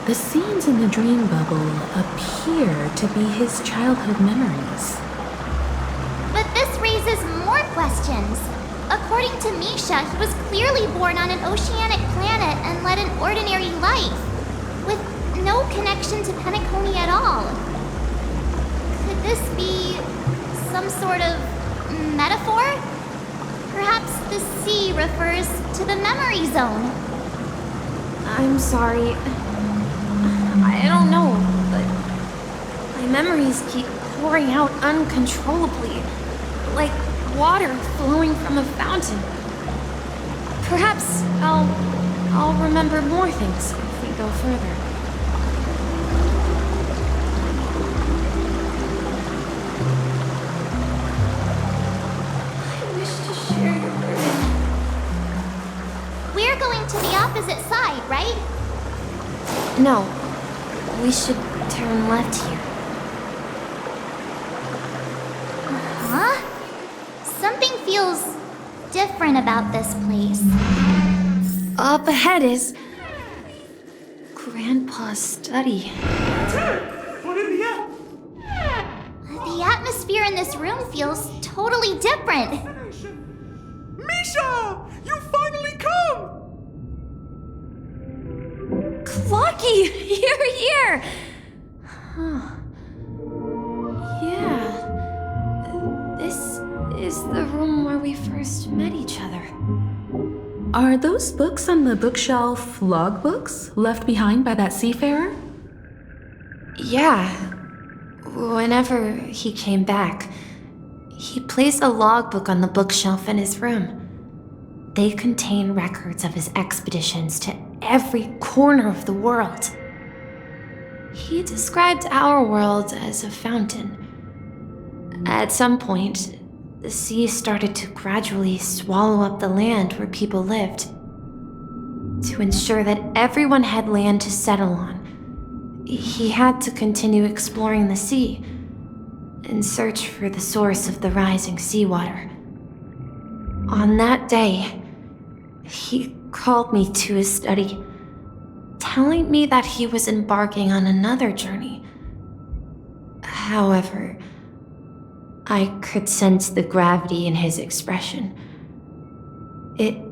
the scenes in the dream bubble appear to be his childhood memories. But this raises more questions. According to Misha, he was clearly born on an oceanic planet and led an ordinary life, with no connection to Penacony at all. Could this be some sort of metaphor? Perhaps the sea refers to the memory zone. I'm sorry. I don't know, but my memories keep pouring out uncontrollably, like water flowing from a fountain. Perhaps I'll remember more things if we go further. I wish to share your burden. We're going to the opposite side, right? No, we should turn left here. Huh? Something feels different about this place. Up ahead is Grandpa's study. What in the air? The atmosphere in this room feels totally different. Misha! You finally come! Clocky! You're here! Huh. Yeah. This is the room where we first met each other. Are those books on the bookshelf logbooks left behind by that seafarer? Yeah. Whenever he came back, he placed a logbook on the bookshelf in his room. They contain records of his expeditions to every corner of the world. He described our world as a fountain. At some point, the sea started to gradually swallow up the land where people lived. To ensure that everyone had land to settle on, he had to continue exploring the sea and search for the source of the rising seawater. On that day, he called me to his study, telling me that he was embarking on another journey. However, I could sense the gravity in his expression. It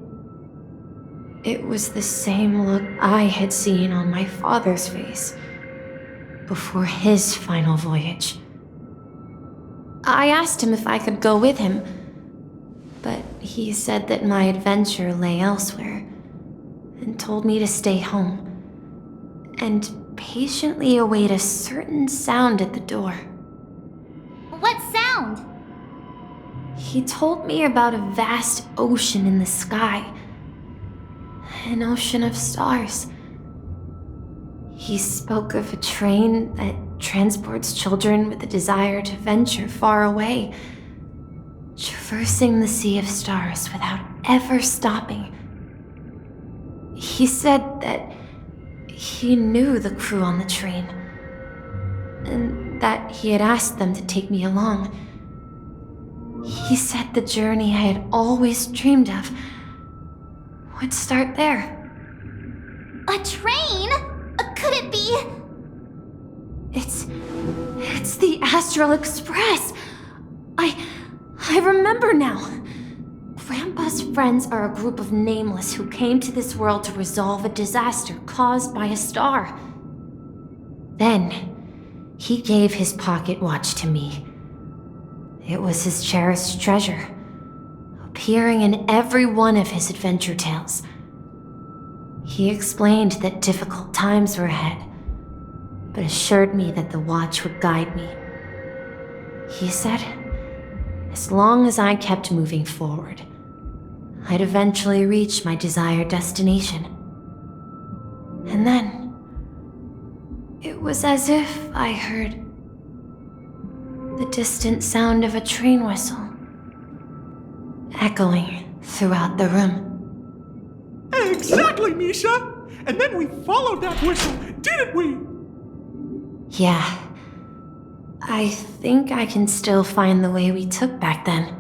was the same look I had seen on my father's face before his final voyage. I asked him if I could go with him, but he said that my adventure lay elsewhere and told me to stay home and patiently await a certain sound at the door. What sound? He told me about a vast ocean in the sky, an ocean of stars. He spoke of a train that transports children with a desire to venture far away, traversing the sea of stars without ever stopping. He said that he knew the crew on the train, and that he had asked them to take me along. He said the journey I had always dreamed of would start there. A train? Could it be? It's the Astral Express. I remember now. Grandpa's friends are a group of nameless who came to this world to resolve a disaster caused by a star. Then, he gave his pocket watch to me. It was his cherished treasure, appearing in every one of his adventure tales. He explained that difficult times were ahead, but assured me that the Watch would guide me. He said, as long as I kept moving forward, I'd eventually reach my desired destination. And then, it was as if I heard the distant sound of a train whistle echoing throughout the room. Exactly, Misha! And then we followed that whistle, didn't we? Yeah. I think I can still find the way we took back then.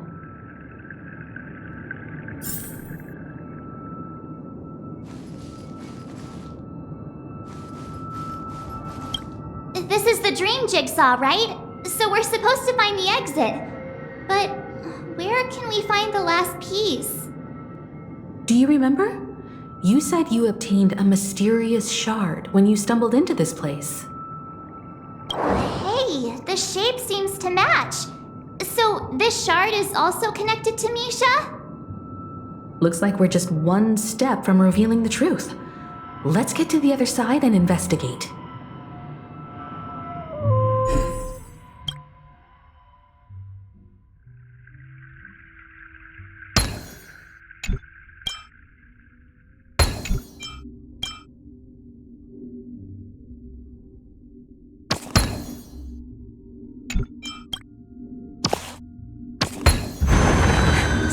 This is the dream jigsaw, right? So we're supposed to find the exit. But where can we find the last piece? Do you remember? You said you obtained a mysterious shard when you stumbled into this place. Hey, the shape seems to match. So this shard is also connected to Misha? Looks like we're just one step from revealing the truth. Let's get to the other side and investigate.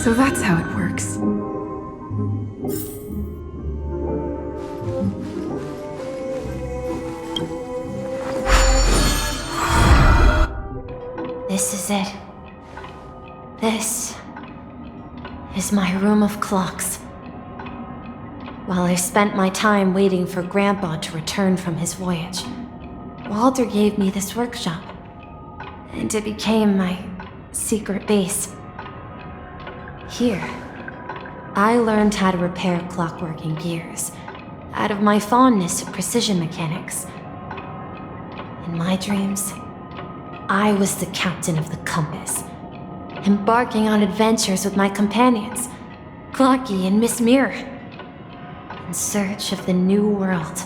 So that's how it works. This is it. This is my room of clocks. While I spent my time waiting for Grandpa to return from his voyage, Walter gave me this workshop, and it became my secret base. Here, I learned how to repair clockwork and gears out of my fondness of precision mechanics. In my dreams, I was the captain of the compass, embarking on adventures with my companions, Clocky and Miss Mirror, in search of the new world.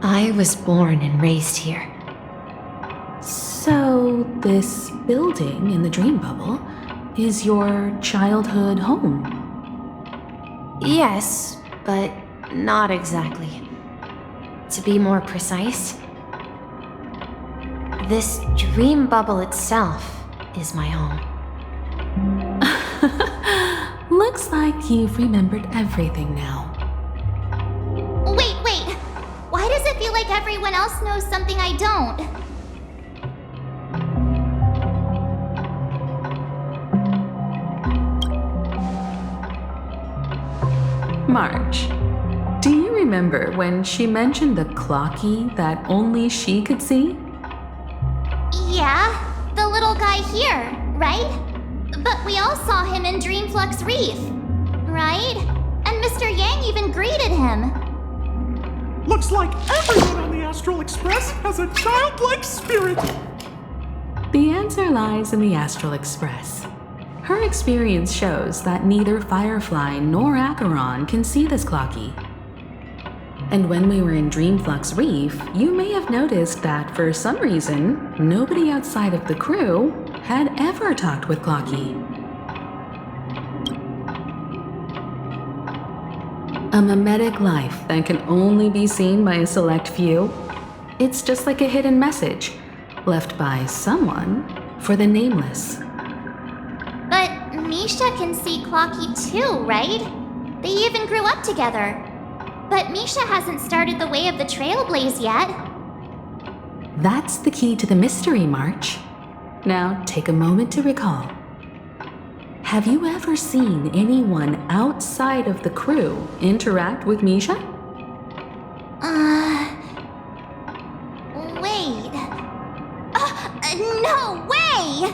I was born and raised here. So, this building in the dream bubble is your childhood home? Yes, but not exactly. To be more precise, this dream bubble itself is my home. Looks like you've remembered everything now. Wait. Why does it feel like everyone else knows something I don't? March, do you remember when she mentioned the clocky that only she could see? Yeah, the little guy here, right? But we all saw him in Dreamflux Reef, right? And Mr. Yang even greeted him. Looks like everyone on the Astral Express has a childlike spirit. The answer lies in the Astral Express. Her experience shows that neither Firefly nor Acheron can see this clocky. And when we were in Dreamflux Reef, you may have noticed that for some reason, nobody outside of the crew had ever talked with Clocky. A mimetic life that can only be seen by a select few. It's just like a hidden message left by someone for the nameless. But Misha can see Clocky too, right? They even grew up together. But Misha hasn't started the way of the Trailblaze yet. That's the key to the mystery, March. Now, take a moment to recall. Have you ever seen anyone outside of the crew interact with Misha? Wait. No way!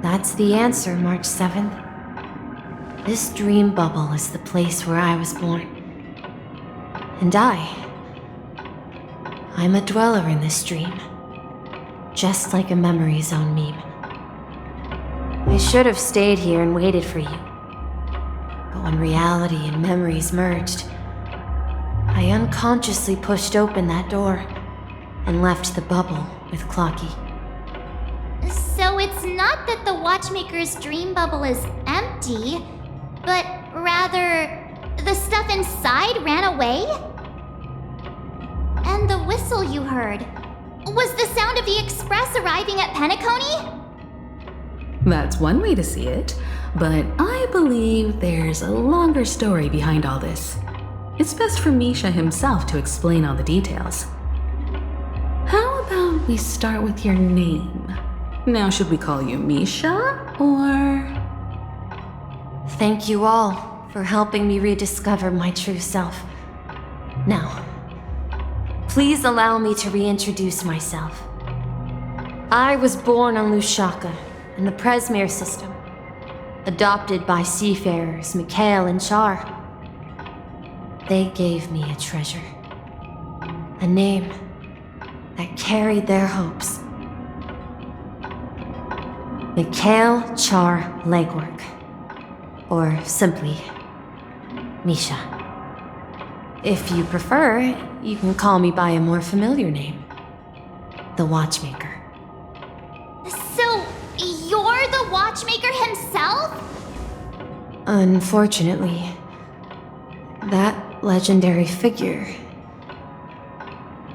That's the answer, March 7th. This dream bubble is the place where I was born. And I'm a dweller in this dream. Just like a memory zone meme. I should have stayed here and waited for you. But when reality and memories merged, I unconsciously pushed open that door and left the bubble with Clocky. So it's not that the Watchmaker's dream bubble is empty, but rather the stuff inside ran away? And the whistle you heard was the sound of the express arriving at Penacony? That's one way to see it, but I believe there's a longer story behind all this. It's best for Misha himself to explain all the details. How about we start with your name? Now, should we call you Misha, or...? Thank you all for helping me rediscover my true self. Now, please allow me to reintroduce myself. I was born on Lushaka, in the Presmere system, adopted by seafarers Mikhail and Char. They gave me a treasure, a name that carried their hopes. Mikhail Char Legwork, or simply Misha. If you prefer, you can call me by a more familiar name, the Watchmaker. So, you're the Watchmaker himself? Unfortunately, that legendary figure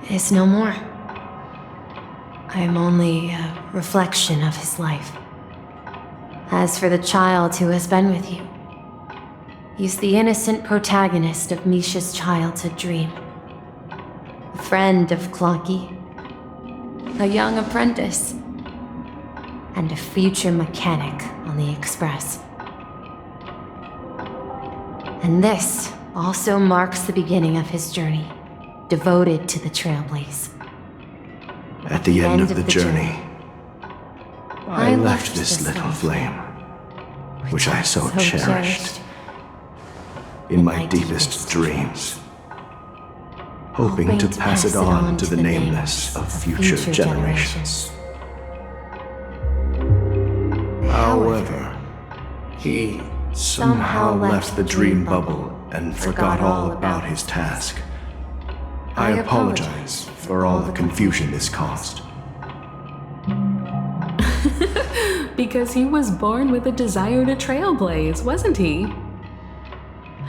is no more. I am only a reflection of his life. As for the child who has been with you, he's the innocent protagonist of Misha's childhood dream. A friend of Clocky, a young apprentice, and a future mechanic on the Express. And this also marks the beginning of his journey, devoted to the Trailblaze. At the end of the journey, I left this little flame, which I so cherished, in my deepest dreams, hoping to pass it on to the nameless of future generations. However, he somehow left the dream bubble and forgot all about his task. I apologize for all the confusion this caused. Because he was born with a desire to trailblaze, wasn't he?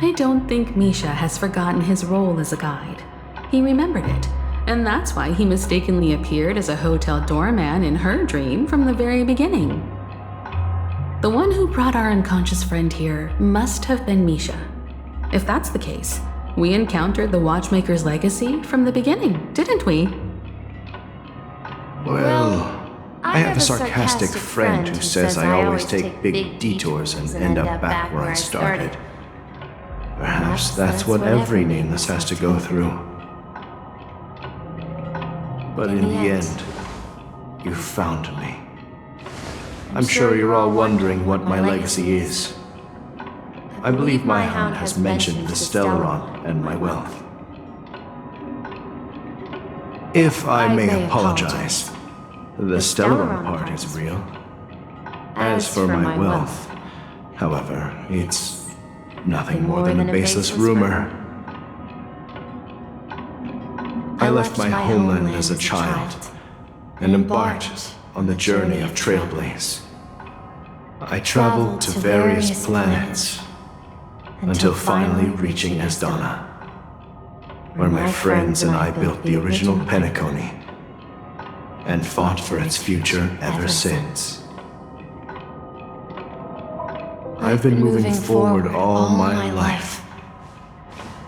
I don't think Misha has forgotten his role as a guide. He remembered it, and that's why he mistakenly appeared as a hotel doorman in her dream from the very beginning. The one who brought our unconscious friend here must have been Misha. If that's the case, we encountered the Watchmaker's legacy from the beginning, didn't we? Well, I have a sarcastic friend who says I always take big detours and end up back where I started. Perhaps that's what every nameless has to go through. But in the end, you found me. I'm sure you're all wondering what my legacy is. I believe my hound has mentioned the Stellaron and my wealth. If I may apologize, the Stellaron part is real. As for my wealth, however, it's nothing more than a baseless rumor. I left my homeland as a child and embarked on the journey of Trailblaze. I traveled to various planets until finally reaching Asdana, where my friends and I built the original Penacony and fought for its future ever since. I've been moving forward all my life,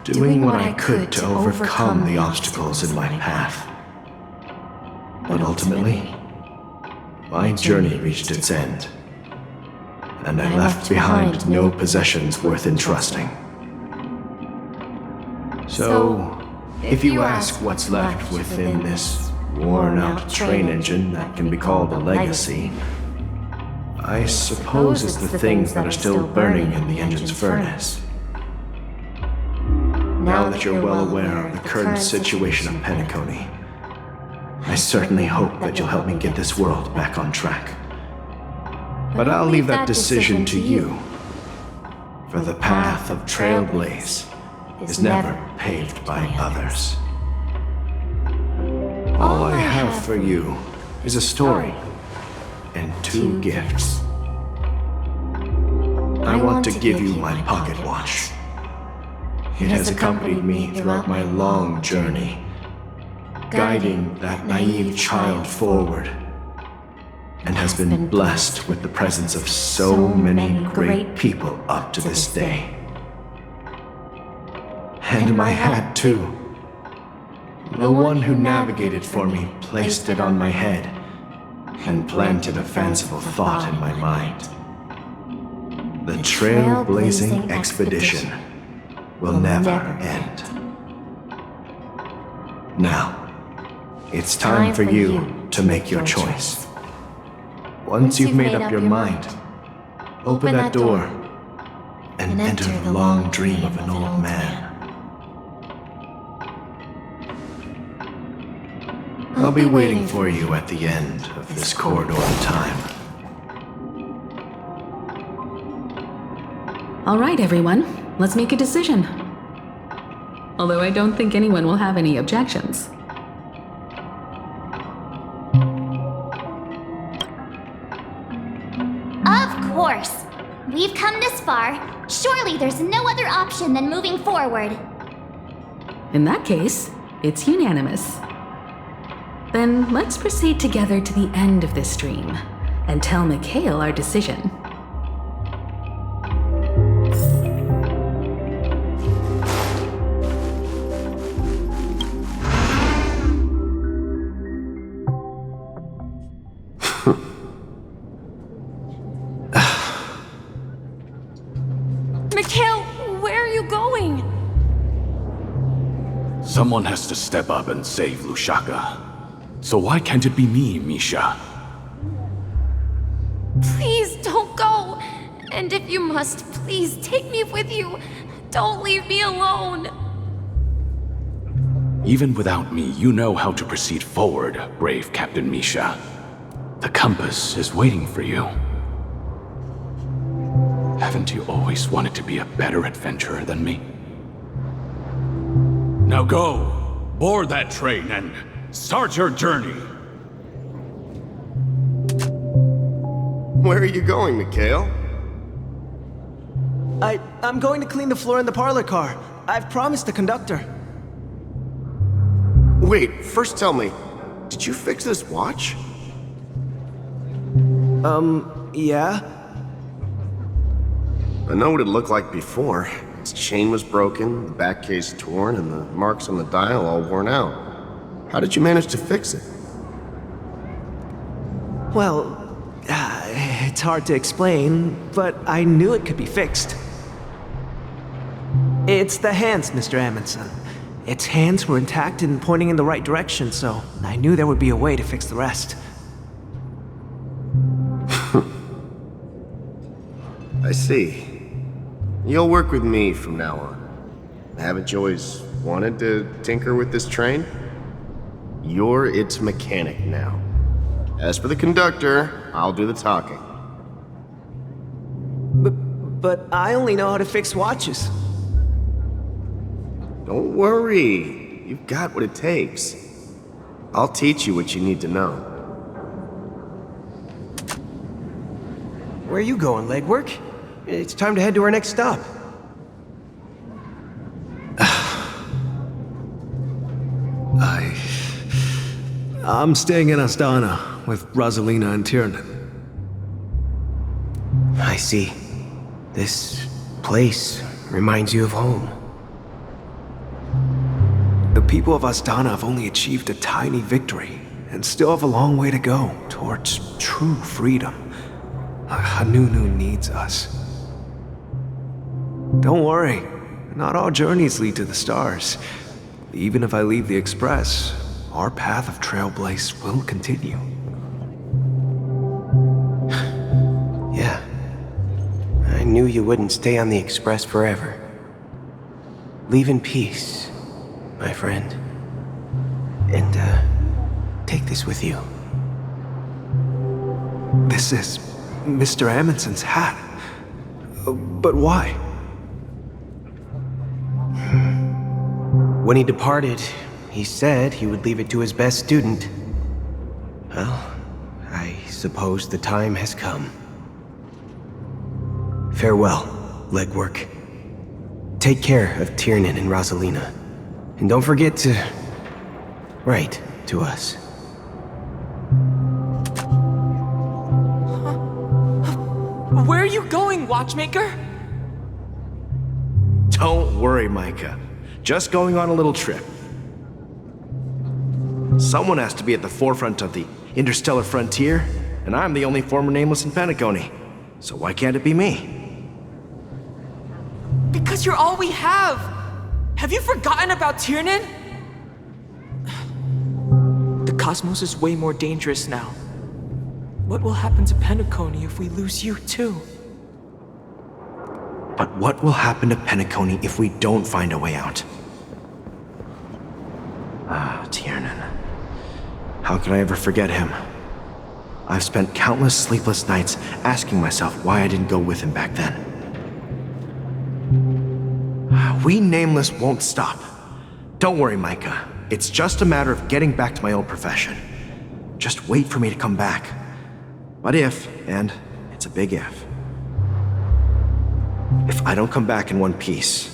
doing what I could to overcome the obstacles in my path. But ultimately, my journey reached its end, and I left behind no possessions worth entrusting. So, if you ask what's left within this worn-out train engine that can be called a legacy, I suppose it's the things that are still burning in the engine's furnace. Now that you're well aware of the current situation of Penacony, I certainly hope that you'll help me get this world back on track. But I'll leave that decision to you. For the path of Trailblaze is never paved by others. All I have for you is a story and 2 gifts. I want to give you my pocket watch. It has accompanied me throughout my long journey, guiding that naive child forward, and has been blessed with the presence of so many great people up to this day. And my hat, too. The one who navigated for me placed it on my head and planted a fanciful thought in my mind. The trailblazing expedition will never end. Now, it's time for you to make your choice. Once you've made up your mind, open that door and enter the long dream of an old man. I'll be waiting for you at the end of this corridor of time. All right, everyone, let's make a decision. Although I don't think anyone will have any objections. Of course. We've come this far. Surely there's no other option than moving forward. In that case, it's unanimous. Then let's proceed together to the end of this dream and tell Mikhail our decision. Mikhail, where are you going? Someone has to step up and save Lushaka. So why can't it be me, Misha? Please don't go. And if you must, please take me with you. Don't leave me alone. Even without me, you know how to proceed forward, brave Captain Misha. The compass is waiting for you. Haven't you always wanted to be a better adventurer than me? Now go! Board that train and start your journey! Where are you going, Mikhail? I'm going to clean the floor in the parlor car. I've promised the conductor. Wait, first tell me, did you fix this watch? Yeah? I know what it looked like before. Its chain was broken, the back case torn, and the marks on the dial all worn out. How did you manage to fix it? Well, it's hard to explain, but I knew it could be fixed. It's the hands, Mr. Amundsen. Its hands were intact and pointing in the right direction, so I knew there would be a way to fix the rest. I see. You'll work with me from now on. Haven't you always wanted to tinker with this train? You're its mechanic now. As for the conductor, I'll do the talking. But I only know how to fix watches. Don't worry. You've got what it takes. I'll teach you what you need to know. Where are you going, legwork? It's time to head to our next stop. I'm staying in Astana with Rosalina and Tiernan. I see. This place reminds you of home. The people of Astana have only achieved a tiny victory and still have a long way to go towards true freedom. Hanunu needs us. Don't worry, not all journeys lead to the stars. Even if I leave the Express, our path of Trailblaze will continue. Yeah. I knew you wouldn't stay on the Express forever. Leave in peace, my friend. And, take this with you. This is Mr. Amundsen's hat. But why? When he departed, he said he would leave it to his best student. Well, I suppose the time has come. Farewell, legwork. Take care of Tiernan and Rosalina. And don't forget to write to us. Where are you going, Watchmaker? Don't worry, Micah. Just going on a little trip. Someone has to be at the forefront of the interstellar frontier, and I'm the only former Nameless in Penacony. So why can't it be me? Because you're all we have! Have you forgotten about Tiernan? The cosmos is way more dangerous now. What will happen to Penacony if we lose you too? But what will happen to Penacony if we don't find a way out? Ah, Tiernan. How could I ever forget him? I've spent countless sleepless nights asking myself why I didn't go with him back then. We Nameless won't stop. Don't worry, Micah. It's just a matter of getting back to my old profession. Just wait for me to come back. But if, and it's a big if I don't come back in one piece,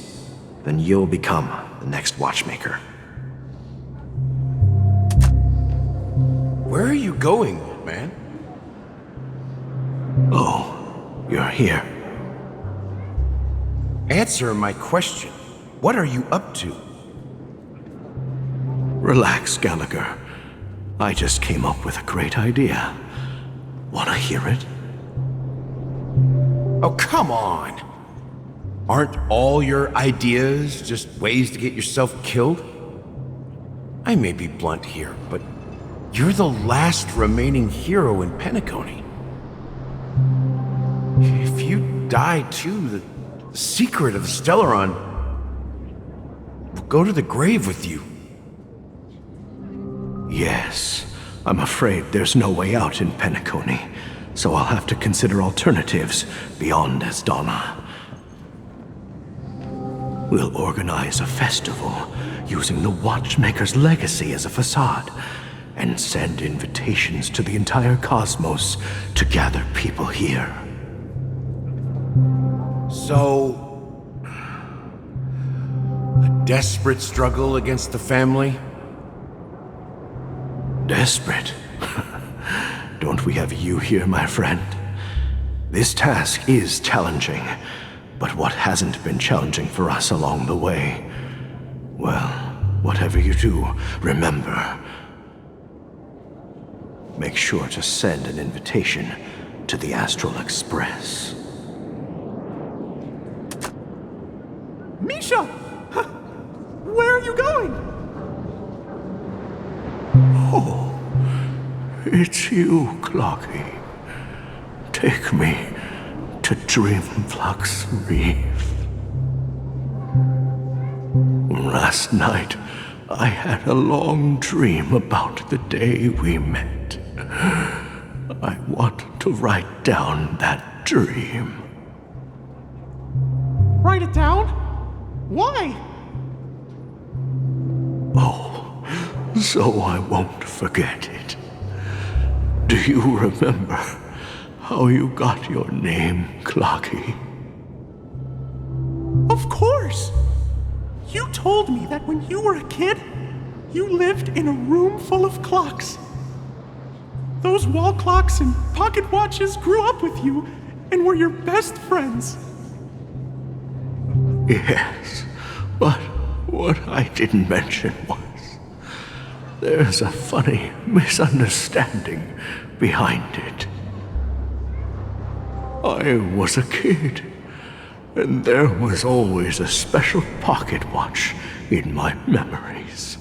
then you'll become the next Watchmaker. Where are you going, old man? Oh, you're here. Answer my question. What are you up to? Relax, Gallagher. I just came up with a great idea. Wanna hear it? Oh, come on! Aren't all your ideas just ways to get yourself killed? I may be blunt here, but you're the last remaining hero in Penacony. If you die too, the secret of the Stellaron will go to the grave with you. Yes. I'm afraid there's no way out in Penacony, so I'll have to consider alternatives beyond Asdana. We'll organize a festival using the Watchmaker's legacy as a facade, and send invitations to the entire cosmos to gather people here. So, a desperate struggle against the family? Desperate? Don't we have you here, my friend? This task is challenging, but what hasn't been challenging for us along the way? Well, whatever you do, remember, make sure to send an invitation to the Astral Express. Misha! Where are you going? Oh, it's you, Clocky. Take me to Dreamflux Reef. Last night, I had a long dream about the day we met. I want to write down that dream. Write it down? Why? Oh, so I won't forget it. Do you remember how you got your name, Clocky? Of course! You told me that when you were a kid, you lived in a room full of clocks. Those wall clocks and pocket watches grew up with you and were your best friends. Yes, but what I didn't mention was there's a funny misunderstanding behind it. I was a kid, and there was always a special pocket watch in my memories.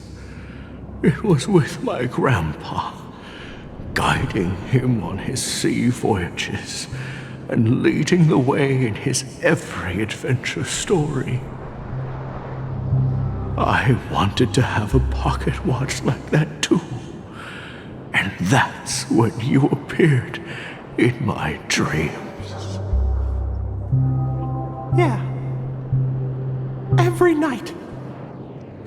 It was with my grandpa, guiding him on his sea voyages and leading the way in his every adventure story. I wanted to have a pocket watch like that too. And that's when you appeared in my dreams. Yeah. Every night,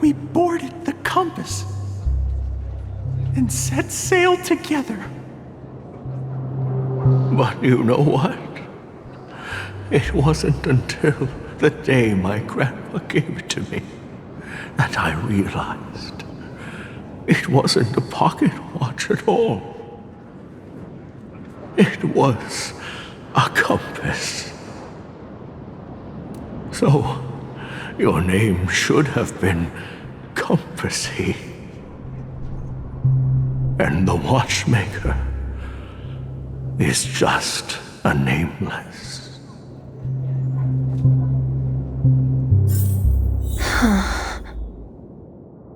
we boarded the compass and set sail together. But you know what? It wasn't until the day my grandpa gave it to me that I realized it wasn't a pocket watch at all. It was a compass. So, your name should have been Compassy. And the watchmaker is just a nameless.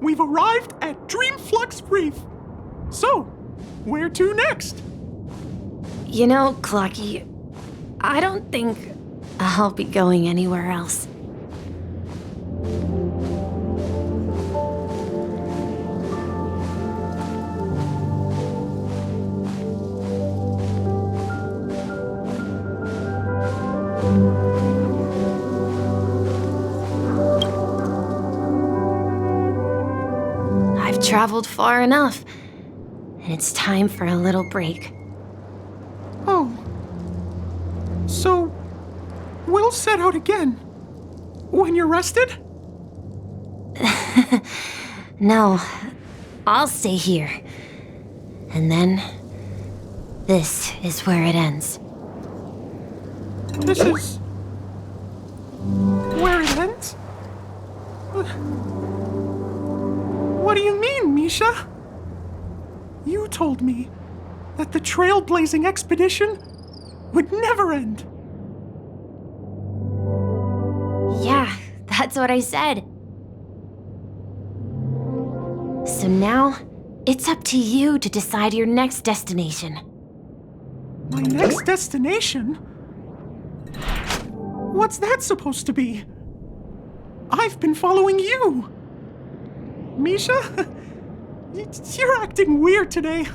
We've arrived at Dreamflux Reef. So, where to next? You know, Clocky, I don't think I'll be going anywhere else. I've traveled far enough, and it's time for a little break. Oh. So, we'll set out again. When you're rested? No, I'll stay here. And then, this is where it ends. This is... where it ends? What do you mean, Misha? You told me that the trailblazing expedition would never end. Yeah, that's what I said. So now, it's up to you to decide your next destination. My next destination? What's that supposed to be? I've been following you. Misha? You're acting weird today.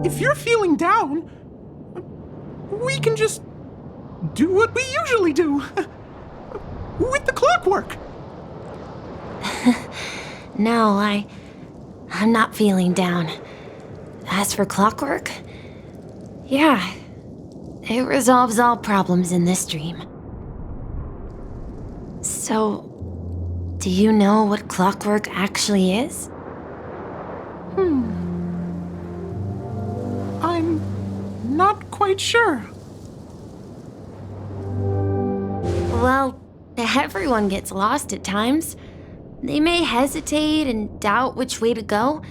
If you're feeling down, we can just do what we usually do. With the clockwork. No, I'm not feeling down. As for clockwork, yeah, it resolves all problems in this dream. So, do you know what clockwork actually is? I'm not quite sure. Well, everyone gets lost at times. They may hesitate and doubt which way to go.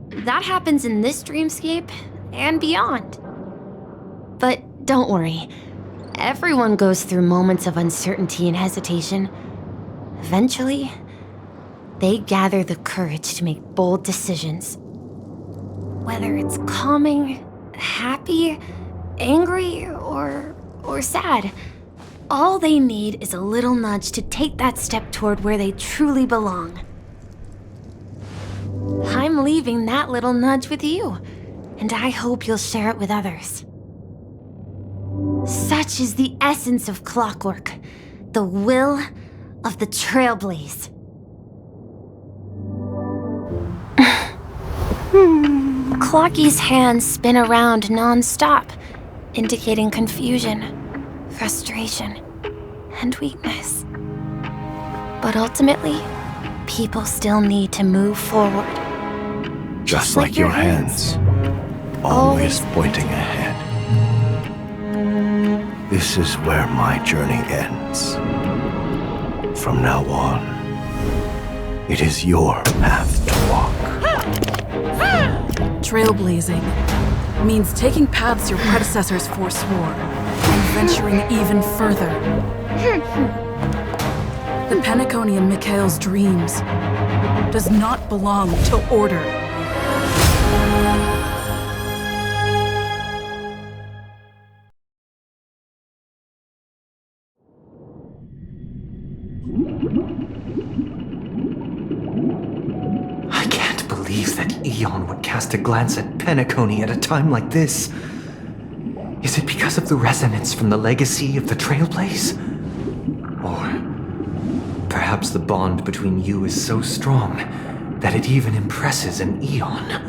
That happens in this dreamscape and beyond. But don't worry. Everyone goes through moments of uncertainty and hesitation. Eventually, they gather the courage to make bold decisions. Whether it's calming, happy, angry, or sad, all they need is a little nudge to take that step toward where they truly belong. I'm leaving that little nudge with you, and I hope you'll share it with others. Such is the essence of clockwork, the will of the Trailblaze. Clocky's hands spin around non-stop, indicating confusion, frustration, and weakness. But ultimately, people still need to move forward. Just like your hands, always pointing ahead. This is where my journey ends. From now on, it is your path to walk. Trailblazing means taking paths your predecessors forswore and venturing even further. The Penacony in Mikhail's dreams does not belong to order. I can't believe that Eon would cast cast a glance at Penacony at a time like this? Is it because of the resonance from the legacy of the Trailblaze? Or perhaps the bond between you is so strong that it even impresses an Eon?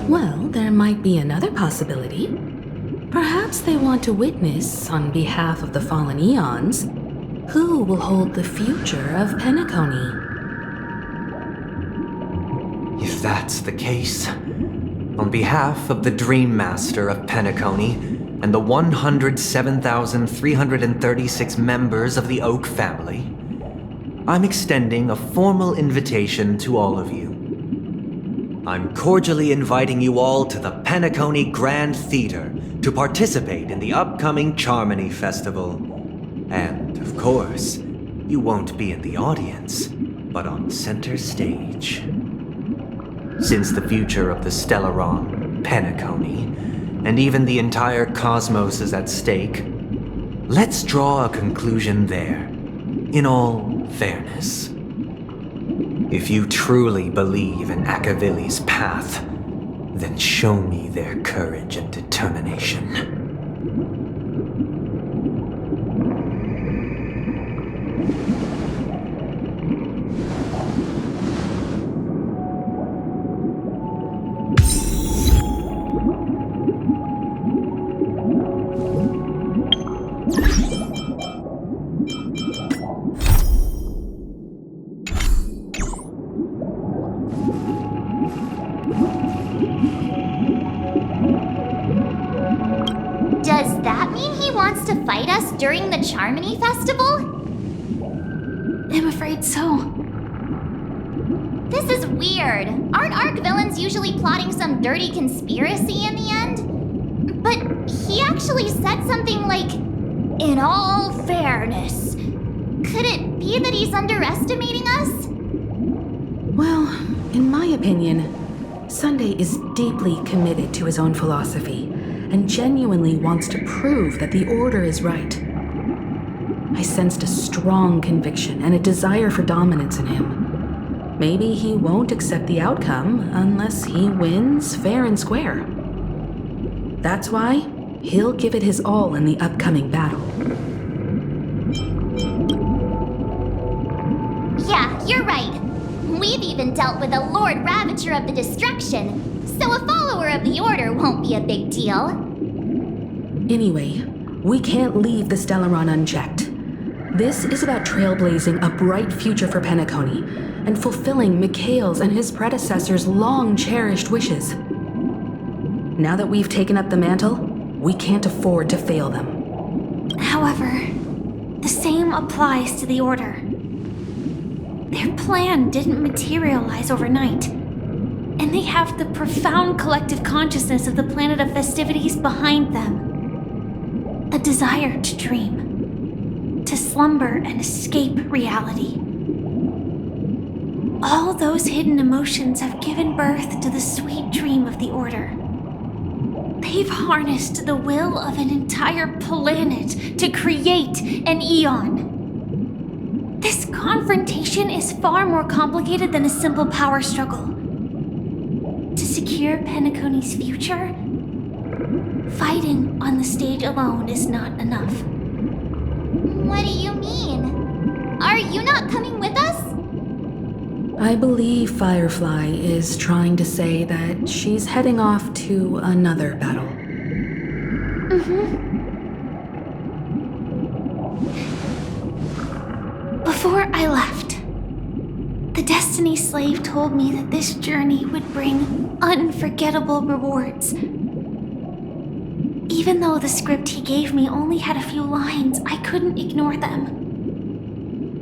Well, there might be another possibility. Perhaps they want to witness, on behalf of the fallen Eons, who will hold the future of Penacony. If that's the case, on behalf of the Dream Master of Penacony and the 107,336 members of the Oak family, I'm extending a formal invitation to all of you. I'm cordially inviting you all to the Penacony Grand Theater to participate in the upcoming Charmony Festival. And, of course, you won't be in the audience, but on center stage. Since the future of the Stellaron, Penacony, and even the entire cosmos is at stake, let's draw a conclusion there, in all fairness. If you truly believe in Akavili's path, then show me their courage and determination. Does that mean he wants to fight us during the Charmony Festival? I'm afraid so. This is weird. Aren't Arc villains usually plotting some dirty conspiracy in the end? But he actually said something like, "In all fairness." Could it be that he's underestimating us? Well, in my opinion, Sunday is deeply committed to his own philosophy and genuinely wants to prove that the Order is right. I sensed a strong conviction and a desire for dominance in him. Maybe he won't accept the outcome unless he wins fair and square. That's why he'll give it his all in the upcoming battle. Yeah, you're right. We've even dealt with a Lord Ravager of the Destruction, so a follower of the Order won't be a big deal. Anyway, we can't leave the Stellaron unchecked. This is about trailblazing a bright future for Penacony and fulfilling Mikhail's and his predecessors' long-cherished wishes. Now that we've taken up the mantle, we can't afford to fail them. However, the same applies to the Order. Their plan didn't materialize overnight, and they have the profound collective consciousness of the planet of festivities behind them. A desire to dream, to slumber and escape reality. All those hidden emotions have given birth to the sweet dream of the Order. They've harnessed the will of an entire planet to create an Eon. This confrontation is far more complicated than a simple power struggle. To secure Penacony's future, fighting on the stage alone is not enough. What do you mean? Are you not coming with us? I believe Firefly is trying to say that she's heading off to another battle. Before I left, the Destiny Slave told me that this journey would bring unforgettable rewards. Even though the script he gave me only had a few lines, I couldn't ignore them.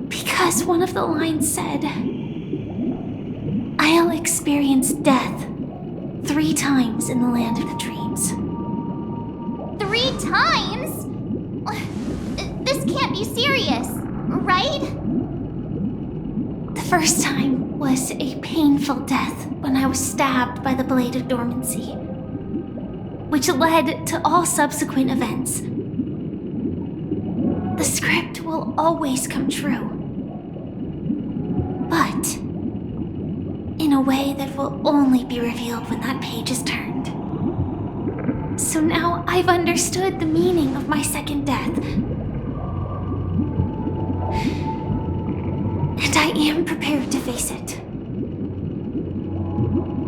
Because one of the lines said, "I'll experience death 3 times in the land of the dreams." 3 times? This can't be serious, right? The first time was a painful death when I was stabbed by the Blade of Dormancy, which led to all subsequent events. The script will always come true. But in in a way that will only be revealed when that page is turned. So now I've understood the meaning of my second death. And I am prepared to face it.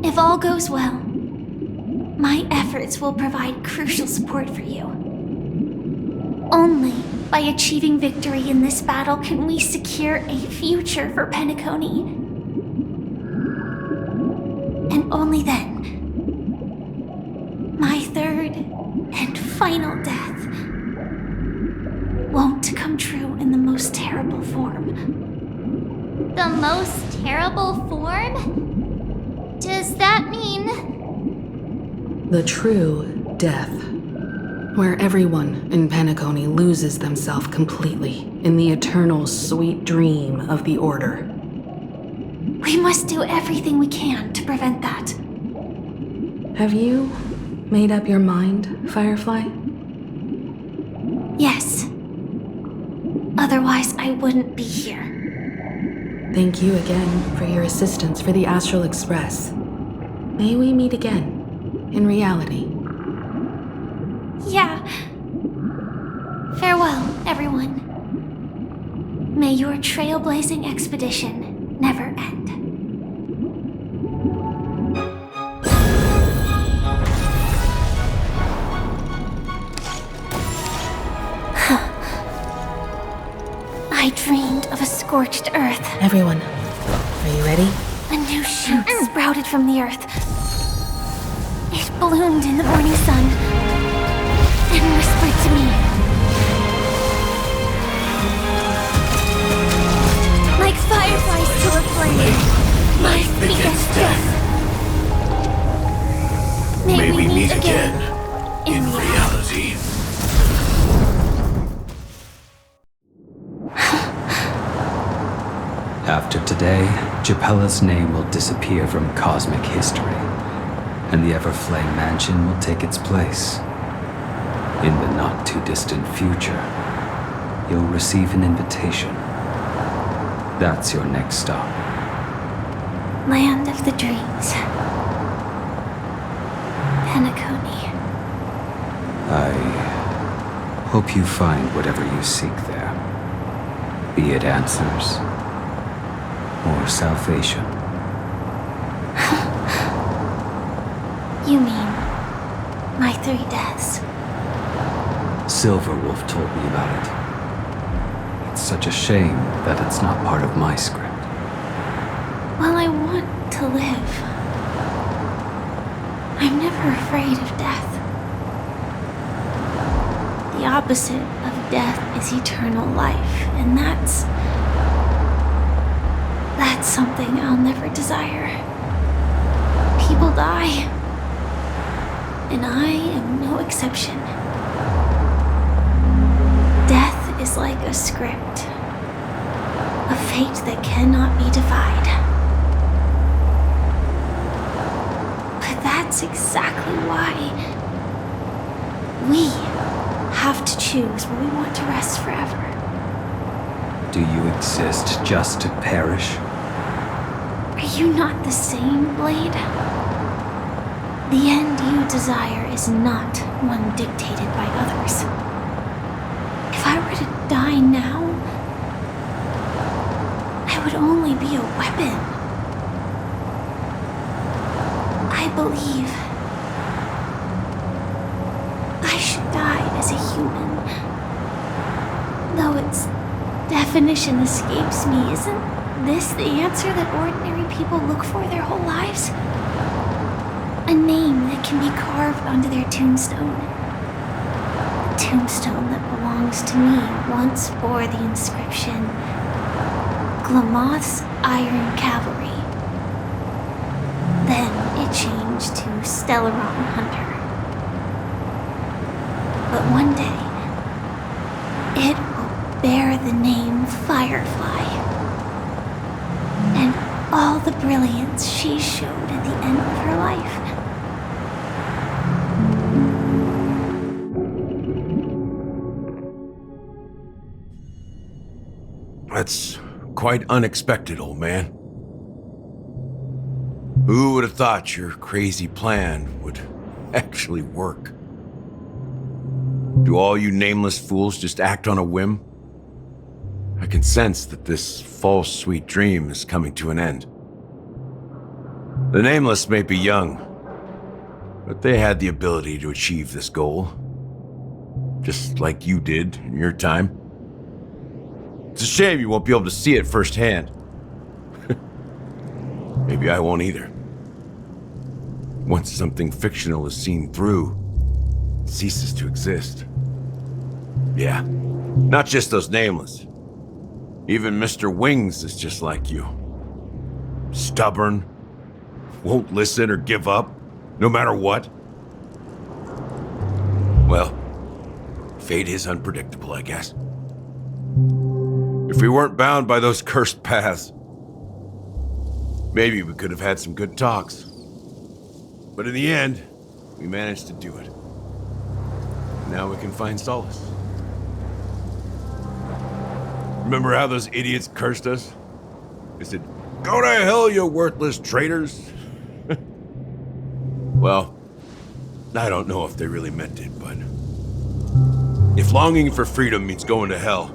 If all goes well, my efforts will provide crucial support for you. Only by achieving victory in this battle can we secure a future for Penacony. And only then, my third and final death won't come true in the most terrible form. The most terrible form? Does that mean... The true death, where everyone in Penacony loses themselves completely in the eternal sweet dream of the Order. We must do everything we can to prevent that. Have you made up your mind, Firefly? Yes. Otherwise, I wouldn't be here. Thank you again for your assistance for the Astral Express. May we meet again, in reality. Yeah. Farewell, everyone. May your trailblazing expedition never end. I dreamed of a scorched earth. Everyone, are you ready? A new shoot sprouted from the earth. It bloomed in the morning sun and whispered to me. Like fireflies to a flame, life begets death. May we meet again in reality. After today, Japella's name will disappear from cosmic history, and the Everflame Mansion will take its place. In the not-too-distant future, you'll receive an invitation. That's your next stop. Land of the Dreams. Penacony. I hope you find whatever you seek there. Be it answers or salvation. You mean my 3 deaths? Silverwolf told me about it. It's such a shame that it's not part of my script. Well, I want to live. I'm never afraid of death. The opposite of death is eternal life, and that's something I'll never desire. People die, and I am no exception. Death is like a script, a fate that cannot be defied. But that's exactly why we have to choose where we want to rest forever. Do you exist just to perish? Are you not the same, Blade? The end you desire is not one dictated by others. If I were to die now, I would only be a weapon. I believe I should die as a human. Though its definition escapes me, isn't this the answer that ordinary people look for their whole lives? A name that can be carved onto their tombstone. The tombstone that belongs to me once bore the inscription, Glamoth's Iron Cavalry. Then it changed to Stellaron Hunter. But one day, it will bear the name Firefly. And all the brilliance she showed at the end of her life. That's quite unexpected, old man. Who would have thought your crazy plan would actually work? Do all you nameless fools just act on a whim? I can sense that this false sweet dream is coming to an end. The nameless may be young, but they had the ability to achieve this goal. Just like you did in your time. It's a shame you won't be able to see it firsthand. Maybe I won't either. Once something fictional is seen through, it ceases to exist. Yeah, not just those nameless. Even Mr. Wings is just like you. Stubborn, won't listen or give up, no matter what. Well, fate is unpredictable, I guess. If we weren't bound by those cursed paths, maybe we could have had some good talks. But in the end, we managed to do it. Now we can find solace. Remember how those idiots cursed us? They said, "Go to hell, you worthless traitors." Well, I don't know if they really meant it, but if longing for freedom means going to hell,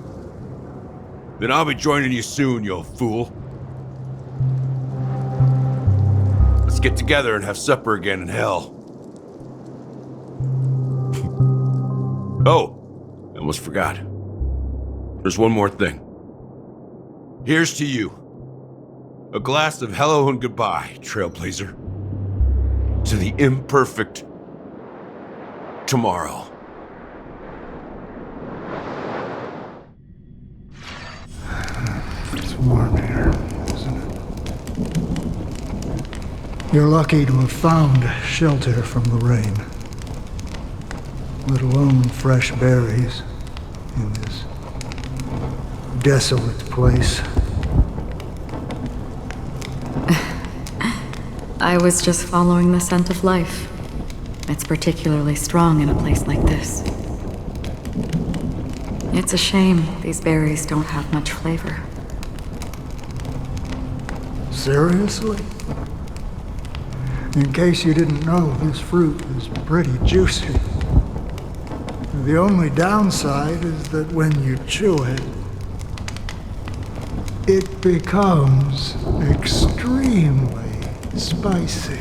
then I'll be joining you soon, you old fool. Let's get together and have supper again in hell. Oh, I almost forgot. There's one more thing. Here's to you. A glass of hello and goodbye, Trailblazer. To the imperfect tomorrow. It's warm here, isn't it? You're lucky to have found shelter from the rain. Let alone fresh berries in this desolate place. I was just following the scent of life. It's particularly strong in a place like this. It's a shame these berries don't have much flavor. Seriously? In case you didn't know, this fruit is pretty juicy. The only downside is that when you chew it, it becomes extremely spicy.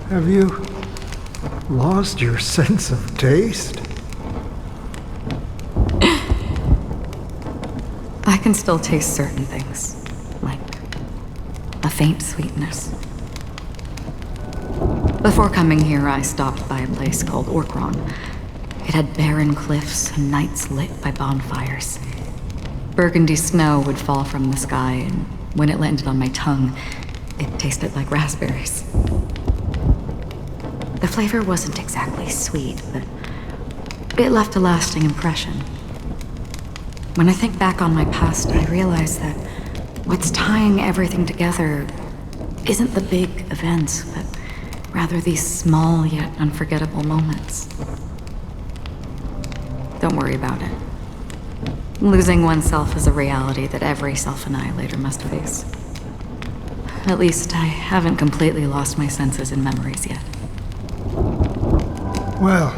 Have you lost your sense of taste? I can still taste certain things, like a faint sweetness. Before coming here, I stopped by a place called Orkron. It had barren cliffs and nights lit by bonfires. Burgundy snow would fall from the sky, and when it landed on my tongue, it tasted like raspberries. The flavor wasn't exactly sweet, but it left a lasting impression. When I think back on my past, I realize that what's tying everything together isn't the big events, but rather these small yet unforgettable moments. Don't worry about it. Losing oneself is a reality that every self-annihilator must face. At least I haven't completely lost my senses and memories yet. Well,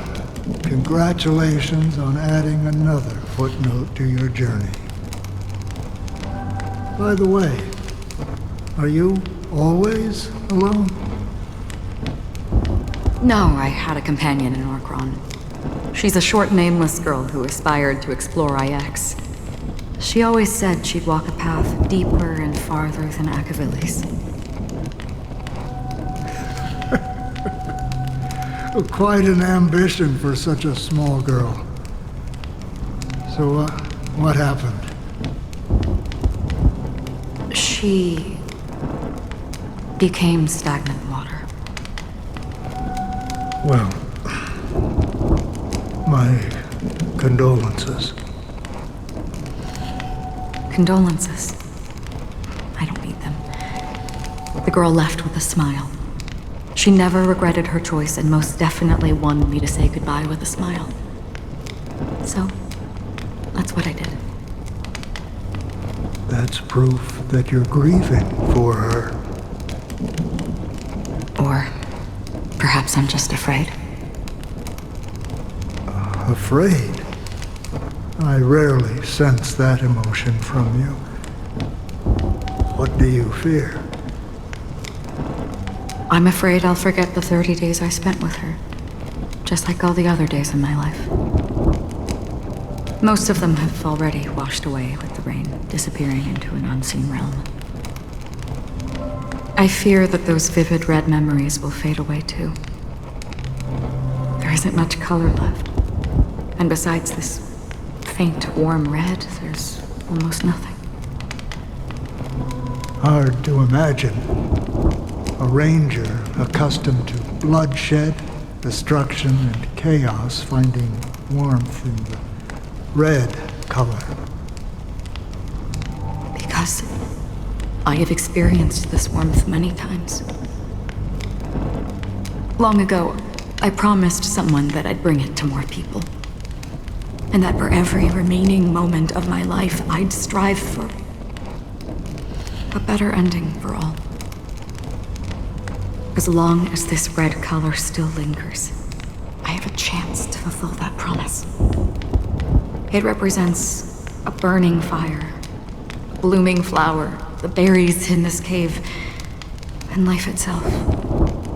congratulations on adding another footnote to your journey. By the way, are you always alone? No, I had a companion in Orkron. She's a short, nameless girl who aspired to explore IX. She always said she'd walk a path deeper and farther than Akavilis. Quite an ambition for such a small girl. So, what happened? She became stagnant water. Well, my condolences. Condolences. I don't need them. The girl left with a smile. She never regretted her choice and most definitely wanted me to say goodbye with a smile. So, that's what I did. That's proof that you're grieving for her. Or perhaps I'm just afraid. Afraid? I rarely sense that emotion from you. What do you fear? I'm afraid I'll forget the 30 days I spent with her, just like all the other days in my life. Most of them have already washed away with the rain, disappearing into an unseen realm. I fear that those vivid red memories will fade away too. There isn't much color left, and besides this faint, warm red, there's almost nothing. Hard to imagine. A ranger accustomed to bloodshed, destruction, and chaos finding warmth in the red color. Because I have experienced this warmth many times. Long ago, I promised someone that I'd bring it to more people. And that for every remaining moment of my life, I'd strive for a better ending for all. As long as this red color still lingers, I have a chance to fulfill that promise. It represents a burning fire, a blooming flower, the berries in this cave, and life itself,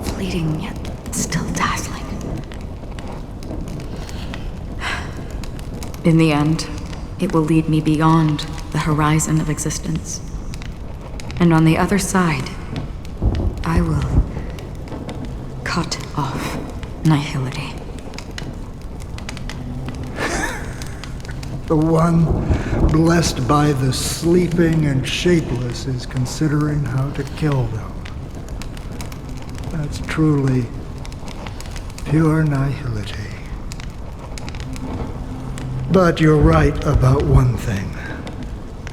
fleeting yet still dazzling. In the end, it will lead me beyond the horizon of existence. And on the other side, I will cut off nihility. The one blessed by the sleeping and shapeless is considering how to kill them. That's truly pure nihility. But you're right about one thing.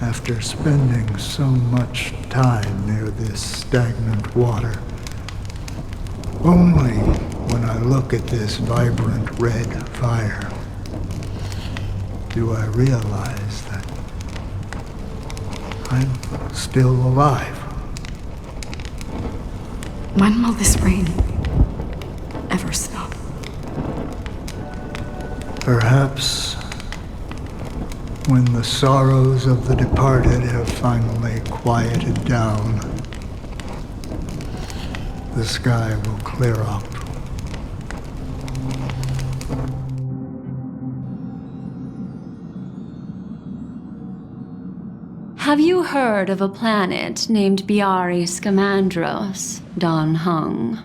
After spending so much time near this stagnant water, only when I look at this vibrant red fire do I realize that I'm still alive. When will this rain ever stop? Perhaps when the sorrows of the departed have finally quieted down, the sky will clear up. Have you heard of a planet named Biari Scamandros, Don Hung?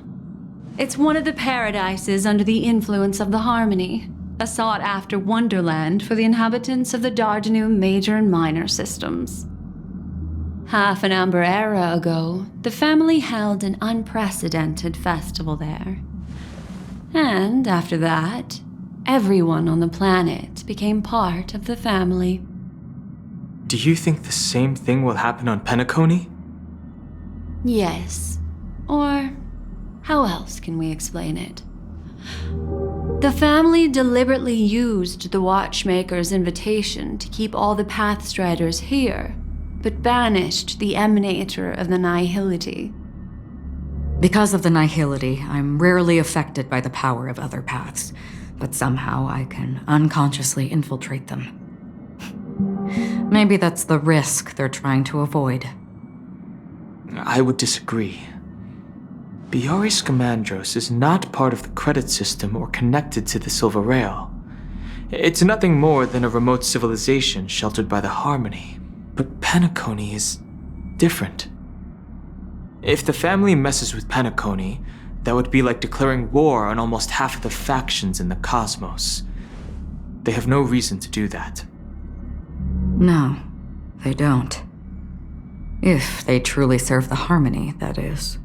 It's one of the paradises under the influence of the Harmony, a sought-after wonderland for the inhabitants of the Dardanum Major and Minor systems. Half an Amber era ago, the family held an unprecedented festival there. And after that, everyone on the planet became part of the family. Do you think the same thing will happen on Penacony? Yes. Or how else can we explain it? The family deliberately used the Watchmaker's invitation to keep all the Pathstriders here, but banished the Emanator of the Nihility. Because of the Nihility, I'm rarely affected by the power of other paths, but somehow I can unconsciously infiltrate them. Maybe that's the risk they're trying to avoid. I would disagree. Biari Scamandros is not part of the credit system or connected to the Silver Rail. It's nothing more than a remote civilization sheltered by the Harmony. But Penacony is different. If the family messes with Penacony, that would be like declaring war on almost half of the factions in the cosmos. They have no reason to do that. No, they don't. If they truly serve the Harmony, that is.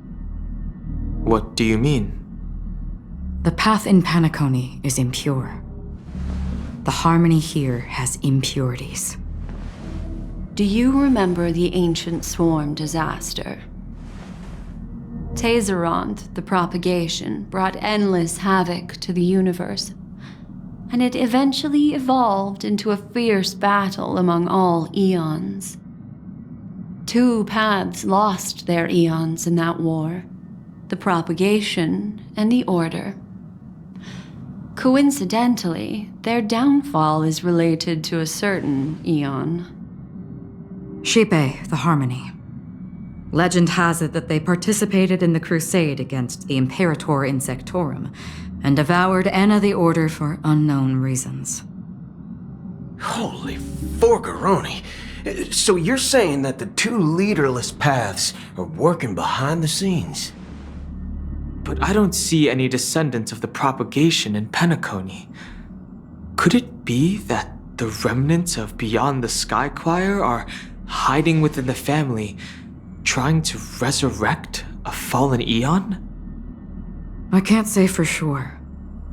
What do you mean? The path in Penacony is impure. The Harmony here has impurities. Do you remember the Ancient Swarm disaster? Tazeront, the propagation, brought endless havoc to the universe, and it eventually evolved into a fierce battle among all eons. Two paths lost their eons in that war. The propagation and the order. Coincidentally, their downfall is related to a certain eon. Shipe, the Harmony. Legend has it that they participated in the crusade against the Imperator Insectorum and devoured Anna the Order for unknown reasons. Holy forgaroni. So you're saying that the two leaderless paths are working behind the scenes? But I don't see any descendants of the propagation in Penacony. Could it be that the remnants of Beyond the Sky Choir are hiding within the family, trying to resurrect a fallen eon? I can't say for sure,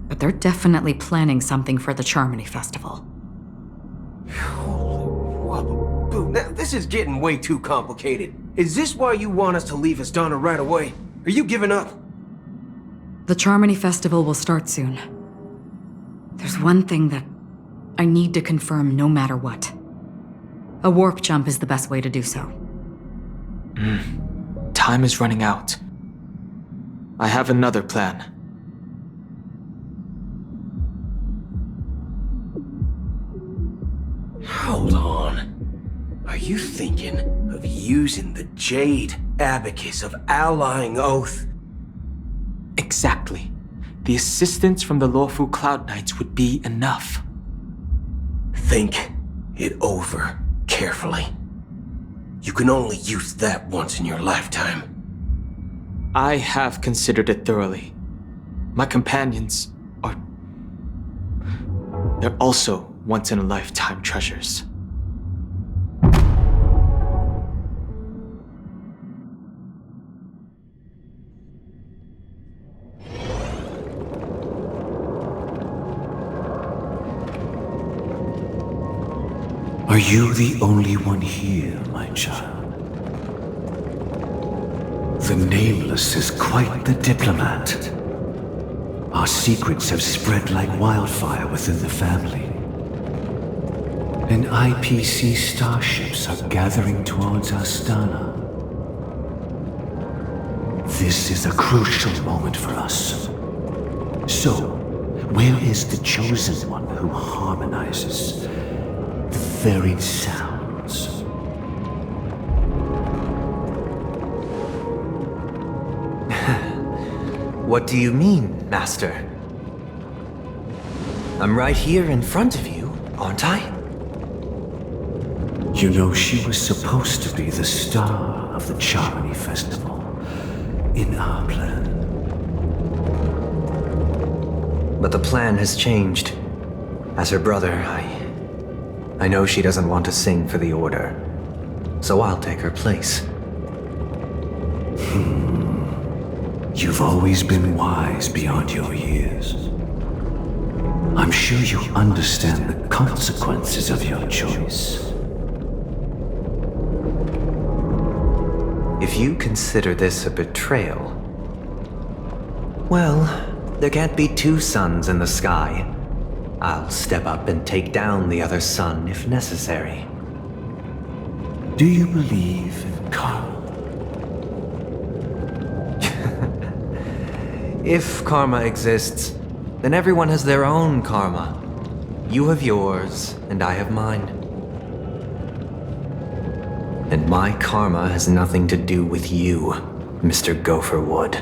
but they're definitely planning something for the Charmony Festival. Now, this is getting way too complicated. Is this why you want us to leave Asdana right away? Are you giving up? The Charmony Festival will start soon. There's one thing that I need to confirm no matter what. A warp jump is the best way to do so. Time is running out. I have another plan. Hold on. Are you thinking of using the Jade Abacus of Allying Oath? Exactly. The assistance from the Lawful Cloud Knights would be enough. Think it over carefully. You can only use that once in your lifetime. I have considered it thoroughly. My companions are... They're also once-in-a-lifetime treasures. Are you the only one here, my child? The Nameless is quite the diplomat. Our secrets have spread like wildfire within the family. And IPC starships are gathering towards Astana. This is a crucial moment for us. So, where is the Chosen One who harmonizes the varied sounds? What do you mean, Master? I'm right here in front of you, aren't I? You know, she was supposed to be the star of the Charmony Festival in our plan. But the plan has changed. As her brother, I know she doesn't want to sing for the Order. So I'll take her place. You've always been wise beyond your years. I'm sure you understand the consequences of your choice. If you consider this a betrayal, well, there can't be two suns in the sky. I'll step up and take down the other sun if necessary. Do you believe in karma? If karma exists, then everyone has their own karma. You have yours, and I have mine. And my karma has nothing to do with you, Mr. Gopherwood.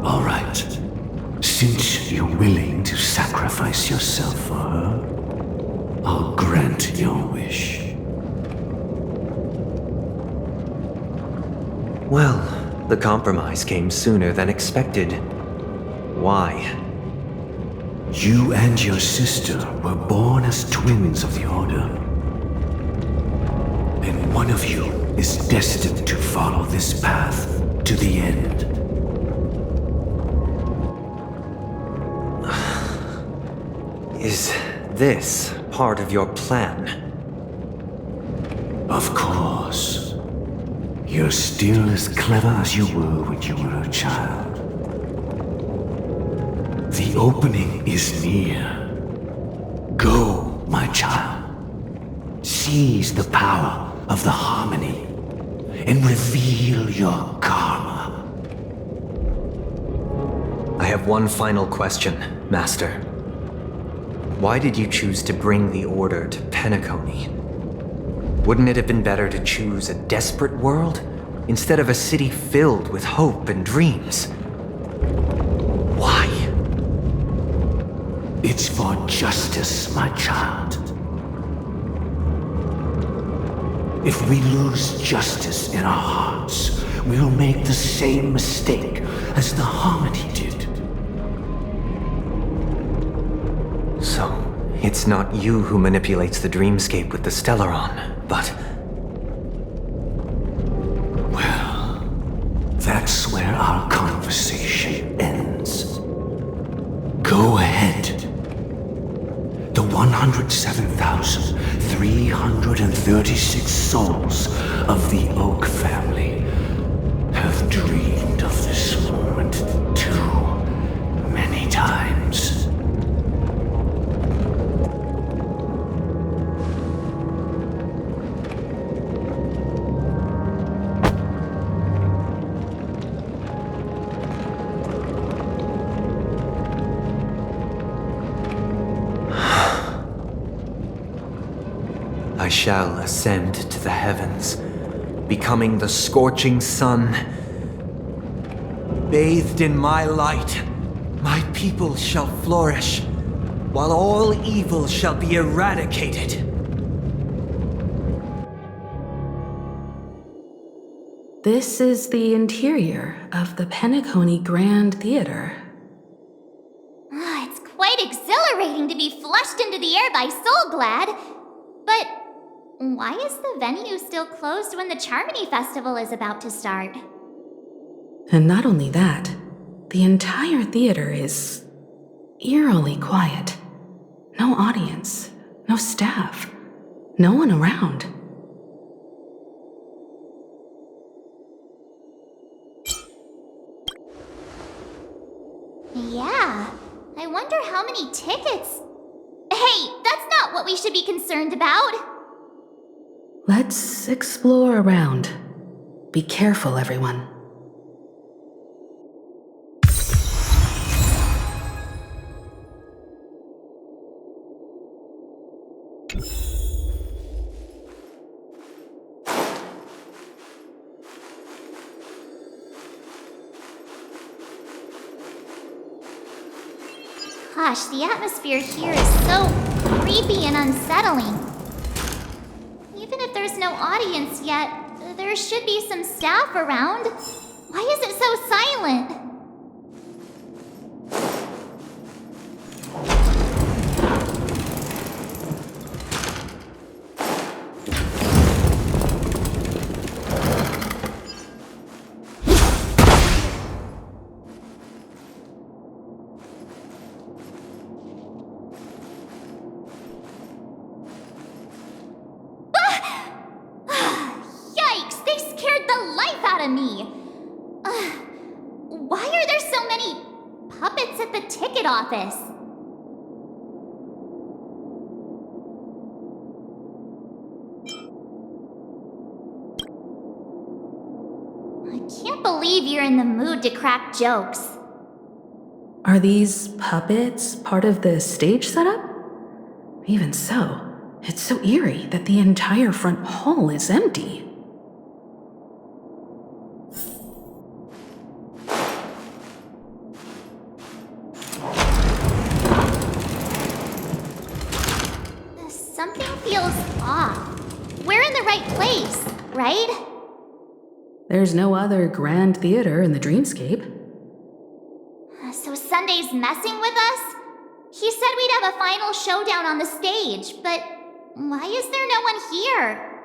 All right. Since you're willing to sacrifice yourself for her, I'll grant your wish. Well, the compromise came sooner than expected. Why? You and your sister were born as twins of the Order. And one of you is destined to follow this path to the end. Is this part of your plan? Of course. You're still as clever as you were when you were a child. The opening is near. Go, my child. Seize the power of the harmony and reveal your karma. I have one final question, Master. Why did you choose to bring the Order to Penacony? Wouldn't it have been better to choose a desperate world instead of a city filled with hope and dreams? Why? It's for justice, my child. If we lose justice in our hearts, we'll make the same mistake as the Harmony did. So, it's not you who manipulates the dreamscape with the Stellaron, but... Well, that's where our conversation ends. Go ahead. The 107,336 souls of the Oak family have dreamed of this moment too many times. I shall ascend to the heavens, becoming the scorching sun. Bathed in my light, my people shall flourish, while all evil shall be eradicated. This is the interior of the Penacony Grand Theater. It's quite exhilarating to be flushed into the air by Soulglad. But why is the venue still closed when the Charmony Festival is about to start? And not only that, the entire theater is eerily quiet. No audience, no staff, no one around. Yeah, I wonder how many tickets... Hey, that's not what we should be concerned about! Let's explore around. Be careful, everyone. Gosh, the atmosphere here is so creepy and unsettling. Even if there's no audience yet, there should be some staff around. Why is it so silent? Why are there so many puppets at the ticket office? I can't believe you're in the mood to crack jokes. Are these puppets part of the stage setup? Even so, it's so eerie that the entire front hall is empty. Something feels off. We're in the right place, right? There's no other grand theater in the dreamscape. So Sunday's messing with us? He said we'd have a final showdown on the stage, but why is there no one here?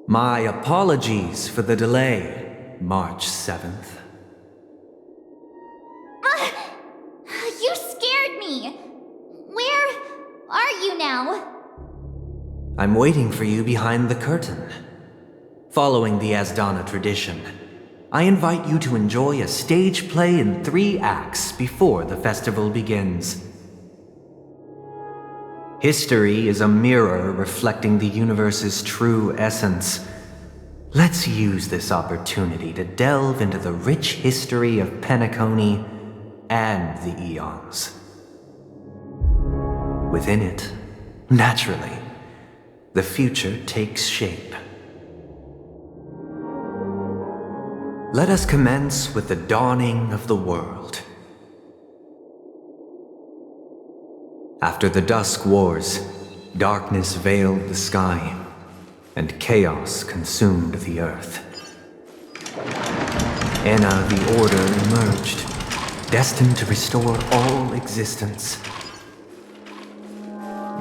My apologies for the delay, March 7th. You scared me! Where are you now? I'm waiting for you behind the curtain. Following the Asdana tradition, I invite you to enjoy a stage play in 3 acts before the festival begins. History is a mirror reflecting the universe's true essence. Let's use this opportunity to delve into the rich history of Penacony and the eons. Within it, naturally, the future takes shape. Let us commence with the dawning of the world. After the Dusk Wars, darkness veiled the sky, and chaos consumed the earth. Enna the Order emerged, destined to restore all existence.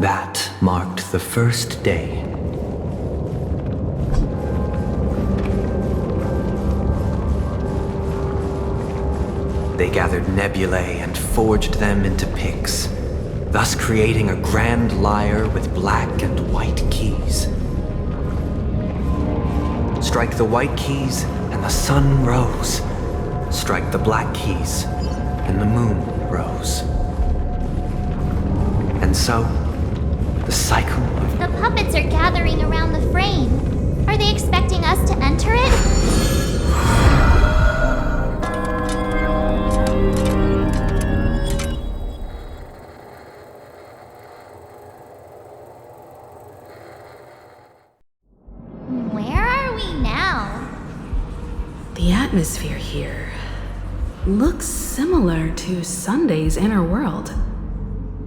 That marked the first day. They gathered nebulae and forged them into picks, thus creating a grand lyre with black and white keys. Strike the white keys and the sun rose. Strike the black keys and the moon rose. And so, the cycle of... The puppets are gathering around the frame. Are they expecting us to enter it? The atmosphere here looks similar to Sunday's inner world.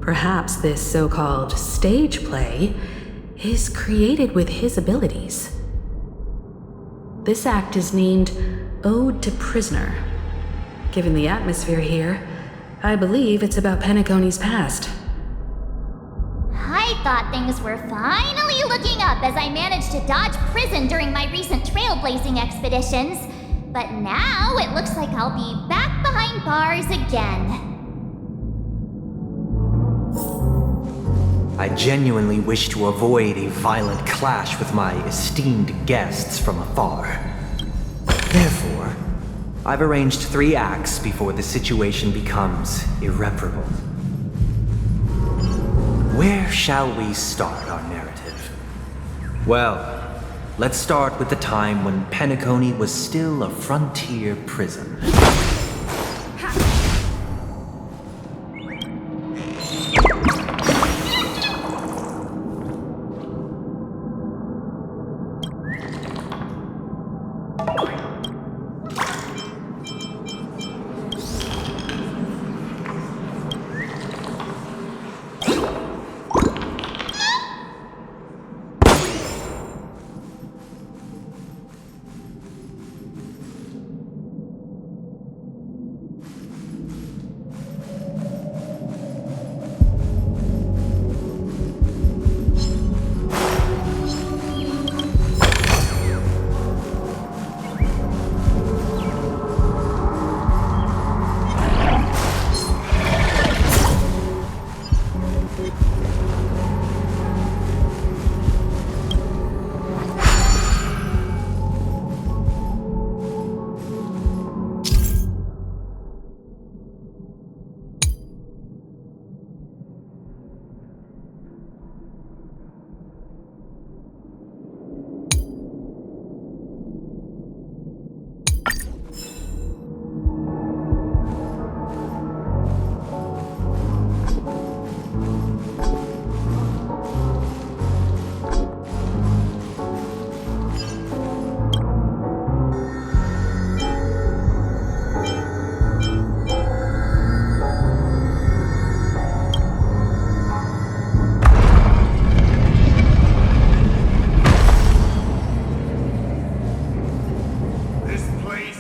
Perhaps this so-called stage play is created with his abilities. This act is named Ode to Prisoner. Given the atmosphere here, I believe it's about Penacony's past. I thought things were finally looking up as I managed to dodge prison during my recent trailblazing expeditions. But now it looks like I'll be back behind bars again. I genuinely wish to avoid a violent clash with my esteemed guests from afar. Therefore, I've arranged 3 acts before the situation becomes irreparable. Where shall we start our narrative? Well, let's start with the time when Penacony was still a frontier prison.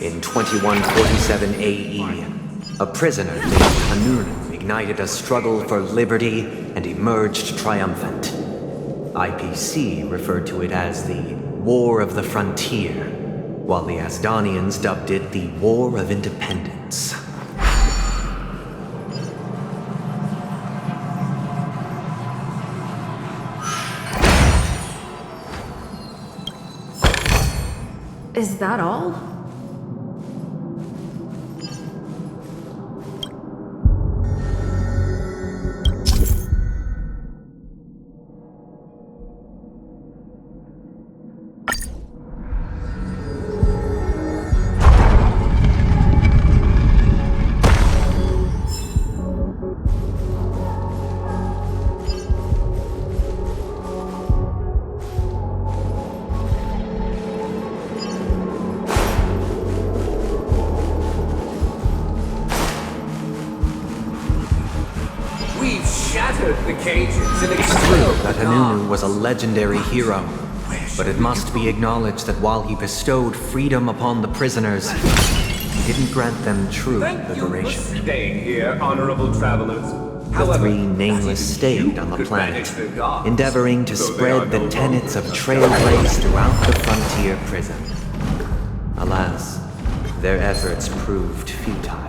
In 2147 AE, a prisoner named Hanunu ignited a struggle for liberty and emerged triumphant. IPC referred to it as the War of the Frontier, while the Asdanians dubbed it the War of Independence. Is that all? cages and It's true that Hanunu was a legendary hero, but it must be acknowledged that while he bestowed freedom upon the prisoners, he didn't grant them true liberation. staying here, honorable travelers. The three nameless stayed on the planet, endeavoring to spread the tenets of trailblaze throughout the frontier prison. Alas, their efforts proved futile.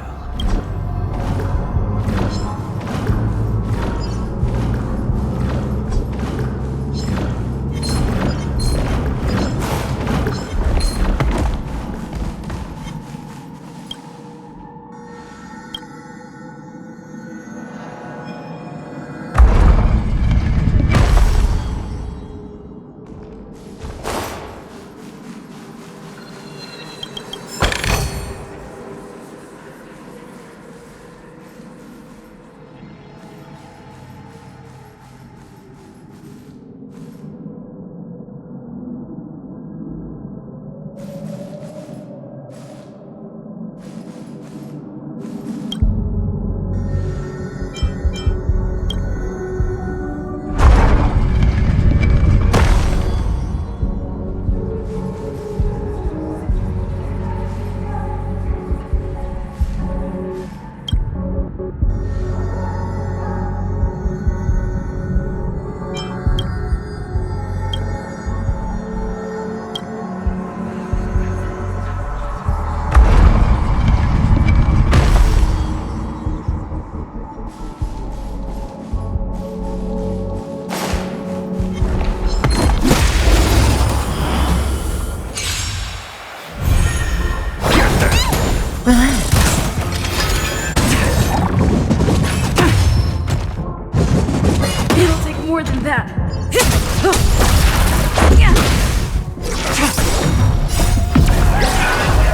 It'll take more than that.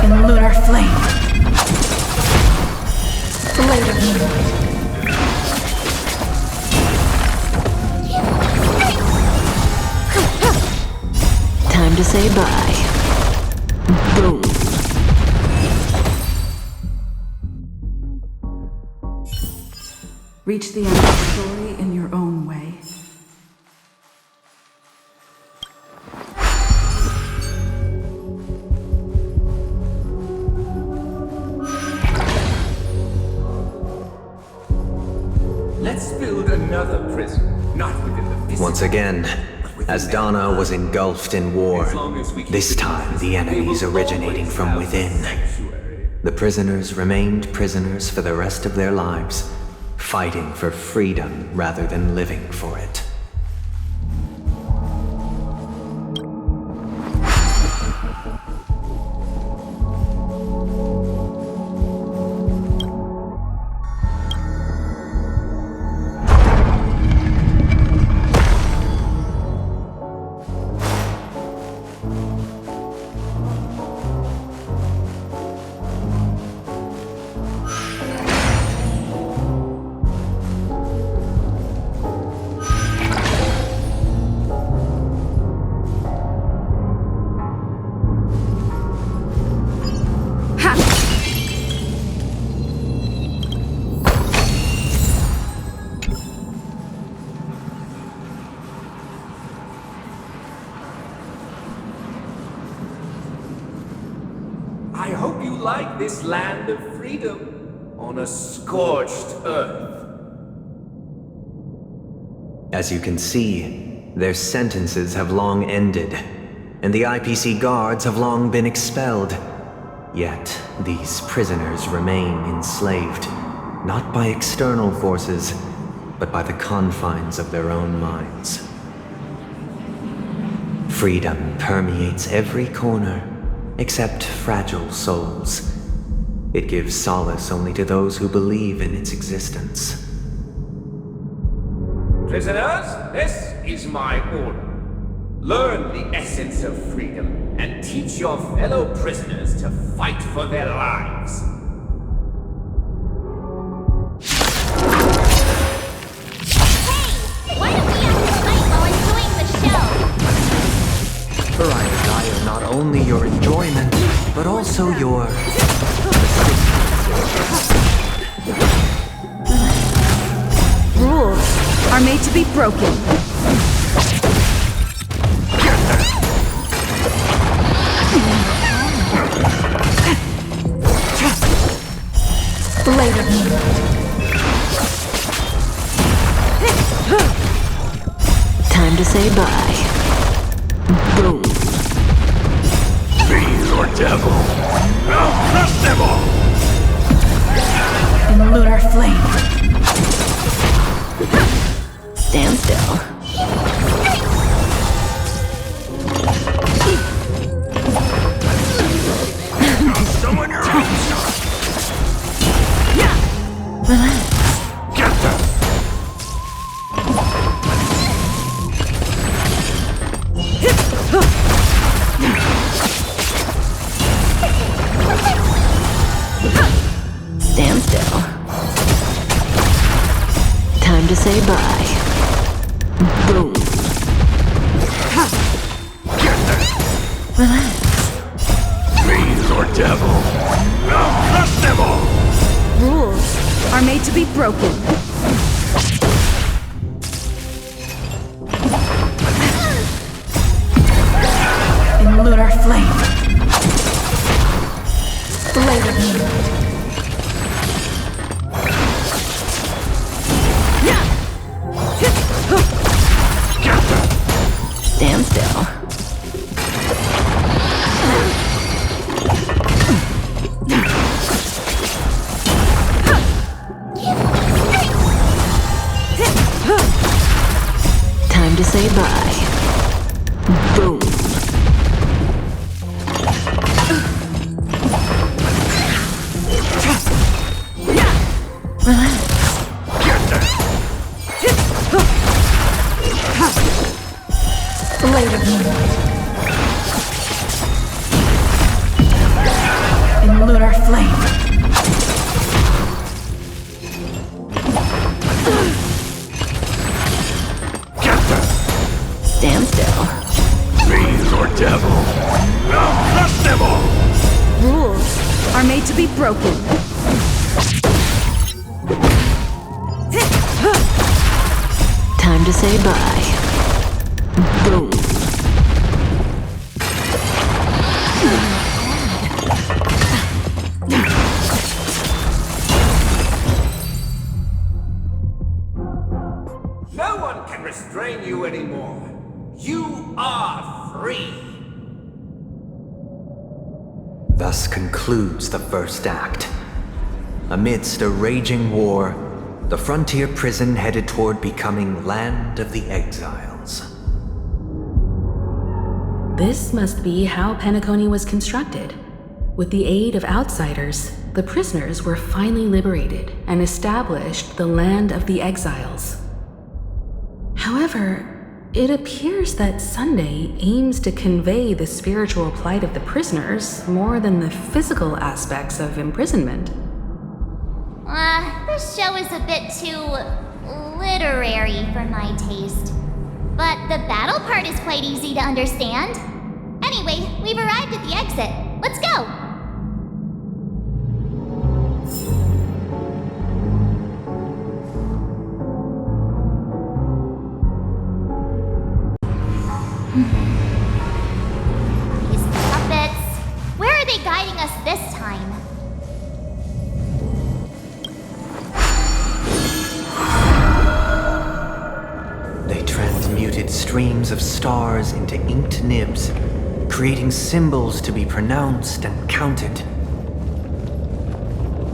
In lunar flame. Blade of moonlight. Time to say bye. Boom. Reach the end of the story in your own way. Let's build another prison, not within the physical. Once again, as Dana was engulfed in war, this time the enemies originating from within. The prisoners remained prisoners for the rest of their lives, fighting for freedom rather than living for it. I hope you like this land of freedom on a scorched earth. As you can see, their sentences have long ended, and the IPC guards have long been expelled. Yet, these prisoners remain enslaved, not by external forces, but by the confines of their own minds. Freedom permeates every corner, except fragile souls. It gives solace only to those who believe in its existence. Prisoners, this is my order. Learn the essence of freedom and teach your fellow prisoners to fight for their lives. Why don't we have to fight while enjoying the show? For I desire not only your enjoyment, but also your... Rules. are made to be broken. Blade of me. Time to say bye. Boom. Fiend or devil, I'll crush them all! In lunar flame. Stand still. Someone your own shot! Relax. Get them! Stand still. Time to say bye. Boom. Relax. Fiend or devil, I'll crush them all! Rules are made to be broken. In lunar flame. Blade of me. Stand still. Time to say bye. Boom. Relax. Blade of me. In lunar flame. Stand still. Fiend or devil, I'll crush them all! Rules are made to be broken. Time to say bye. Boom. No one can restrain you anymore. You are free. Thus concludes the first act. Amidst a raging war, the frontier prison headed toward becoming Land of the Exiles. This must be how Penacony was constructed. With the aid of outsiders, the prisoners were finally liberated and established the Land of the Exiles. However, it appears that Sunday aims to convey the spiritual plight of the prisoners more than the physical aspects of imprisonment. This show is a bit too literary for my taste. But the battle part is quite easy to understand. Anyway, we've arrived at the exit. Let's go! These puppets. Where are they guiding us this time? They transmuted streams of stars into inked nibs, creating symbols to be pronounced and counted.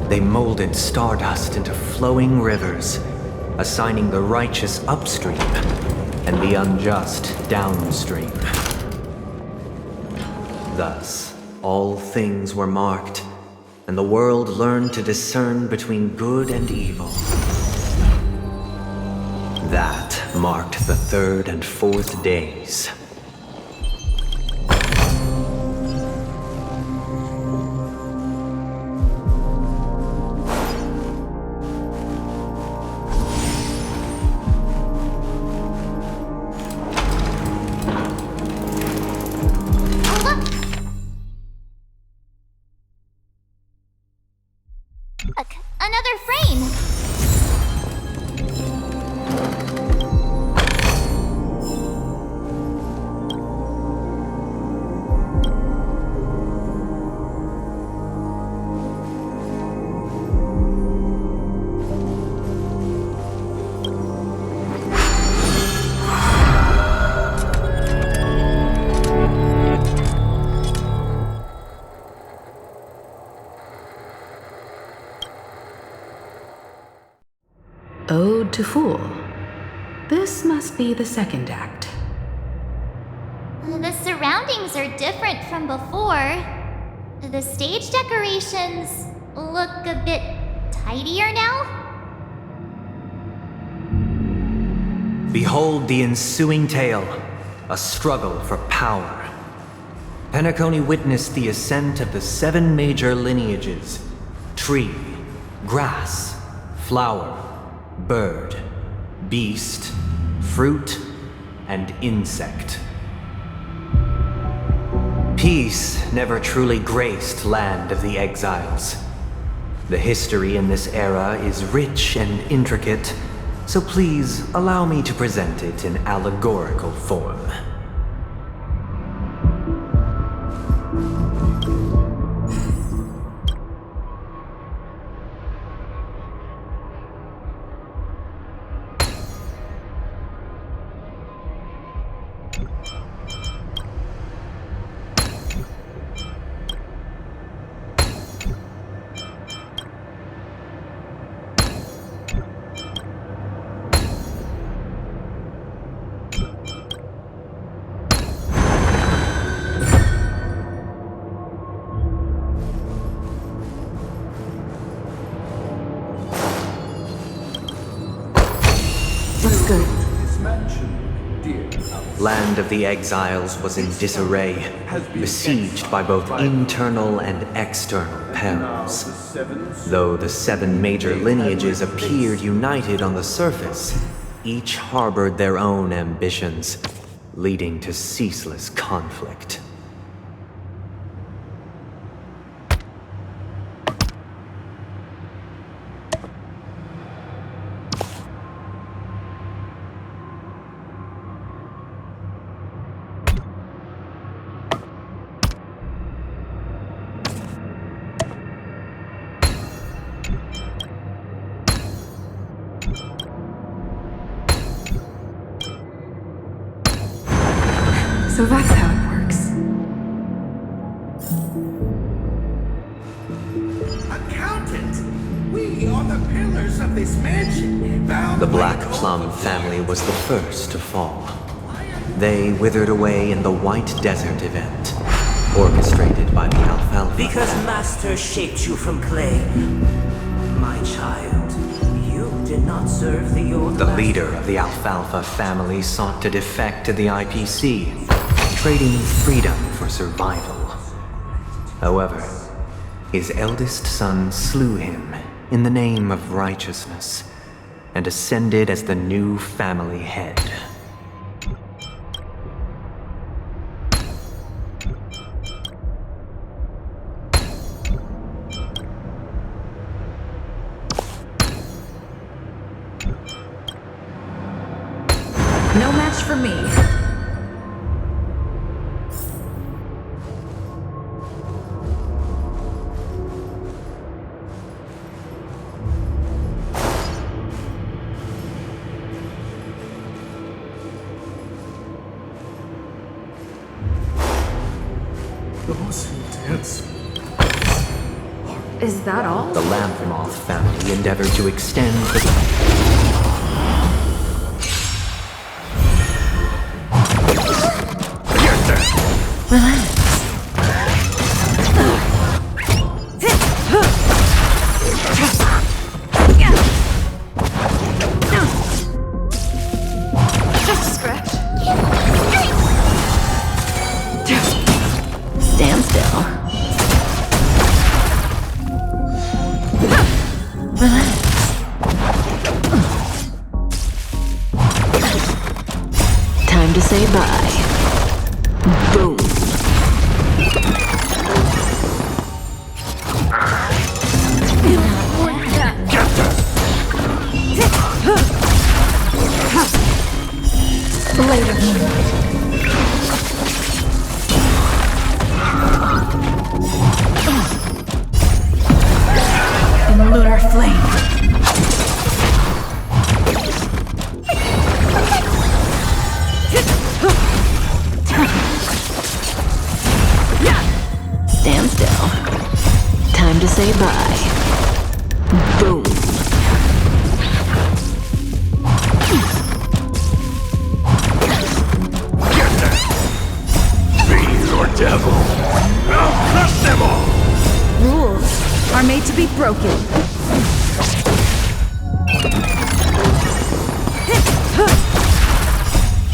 They molded stardust into flowing rivers, assigning the righteous upstream and the unjust downstream. Thus, all things were marked, and the world learned to discern between good and evil. That marked the third and fourth days. Another frame! to fool. This must be the second act. The surroundings are different from before. The stage decorations look a bit tidier now. Behold the ensuing tale, a struggle for power. Penacony witnessed the ascent of the 7 major lineages: tree, grass, flower, bird, beast, fruit, and insect. Peace never truly graced Land of the Exiles. The history in this era is rich and intricate, so please allow me to present it in allegorical form. Looks good. Land of the Exiles was in disarray, besieged by both internal and external perils. Though the 7 major lineages appeared united on the surface, each harbored their own ambitions, leading to ceaseless conflict. So that's how it works. Accountant, we are the pillars of this mansion. The Black Plum family was the first to fall. They withered away in the White Desert event, orchestrated by the Alfalfa. Because Master shaped you from clay, my child, you did not serve the old The master. leader of the Alfalfa family sought to defect to the IPC, trading freedom for survival. However, his eldest son slew him in the name of righteousness and ascended as the new family head. No match for me. Those intense. Is that all? The Lamp Moth family endeavored to extend the... Relax. Just a scratch. Stand still. Relax. Time to say bye. Boom. Later. In the lunar flame. Stand still. Time to say bye. Boom. devil! I'll crush them all! Rules are made to be broken.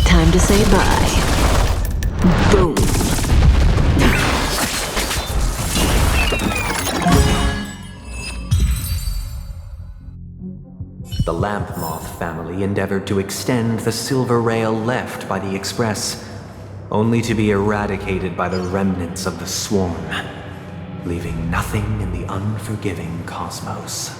Time to say bye. Boom. The lamp moth family endeavored to extend the silver rail left by the express, only to be eradicated by the remnants of the swarm, leaving nothing in the unforgiving cosmos.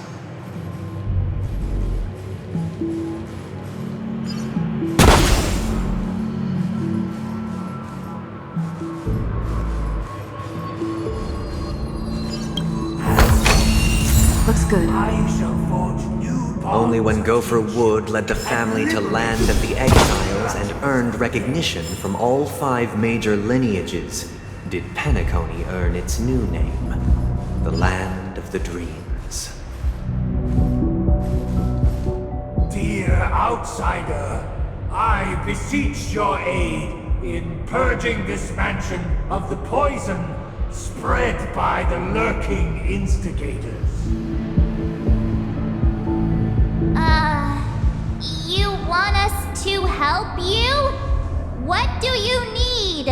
Looks good. Only when Gopher Wood led the family to land of the exiles and earned recognition from all 5 major lineages did Penacony earn its new name, the Land of the Dreams. Dear outsider, I beseech your aid in purging this mansion of the poison spread by the lurking instigators. You want us to help you? What do you need?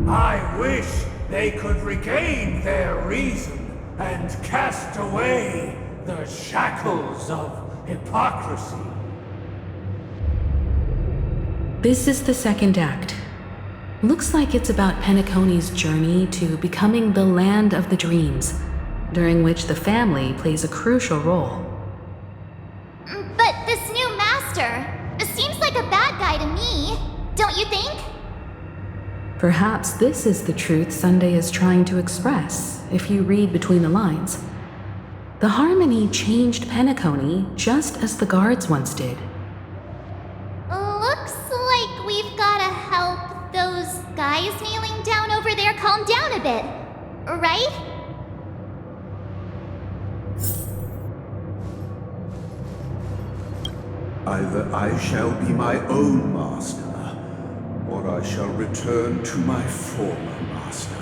I wish they could regain their reason and cast away the shackles of hypocrisy. This is the second act. Looks like it's about Penacony's journey to becoming the Land of the Dreams, during which the family plays a crucial role. But this new master seems like a bad guy to me, don't you think? Perhaps this is the truth Sunday is trying to express, if you read between the lines. The Harmony changed Penacony just as the guards once did. Looks like we've gotta help those guys kneeling down over there calm down a bit, right? Either I shall be my own master, or I shall return to my former master.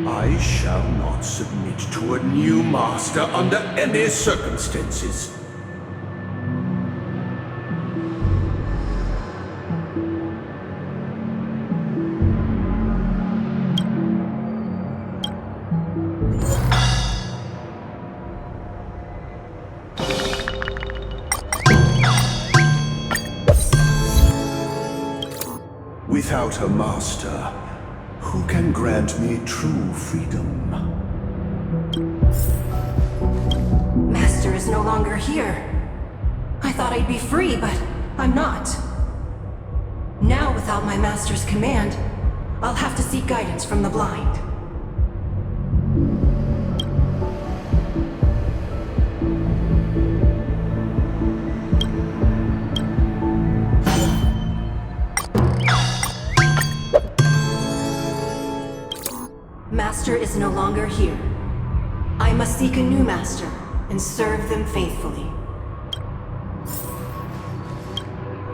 I shall not submit to a new master under any circumstances. Without a master, who can grant me true freedom? Master is no longer here. I thought I'd be free, but I'm not. Now, without my master's command, I'll have to seek guidance from the blind. Master is no longer here. I must seek a new master and serve them faithfully.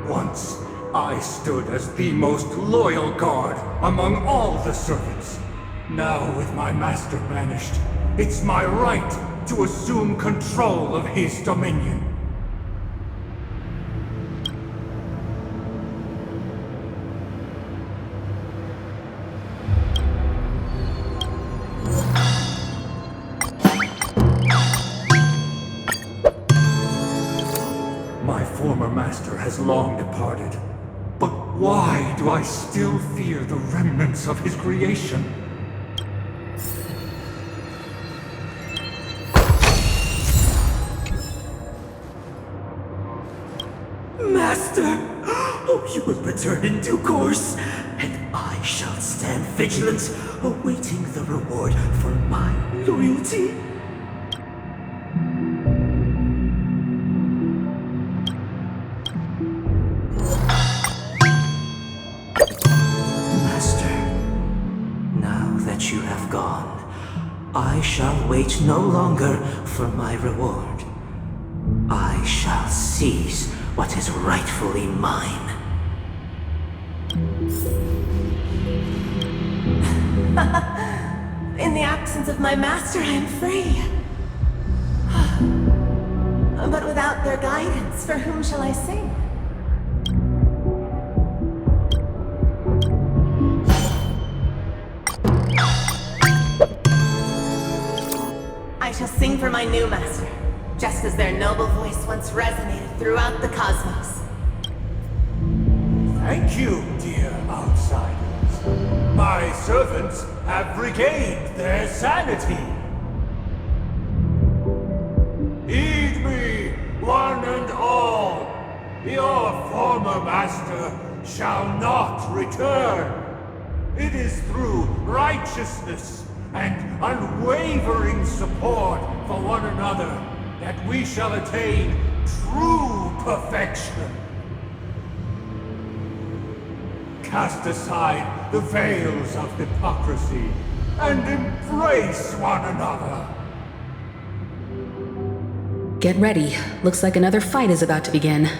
Once, I stood as the most loyal guard among all the servants. Now, with my master banished, it's my right to assume control of his dominion. My former master has long departed, but why do I still fear the remnants of his creation? Master! Oh, you will return in due course, and I shall stand vigilant, awaiting the reward for my loyalty. Master, now that you have gone, I shall wait no longer for my reward. I shall seize what is rightfully mine. In the absence of my master, I am free. But without their guidance, for whom shall I sing? I shall sing for my new master, just as their noble voice once resonated throughout the cosmos. Thank you, dear outsiders. My servants have regained their sanity. Heed me, one and all. Your former master shall not return. It is through righteousness and unwavering support for one another that we shall attain true perfection. Cast aside the veils of hypocrisy and embrace one another. Get ready. Looks like another fight is about to begin.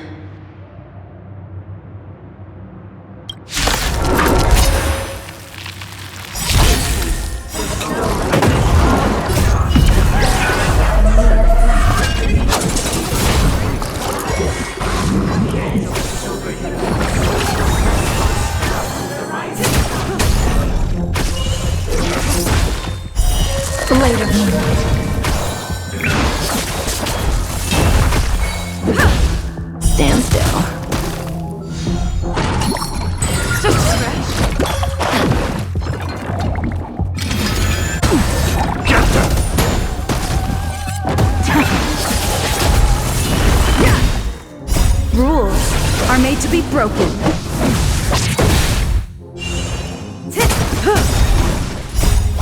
Stand still. Rules are made to be broken.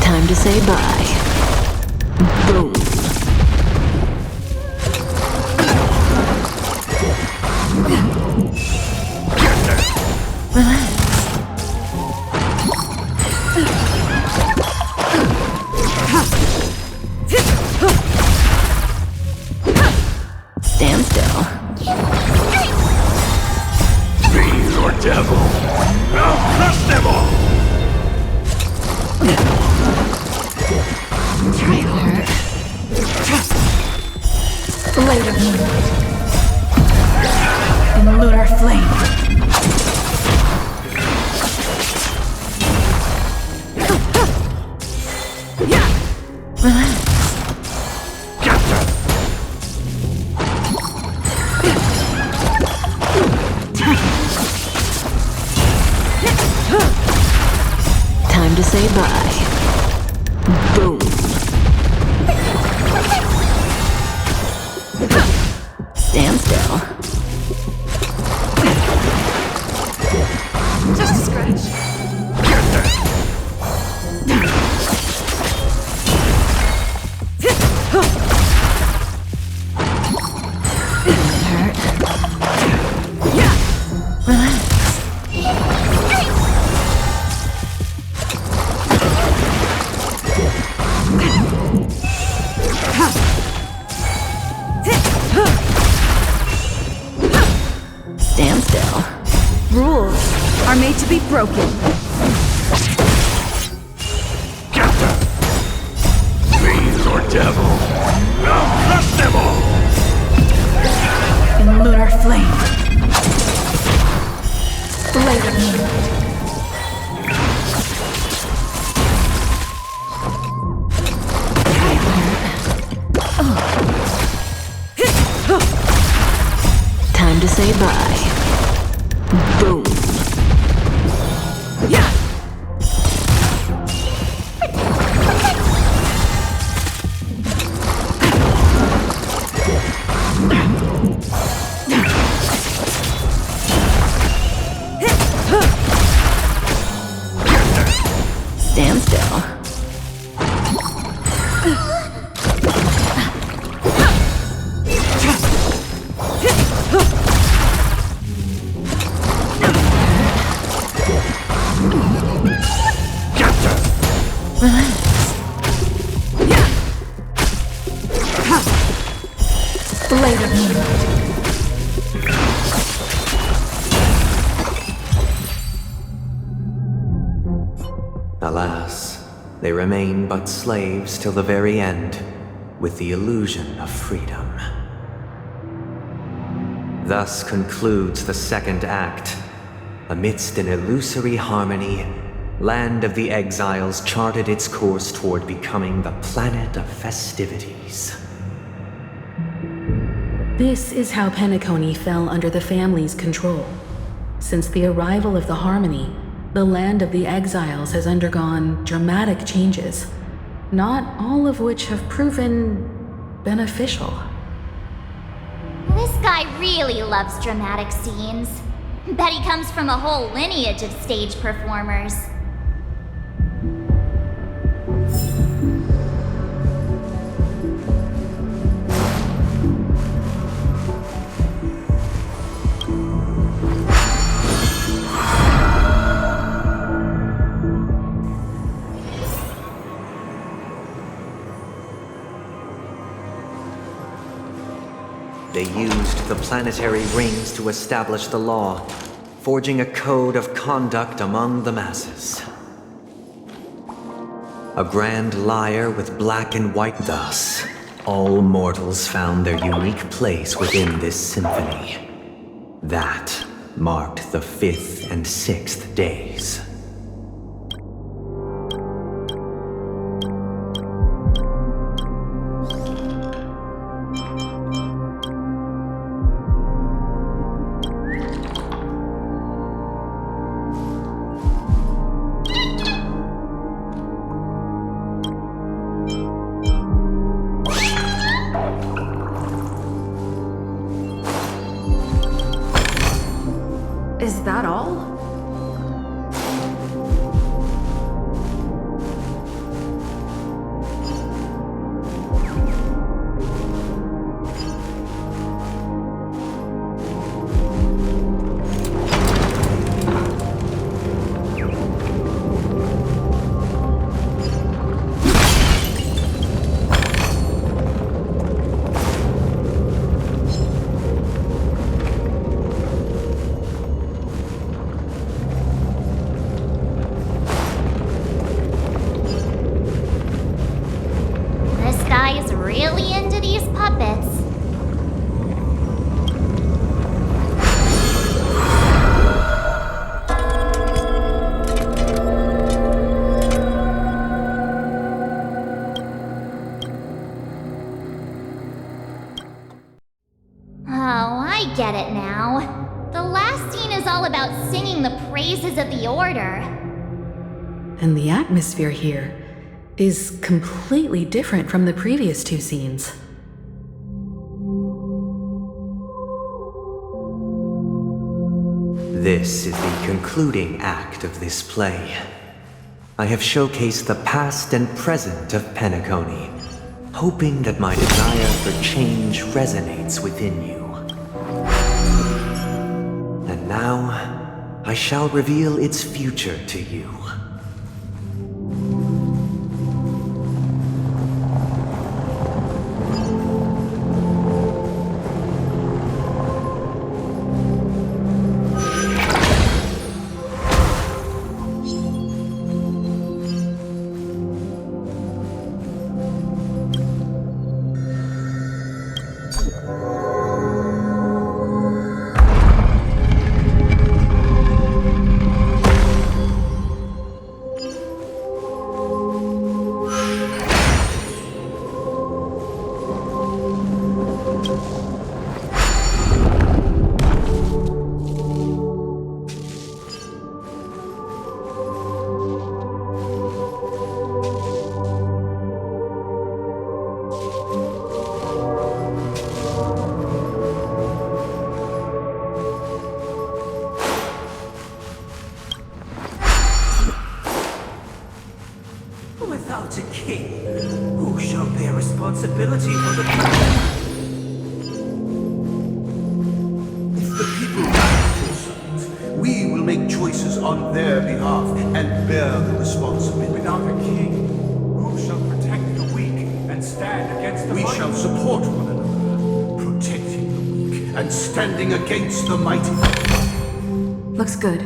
Time to say bye. Boom. Stand still. Fiend or devil, I'll crush them all! Trailer. Later. In the lunar flame. Time to say bye. Boom. Stand still. Just a scratch. Stand still. Rules are made to be broken. Fiend or devil, I'll crush them all! In the lunar flame. Later. Time to say bye. Boom. Stand still. Alas, they remain but slaves till the very end, with the illusion of freedom. Thus concludes the second act. Amidst an illusory harmony, Land of the Exiles charted its course toward becoming the planet of festivities. This is how Penacony fell under the family's control. Since the arrival of the Harmony, the Land of the Exiles has undergone dramatic changes, not all of which have proven beneficial. This guy really loves dramatic scenes. Bet he comes from a whole lineage of stage performers. They used the planetary rings to establish the law, forging a code of conduct among the masses. A grand lyre with black and white. Thus, all mortals found their unique place within this symphony. That marked the 5th and 6th days. Is that all? Really into these puppets. Oh, I get it now. The last scene is all about singing the praises of the Order. And the atmosphere here is completely different from the previous two scenes. This is the concluding act of this play. I have showcased the past and present of Penacony, hoping that my desire for change resonates within you. And now, I shall reveal its future to you. Without a king, who shall bear responsibility for the people? If the people are concerned, we will make choices on their behalf and bear the responsibility. Without a king, who shall protect the weak and stand against the We mighty? shall support one another, protecting the weak and standing against the mighty. Looks good.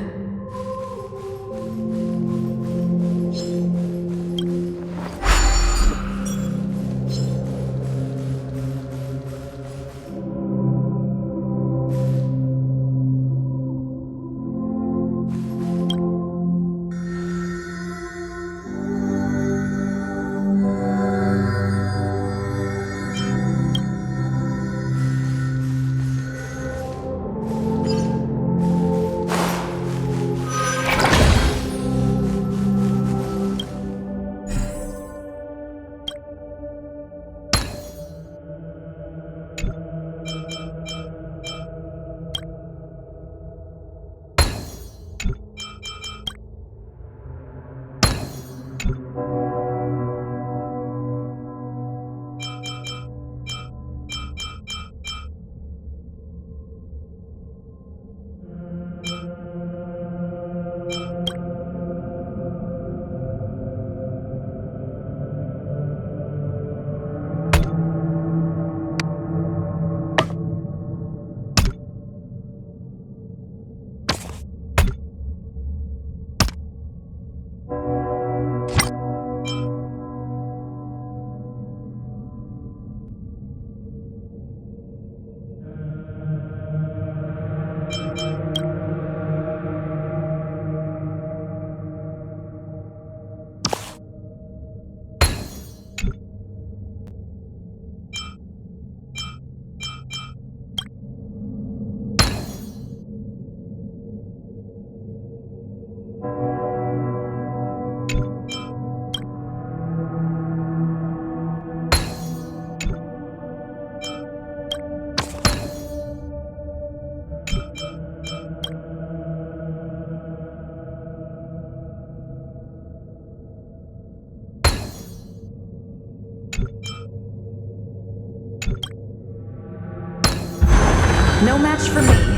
No match for me.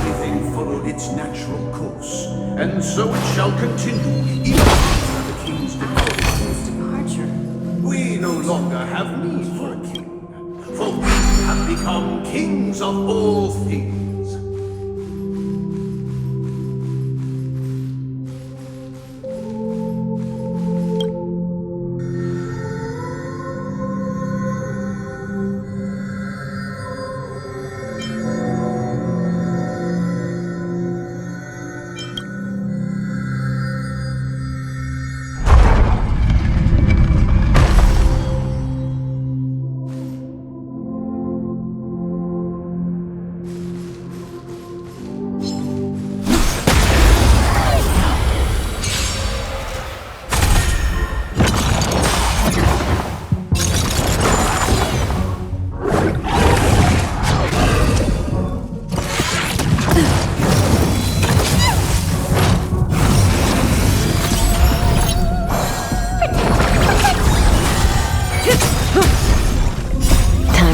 Everything followed its natural course, and so it shall continue even after the king's departure. We no longer have need for a king, for we have become kings of all things.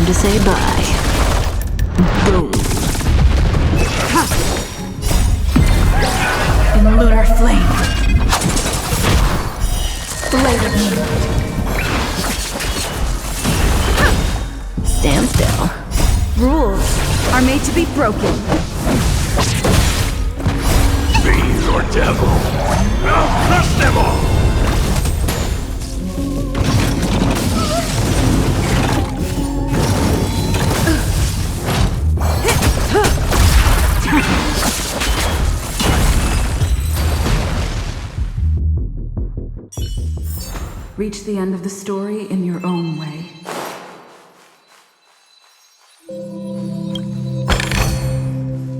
To say bye. Boom. In the lunar flame. Blade of moonlight. Stand still. Rules are made to be broken. Fiend or devil, I'll crush them all! Reach the end of the story in your own way.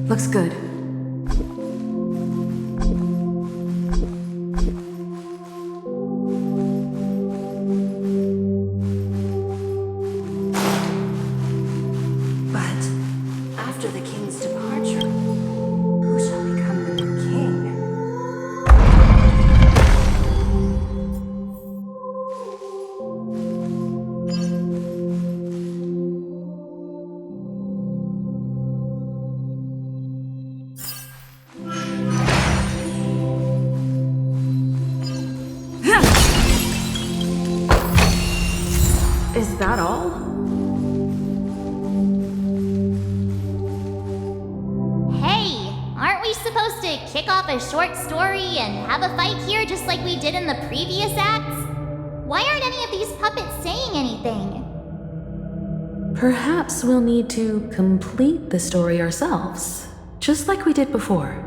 Looks good. But after the king's departure, who shall become the new king? Is that all? Hey, aren't we supposed to kick off a short story and have a fight here just like we did in the previous acts? Why aren't any of these puppets saying anything? Perhaps we'll need to complete the story ourselves, just like we did before.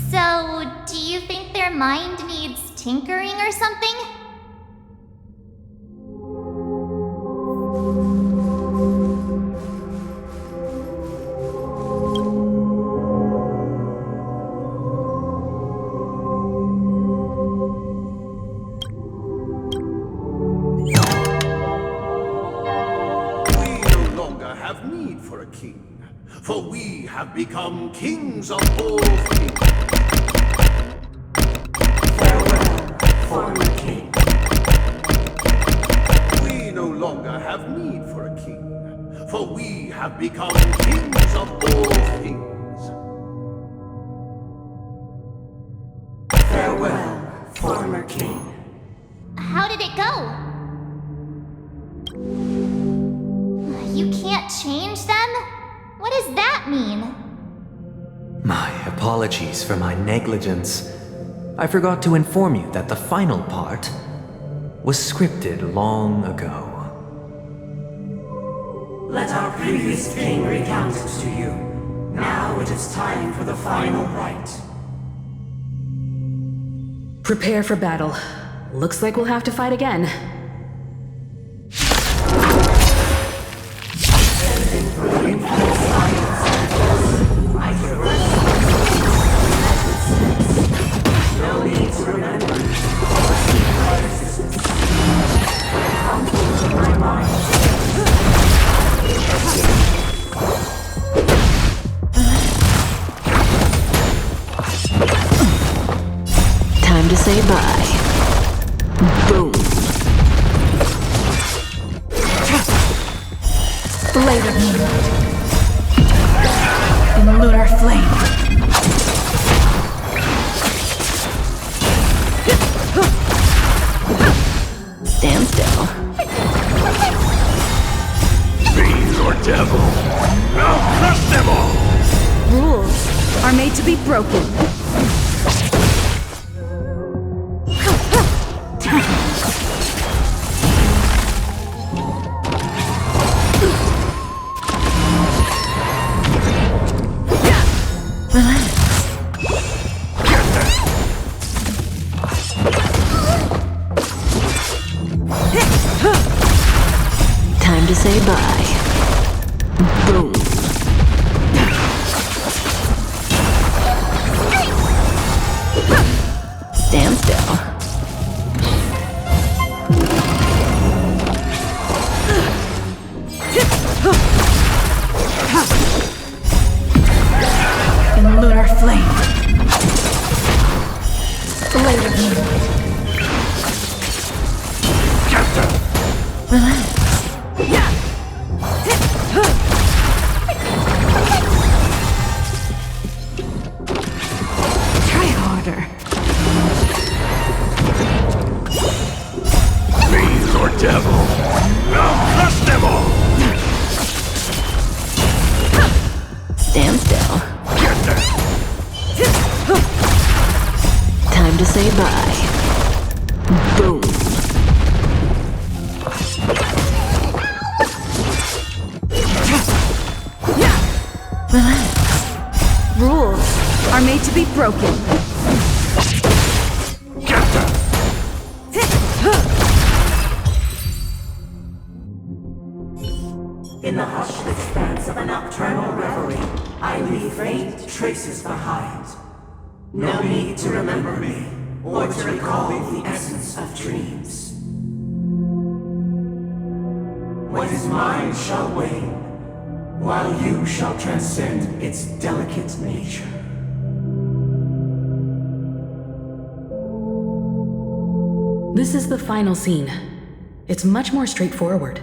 So, do you think their mind needs tinkering or something? For we have become kings of all things. Farewell, former king. We no longer have need for a king, for we have become kings of all things. Farewell, former king. How did it go? You can't change them? What does that that mean? My apologies for my negligence. I forgot to inform you that the final part was scripted long ago. Let our previous king recount it to you. Now it is time for the final rite. Prepare for battle. Looks like we'll have to fight again. No need to remember. My mind. Time to say bye. Boom. Blade of Moonlight. In lunar flame. Stand still. Fiend or devil, I'll crush them all! Rules are made to be broken. Time to say bye. Boom. Stand still. In lunar flame. Blade of Moonlight. Relax. Try harder. Fiend or devil, I'll crush them all! Stand still. Time to say bye. Boom. Relax. Rules are made to be broken. In the hushed expanse of a nocturnal reverie, I leave faint traces behind. No need to remember me, or to recall the essence of dreams. What is mine shall wane, while you shall transcend its delicate nature. This is the final scene. It's much more straightforward.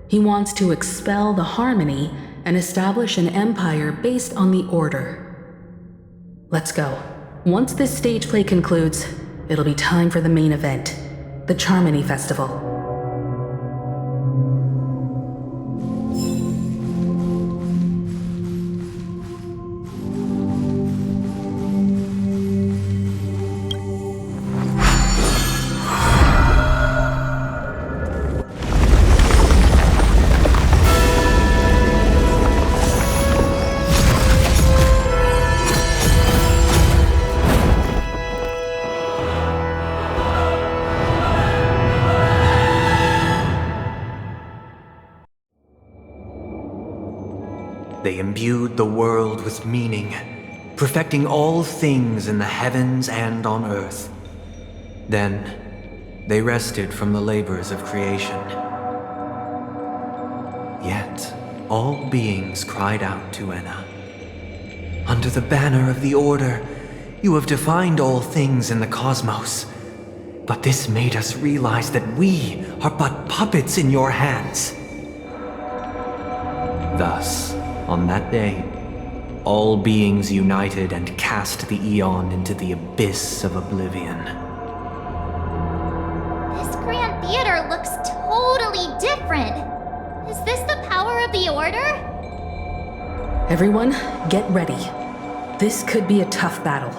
He wants to expel the harmony and establish an empire based on the order. Let's go. Once this stage play concludes, it'll be time for the main event, the Charmony Festival. They imbued the world with meaning, perfecting all things in the heavens and on earth. Then, they rested from the labors of creation. Yet, all beings cried out to Enna. Under the banner of the Order, you have defined all things in the cosmos. But this made us realize that we are but puppets in your hands. Thus, on that day, all beings united and cast the Eon into the abyss of oblivion. This grand theater looks totally different. Is this the power of the Order? Everyone, get ready. This could be a tough battle.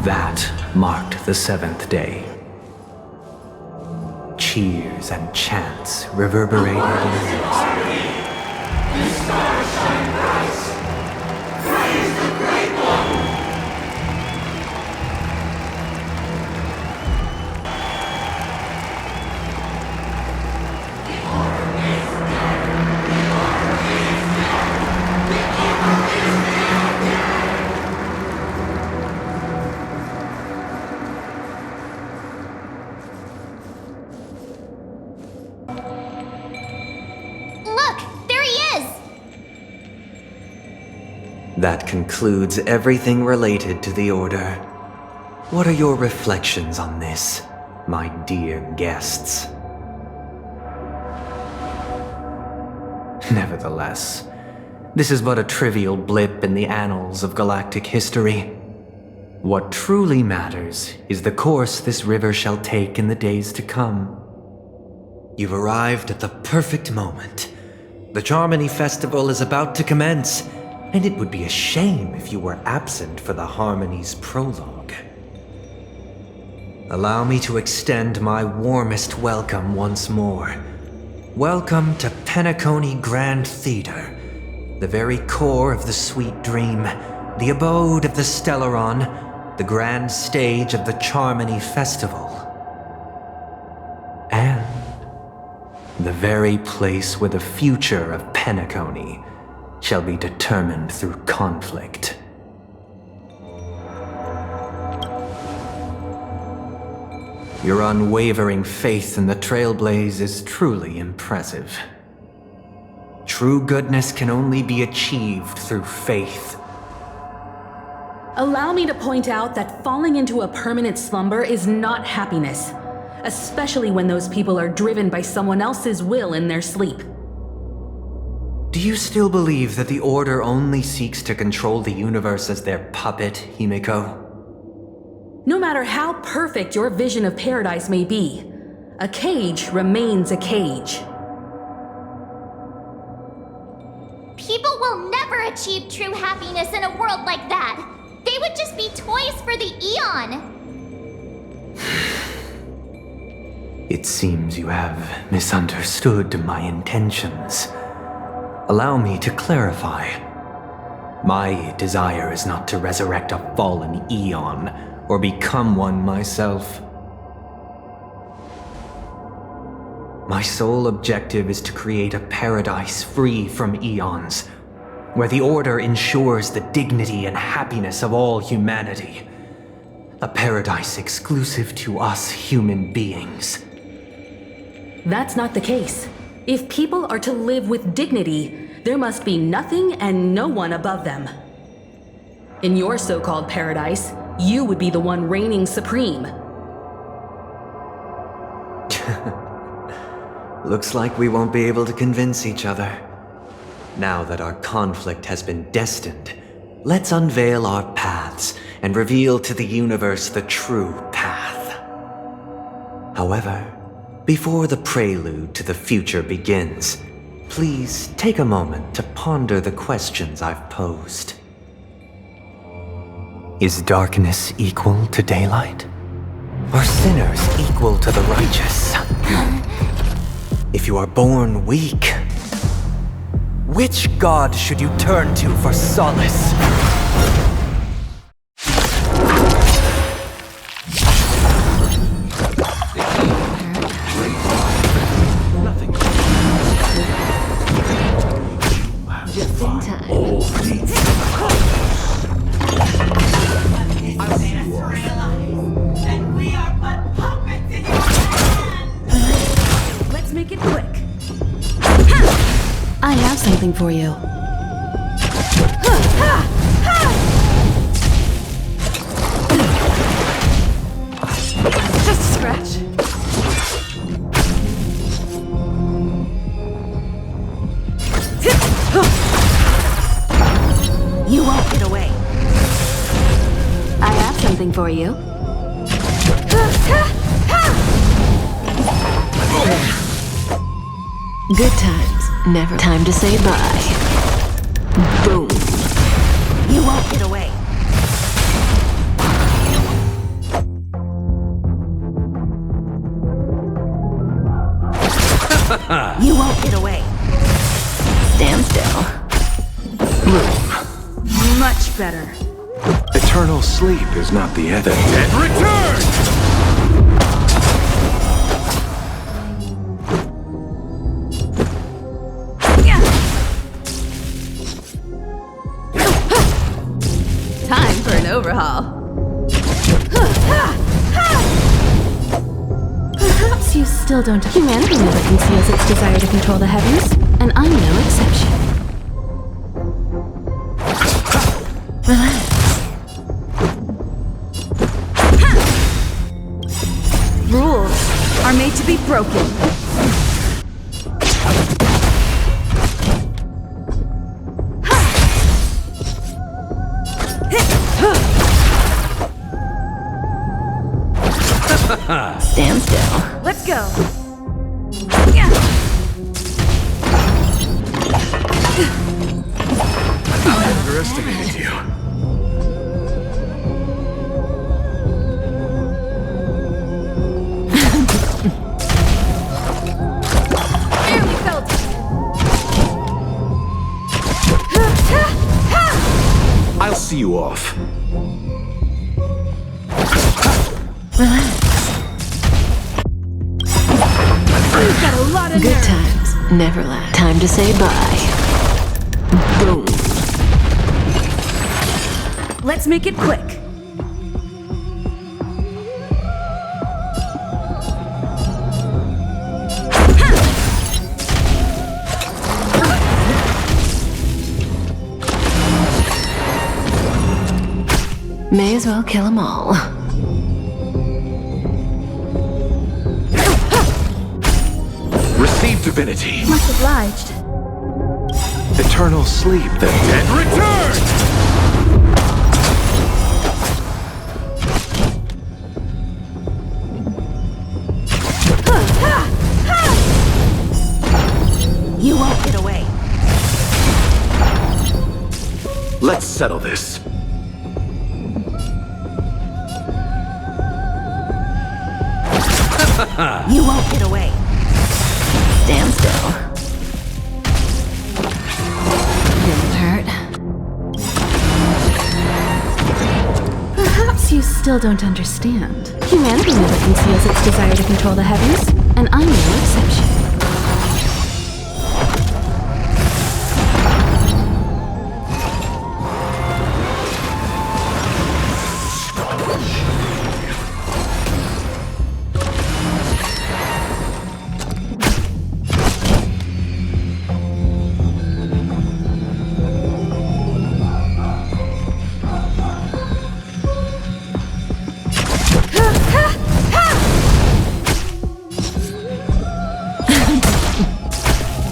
That marked the 7th day. Cheers and chants reverberated in the That concludes everything related to the Order. What are your reflections on this, my dear guests? Nevertheless, this is but a trivial blip in the annals of galactic history. What truly matters is the course this river shall take in the days to come. You've arrived at the perfect moment. The Charmony Festival is about to commence, and it would be a shame if you were absent for the Harmony's prologue. Allow me to extend my warmest welcome once more. Welcome to Penacony Grand Theater, the very core of the Sweet Dream, the abode of the Stellaron, the grand stage of the Charmony Festival, and the very place where the future of Penacony shall be determined through conflict. Your unwavering faith in the Trailblaze is truly impressive. True goodness can only be achieved through faith. Allow me to point out that falling into a permanent slumber is not happiness, especially when those people are driven by someone else's will in their sleep. Do you still believe that the Order only seeks to control the universe as their puppet, Himiko? No matter how perfect your vision of paradise may be, a cage remains a cage. People will never achieve true happiness in a world like that. They would just be toys for the Eon. It seems you have misunderstood my intentions. Allow me to clarify. My desire is not to resurrect a fallen Eon, or become one myself. My sole objective is to create a paradise free from Eons, where the Order ensures the dignity and happiness of all humanity. A paradise exclusive to us human beings. That's not the case. If people are to live with dignity, there must be nothing and no one above them. In your so-called paradise, you would be the one reigning supreme. Looks like we won't be able to convince each other. Now that our conflict has been destined, let's unveil our paths and reveal to the universe the true path. However, before the prelude to the future begins, please take a moment to ponder the questions I've posed. Is darkness equal to daylight? Are sinners equal to the righteous? If you are born weak, which god should you turn to for solace? Just in time. Let's make it quick. I have something for you. Just a scratch. something for you. Good times, never time to say bye. Boom. You won't get away. You won't get away. Stand still. Move. Much better. Eternal sleep is not the end. The dead return! Time for an overhaul. Perhaps you still don't. Humanity never conceals its desire to control the heavens, and I'm no exception. Relax. Rules are made to be broken. Stand still. Let's go. I underestimated you. Barely felt it. I'll see you off. Relax. We've got a lot of Good nerve. times, never last. Time to say bye. Boom. Let's make it quick. May as well kill them all. Receive divinity. Much obliged. Eternal sleep. The dead return! You won't get away. Let's settle this. You won't get away. Stand still. Didn't hurt. Perhaps you still don't understand. Humanity never conceals its desire to control the heavens, and I'm no exception.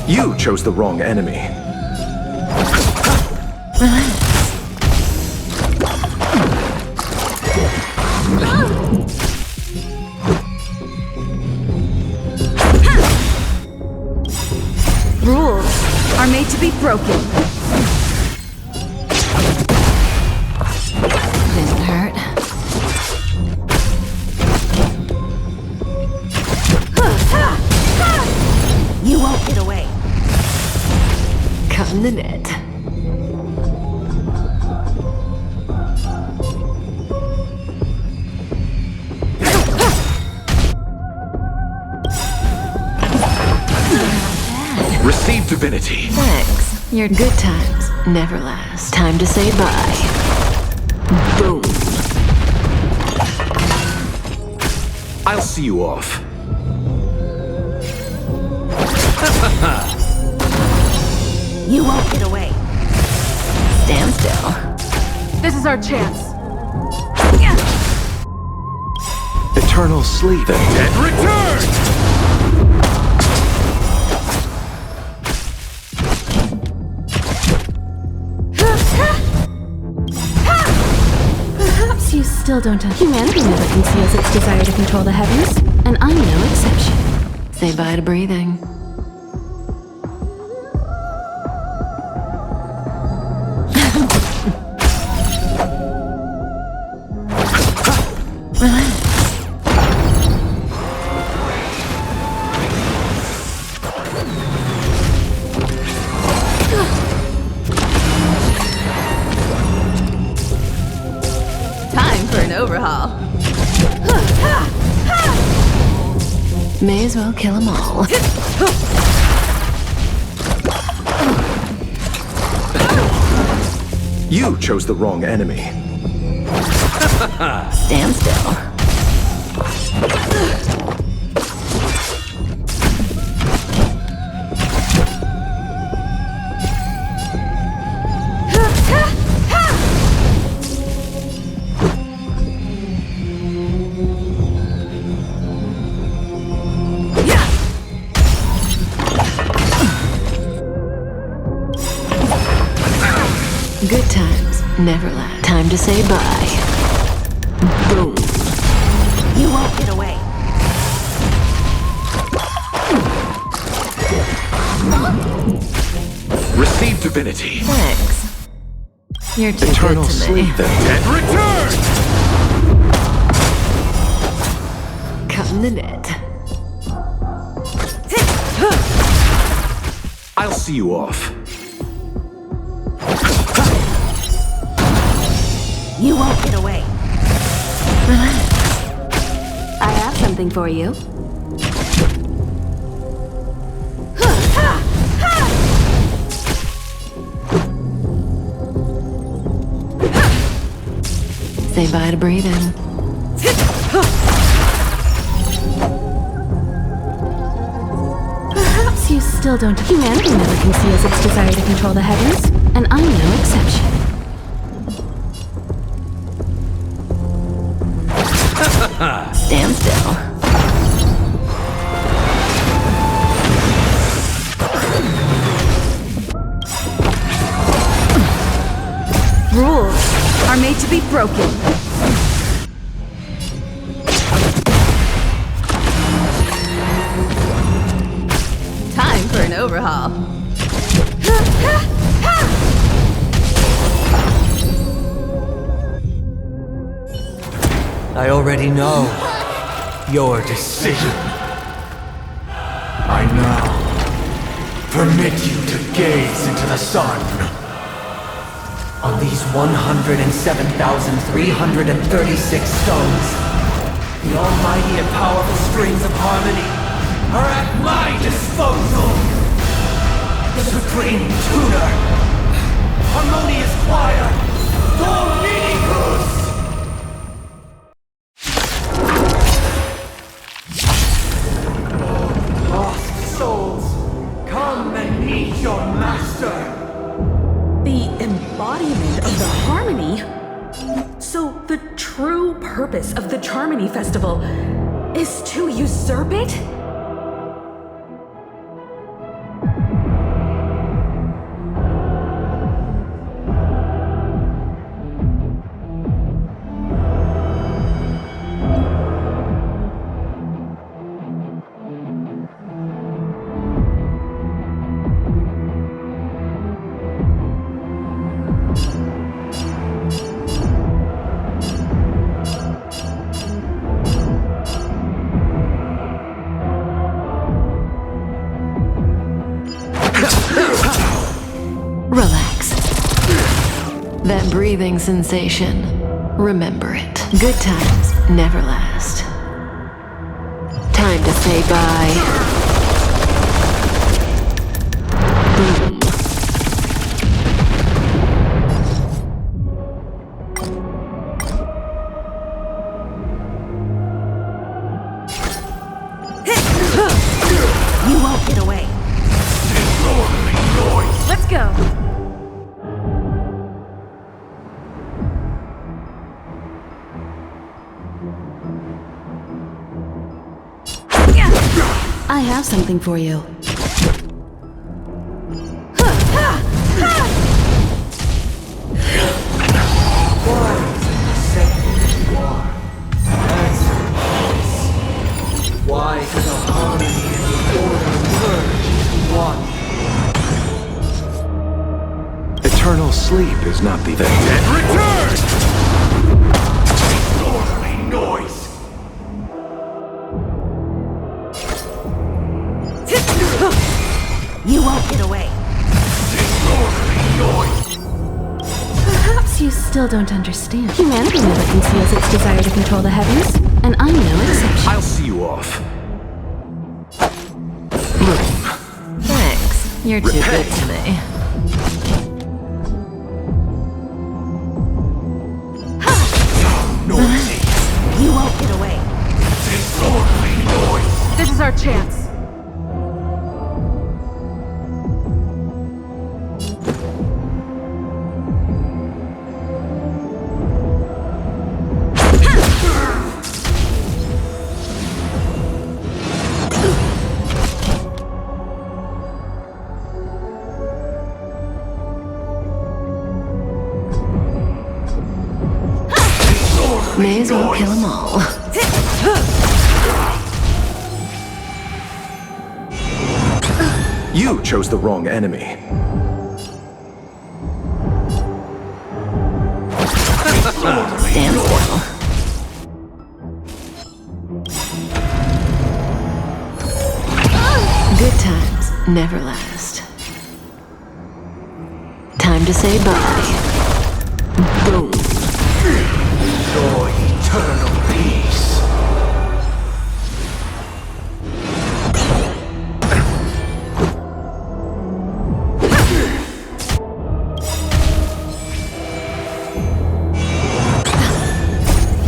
You chose the wrong enemy. Rules are made to be broken. Didn't hurt. You won't get away. Cut in the net. Receive divinity. Thanks. Your good times never last. Time to say bye. Boom. I'll see you off. You won't get away. Stand still. This is our chance. Eternal sleep. The dead return! Perhaps you still still don't Humanity never conceals its desire to control the heavens, and I'm no exception. Say bye to breathing. Relax. Time for an overhaul. May as well kill them all. You chose the wrong enemy. Stand still. Good times never last. Time to say bye. Boom. You won't get away. Receive divinity. Thanks. You're too Eternal good to sleep, me. the dead return! Cutting the net. I'll see you off. You won't get away. Relax. I have something for you. Say bye to breathing. Perhaps you still don't. Humanity never conceals its desire to control the heavens, and I'm no exception. Stand still. Rules are made to be broken. Time for an overhaul. I already know your decision. I now permit you to gaze into the sun. On these 107,336 stones, the almighty and powerful strings of harmony are at my disposal. The supreme tuner, harmonious choir, Dominicus! Lost souls, come and meet your master! The embodiment of the harmony? So the true purpose of the Charmony Festival is to usurp it? Relax. That breathing sensation, remember it. Good times never last. Time to say bye. Boom. You won't get away. Let's go. I have something for you. return! Disorderly noise! You won't get away. Disorderly noise! Perhaps you still don't understand. Humanity never conceals its desire to control the heavens, and I'm no exception. I'll see you off. Thanks. You're too good to me. Noisy! You won't get away. Disorderly noise! This is our chance. May as well kill them all. You chose the wrong enemy. Stand still. Good times never last. Time to say bye. Boom. Your eternal peace.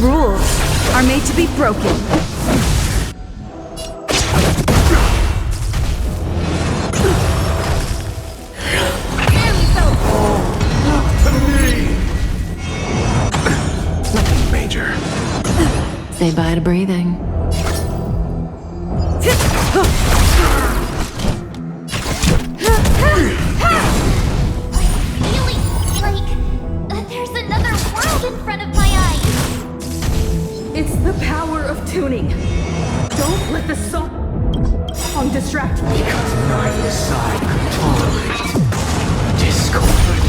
Rules are made to be broken. Nothing major. Say bye to breathing. Feeling like there's another world in front of my eyes. It's the power of tuning. Don't let the song distract me. Because neither side could tolerate discomfort.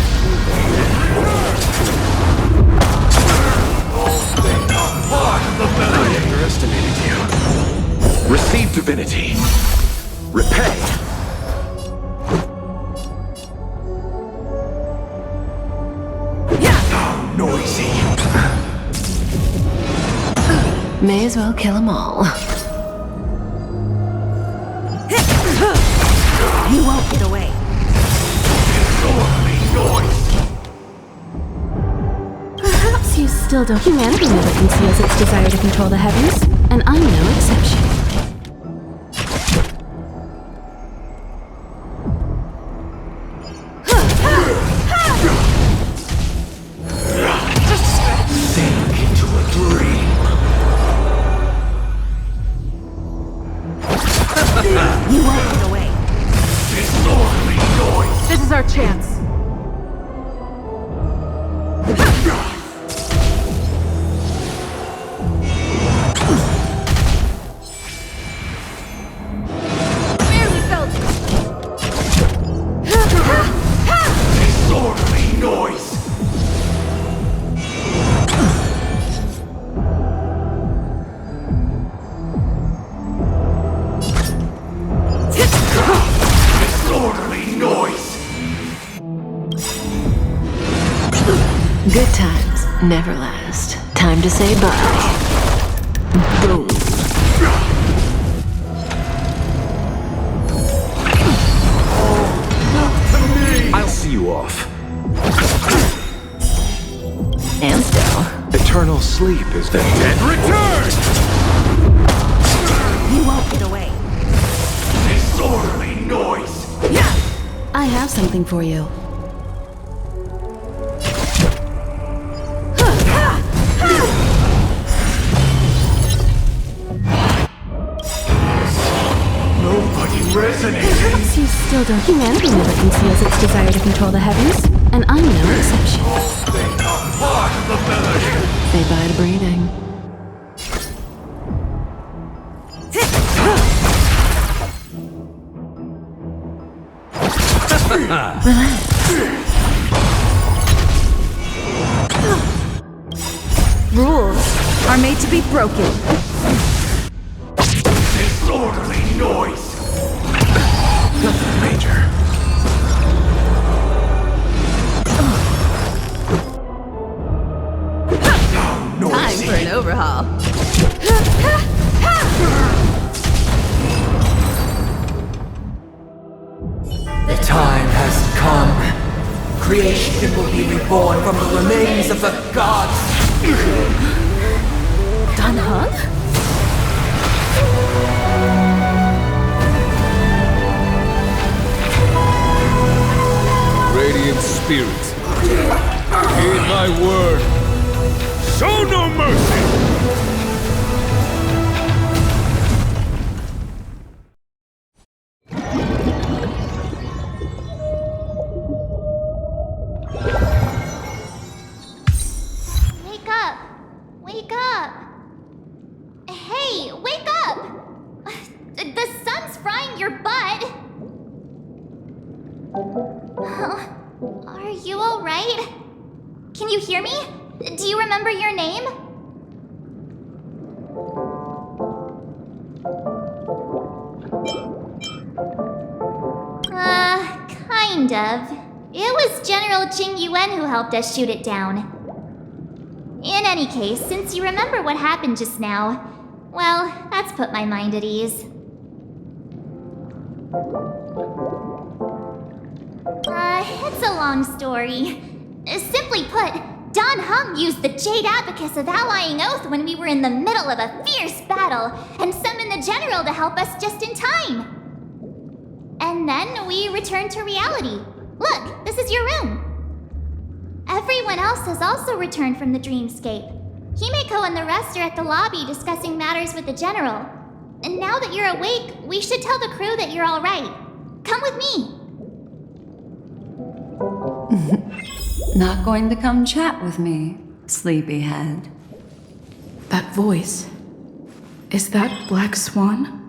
Part of the I underestimated you. Receive divinity. Repay. How noisy. May as well kill them all. You won't get away. Disorderly noise. Perhaps you still don't. Humanity never conceals its desire to control the heavens, and I'm no exception. Sink into a dream. You won't get away. Disorderly noise. This is our chance. Barely felt it. Disorderly noise. Disorderly noise. Good times never last. Time to say bye. Boom. I'll see you off. And still. Eternal sleep is the dead Return! You won't get away. Disorderly noise. I have something for you. Nobody resonated. Perhaps you still don't. Humanity never conceals its desire to control the heavens, and I'm no exception. Part of the melody. Say bye to breathing. Relax. rules are made to be broken. Disorderly noise! Nothing major. Time for an overhaul. The time has come. Creation will be reborn from the remains of the gods. Dan Heng? Radiant spirits, heed my word. Show no mercy! Wake up! Wake up! Hey, wake up! The sun's frying your butt! Are you alright? Can you hear me? Do you remember your name? Kind of. It was General Jing Yuan who helped us shoot it down. In any case, since you remember what happened just now, well, that's put my mind at ease. It's a long story. Simply put, Dan Heng used the Jade Abacus of Allying Oath when we were in the middle of a fierce battle and summoned the General to help us just in time. And then we returned to reality. Look, this is your room. Everyone else has also returned from the dreamscape. Himeko and the rest are at the lobby discussing matters with the General. And now that you're awake, we should tell the crew that you're all right. Come with me. Not going to come chat with me, sleepyhead. That voice. Is that Black Swan?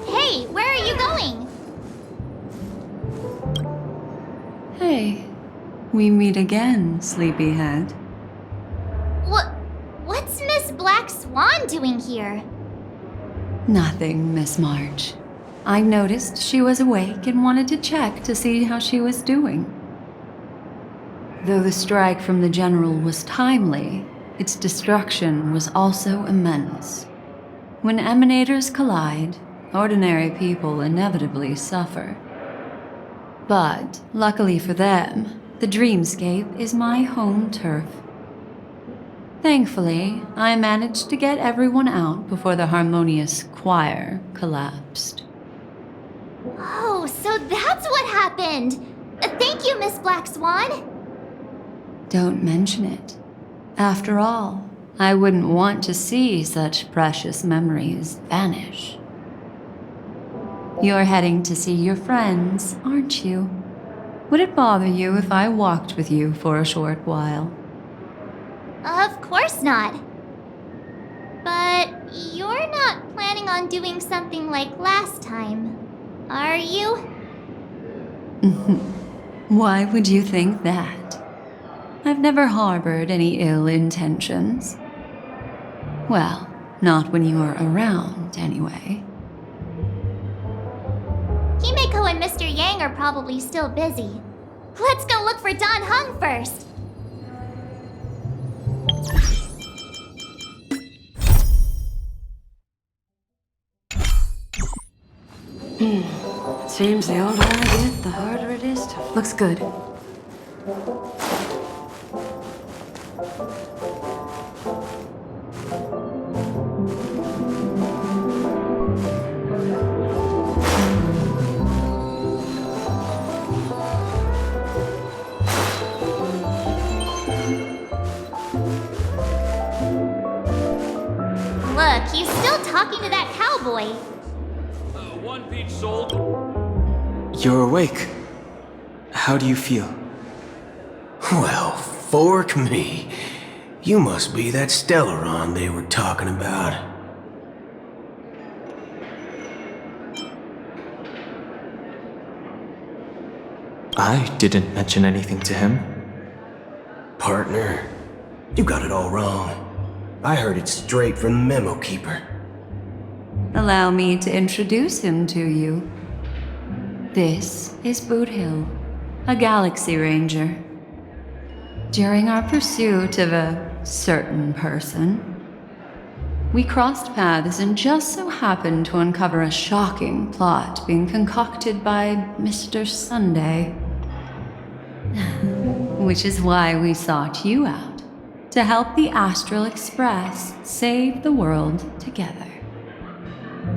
Hey, where are you going? Hey, we meet again, sleepyhead. What's Miss Black Swan doing here? Nothing, Miss March. I noticed she was awake and wanted to check to see how she was doing. Though the strike from the General was timely, its destruction was also immense. When emanators collide, ordinary people inevitably suffer. But, luckily for them, the dreamscape is my home turf. Thankfully, I managed to get everyone out before the harmonious choir collapsed. Oh, so that's what happened! Thank you, Miss Black Swan! Don't mention it. After all, I wouldn't want to see such precious memories vanish. You're heading to see your friends, aren't you? Would it bother you if I walked with you for a short while? Of course not. But you're not planning on doing something like last time, are you? Why would you think that? I've never harbored any ill intentions. Well, not when you are around, anyway. Himeko and Mr. Yang are probably still busy. Let's go look for Dan Heng first! Seems the older I get, the harder it is to... Looks good. Look, he's still talking to that cowboy. One peach sold. You're awake. How do you feel? Well, fork me. You must be that Stellaron they were talking about. I didn't mention anything to him. Partner, you got it all wrong. I heard it straight from the memo keeper. Allow me to introduce him to you. This is Boot Hill, a Galaxy Ranger. During our pursuit of a certain person, we crossed paths and just so happened to uncover a shocking plot being concocted by Mr. Sunday. Which is why we sought you out, to help the Astral Express save the world together.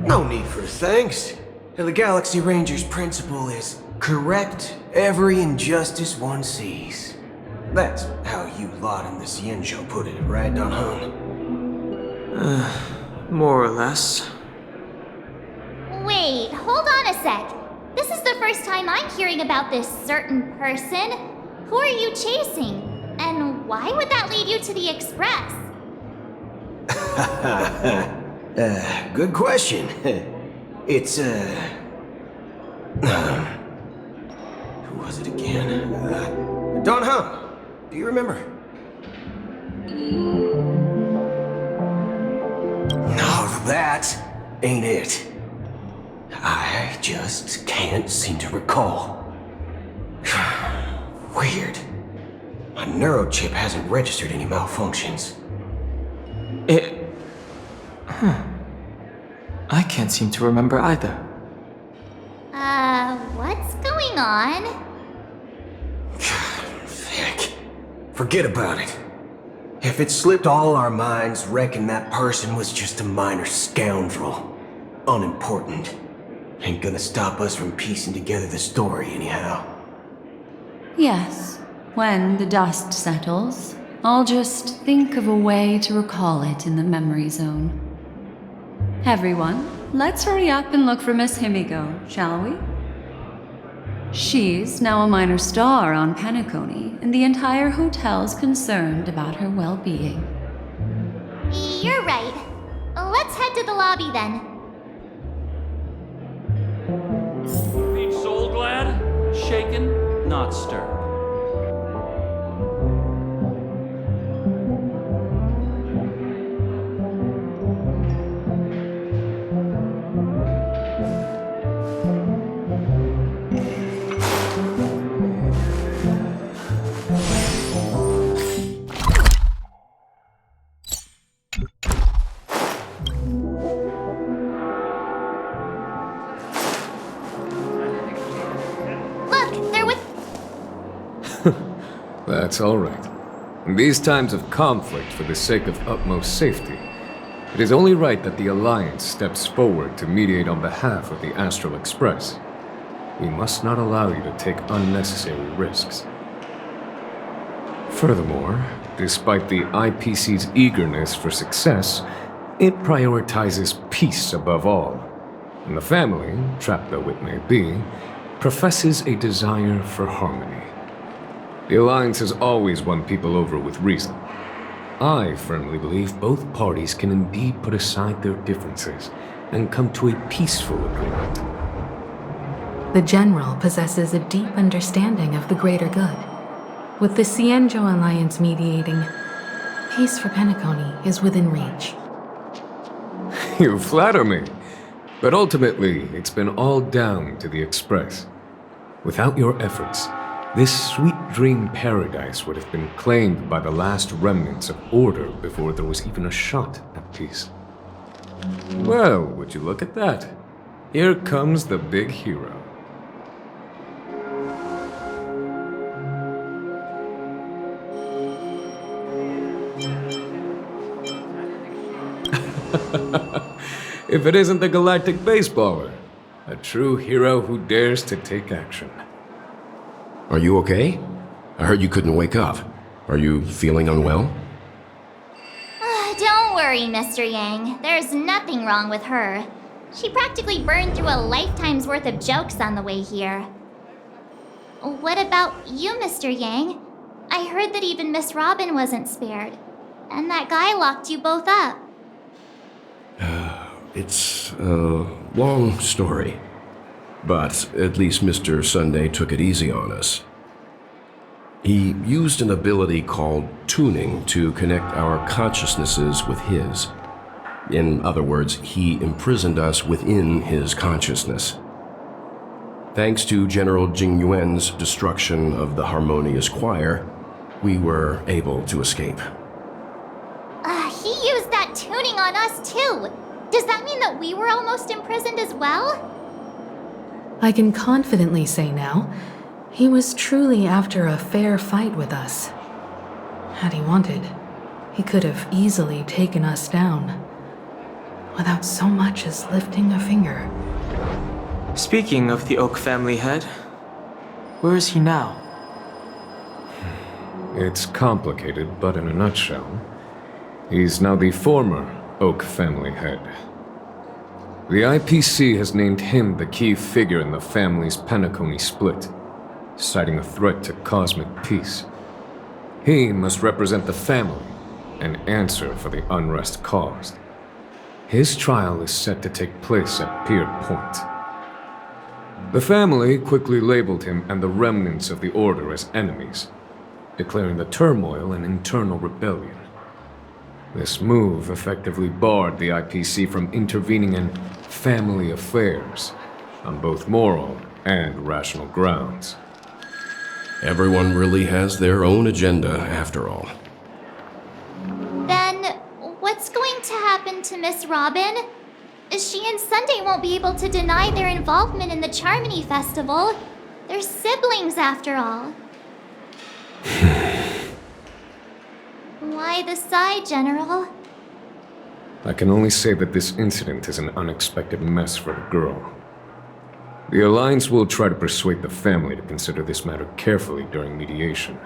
No need for thanks. The Galaxy Ranger's principle is correct every injustice one sees. That's how you lot in the Cienjo put it, right, Don Hung? More or less. Wait, hold on a sec. This is the first time I'm hearing about this certain person. Who are you chasing? And why would that lead you to the Express? Good question. It's, who was it again? Don Hung. Do you remember? No, that ain't it. I just can't seem to recall. Weird. My neurochip hasn't registered any malfunctions. I can't seem to remember either. What's going on? Heck. Forget about it. If it slipped all our minds, reckon that person was just a minor scoundrel. Unimportant. Ain't gonna stop us from piecing together the story anyhow. Yes, when the dust settles, I'll just think of a way to recall it in the memory zone. Everyone, let's hurry up and look for Miss Himiko, shall we? She's now a minor star on Penacony, and the entire hotel's concerned about her well-being. You're right. Let's head to the lobby then. Feet soul glad, shaken, not stirred. That's all right. In these times of conflict for the sake of utmost safety, it is only right that the Alliance steps forward to mediate on behalf of the Astral Express. We must not allow you to take unnecessary risks. Furthermore, despite the IPC's eagerness for success, it prioritizes peace above all. And the family, trapped though it may be, professes a desire for harmony. The Alliance has always won people over with reason. I firmly believe both parties can indeed put aside their differences and come to a peaceful agreement. The General possesses a deep understanding of the greater good. With the Cienjo Alliance mediating, peace for Penacony is within reach. You flatter me. But ultimately, it's been all down to the Express. Without your efforts, this sweet dream paradise would have been claimed by the last remnants of order before there was even a shot at peace. Well, would you look at that? Here comes the big hero. If it isn't the galactic baseballer, a true hero who dares to take action. Are you okay? I heard you couldn't wake up. Are you feeling unwell? Don't worry, Mr. Yang. There's nothing wrong with her. She practically burned through a lifetime's worth of jokes on the way here. What about you, Mr. Yang? I heard that even Miss Robin wasn't spared. And that guy locked you both up. It's a long story. But at least Mr. Sunday took it easy on us. He used an ability called tuning to connect our consciousnesses with his. In other words, he imprisoned us within his consciousness. Thanks to General Jing Yuan's destruction of the Harmonious Choir, we were able to escape. He used that tuning on us too. Does that mean that we were almost imprisoned as well? I can confidently say now, he was truly after a fair fight with us. Had he wanted, he could have easily taken us down, without so much as lifting a finger. Speaking of the Oak family head, where is he now? It's complicated, but in a nutshell, he's now the former Oak family head. The IPC has named him the key figure in the family's Penacony split, citing a threat to cosmic peace. He must represent the family and answer for the unrest caused. His trial is set to take place at Pier Point. The family quickly labeled him and the remnants of the Order as enemies, declaring the turmoil an internal rebellion. This move effectively barred the IPC from intervening in family affairs on both moral and rational grounds. Everyone really has their own agenda, after all. Then, what's going to happen to Miss Robin? She and Sunday won't be able to deny their involvement in the Charmony Festival. They're siblings, after all. Why the sigh, General? I can only say that this incident is an unexpected mess for the girl. The Alliance will try to persuade the family to consider this matter carefully during mediation.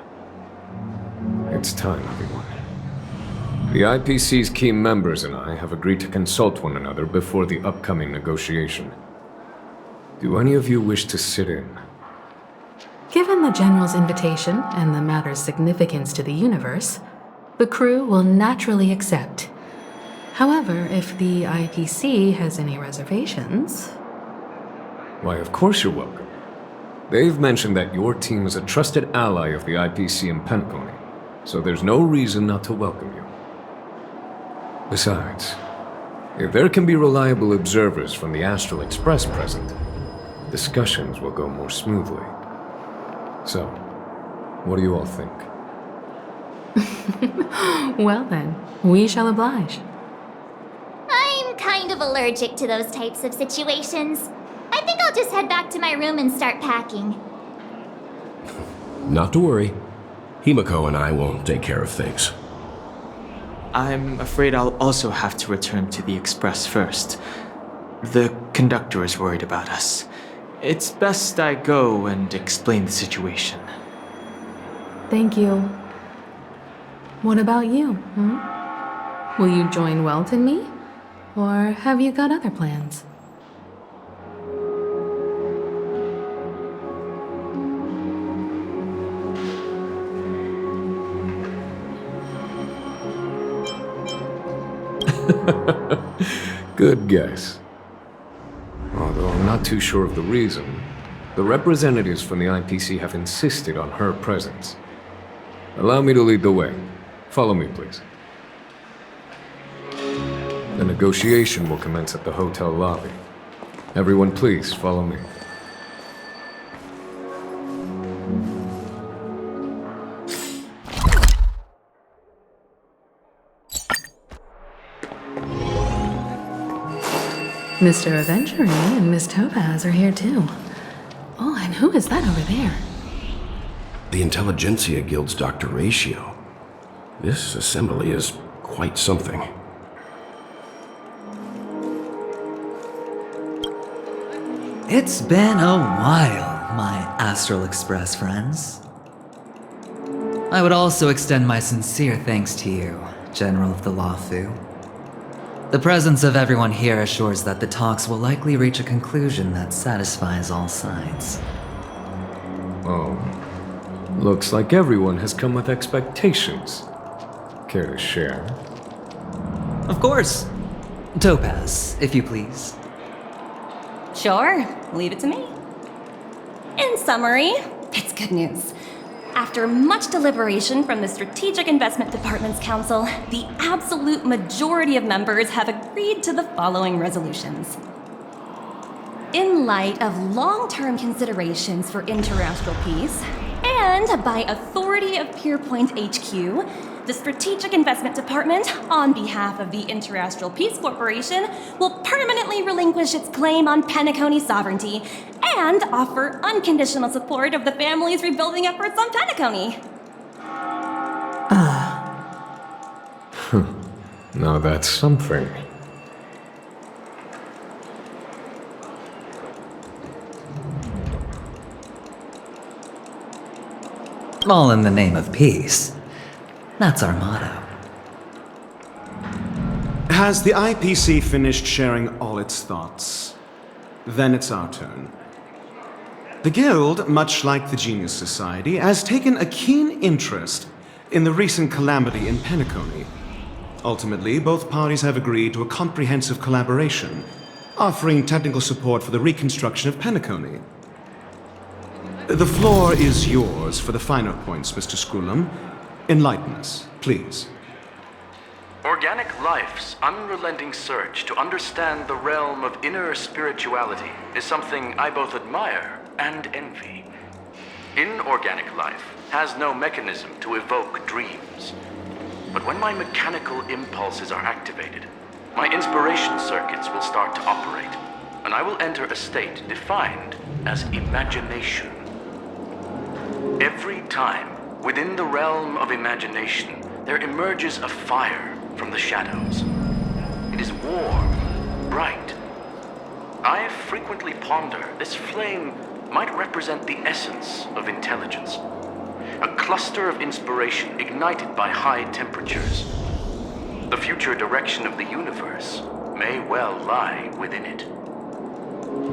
It's time, everyone. The IPC's key members and I have agreed to consult one another before the upcoming negotiation. Do any of you wish to sit in? Given the General's invitation and the matter's significance to the universe, the crew will naturally accept. However, if the IPC has any reservations... Why, of course you're welcome. They've mentioned that your team is a trusted ally of the IPC in Penacony, so there's no reason not to welcome you. Besides, if there can be reliable observers from the Astral Express present, discussions will go more smoothly. So, what do you all think? Well then, we shall oblige. I'm kind of allergic to those types of situations. I think I'll just head back to my room and start packing. Not to worry. Himiko and I will take care of things. I'm afraid I'll also have to return to the Express first. The conductor is worried about us. It's best I go and explain the situation. Thank you. What about you, Will you join Welt and me? Or have you got other plans? Good guess. Although I'm not too sure of the reason, the representatives from the IPC have insisted on her presence. Allow me to lead the way. Follow me, please. The negotiation will commence at the hotel lobby. Everyone, please follow me. Mr. Aventury and Miss Topaz are here too. Oh, and who is that over there? The Intelligentsia Guild's Dr. Ratio. This assembly is quite something. It's been a while, my Astral Express friends. I would also extend my sincere thanks to you, General of the Luofu. The presence of everyone here assures that the talks will likely reach a conclusion that satisfies all sides. Oh. Looks like everyone has come with expectations. Care to share? Of course. Topaz, if you please. Sure, leave it to me. In summary, it's good news. After much deliberation from the Strategic Investment Department's Council, the absolute majority of members have agreed to the following resolutions. In light of long-term considerations for interastral peace, and by authority of Pierpoint HQ, the Strategic Investment Department, on behalf of the Interastral Peace Corporation, will permanently relinquish its claim on Penacony sovereignty and offer unconditional support of the family's rebuilding efforts on Penacony. Now that's something. All in the name of peace. That's our motto. Has the IPC finished sharing all its thoughts? Then it's our turn. The Guild, much like the Genius Society, has taken a keen interest in the recent calamity in Penacony. Ultimately, both parties have agreed to a comprehensive collaboration, offering technical support for the reconstruction of Penacony. The floor is yours for the finer points, Mr. Skrulum. Enlighten us, please. Organic life's unrelenting search to understand the realm of inner spirituality is something I both admire and envy. Inorganic life has no mechanism to evoke dreams. But when my mechanical impulses are activated, my inspiration circuits will start to operate, and I will enter a state defined as imagination. Every time, within the realm of imagination, there emerges a fire from the shadows. It is warm, bright. I frequently ponder this flame might represent the essence of intelligence. A cluster of inspiration ignited by high temperatures. The future direction of the universe may well lie within it.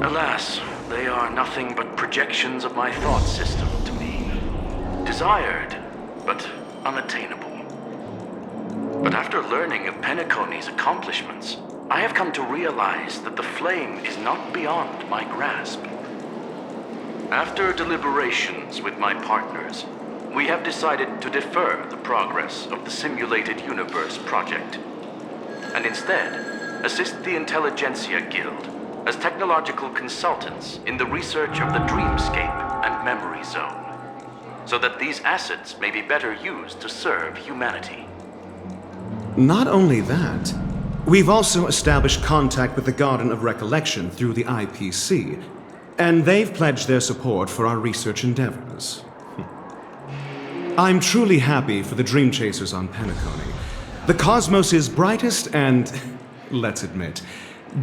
Alas, they are nothing but projections of my thought system to me. Desired, but unattainable. But after learning of Penacony's accomplishments, I have come to realize that the flame is not beyond my grasp. After deliberations with my partners, we have decided to defer the progress of the Simulated Universe project, and instead assist the Intelligentsia Guild as technological consultants in the research of the Dreamscape and Memory Zone, so that these assets may be better used to serve humanity. Not only that, we've also established contact with the Garden of Recollection through the IPC, and they've pledged their support for our research endeavors. I'm truly happy for the Dream Chasers on Penacony. The cosmos' brightest and, let's admit,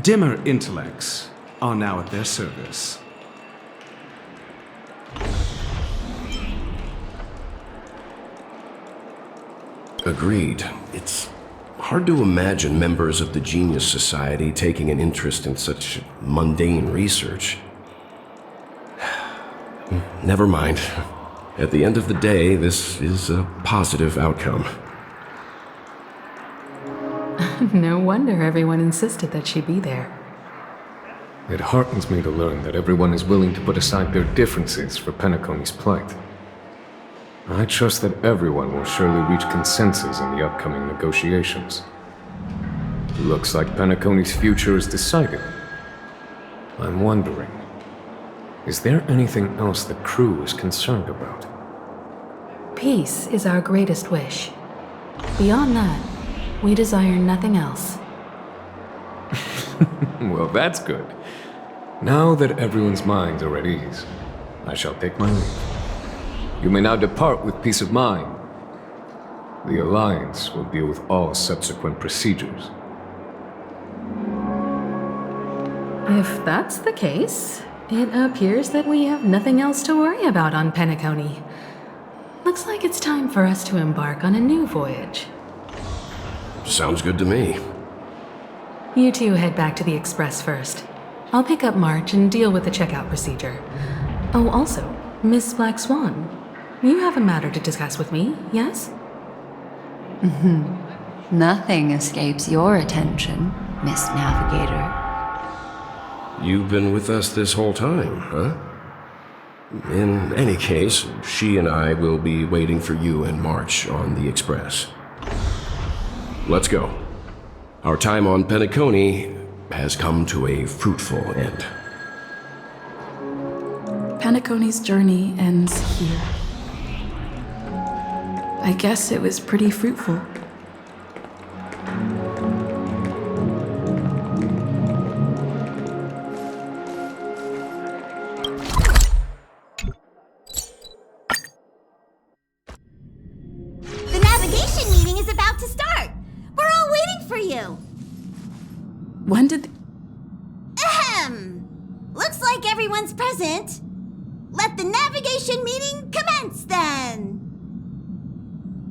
dimmer intellects are now at their service. Agreed. It's hard to imagine members of the Genius Society taking an interest in such mundane research. Never mind. At the end of the day, this is a positive outcome. No wonder everyone insisted that she be there. It heartens me to learn that everyone is willing to put aside their differences for Penacony's plight. I trust that everyone will surely reach consensus in the upcoming negotiations. Looks like Penacony's future is decided. I'm wondering, is there anything else the crew is concerned about? Peace is our greatest wish. Beyond that, we desire nothing else. Well, that's good. Now that everyone's minds are at ease, I shall take my leave. You may now depart with peace of mind. The Alliance will deal with all subsequent procedures. If that's the case, it appears that we have nothing else to worry about on Penacony. Looks like it's time for us to embark on a new voyage. Sounds good to me. You two head back to the Express first. I'll pick up March and deal with the checkout procedure. Oh, also, Miss Black Swan, you have a matter to discuss with me, yes? Nothing escapes your attention, Miss Navigator. You've been with us this whole time, huh? In any case, she and I will be waiting for you in March on the Express. Let's go. Our time on Penacony has come to a fruitful end. Penacony's journey ends here. I guess it was pretty fruitful. The navigation meeting is about to start. We're all waiting for you. When did... Ahem. Looks like everyone's present. Let the navigation meeting commence then.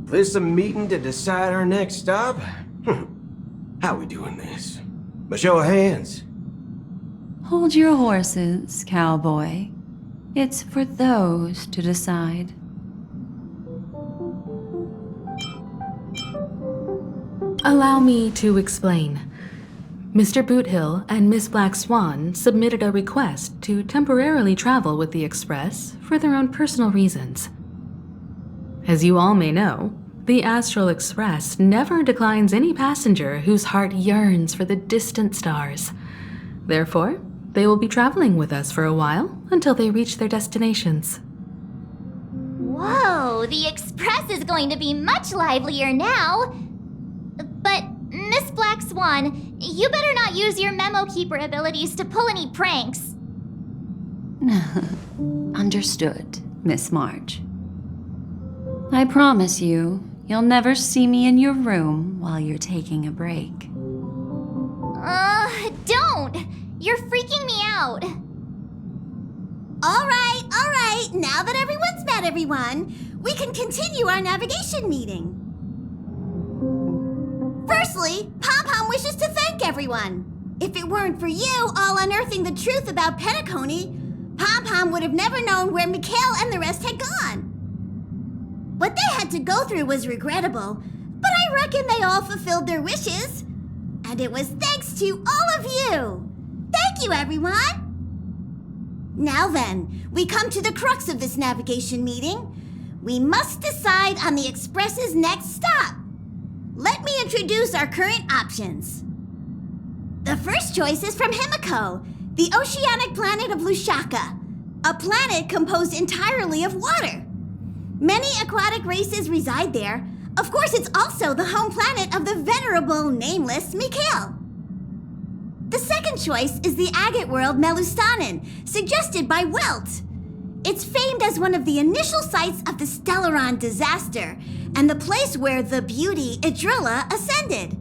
This a meeting to decide our next stop? How we doing this? By show of hands. Hold your horses, cowboy. It's for those to decide. Allow me to explain. Mr. Boothill and Miss Black Swan submitted a request to temporarily travel with the Express for their own personal reasons. As you all may know, the Astral Express never declines any passenger whose heart yearns for the distant stars. Therefore, they will be traveling with us for a while until they reach their destinations. Whoa, the Express is going to be much livelier now. But, Miss Black Swan, you better not use your memo keeper abilities to pull any pranks. Understood, Miss March. I promise you, you'll never see me in your room while you're taking a break. Don't! You're freaking me out. All right. Now that everyone's met everyone, we can continue our navigation meeting. Firstly, Pom-Pom wishes to thank everyone. If it weren't for you all unearthing the truth about Penacony, Pom-Pom would have never known where Mikhail and the rest had gone. What they had to go through was regrettable, but I reckon they all fulfilled their wishes. And it was thanks to all of you. Thank you, everyone. Now then, we come to the crux of this navigation meeting. We must decide on the Express's next stop. Let me introduce our current options. The first choice is from Himiko, the oceanic planet of Lushaka, a planet composed entirely of water. Many aquatic races reside there. Of course, it's also the home planet of the venerable, nameless Mikhail. The second choice is the agate world Melustanen, suggested by Welt. It's famed as one of the initial sites of the Stellaron disaster, and the place where the beauty Idrilla ascended.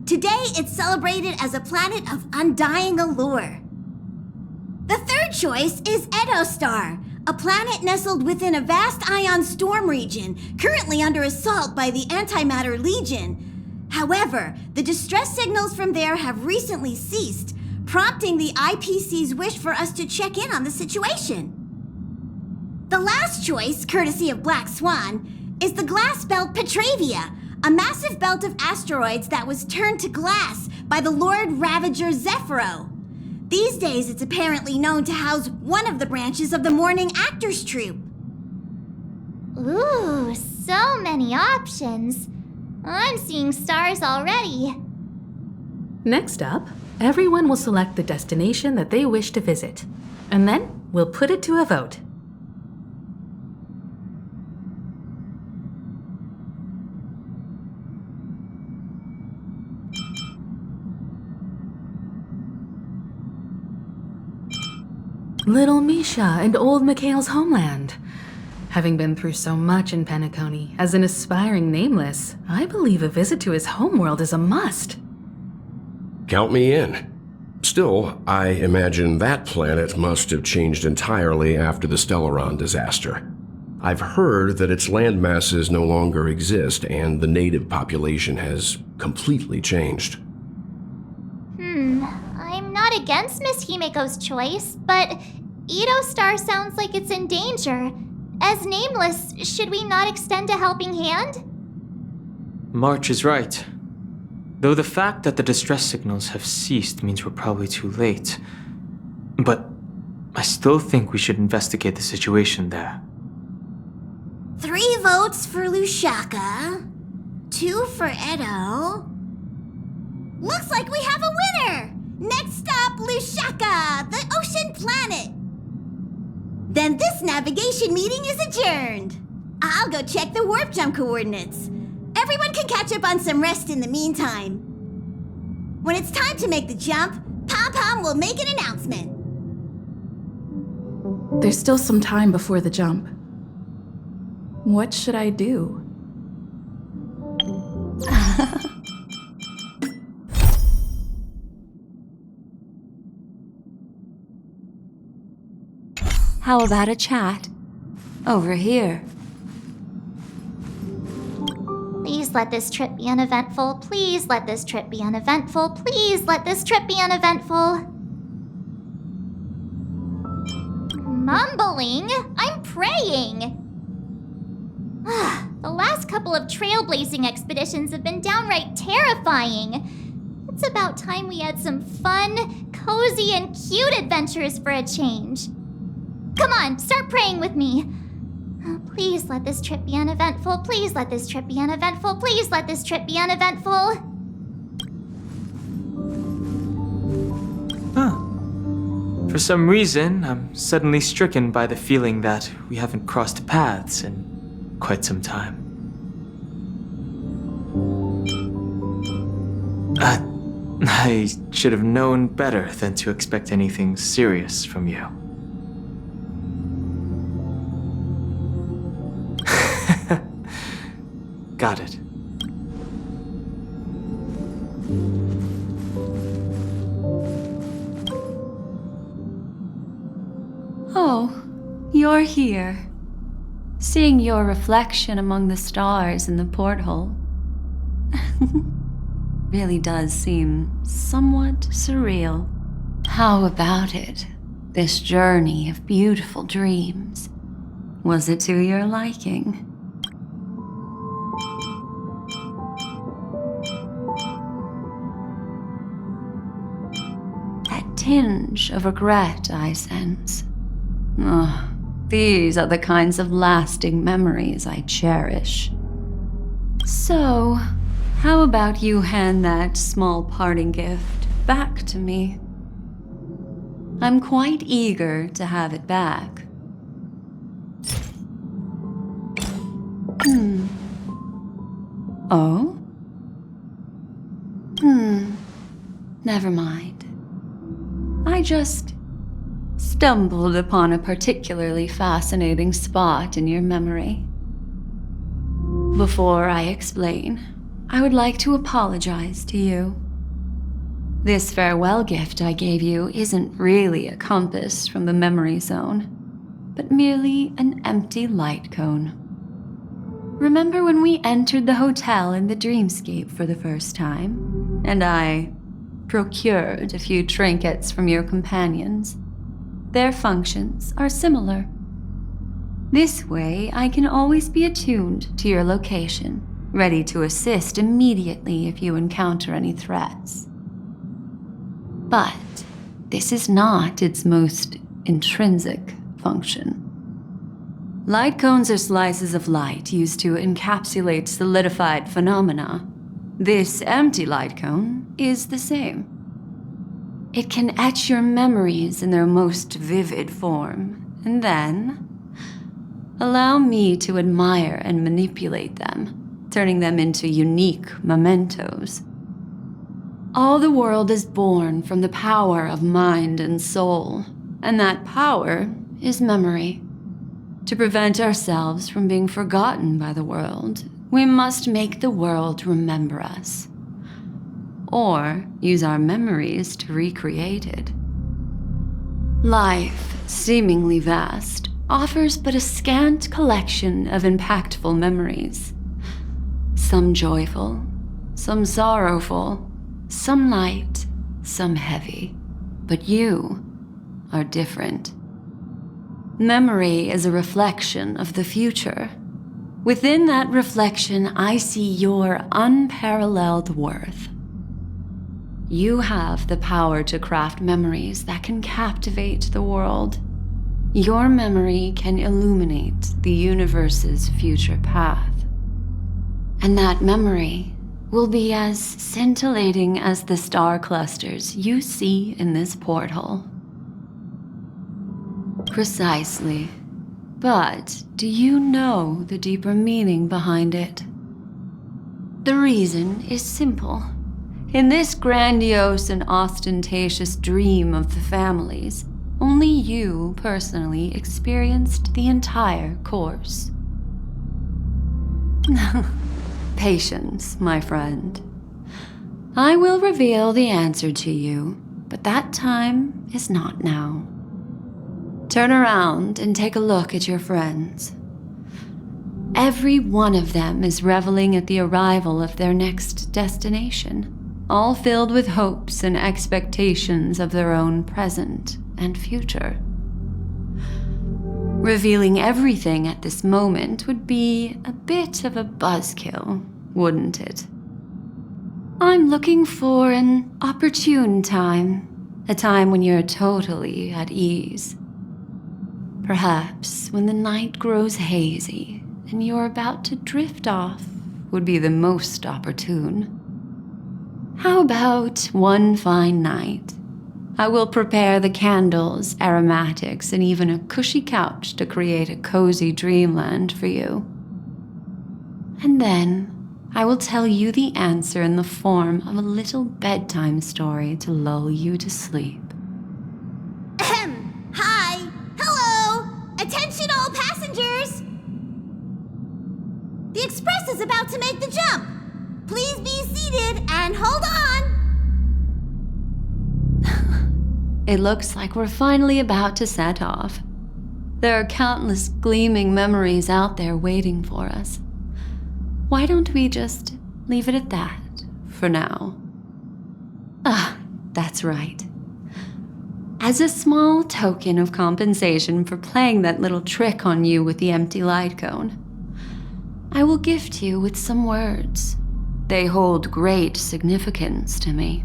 Today, it's celebrated as a planet of undying allure. The third choice is Edostar, a planet nestled within a vast ion storm region, currently under assault by the Antimatter Legion. However, the distress signals from there have recently ceased, prompting the IPC's wish for us to check in on the situation. The last choice, courtesy of Black Swan, is the glass belt Petravia, a massive belt of asteroids that was turned to glass by the Lord Ravager Zephyro. These days, it's apparently known to house one of the branches of the Morning Actors Troupe. Ooh, so many options. I'm seeing stars already. Next up, everyone will select the destination that they wish to visit, and then we'll put it to a vote. Little Misha and old Mikhail's homeland. Having been through so much in Penacony, as an aspiring nameless, I believe a visit to his homeworld is a must. Count me in. Still, I imagine that planet must have changed entirely after the Stellaron disaster. I've heard that its land masses no longer exist and the native population has completely changed. I'm not against Miss Himiko's choice, but Edostar sounds like it's in danger. As nameless, should we not extend a helping hand? March is right. Though the fact that the distress signals have ceased means we're probably too late. But I still think we should investigate the situation there. 3 votes for Lushaka, 2 for Edo. Looks like we have a winner! Next up, Lushaka, the ocean planet. Then this navigation meeting is adjourned. I'll go check the warp jump coordinates. Everyone can catch up on some rest in the meantime. When it's time to make the jump, Pom-Pom will make an announcement. There's still some time before the jump. What should I do? How about a chat? Over here. Please let this trip be uneventful. Please let this trip be uneventful. Please let this trip be uneventful. Mumbling? I'm praying. The last couple of trailblazing expeditions have been downright terrifying. It's about time we had some fun, cozy, and cute adventures for a change. Come on, start praying with me. Please let this trip be uneventful. Please let this trip be uneventful. Please let this trip be uneventful. For some reason, I'm suddenly stricken by the feeling that we haven't crossed paths in quite some time. I should have known better than to expect anything serious from you. Got it. Oh, you're here. Seeing your reflection among the stars in the porthole really does seem somewhat surreal. How about it? This journey of beautiful dreams. Was it to your liking? Tinge of regret I sense. These are the kinds of lasting memories I cherish. So, how about you hand that small parting gift back to me? I'm quite eager to have it back. Oh? Never mind. I just stumbled upon a particularly fascinating spot in your memory. Before I explain, I would like to apologize to you. This farewell gift I gave you isn't really a compass from the memory zone, but merely an empty light cone. Remember when we entered the hotel in the dreamscape for the first time, and I procured a few trinkets from your companions? Their functions are similar. This way, I can always be attuned to your location, ready to assist immediately if you encounter any threats. But this is not its most intrinsic function. Light cones are slices of light used to encapsulate solidified phenomena. This empty light cone is the same. It can etch your memories in their most vivid form, and then allow me to admire and manipulate them, turning them into unique mementos. All the world is born from the power of mind and soul, and that power is memory. To prevent ourselves from being forgotten by the world, we must make the world remember us, or use our memories to recreate it. Life, seemingly vast, offers but a scant collection of impactful memories. Some joyful, some sorrowful, some light, some heavy. But you are different. Memory is a reflection of the future. Within that reflection, I see your unparalleled worth. You have the power to craft memories that can captivate the world. Your memory can illuminate the universe's future path. And that memory will be as scintillating as the star clusters you see in this porthole. Precisely. But do you know the deeper meaning behind it? The reason is simple. In this grandiose and ostentatious dream of the families, only you personally experienced the entire course. Patience, my friend. I will reveal the answer to you, but that time is not now. Turn around and take a look at your friends. Every one of them is reveling at the arrival of their next destination, all filled with hopes and expectations of their own present and future. Revealing everything at this moment would be a bit of a buzzkill, wouldn't it? I'm looking for an opportune time, a time when you're totally at ease. Perhaps when the night grows hazy and you're about to drift off would be the most opportune. How about one fine night? I will prepare the candles, aromatics, and even a cushy couch to create a cozy dreamland for you. And then I will tell you the answer in the form of a little bedtime story to lull you to sleep. Ahem. Hi. Hello. Attention all passengers. The express is about to make the jump. Please be seated and hold on. It looks like we're finally about to set off. There are countless gleaming memories out there waiting for us. Why don't we just leave it at that for now? Ah, that's right. As a small token of compensation for playing that little trick on you with the empty light cone, I will gift you with some words. They hold great significance to me.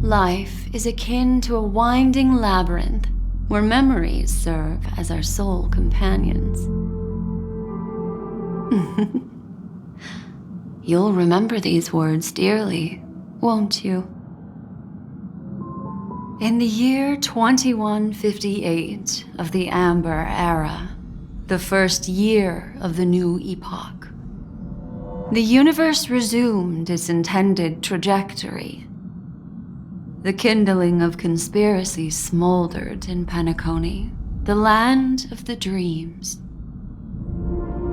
Life is akin to a winding labyrinth where memories serve as our sole companions. You'll remember these words dearly, won't you? In the year 2158 of the Amber Era, the first year of the new epoch, the universe resumed its intended trajectory. The kindling of conspiracy smoldered in Penacony, the land of the dreams.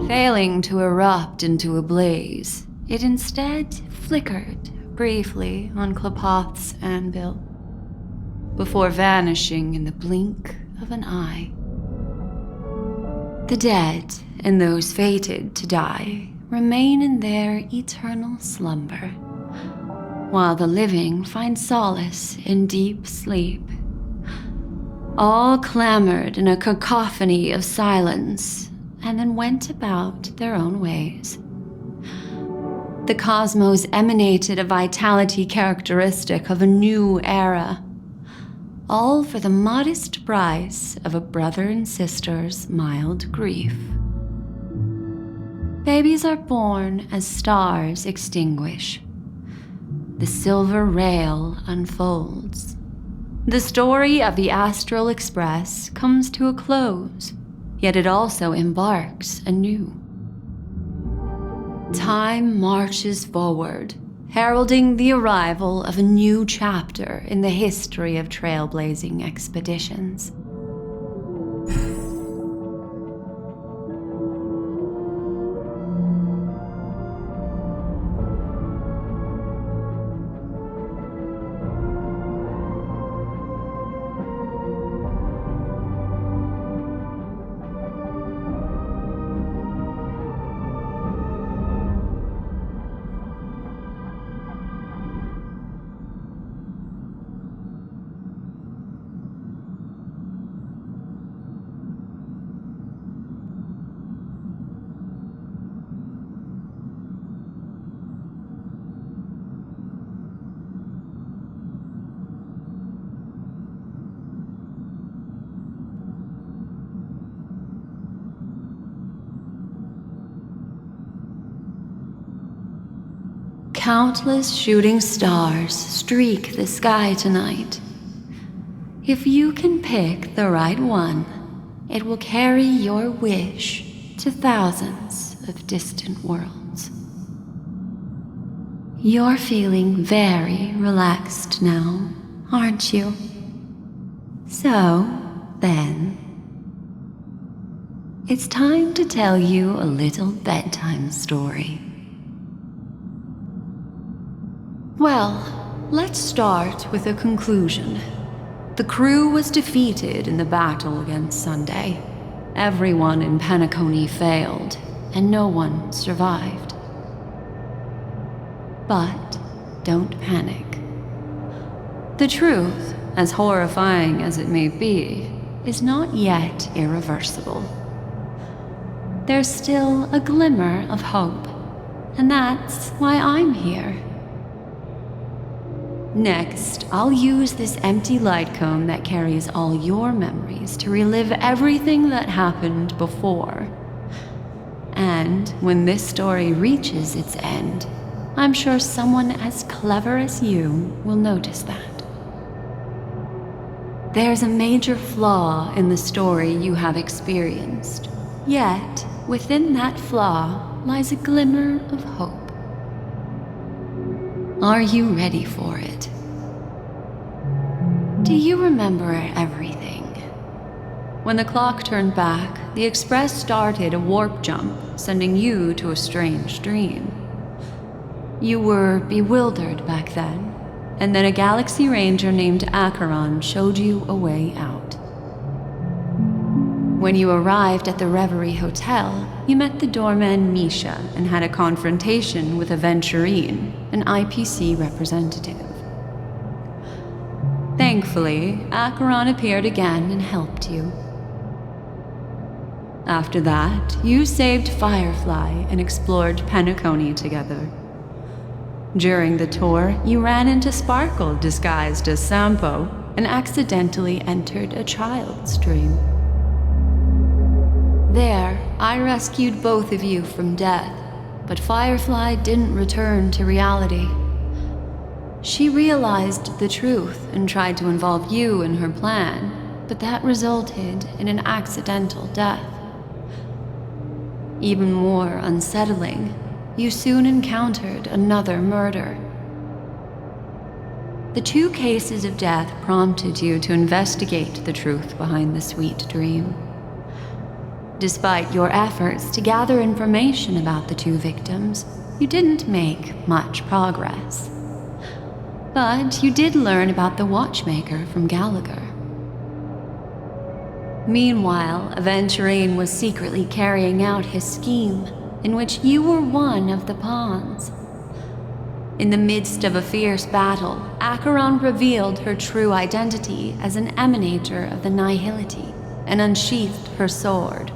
Failing to erupt into a blaze, it instead flickered briefly on Klapoth's anvil, before vanishing in the blink of an eye. The dead and those fated to die remain in their eternal slumber, while the living find solace in deep sleep. All clamored in a cacophony of silence, and then went about their own ways. The cosmos emanated a vitality characteristic of a new era, all for the modest price of a brother and sister's mild grief. Babies are born as stars extinguish. The silver rail unfolds. The story of the Astral Express comes to a close, yet it also embarks anew. Time marches forward, heralding the arrival of a new chapter in the history of trailblazing expeditions. Countless shooting stars streak the sky tonight. If you can pick the right one, it will carry your wish to thousands of distant worlds. You're feeling very relaxed now, aren't you? So, then, it's time to tell you a little bedtime story. Well, let's start with a conclusion. The crew was defeated in the battle against Sunday. Everyone in Penacony failed, and no one survived. But don't panic. The truth, as horrifying as it may be, is not yet irreversible. There's still a glimmer of hope, and that's why I'm here. Next, I'll use this empty light cone that carries all your memories to relive everything that happened before. And when this story reaches its end, I'm sure someone as clever as you will notice that. There's a major flaw in the story you have experienced, yet within that flaw lies a glimmer of hope. Are you ready for it? Do you remember everything? When the clock turned back, the Express started a warp jump, sending you to a strange dream. You were bewildered back then, and then a Galaxy Ranger named Acheron showed you a way out. When you arrived at the Reverie Hotel, you met the doorman Misha and had a confrontation with Aventurine, an IPC representative. Thankfully, Acheron appeared again and helped you. After that, you saved Firefly and explored Penacony together. During the tour, you ran into Sparkle disguised as Sampo and accidentally entered a child's dream. There, I rescued both of you from death, but Firefly didn't return to reality. She realized the truth and tried to involve you in her plan, but that resulted in an accidental death. Even more unsettling, you soon encountered another murder. The 2 cases of death prompted you to investigate the truth behind the sweet dream. Despite your efforts to gather information about the 2 victims, you didn't make much progress. But you did learn about the watchmaker from Gallagher. Meanwhile, Aventurine was secretly carrying out his scheme, in which you were one of the pawns. In the midst of a fierce battle, Acheron revealed her true identity as an emanator of the Nihility and unsheathed her sword.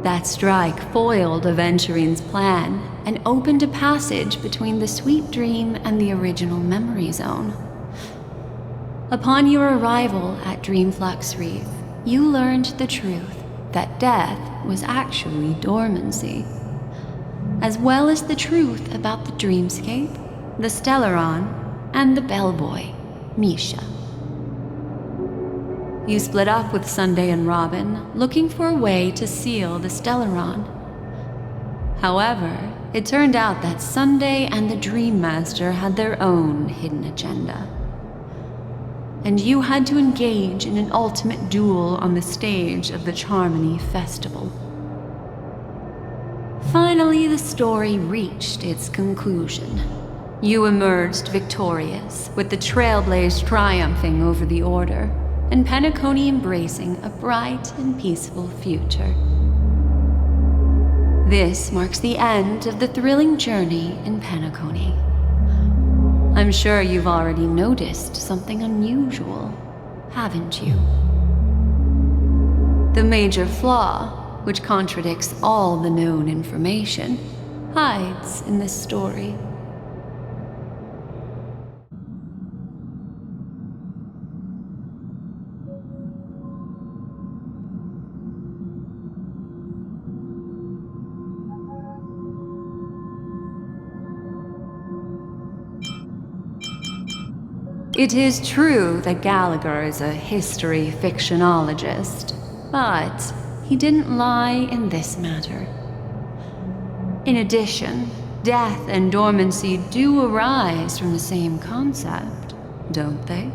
That strike foiled Aventurine's plan and opened a passage between the sweet dream and the original memory zone. Upon your arrival at Dreamflux Reef, you learned the truth that death was actually dormancy, as well as the truth about the dreamscape, the Stellaron, and the bellboy, Misha. You split up with Sunday and Robin, looking for a way to seal the Stellaron. However, it turned out that Sunday and the Dream Master had their own hidden agenda. And you had to engage in an ultimate duel on the stage of the Charmony Festival. Finally, the story reached its conclusion. You emerged victorious, with the Trailblaze triumphing over the Order, and Penacony embracing a bright and peaceful future. This marks the end of the thrilling journey in Penacony. I'm sure you've already noticed something unusual, haven't you? The major flaw, which contradicts all the known information, hides in this story. It is true that Gallagher is a history fictionologist, but he didn't lie in this matter. In addition, death and dormancy do arise from the same concept, don't they?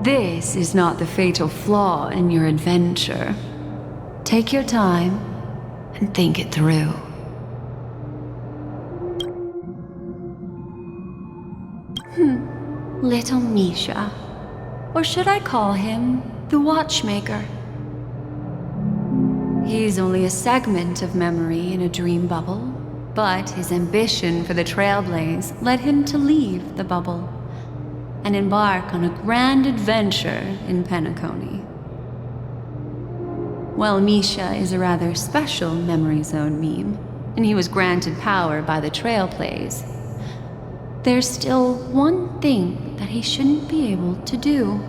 This is not the fatal flaw in your adventure. Take your time and think it through. Little Misha. Or should I call him the Watchmaker? He's only a segment of memory in a dream bubble, but his ambition for the Trailblaze led him to leave the bubble and embark on a grand adventure in Penacony. While Misha is a rather special Memory Zone meme, and he was granted power by the Trailblaze, there's still one thing that he shouldn't be able to do.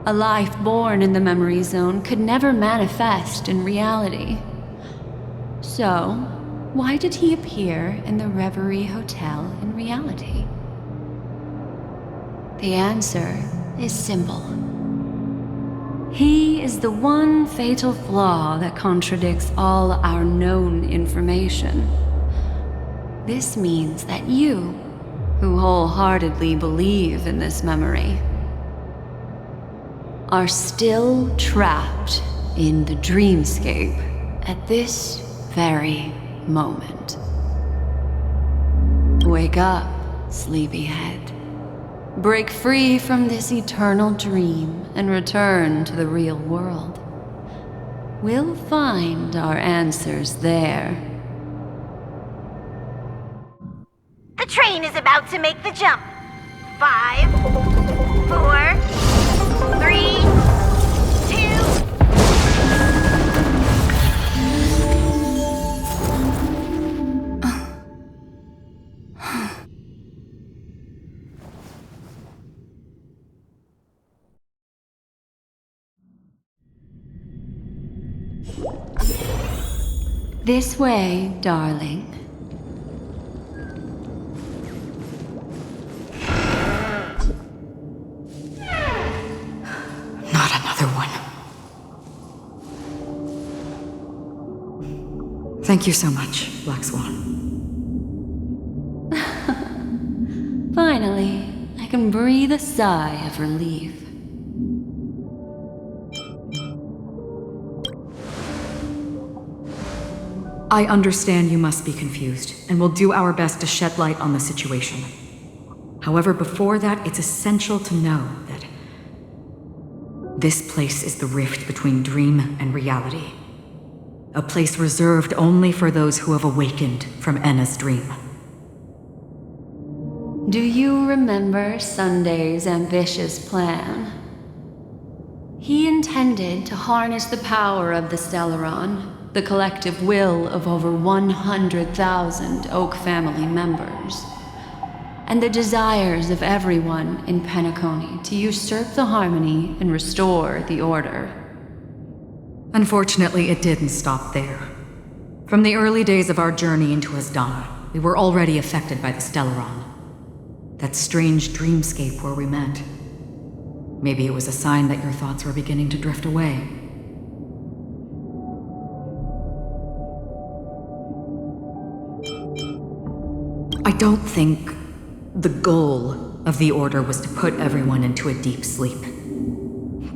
A life born in the Memory Zone could never manifest in reality. So, why did he appear in the Reverie Hotel in reality? The answer is simple. He is the one fatal flaw that contradicts all our known information. This means that you, who wholeheartedly believe in this memory, are still trapped in the dreamscape at this very moment. Wake up, sleepyhead. Break free from this eternal dream and return to the real world. We'll find our answers there. The train is about to make the jump. 5, 4, 3, 2... This way, darling. Not another one. Thank you so much, Black Swan. Finally, I can breathe a sigh of relief. I understand you must be confused, and will do our best to shed light on the situation. However, before that, it's essential to know that this place is the rift between dream and reality. A place reserved only for those who have awakened from Enna's dream. Do you remember Sunday's ambitious plan? He intended to harness the power of the Stellaron, the collective will of over 100,000 Oak family members, and the desires of everyone in Penacony to usurp the harmony and restore the order. Unfortunately, it didn't stop there. From the early days of our journey into Asdana, we were already affected by the Stellaron. That strange dreamscape where we met. Maybe it was a sign that your thoughts were beginning to drift away. I don't think the goal of the Order was to put everyone into a deep sleep.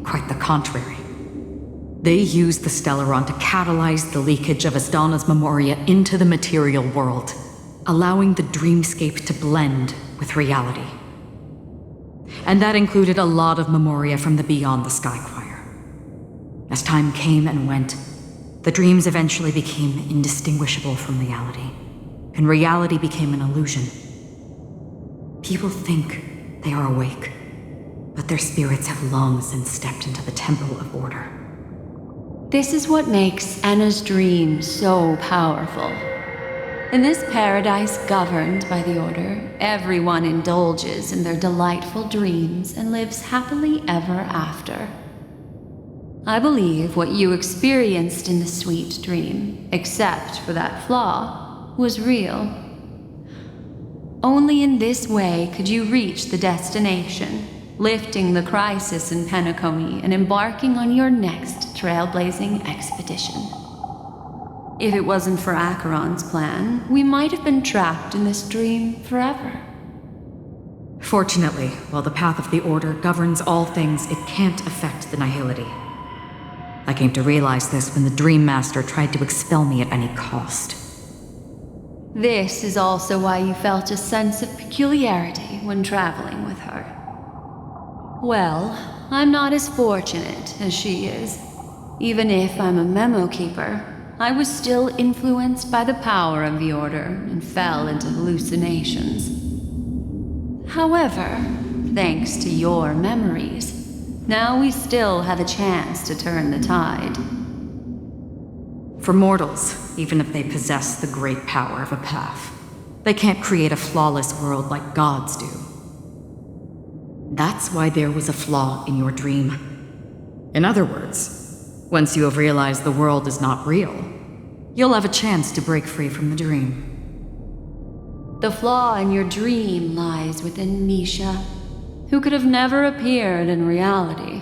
Quite the contrary. They used the Stellaron to catalyze the leakage of Asdana's memoria into the material world, allowing the dreamscape to blend with reality. And that included a lot of memoria from the Beyond the Sky Choir. As time came and went, the dreams eventually became indistinguishable from reality, and reality became an illusion. People think they are awake, but their spirits have long since stepped into the Temple of Order. This is what makes Anna's dream so powerful. In this paradise governed by the Order, everyone indulges in their delightful dreams and lives happily ever after. I believe what you experienced in the sweet dream, except for that flaw, was real. Only in this way could you reach the destination, lifting the crisis in Penacony and embarking on your next trailblazing expedition. If it wasn't for Acheron's plan, we might have been trapped in this dream forever. Fortunately, while the path of the Order governs all things, it can't affect the Nihility. I came to realize this when the Dream Master tried to expel me at any cost. This is also why you felt a sense of peculiarity when traveling with her. Well, I'm not as fortunate as she is. Even if I'm a memo keeper, I was still influenced by the power of the Order and fell into hallucinations. However, thanks to your memories, now we still have a chance to turn the tide. For mortals, even if they possess the great power of a path, they can't create a flawless world like gods do. That's why there was a flaw in your dream. In other words, once you have realized the world is not real, you'll have a chance to break free from the dream. The flaw in your dream lies within Misha, who could have never appeared in reality.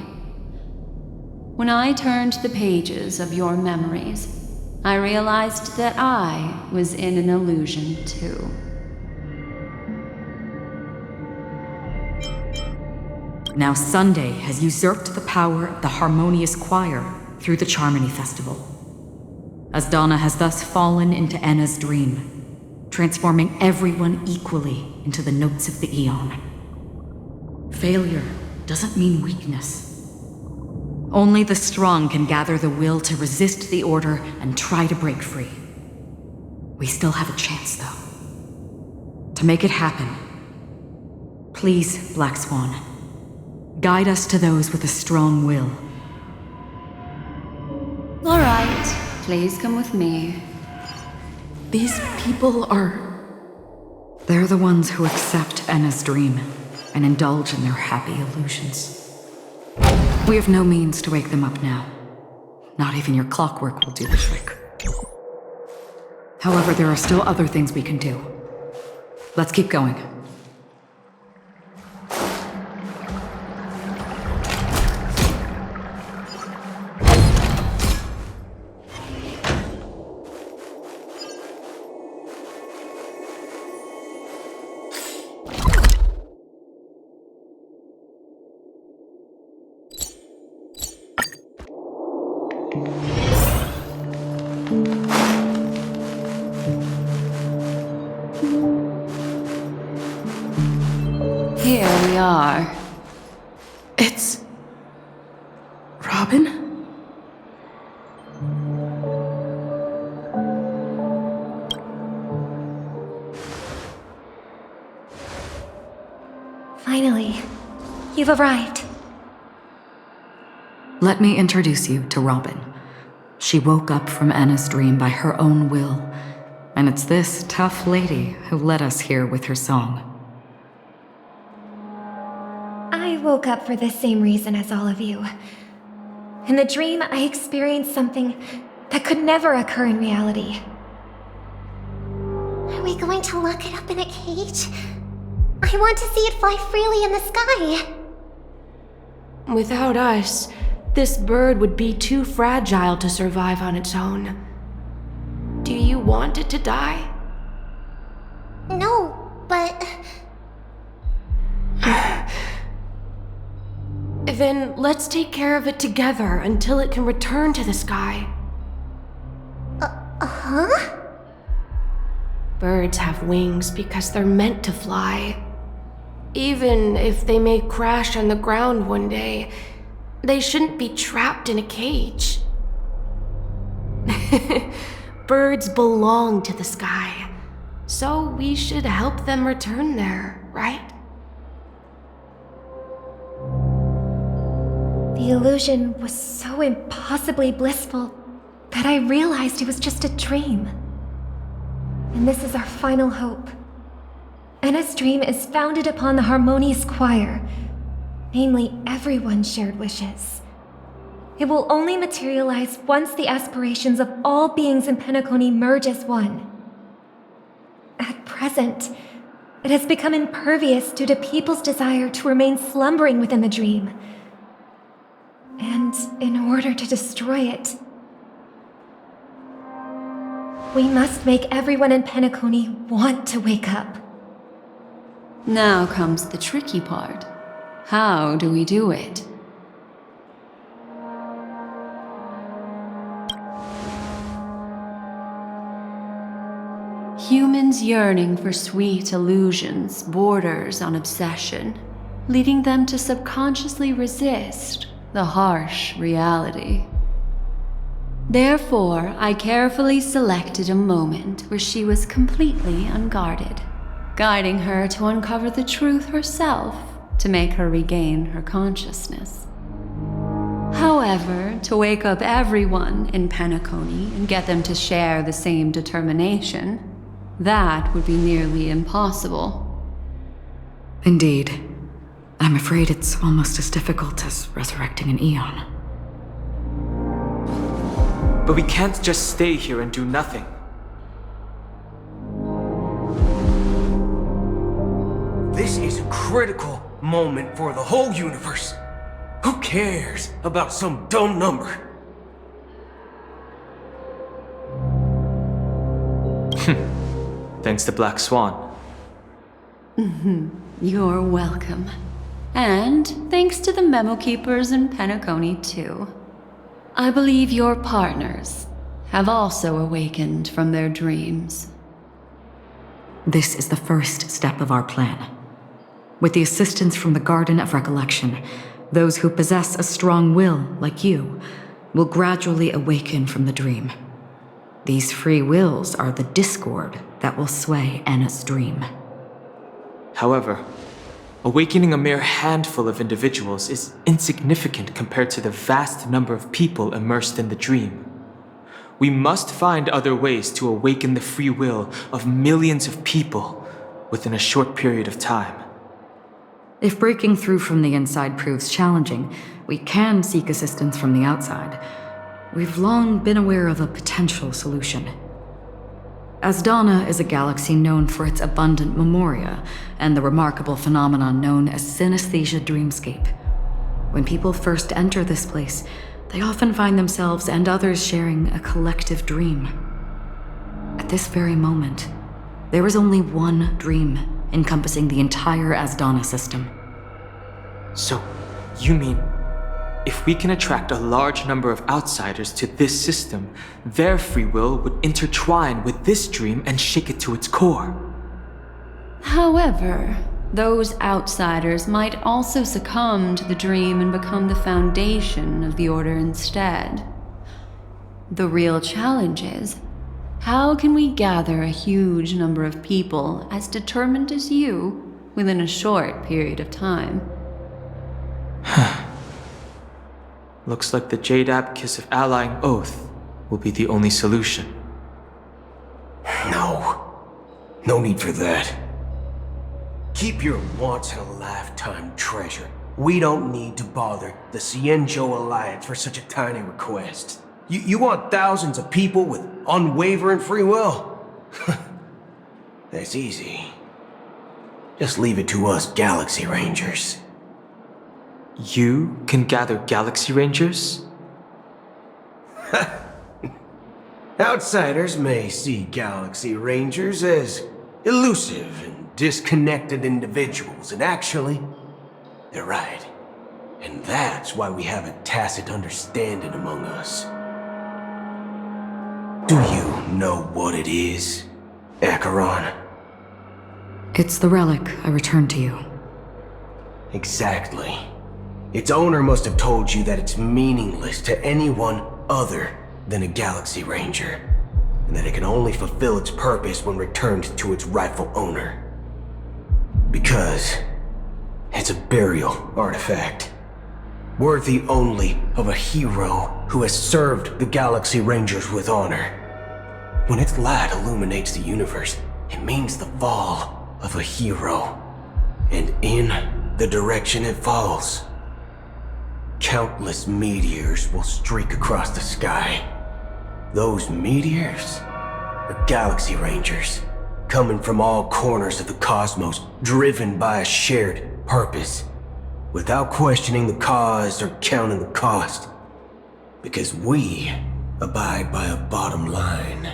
When I turned the pages of your memories, I realized that I was in an illusion too. Now Sunday has usurped the power of the Harmonious Choir through the Charmony Festival. Asdana has thus fallen into Enna's dream, transforming everyone equally into the notes of the Aeon. Failure doesn't mean weakness. Only the strong can gather the will to resist the Order and try to break free. We still have a chance, though. To make it happen, please, Black Swan, guide us to those with a strong will. All right, please come with me. These people are... They're the ones who accept Enna's dream and indulge in their happy illusions. We have no means to wake them up now. Not even your clockwork will do the trick. However, there are still other things we can do. Let's keep going. Here we are. It's... Robin? Finally, you've arrived. Let me introduce you to Robin. She woke up from Enna's dream by her own will, and it's this tough lady who led us here with her song. I woke up for the same reason as all of you. In the dream, I experienced something that could never occur in reality. Are we going to lock it up in a cage? I want to see it fly freely in the sky. Without us, this bird would be too fragile to survive on its own. Do you want it to die? No, but... Then let's take care of it together until it can return to the sky. Huh? Birds have wings because they're meant to fly. Even if they may crash on the ground one day, they shouldn't be trapped in a cage. Birds belong to the sky, so we should help them return there, right? The illusion was so impossibly blissful that I realized it was just a dream. And this is our final hope. Enna's dream is founded upon the Harmonious Choir, namely everyone's shared wishes. It will only materialize once the aspirations of all beings in Penacony merge as one. At present, It has become impervious due to people's desire to remain slumbering within the dream. And in order to destroy it, we must make everyone in Penacony want to wake up. Now comes the tricky part. How do we do it? Humans yearning for sweet illusions borders on obsession, leading them to subconsciously resist the harsh reality. Therefore, I carefully selected a moment where she was completely unguarded, guiding her to uncover the truth herself to make her regain her consciousness. However, to wake up everyone in Penacony and get them to share the same determination, that would be nearly impossible. Indeed. I'm afraid it's almost as difficult as resurrecting an Eon. But we can't just stay here and do nothing. This is a critical moment for the whole universe. Who cares about some dumb number? Thanks to Black Swan. You're welcome. And thanks to the memo keepers in Penacony, too. I believe your partners have also awakened from their dreams. This is the first step of our plan. With the assistance from the Garden of Recollection, those who possess a strong will, like you, will gradually awaken from the dream. These free wills are the discord that will sway Anna's dream. However, awakening a mere handful of individuals is insignificant compared to the vast number of people immersed in the dream. We must find other ways to awaken the free will of millions of people within a short period of time. If breaking through from the inside proves challenging, we can seek assistance from the outside. We've long been aware of a potential solution. Asdana is a galaxy known for its abundant memoria and the remarkable phenomenon known as synesthesia dreamscape. When people first enter this place, they often find themselves and others sharing a collective dream. At this very moment, there is only one dream encompassing the entire Asdana system. So, you mean, if we can attract a large number of outsiders to this system, their free will would intertwine with this dream and shake it to its core. However, those outsiders might also succumb to the dream and become the foundation of the Order instead. The real challenge is, how can we gather a huge number of people as determined as you within a short period of time? Looks like the Jade Abacus of Allying Oath will be the only solution. No need for that. Keep your once-in-a-lifetime treasure. We don't need to bother the Cienjo Alliance for such a tiny request. You want thousands of people with unwavering free will? That's easy. Just leave it to us Galaxy Rangers. You can gather Galaxy Rangers? Outsiders may see Galaxy Rangers as elusive and disconnected individuals, and actually, they're right. And that's why we have a tacit understanding among us. Do you know what it is, Acheron? It's the relic I returned to you. Exactly. Its owner must have told you that it's meaningless to anyone other than a Galaxy Ranger, and that it can only fulfill its purpose when returned to its rightful owner. Because it's a burial artifact, worthy only of a hero who has served the Galaxy Rangers with honor. When its light illuminates the universe, it means the fall of a hero, and in the direction it falls, countless meteors will streak across the sky. Those meteors are Galaxy Rangers, coming from all corners of the cosmos, driven by a shared purpose, without questioning the cause or counting the cost. Because we abide by a bottom line.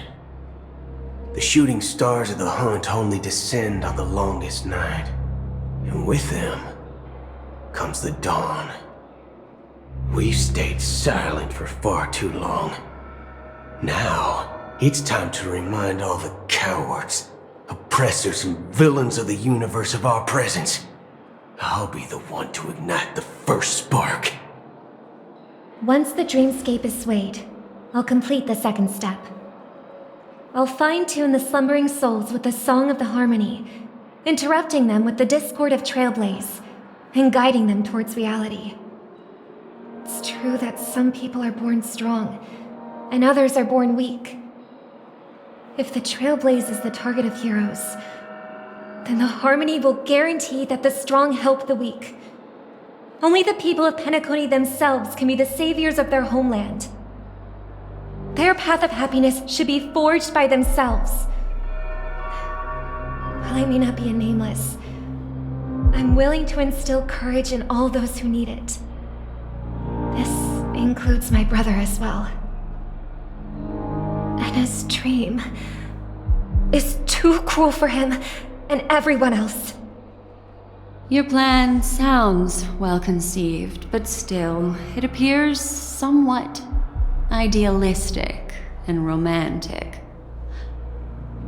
The shooting stars of the hunt only descend on the longest night, and with them comes the dawn. We've stayed silent for far too long. Now, it's time to remind all the cowards, oppressors, and villains of the universe of our presence. I'll be the one to ignite the first spark. Once the dreamscape is swayed, I'll complete the second step. I'll fine-tune the slumbering souls with the Song of the Harmony, interrupting them with the discord of Trailblaze, and guiding them towards reality. It's true that some people are born strong, and others are born weak. If the Trailblaze is the target of heroes, then the Harmony will guarantee that the strong help the weak. Only the people of Penacony themselves can be the saviors of their homeland. Their path of happiness should be forged by themselves. While I may not be a nameless, I'm willing to instill courage in all those who need it. This includes my brother as well. Anna's dream is too cruel for him and everyone else. Your plan sounds well conceived, but still, it appears somewhat idealistic and romantic.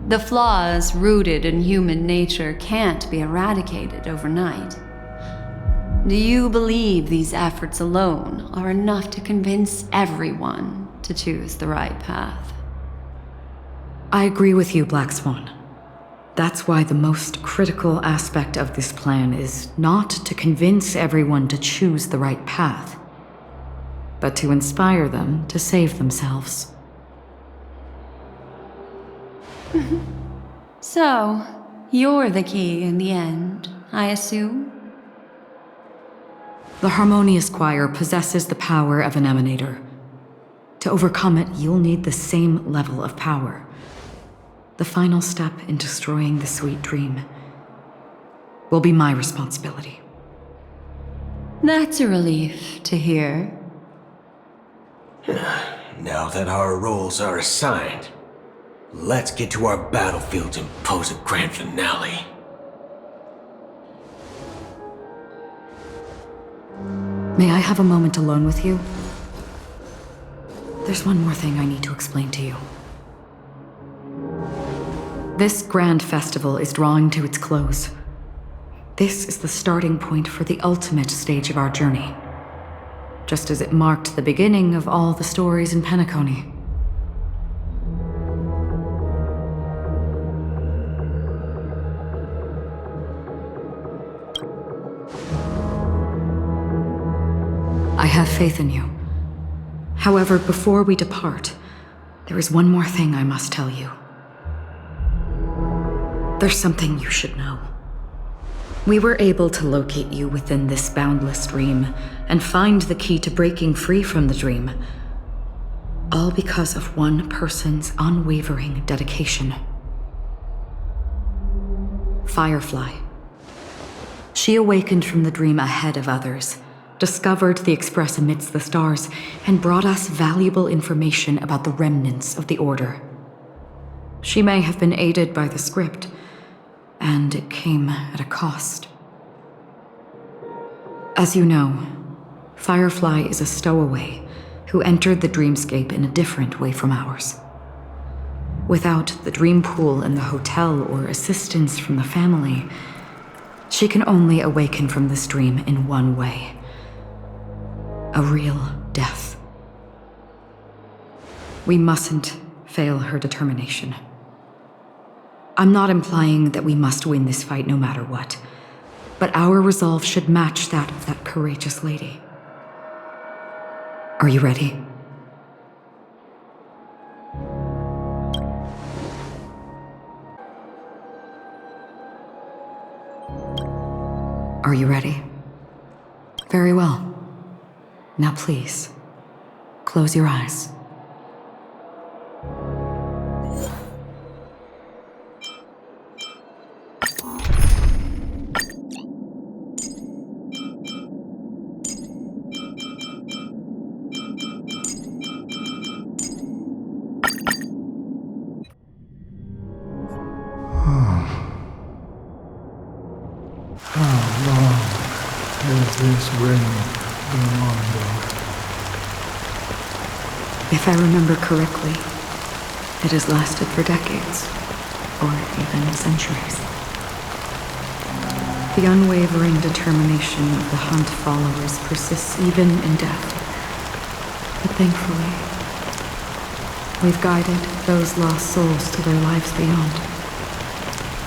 The flaws rooted in human nature can't be eradicated overnight. Do you believe these efforts alone are enough to convince everyone to choose the right path? I agree with you, Black Swan. That's why the most critical aspect of this plan is not to convince everyone to choose the right path, but to inspire them to save themselves. So, you're the key in the end, I assume? The Harmonious Choir possesses the power of an emanator. To overcome it, you'll need the same level of power. The final step in destroying the sweet dream will be my responsibility. That's a relief to hear. Now that our roles are assigned, let's get to our battlefields and pose a grand finale. May I have a moment alone with you? There's one more thing I need to explain to you. This grand festival is drawing to its close. This is the starting point for the ultimate stage of our journey, just as it marked the beginning of all the stories in Penacony. I have faith in you. However, before we depart, there is one more thing I must tell you. There's something you should know. We were able to locate you within this boundless dream and find the key to breaking free from the dream. All because of one person's unwavering dedication. Firefly. She awakened from the dream ahead of others, discovered the Express amidst the stars, and brought us valuable information about the remnants of the Order. She may have been aided by the script, and it came at a cost. As you know, Firefly is a stowaway who entered the dreamscape in a different way from ours. Without the dream pool in the hotel or assistance from the family, she can only awaken from this dream in one way. A real death. We mustn't fail her determination. I'm not implying that we must win this fight no matter what, but our resolve should match that of that courageous lady. Are you ready? Are you ready? Very well. Now please, close your eyes. this reign been ongoing? If I remember correctly, it has lasted for decades, or even centuries. The unwavering determination of the Hunt followers persists even in death. But thankfully, we've guided those lost souls to their lives beyond.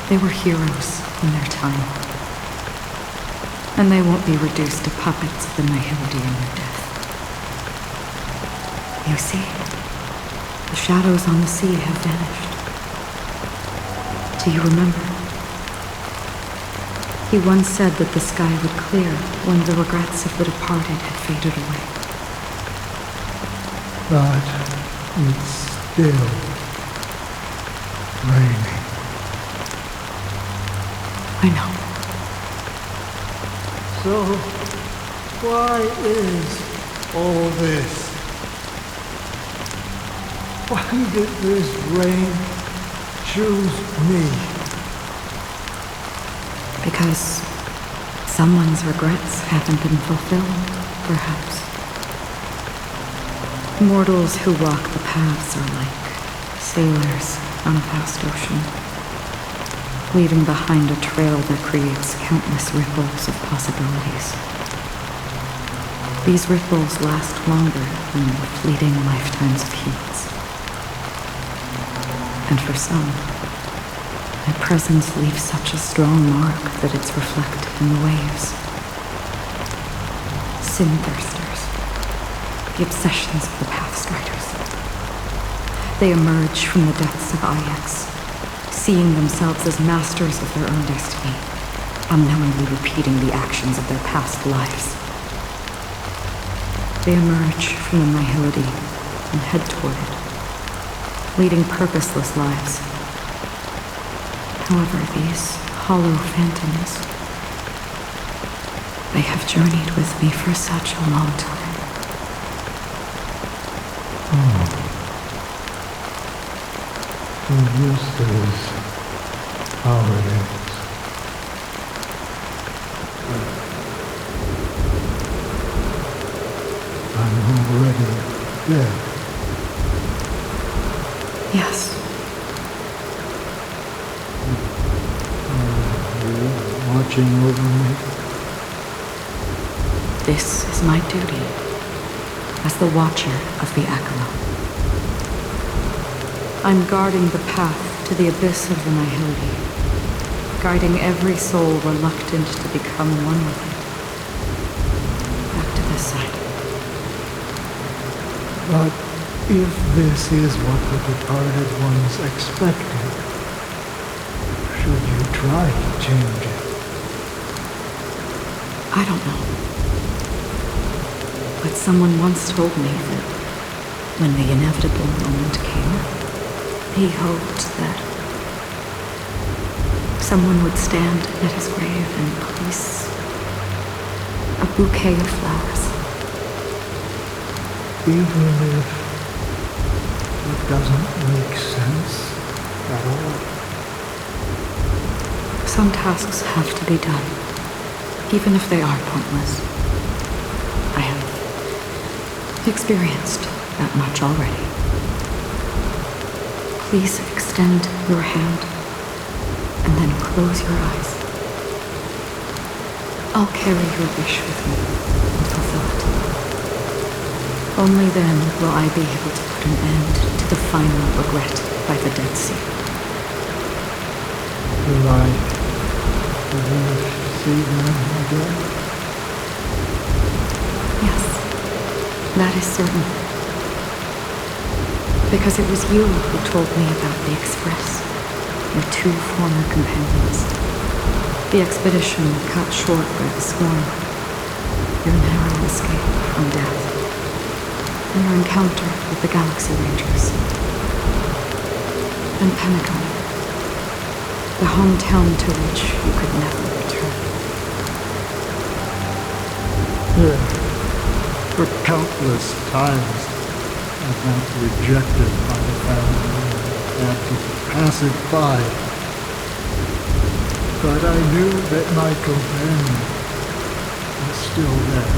They were heroes in their time. And they won't be reduced to puppets of the Nihility in their death. You see, the shadows on the sea have vanished. Do you remember? He once said that the sky would clear when the regrets of the departed had faded away. But it's still raining. I know. So, why is all this? Why did this rain choose me? Because someone's regrets haven't been fulfilled, perhaps. Mortals who walk the paths are like sailors on a vast ocean, leaving behind a trail that creates countless ripples of possibilities. These ripples last longer than the fleeting lifetimes of heats. And for some, my presence leaves such a strong mark that it's reflected in the waves. Sin-thirsters, the obsessions of the Pathstriders. They emerge from the depths of Ix, seeing themselves as masters of their own destiny, unknowingly repeating the actions of their past lives. They emerge from the Nihility and head toward it, leading purposeless lives. However, these hollow phantoms, they have journeyed with me for such a long time. So this is how it is. I'm already dead. Yes. Watching over me. This is my duty as the Watcher of the Akala. I'm guarding the path to the abyss of the Nihility, guiding every soul reluctant to become one with it. Back to this side. But if this is what the departed ones expected, should you try to change it? I don't know. But someone once told me that when the inevitable moment came, he hoped that someone would stand at his grave and place a bouquet of flowers. Even if it doesn't make sense at all. Some tasks have to be done, even if they are pointless. I have experienced that much already. Please extend your hand and then close your eyes. I'll carry your wish with me and fulfill it. Only then will I be able to put an end to the final regret by the Dead Sea. Will I ever see them again? Yes, that is certain. Because it was you who told me about the Express, your two former companions. The expedition cut short by the storm, your narrow escape from death, and your encounter with the Galaxy Rangers. And Pentagon, the hometown to which you could never return. Yeah. For countless times, I felt rejected by the family and had to pass it by. But I knew that my companion, you still there?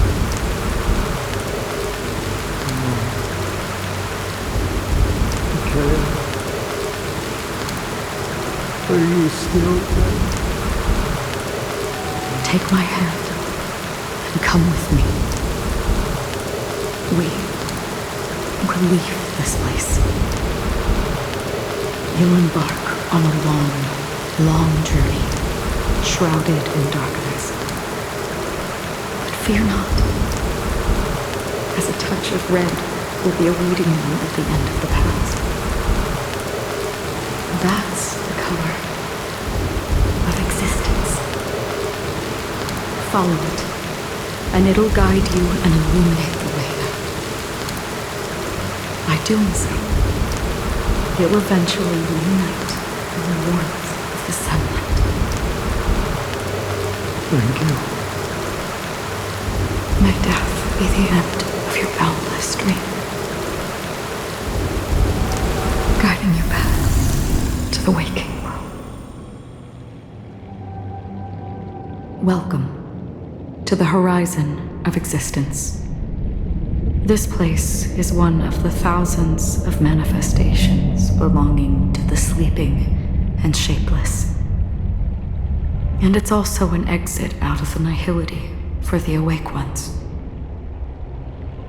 Okay. Are you still there? Take my hand and come with me. We will leave this place. You'll embark on a long, long journey, shrouded in darkness. But fear not, as a touch of red will be awaiting you at the end of the path. That's the color of existence. Follow it, and it'll guide you and illuminate the way out. By doing so, you'll eventually reunite in the warmth of the sunlight. Thank you. May death be the end of your boundless dream, guiding you back to the waking world. Welcome to the horizon of existence. This place is one of the thousands of manifestations belonging to the sleeping and shapeless. And it's also an exit out of the nihility for the awake ones.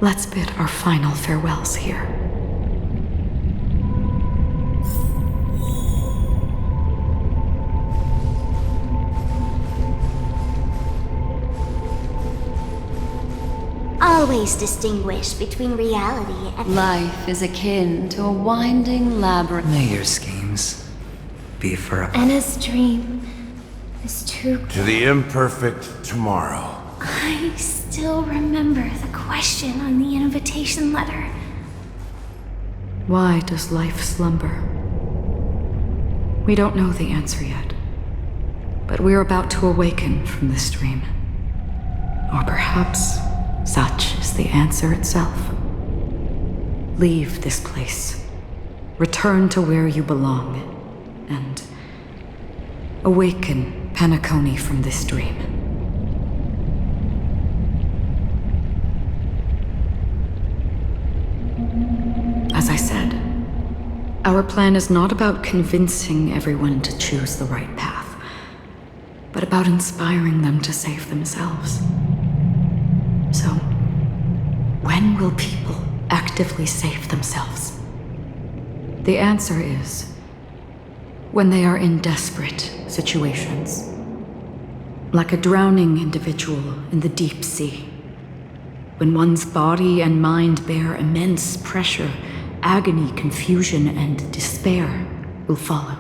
Let's bid our final farewells here. Always distinguish between reality and Life is akin to a winding labyrinth. May your schemes be forever. Anna's dream is too To the imperfect tomorrow. I still remember the question on the invitation letter. Why does life slumber? We don't know the answer yet, but we're about to awaken from this dream. Or perhaps such is the answer itself. Leave this place, return to where you belong, and awaken Penacony from this dream. As I said, our plan is not about convincing everyone to choose the right path, but about inspiring them to save themselves. So, when will people actively save themselves? The answer is when they are in desperate situations. Like a drowning individual in the deep sea. When one's body and mind bear immense pressure, agony, confusion, and despair will follow.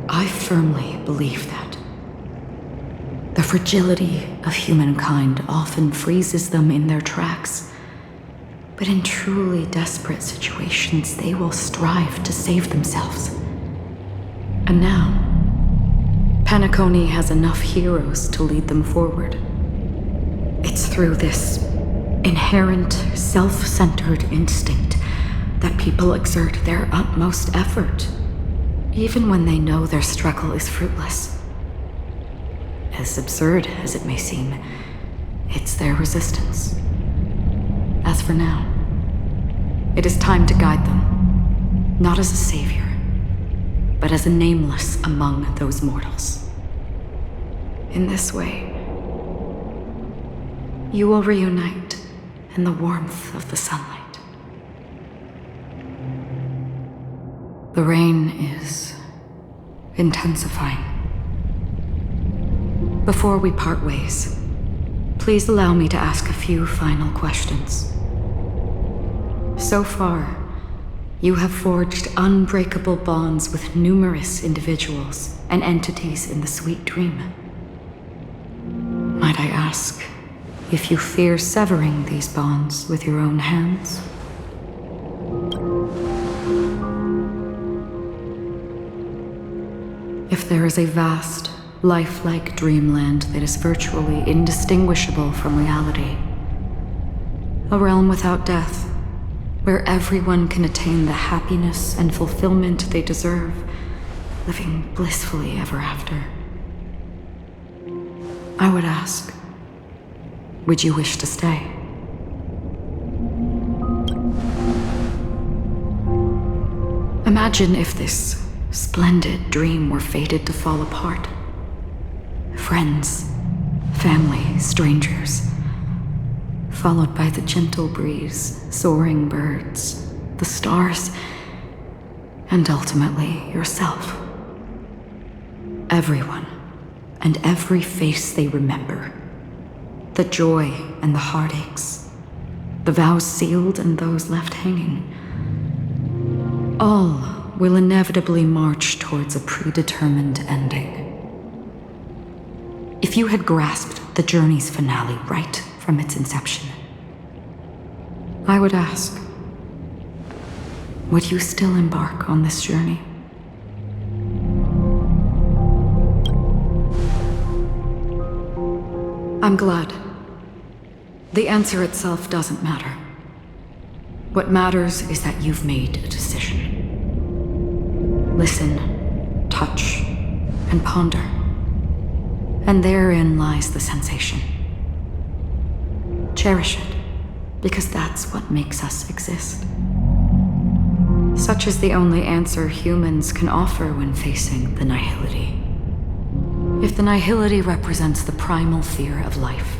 I firmly believe that. The fragility of humankind often freezes them in their tracks. But in truly desperate situations, they will strive to save themselves. And now, Penacony has enough heroes to lead them forward. It's through this inherent, self-centered instinct that people exert their utmost effort, even when they know their struggle is fruitless. As absurd as it may seem, it's their resistance. As for now, it is time to guide them, not as a savior, but as a nameless among those mortals. In this way, you will reunite in the warmth of the sunlight. The rain is intensifying. Before we part ways, please allow me to ask a few final questions. So far, you have forged unbreakable bonds with numerous individuals and entities in the sweet dream. Might I ask if you fear severing these bonds with your own hands? If there is a vast, lifelike dreamland that is virtually indistinguishable from reality, a realm without death, where everyone can attain the happiness and fulfillment they deserve, living blissfully ever after. I would ask, would you wish to stay? Imagine if this splendid dream were fated to fall apart. Friends, family, strangers, followed by the gentle breeze, soaring birds, the stars, and ultimately yourself. Everyone, and every face they remember. The joy and the heartaches, the vows sealed and those left hanging. All will inevitably march towards a predetermined ending. If you had grasped the journey's finale right from its inception, I would ask, would you still embark on this journey? I'm glad. The answer itself doesn't matter. What matters is that you've made a decision. Listen, touch, and ponder. And therein lies the sensation. Cherish it, because that's what makes us exist. Such is the only answer humans can offer when facing the nihility. If the nihility represents the primal fear of life,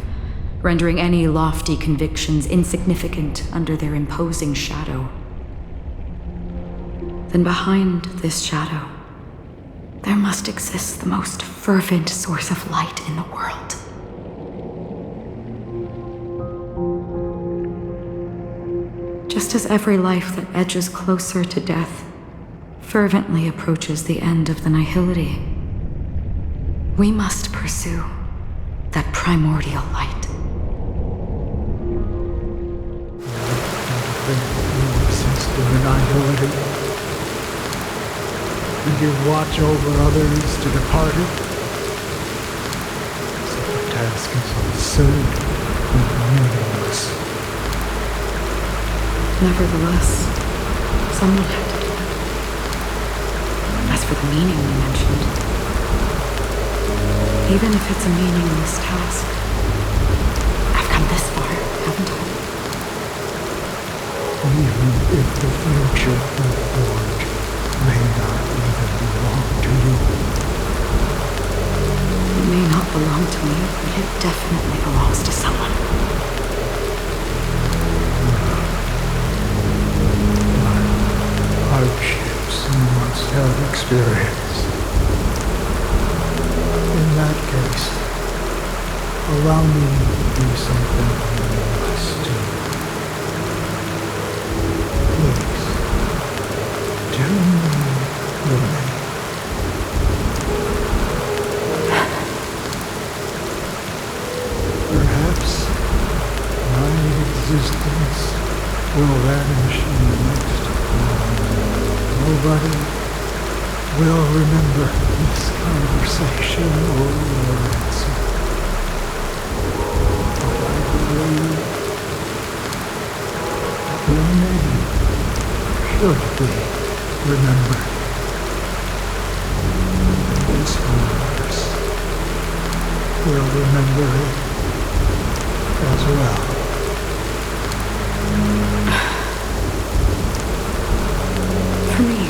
rendering any lofty convictions insignificant under their imposing shadow, then behind this shadow, there must exist the most fervent source of light in the world. Just as every life that edges closer to death fervently approaches the end of the nihility, we must pursue that primordial light. Since the nihility, and you watch over others to depart it, such a task is absurd and meaningless. Nevertheless, someone had to do it. As for the meaning you mentioned, even if it's a meaningless task, I've come this far, haven't I? Even if the future you forge may not even belong to you. It may not belong to me, but it definitely belongs to someone. Hardships you must have experienced. In that case, allow me to do something you must do. Please, do remain. Perhaps my existence will vanish in the next moment. Nobody will remember this conversation or your answer. But I believe that your name should be remembered. This universe will remember it as well. For me,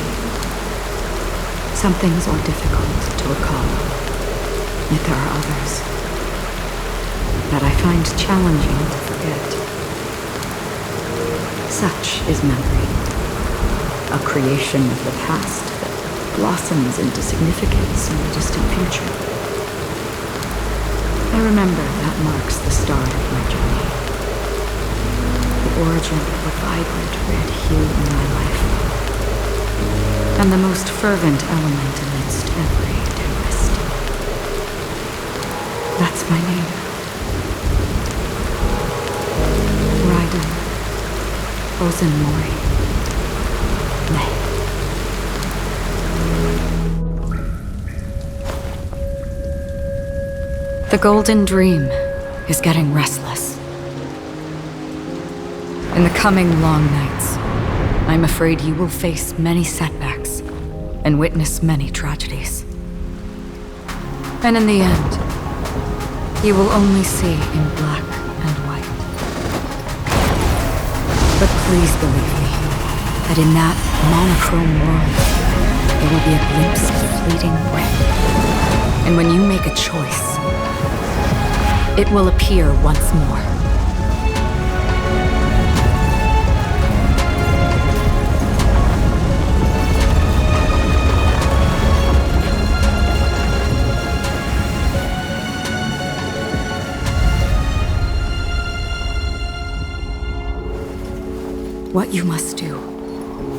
some things are difficult to recall, yet there are others that I find challenging to forget. Such is memory, a creation of the past that blossoms into significance in the distant future. I remember that marks the start of my journey, the origin of the vibrant red hue in my life, and the most fervent element amidst every tempest. That's my name. Raiden Ozenmori May. The Golden Dream is getting restless. In the coming long nights, I'm afraid you will face many setbacks and witness many tragedies. And in the end, you will only see in black and white. But please believe me, that in that monochrome world, there will be a glimpse of fleeting red. And when you make a choice, it will appear once more. What you must do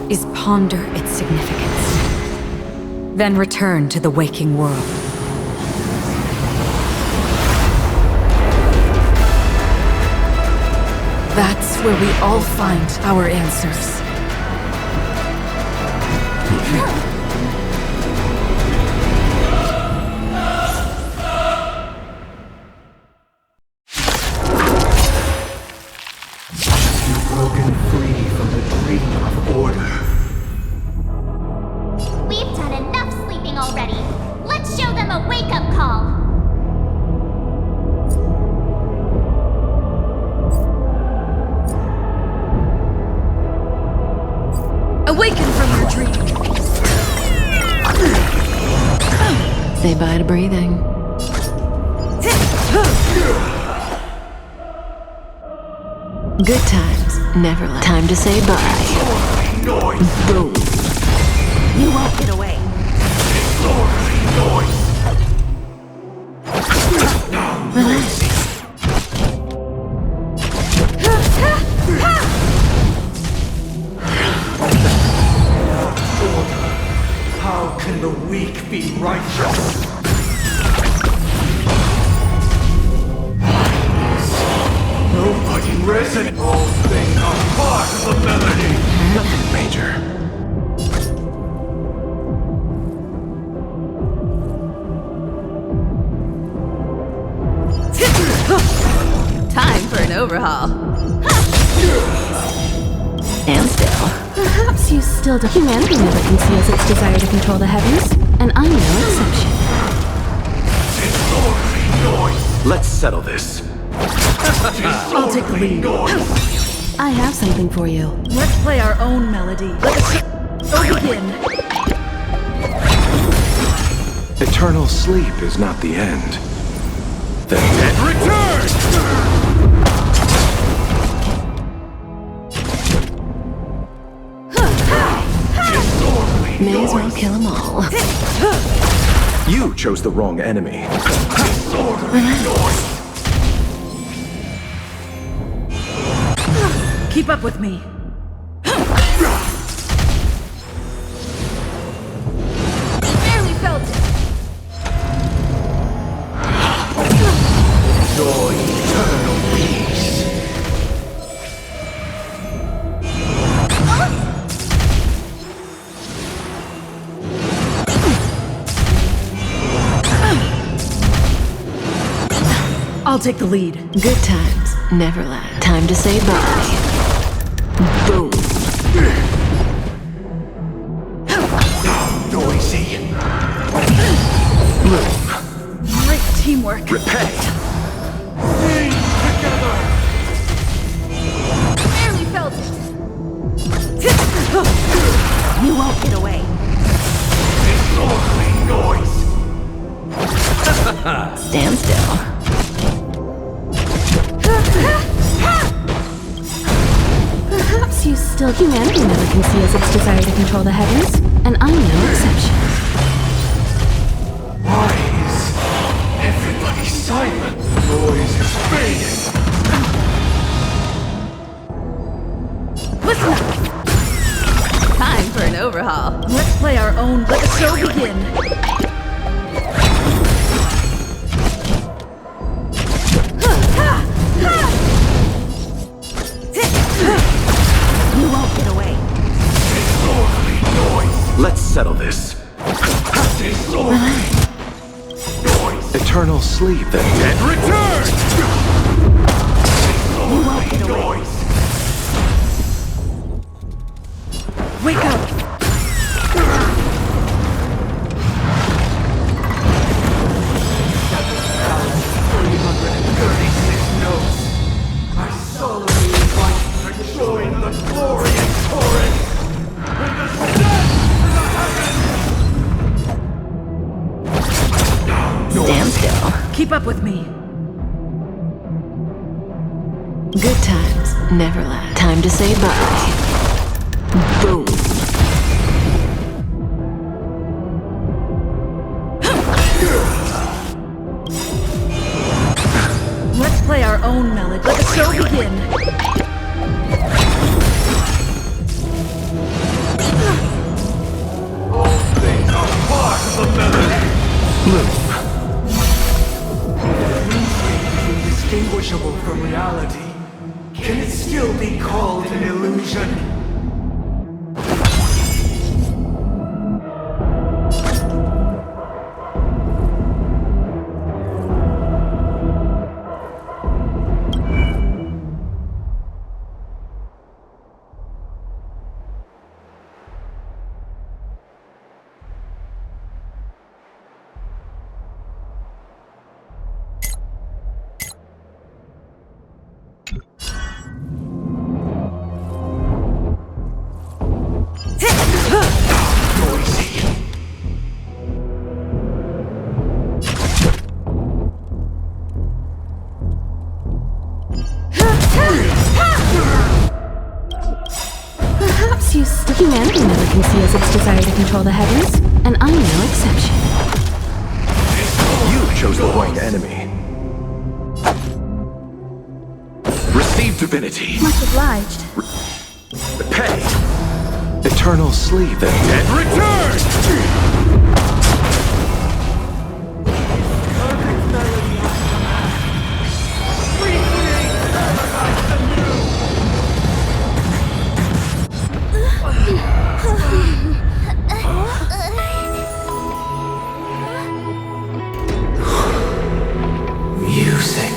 is ponder its significance, then return to the waking world. That's where we all find our answers. Broken free from the dream of order. We've done enough sleeping already. Let's show them a wake-up call. Awaken from your dream. Say bye to breathing. Good times, never last. Time to say bye. Boom. You won't get away. Relax. How can the weak be righteous? Nobody resonant. All things are part of the melody. Nothing major. Time for an overhaul. Stand still. Perhaps you still do. Humanity never conceals its desire to control the heavens, and I'm no exception. Let's settle this. I'll take the lead. I have something for you. Let's play our own melody. Let's begin. Eternal sleep is not the end. The dead return! May as well kill them all. You chose the wrong enemy. Keep up with me. Barely felt it. Your eternal peace. I'll take the lead. Good times, never last. Time to say bye. Boom. Noisy. Great teamwork. Repay. Barely felt it. You won't get away. Noise. Stand still. Perhaps you still. Humanity never conceals its desire to control the heavens, and I'm no exception. Why is everybody silent? The noise is fading. Listen up. Time for an overhaul. Let's play our own. Let the show begin. You won't get away. Let's settle this. Eternal sleep. The dead return! You won't get away. Wake up. Good times never last. Time to say bye. Boom. Let's play our own melody. Let the show begin. All things are part of the melody. Bloom. Indistinguishable from reality. Can it still be called an illusion? Humanity never conceals its desire to control the heavens, and I'm no exception. You chose the white enemy. Receive divinity. Much obliged. Pay. Eternal sleep. The dead return! Music.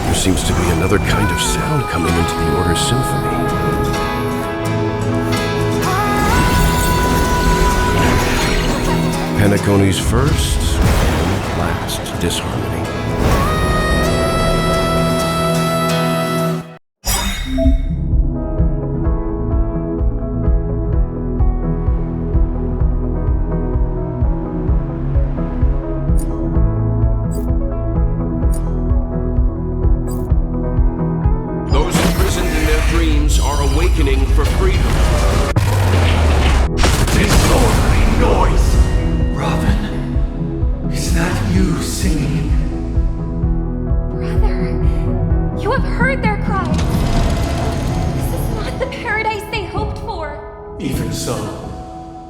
There seems to be another kind of sound coming into the Order's symphony. Penacony's first and last disharmony. Those imprisoned in their dreams are awakening for freedom. Disorderly noise! Robin, is that you singing? Brother, you have heard their cries. This is not the paradise they hoped for. Even so,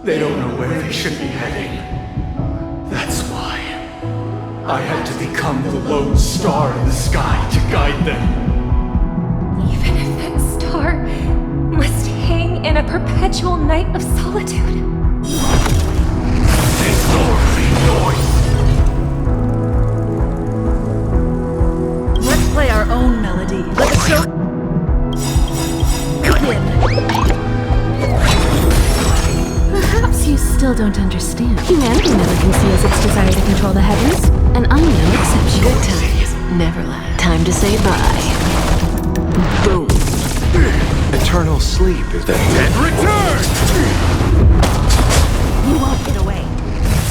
they don't know where they should be heading. That's why I had to become the lone star in the sky to guide them. Even if that star must hang in a perpetual night of solitude. Disorderly noise! Let's play our own melody. Let the show begin. Perhaps you still don't understand. Humanity never conceals its desire to control the heavens, and I'm no exception. Good times never last. Time to say bye. Boom. Eternal sleep is the dead return! You won't get away.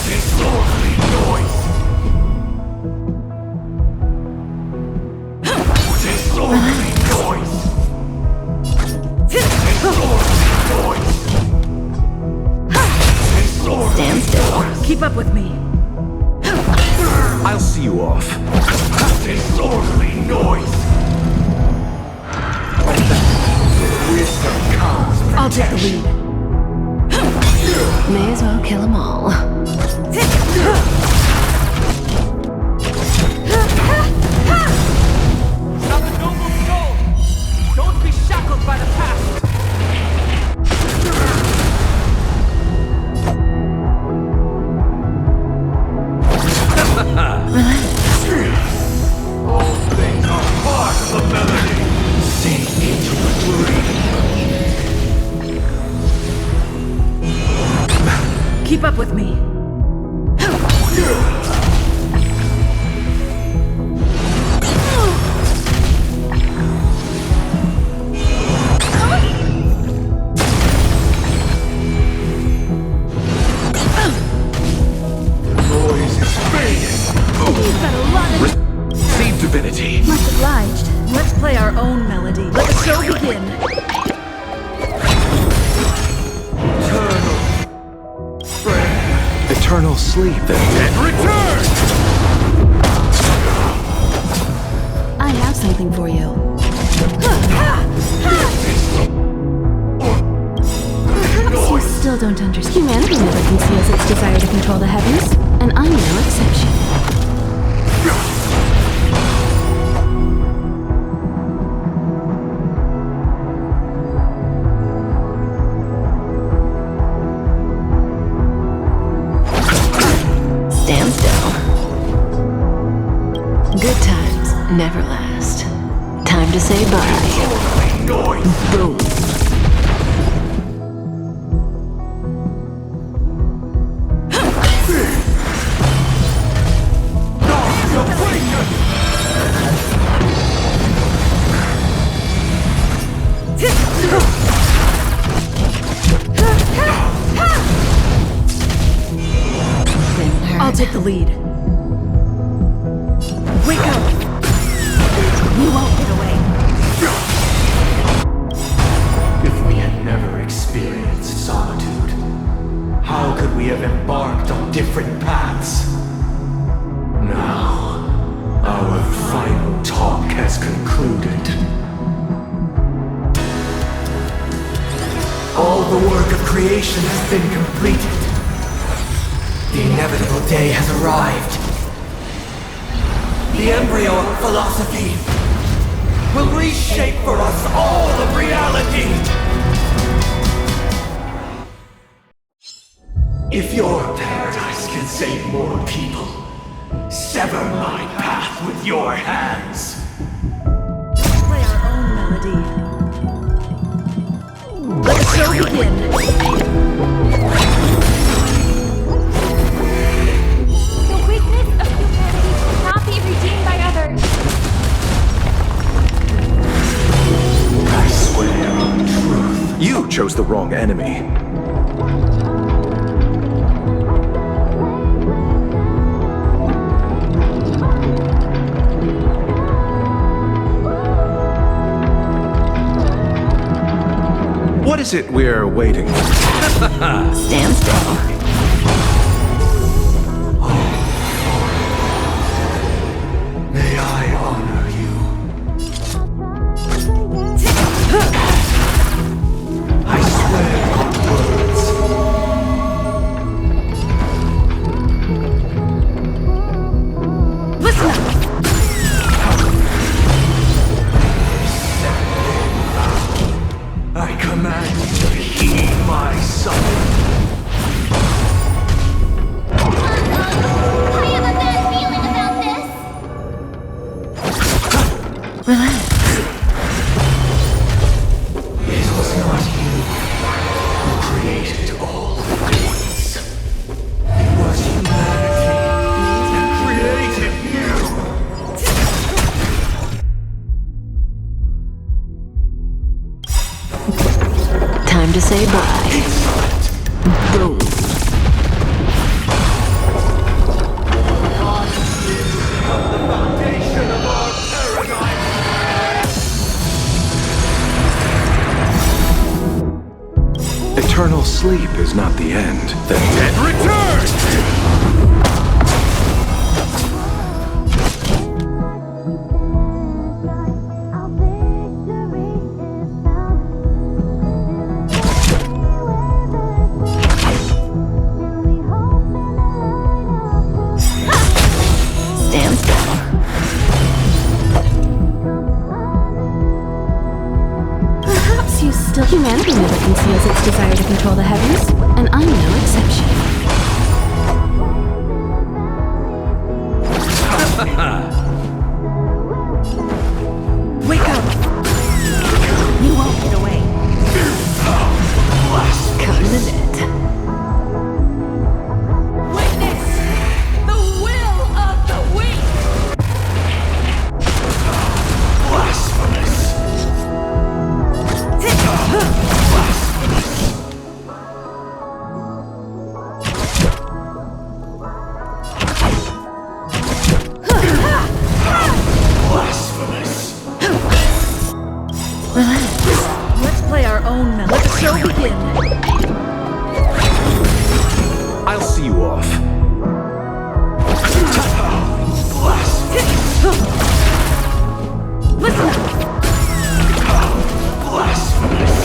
Disorderly noise! Disorderly noise! Disorderly noise! Stand still. Keep up with me. I'll see you off. Disorderly noise! Wisdom comes from I'll take the lead. May as well kill them all. Not a noble soul! Don't be shackled by the past! All things are part of the melody. Sing into the dream. Keep up with me. The divinity. Much obliged. Let's play our own melody. Let the show begin. Eternal sleep. The dead return! I have something for you. Perhaps you still don't understand. Humanity never conceals its desire to control the heavens, and I'm no exception. Stand still. Good times never last. Time to say bye. Boom. I'll take the lead. Wake up! You won't get away. If we had never experienced solitude, how could we have embarked on different paths? Now, our final talk has concluded. All the work of creation has been completed. The inevitable day has arrived. The embryo of philosophy will reshape for us all of reality. If your paradise can save more people, sever my path with your hands. Play our own melody. Let the show begin. The weakness of humanity cannot be redeemed by others. I swear on truth. You chose the wrong enemy. What is it we're waiting for? Stand still. May I honor you? I swear on words. Listen up! I command you to heed my summons. I have a bad feeling about this. Relax. It was not you who created all things. It was humanity that created you. Time to say bye. Boom. The foundation of our paradigm. Eternal sleep is not the end. The dead Return! Stand still. Perhaps you still. Humanity never conceals its desire to control the heavens, and I'm no exception. Wake up! You won't get away. Cut in the net. Witness the will of the weak! Blasphemous! show begin. I'll see you off. Listen up. Blasphemous.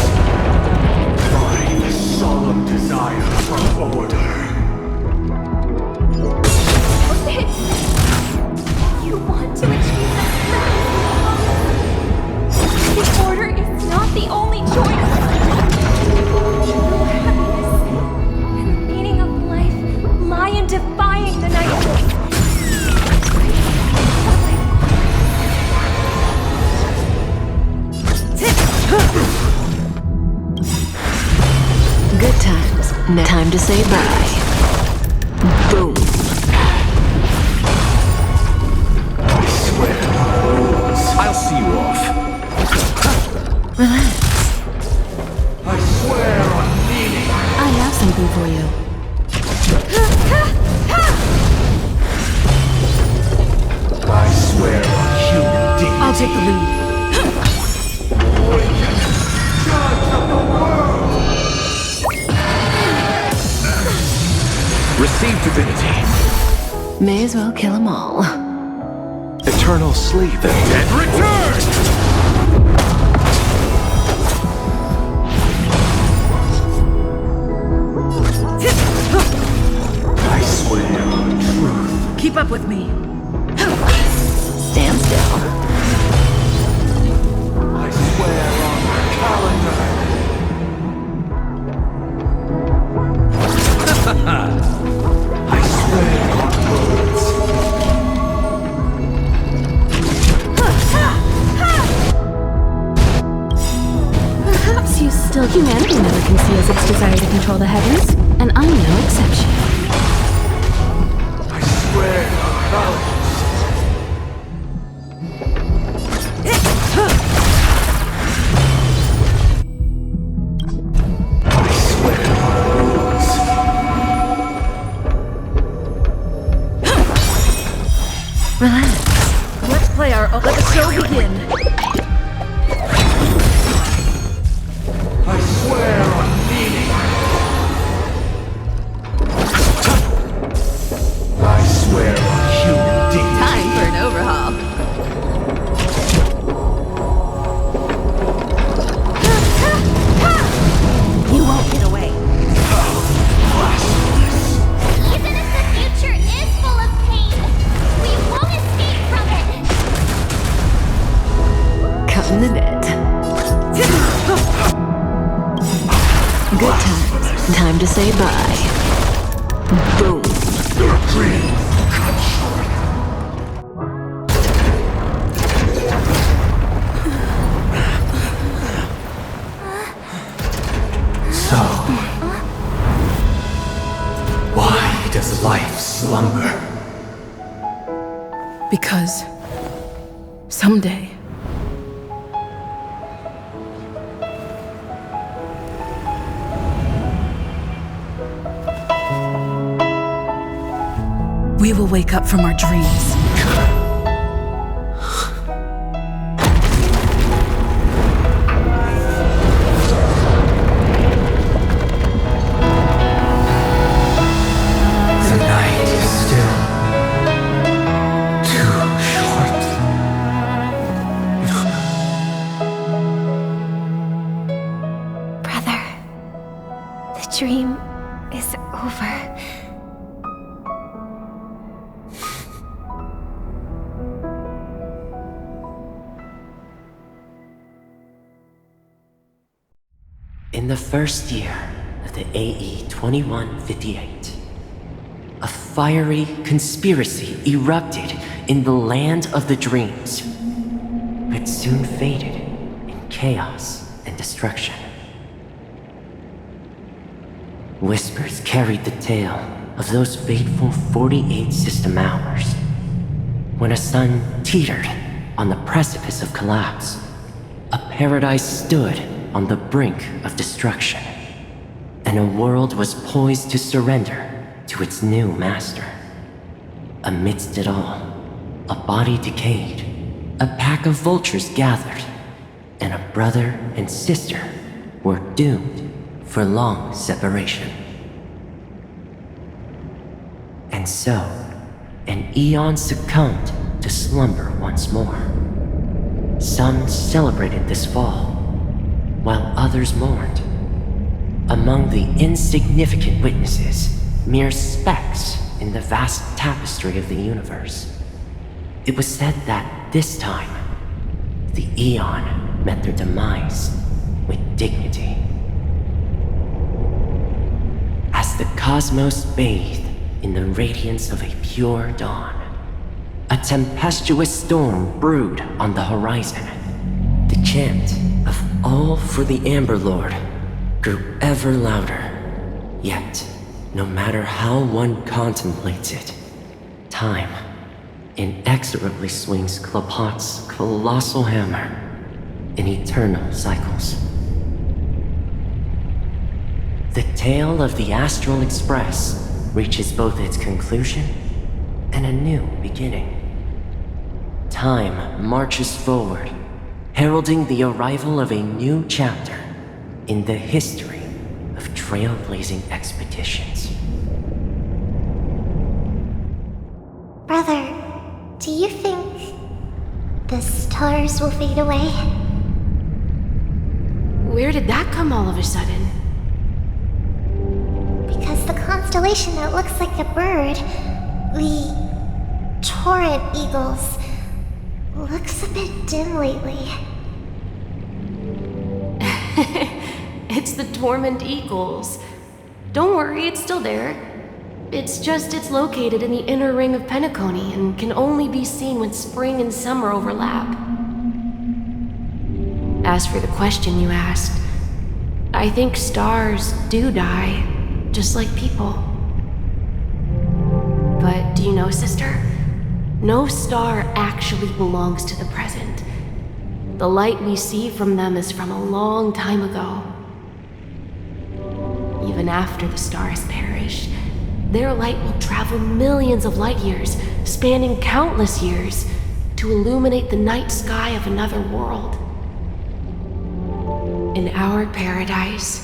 By the solemn desire for order. You want to achieve that? The order is not the only choice. True happiness and the meaning of life lie in defying the night. Good times. Now time to say bye. Boom. I swear on rules. I'll see you off. Relax. I swear on meaning. I have something for you. I swear on human dignity. I'll take the lead. Judge of the world! Receive divinity. May as well kill them all. Eternal sleep. The dead return! I swear on truth. Keep up with me. Stand still. I swear on the calendar. I swear on words. Perhaps you still humanity never conceals its desire to control the heavens, and I'm no exception. I swear on knowledge. I swear on rules. Relax. Let's play our. Let the show begin. I swear on meaning. I swear on human dignity. Time for an overhaul. You won't get away. Blasphemous. Even if the future is full of pain, we won't escape from it. Cut in the net. Good times. Time to say bye. Boom. Your dream cut short. So, why does life slumber? Because someday we will wake up from our dreams. The night is still too short. Brother, the dream is over. In the first year of the AE 2158, a fiery conspiracy erupted in the land of the dreams, but soon faded in chaos and destruction. Whispers carried the tale of those fateful 48 system hours, when a sun teetered on the precipice of collapse. A paradise stood on the brink of destruction, and a world was poised to surrender to its new master. Amidst it all, a body decayed, a pack of vultures gathered, and a brother and sister were doomed for long separation. And so, an eon succumbed to slumber once more. Some celebrated this fall, while others mourned. Among the insignificant witnesses, mere specks in the vast tapestry of the universe, it was said that this time, the Eon met their demise with dignity. As the cosmos bathed in the radiance of a pure dawn, a tempestuous storm brewed on the horizon. The chant of "All for the Amber Lord" grew ever louder. Yet, no matter how one contemplates it, time inexorably swings Klopot's colossal hammer in eternal cycles. The tale of the Astral Express reaches both its conclusion and a new beginning. Time marches forward, heralding the arrival of a new chapter in the history of trailblazing expeditions. Brother, do you think the stars will fade away? Where did that come all of a sudden? Because the constellation that looks like a bird, the Torrent Eagles, looks a bit dim lately. It's the Torment Eagles. Don't worry, it's still there. It's located in the inner ring of Penacony and can only be seen when spring and summer overlap. As for the question you asked, I think stars do die, just like people. But do you know, sister? No star actually belongs to the present. The light we see from them is from a long time ago. Even after the stars perish, their light will travel millions of light years, spanning countless years, to illuminate the night sky of another world. In our paradise,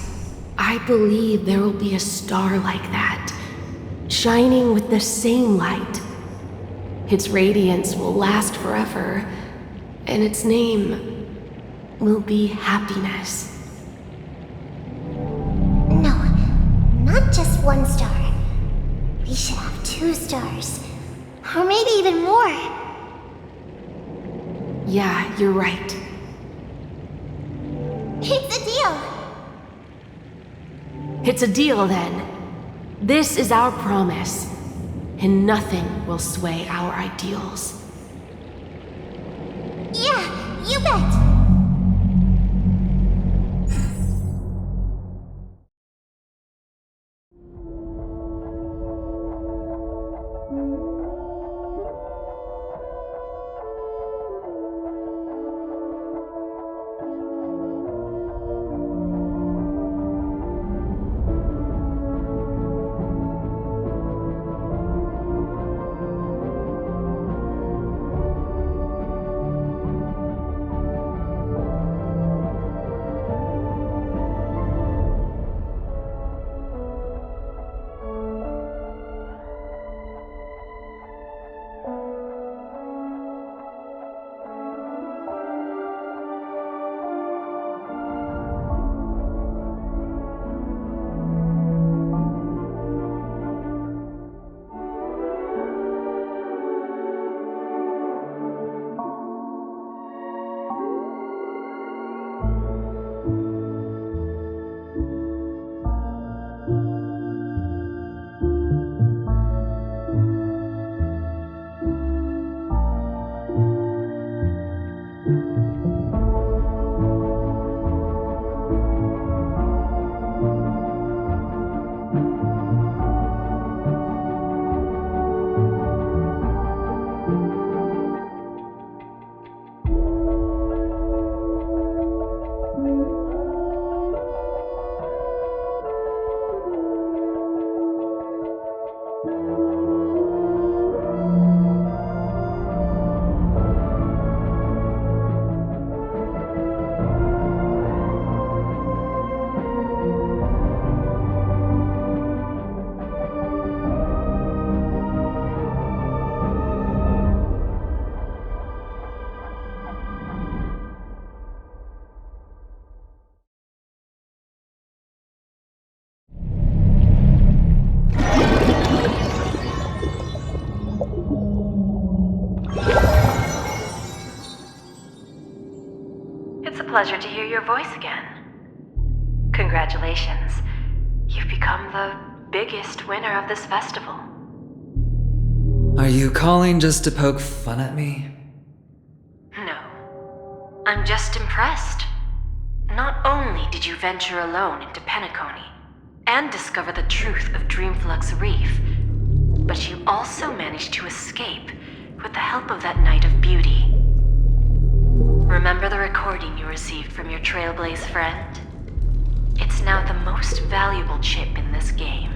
I believe there will be a star like that, shining with the same light. Its radiance will last forever, and its name will be happiness. No, not just one star. We should have 2 stars, or maybe even more. Yeah, you're right. It's a deal. It's a deal then. This is our promise, and nothing will sway our ideals. Yeah, you bet. Pleasure to hear your voice again. Congratulations. You've become the biggest winner of this festival. Are you calling just to poke fun at me? No. I'm just impressed. Not only did you venture alone into Penacony and discover the truth of Dreamflux Reef, but you also managed to escape with the help of that Knight of Beauty. Remember the recording you received from your Trailblaze friend? It's now the most valuable chip in this game.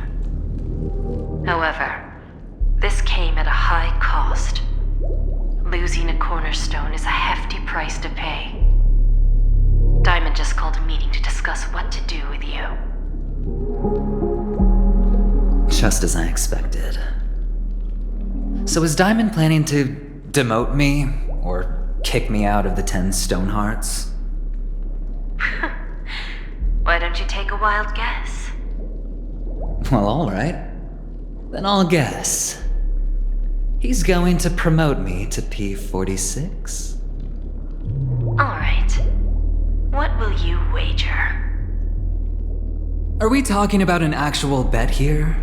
However, this came at a high cost. Losing a cornerstone is a hefty price to pay. Diamond just called a meeting to discuss what to do with you. Just as I expected. So is Diamond planning to demote me, or kick me out of the 10 Stonehearts? Why don't you take a wild guess? Well, alright. Then I'll guess. He's going to promote me to P46. Alright. What will you wager? Are we talking about an actual bet here?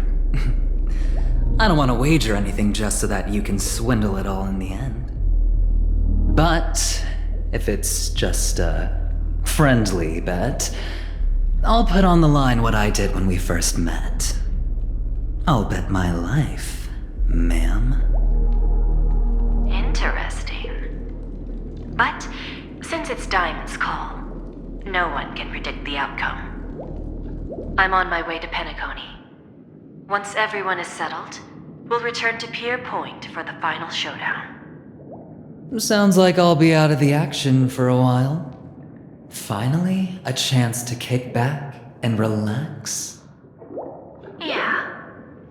I don't want to wager anything just so that you can swindle it all in the end. But if it's just a friendly bet, I'll put on the line what I did when we first met. I'll bet my life, ma'am. Interesting. But since it's Diamond's call, no one can predict the outcome. I'm on my way to Penacony. Once everyone is settled, we'll return to Pier Point for the final showdown. Sounds like I'll be out of the action for a while. Finally, a chance to kick back and relax. Yeah.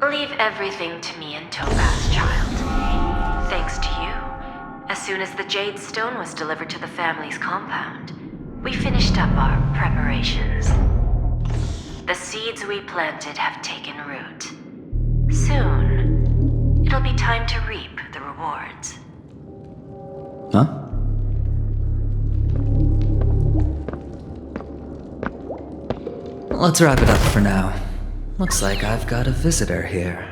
Leave everything to me and Topaz, child. Thanks to you, as soon as the Jade Stone was delivered to the family's compound, we finished up our preparations. The seeds we planted have taken root. Soon, it'll be time to reap the rewards. Huh? Let's wrap it up for now. Looks like I've got a visitor here.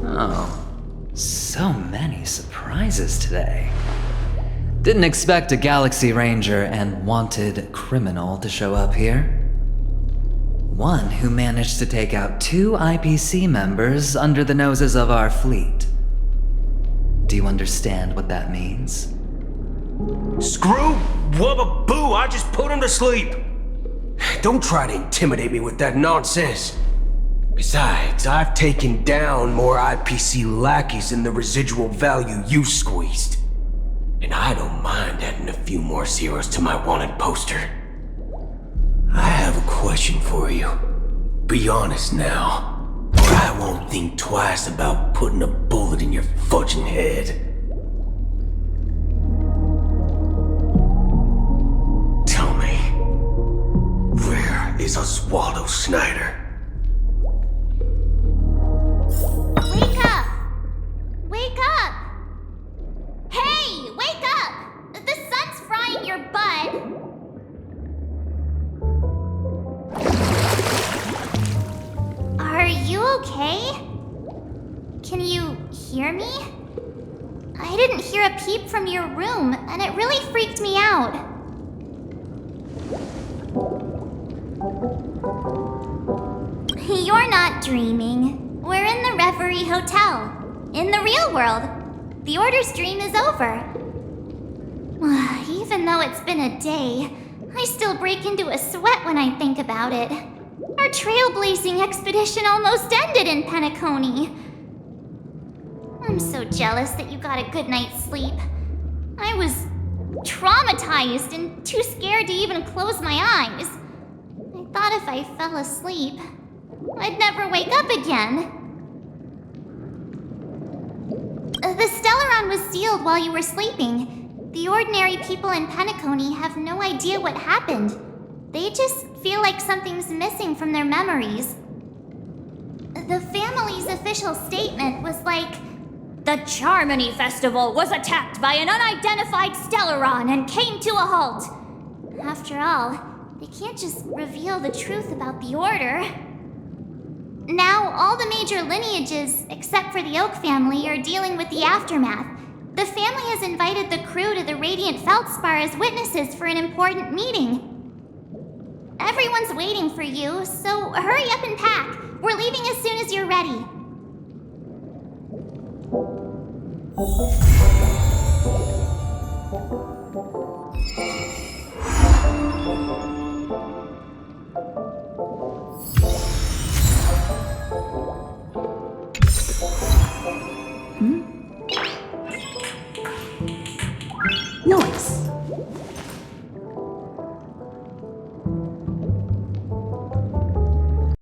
Oh, so many surprises today. Didn't expect a Galaxy Ranger and wanted criminal to show up here. One who managed to take out 2 IPC members under the noses of our fleet. Do you understand what that means? Screw wubba boo, I just put him to sleep. Don't try to intimidate me with that nonsense. Besides, I've taken down more IPC lackeys than the residual value you squeezed. And I don't mind adding a few more zeros to my wanted poster. I have a question for you. Be honest now, or I won't think twice about putting a bullet in your fudging head. Tell me, where is Oswaldo Snyder? Wake up! Wake up! Hey, wake up! The sun's frying your butt. Are you okay? Can you hear me? I didn't hear a peep from your room, and it really freaked me out. You're not dreaming. We're in the Reverie Hotel. In the real world. The Order's dream is over. Even though it's been a day, I still break into a sweat when I think about it. Our trailblazing expedition almost ended in Penacony. I'm so jealous that you got a good night's sleep. I was traumatized and too scared to even close my eyes. I thought if I fell asleep, I'd never wake up again. The Stellaron was sealed while you were sleeping. The ordinary people in Penacony have no idea what happened. They just feel like something's missing from their memories. The family's official statement was like, The Charmony Festival was attacked by an unidentified Stellaron and came to a halt. After all, they can't just reveal the truth about the Order. Now, all the major lineages, except for the Oak family, are dealing with the aftermath. The family has invited the crew to the Radiant Feldspar as witnesses for an important meeting. Everyone's waiting for you, so hurry up and pack. We're leaving as soon as you're ready.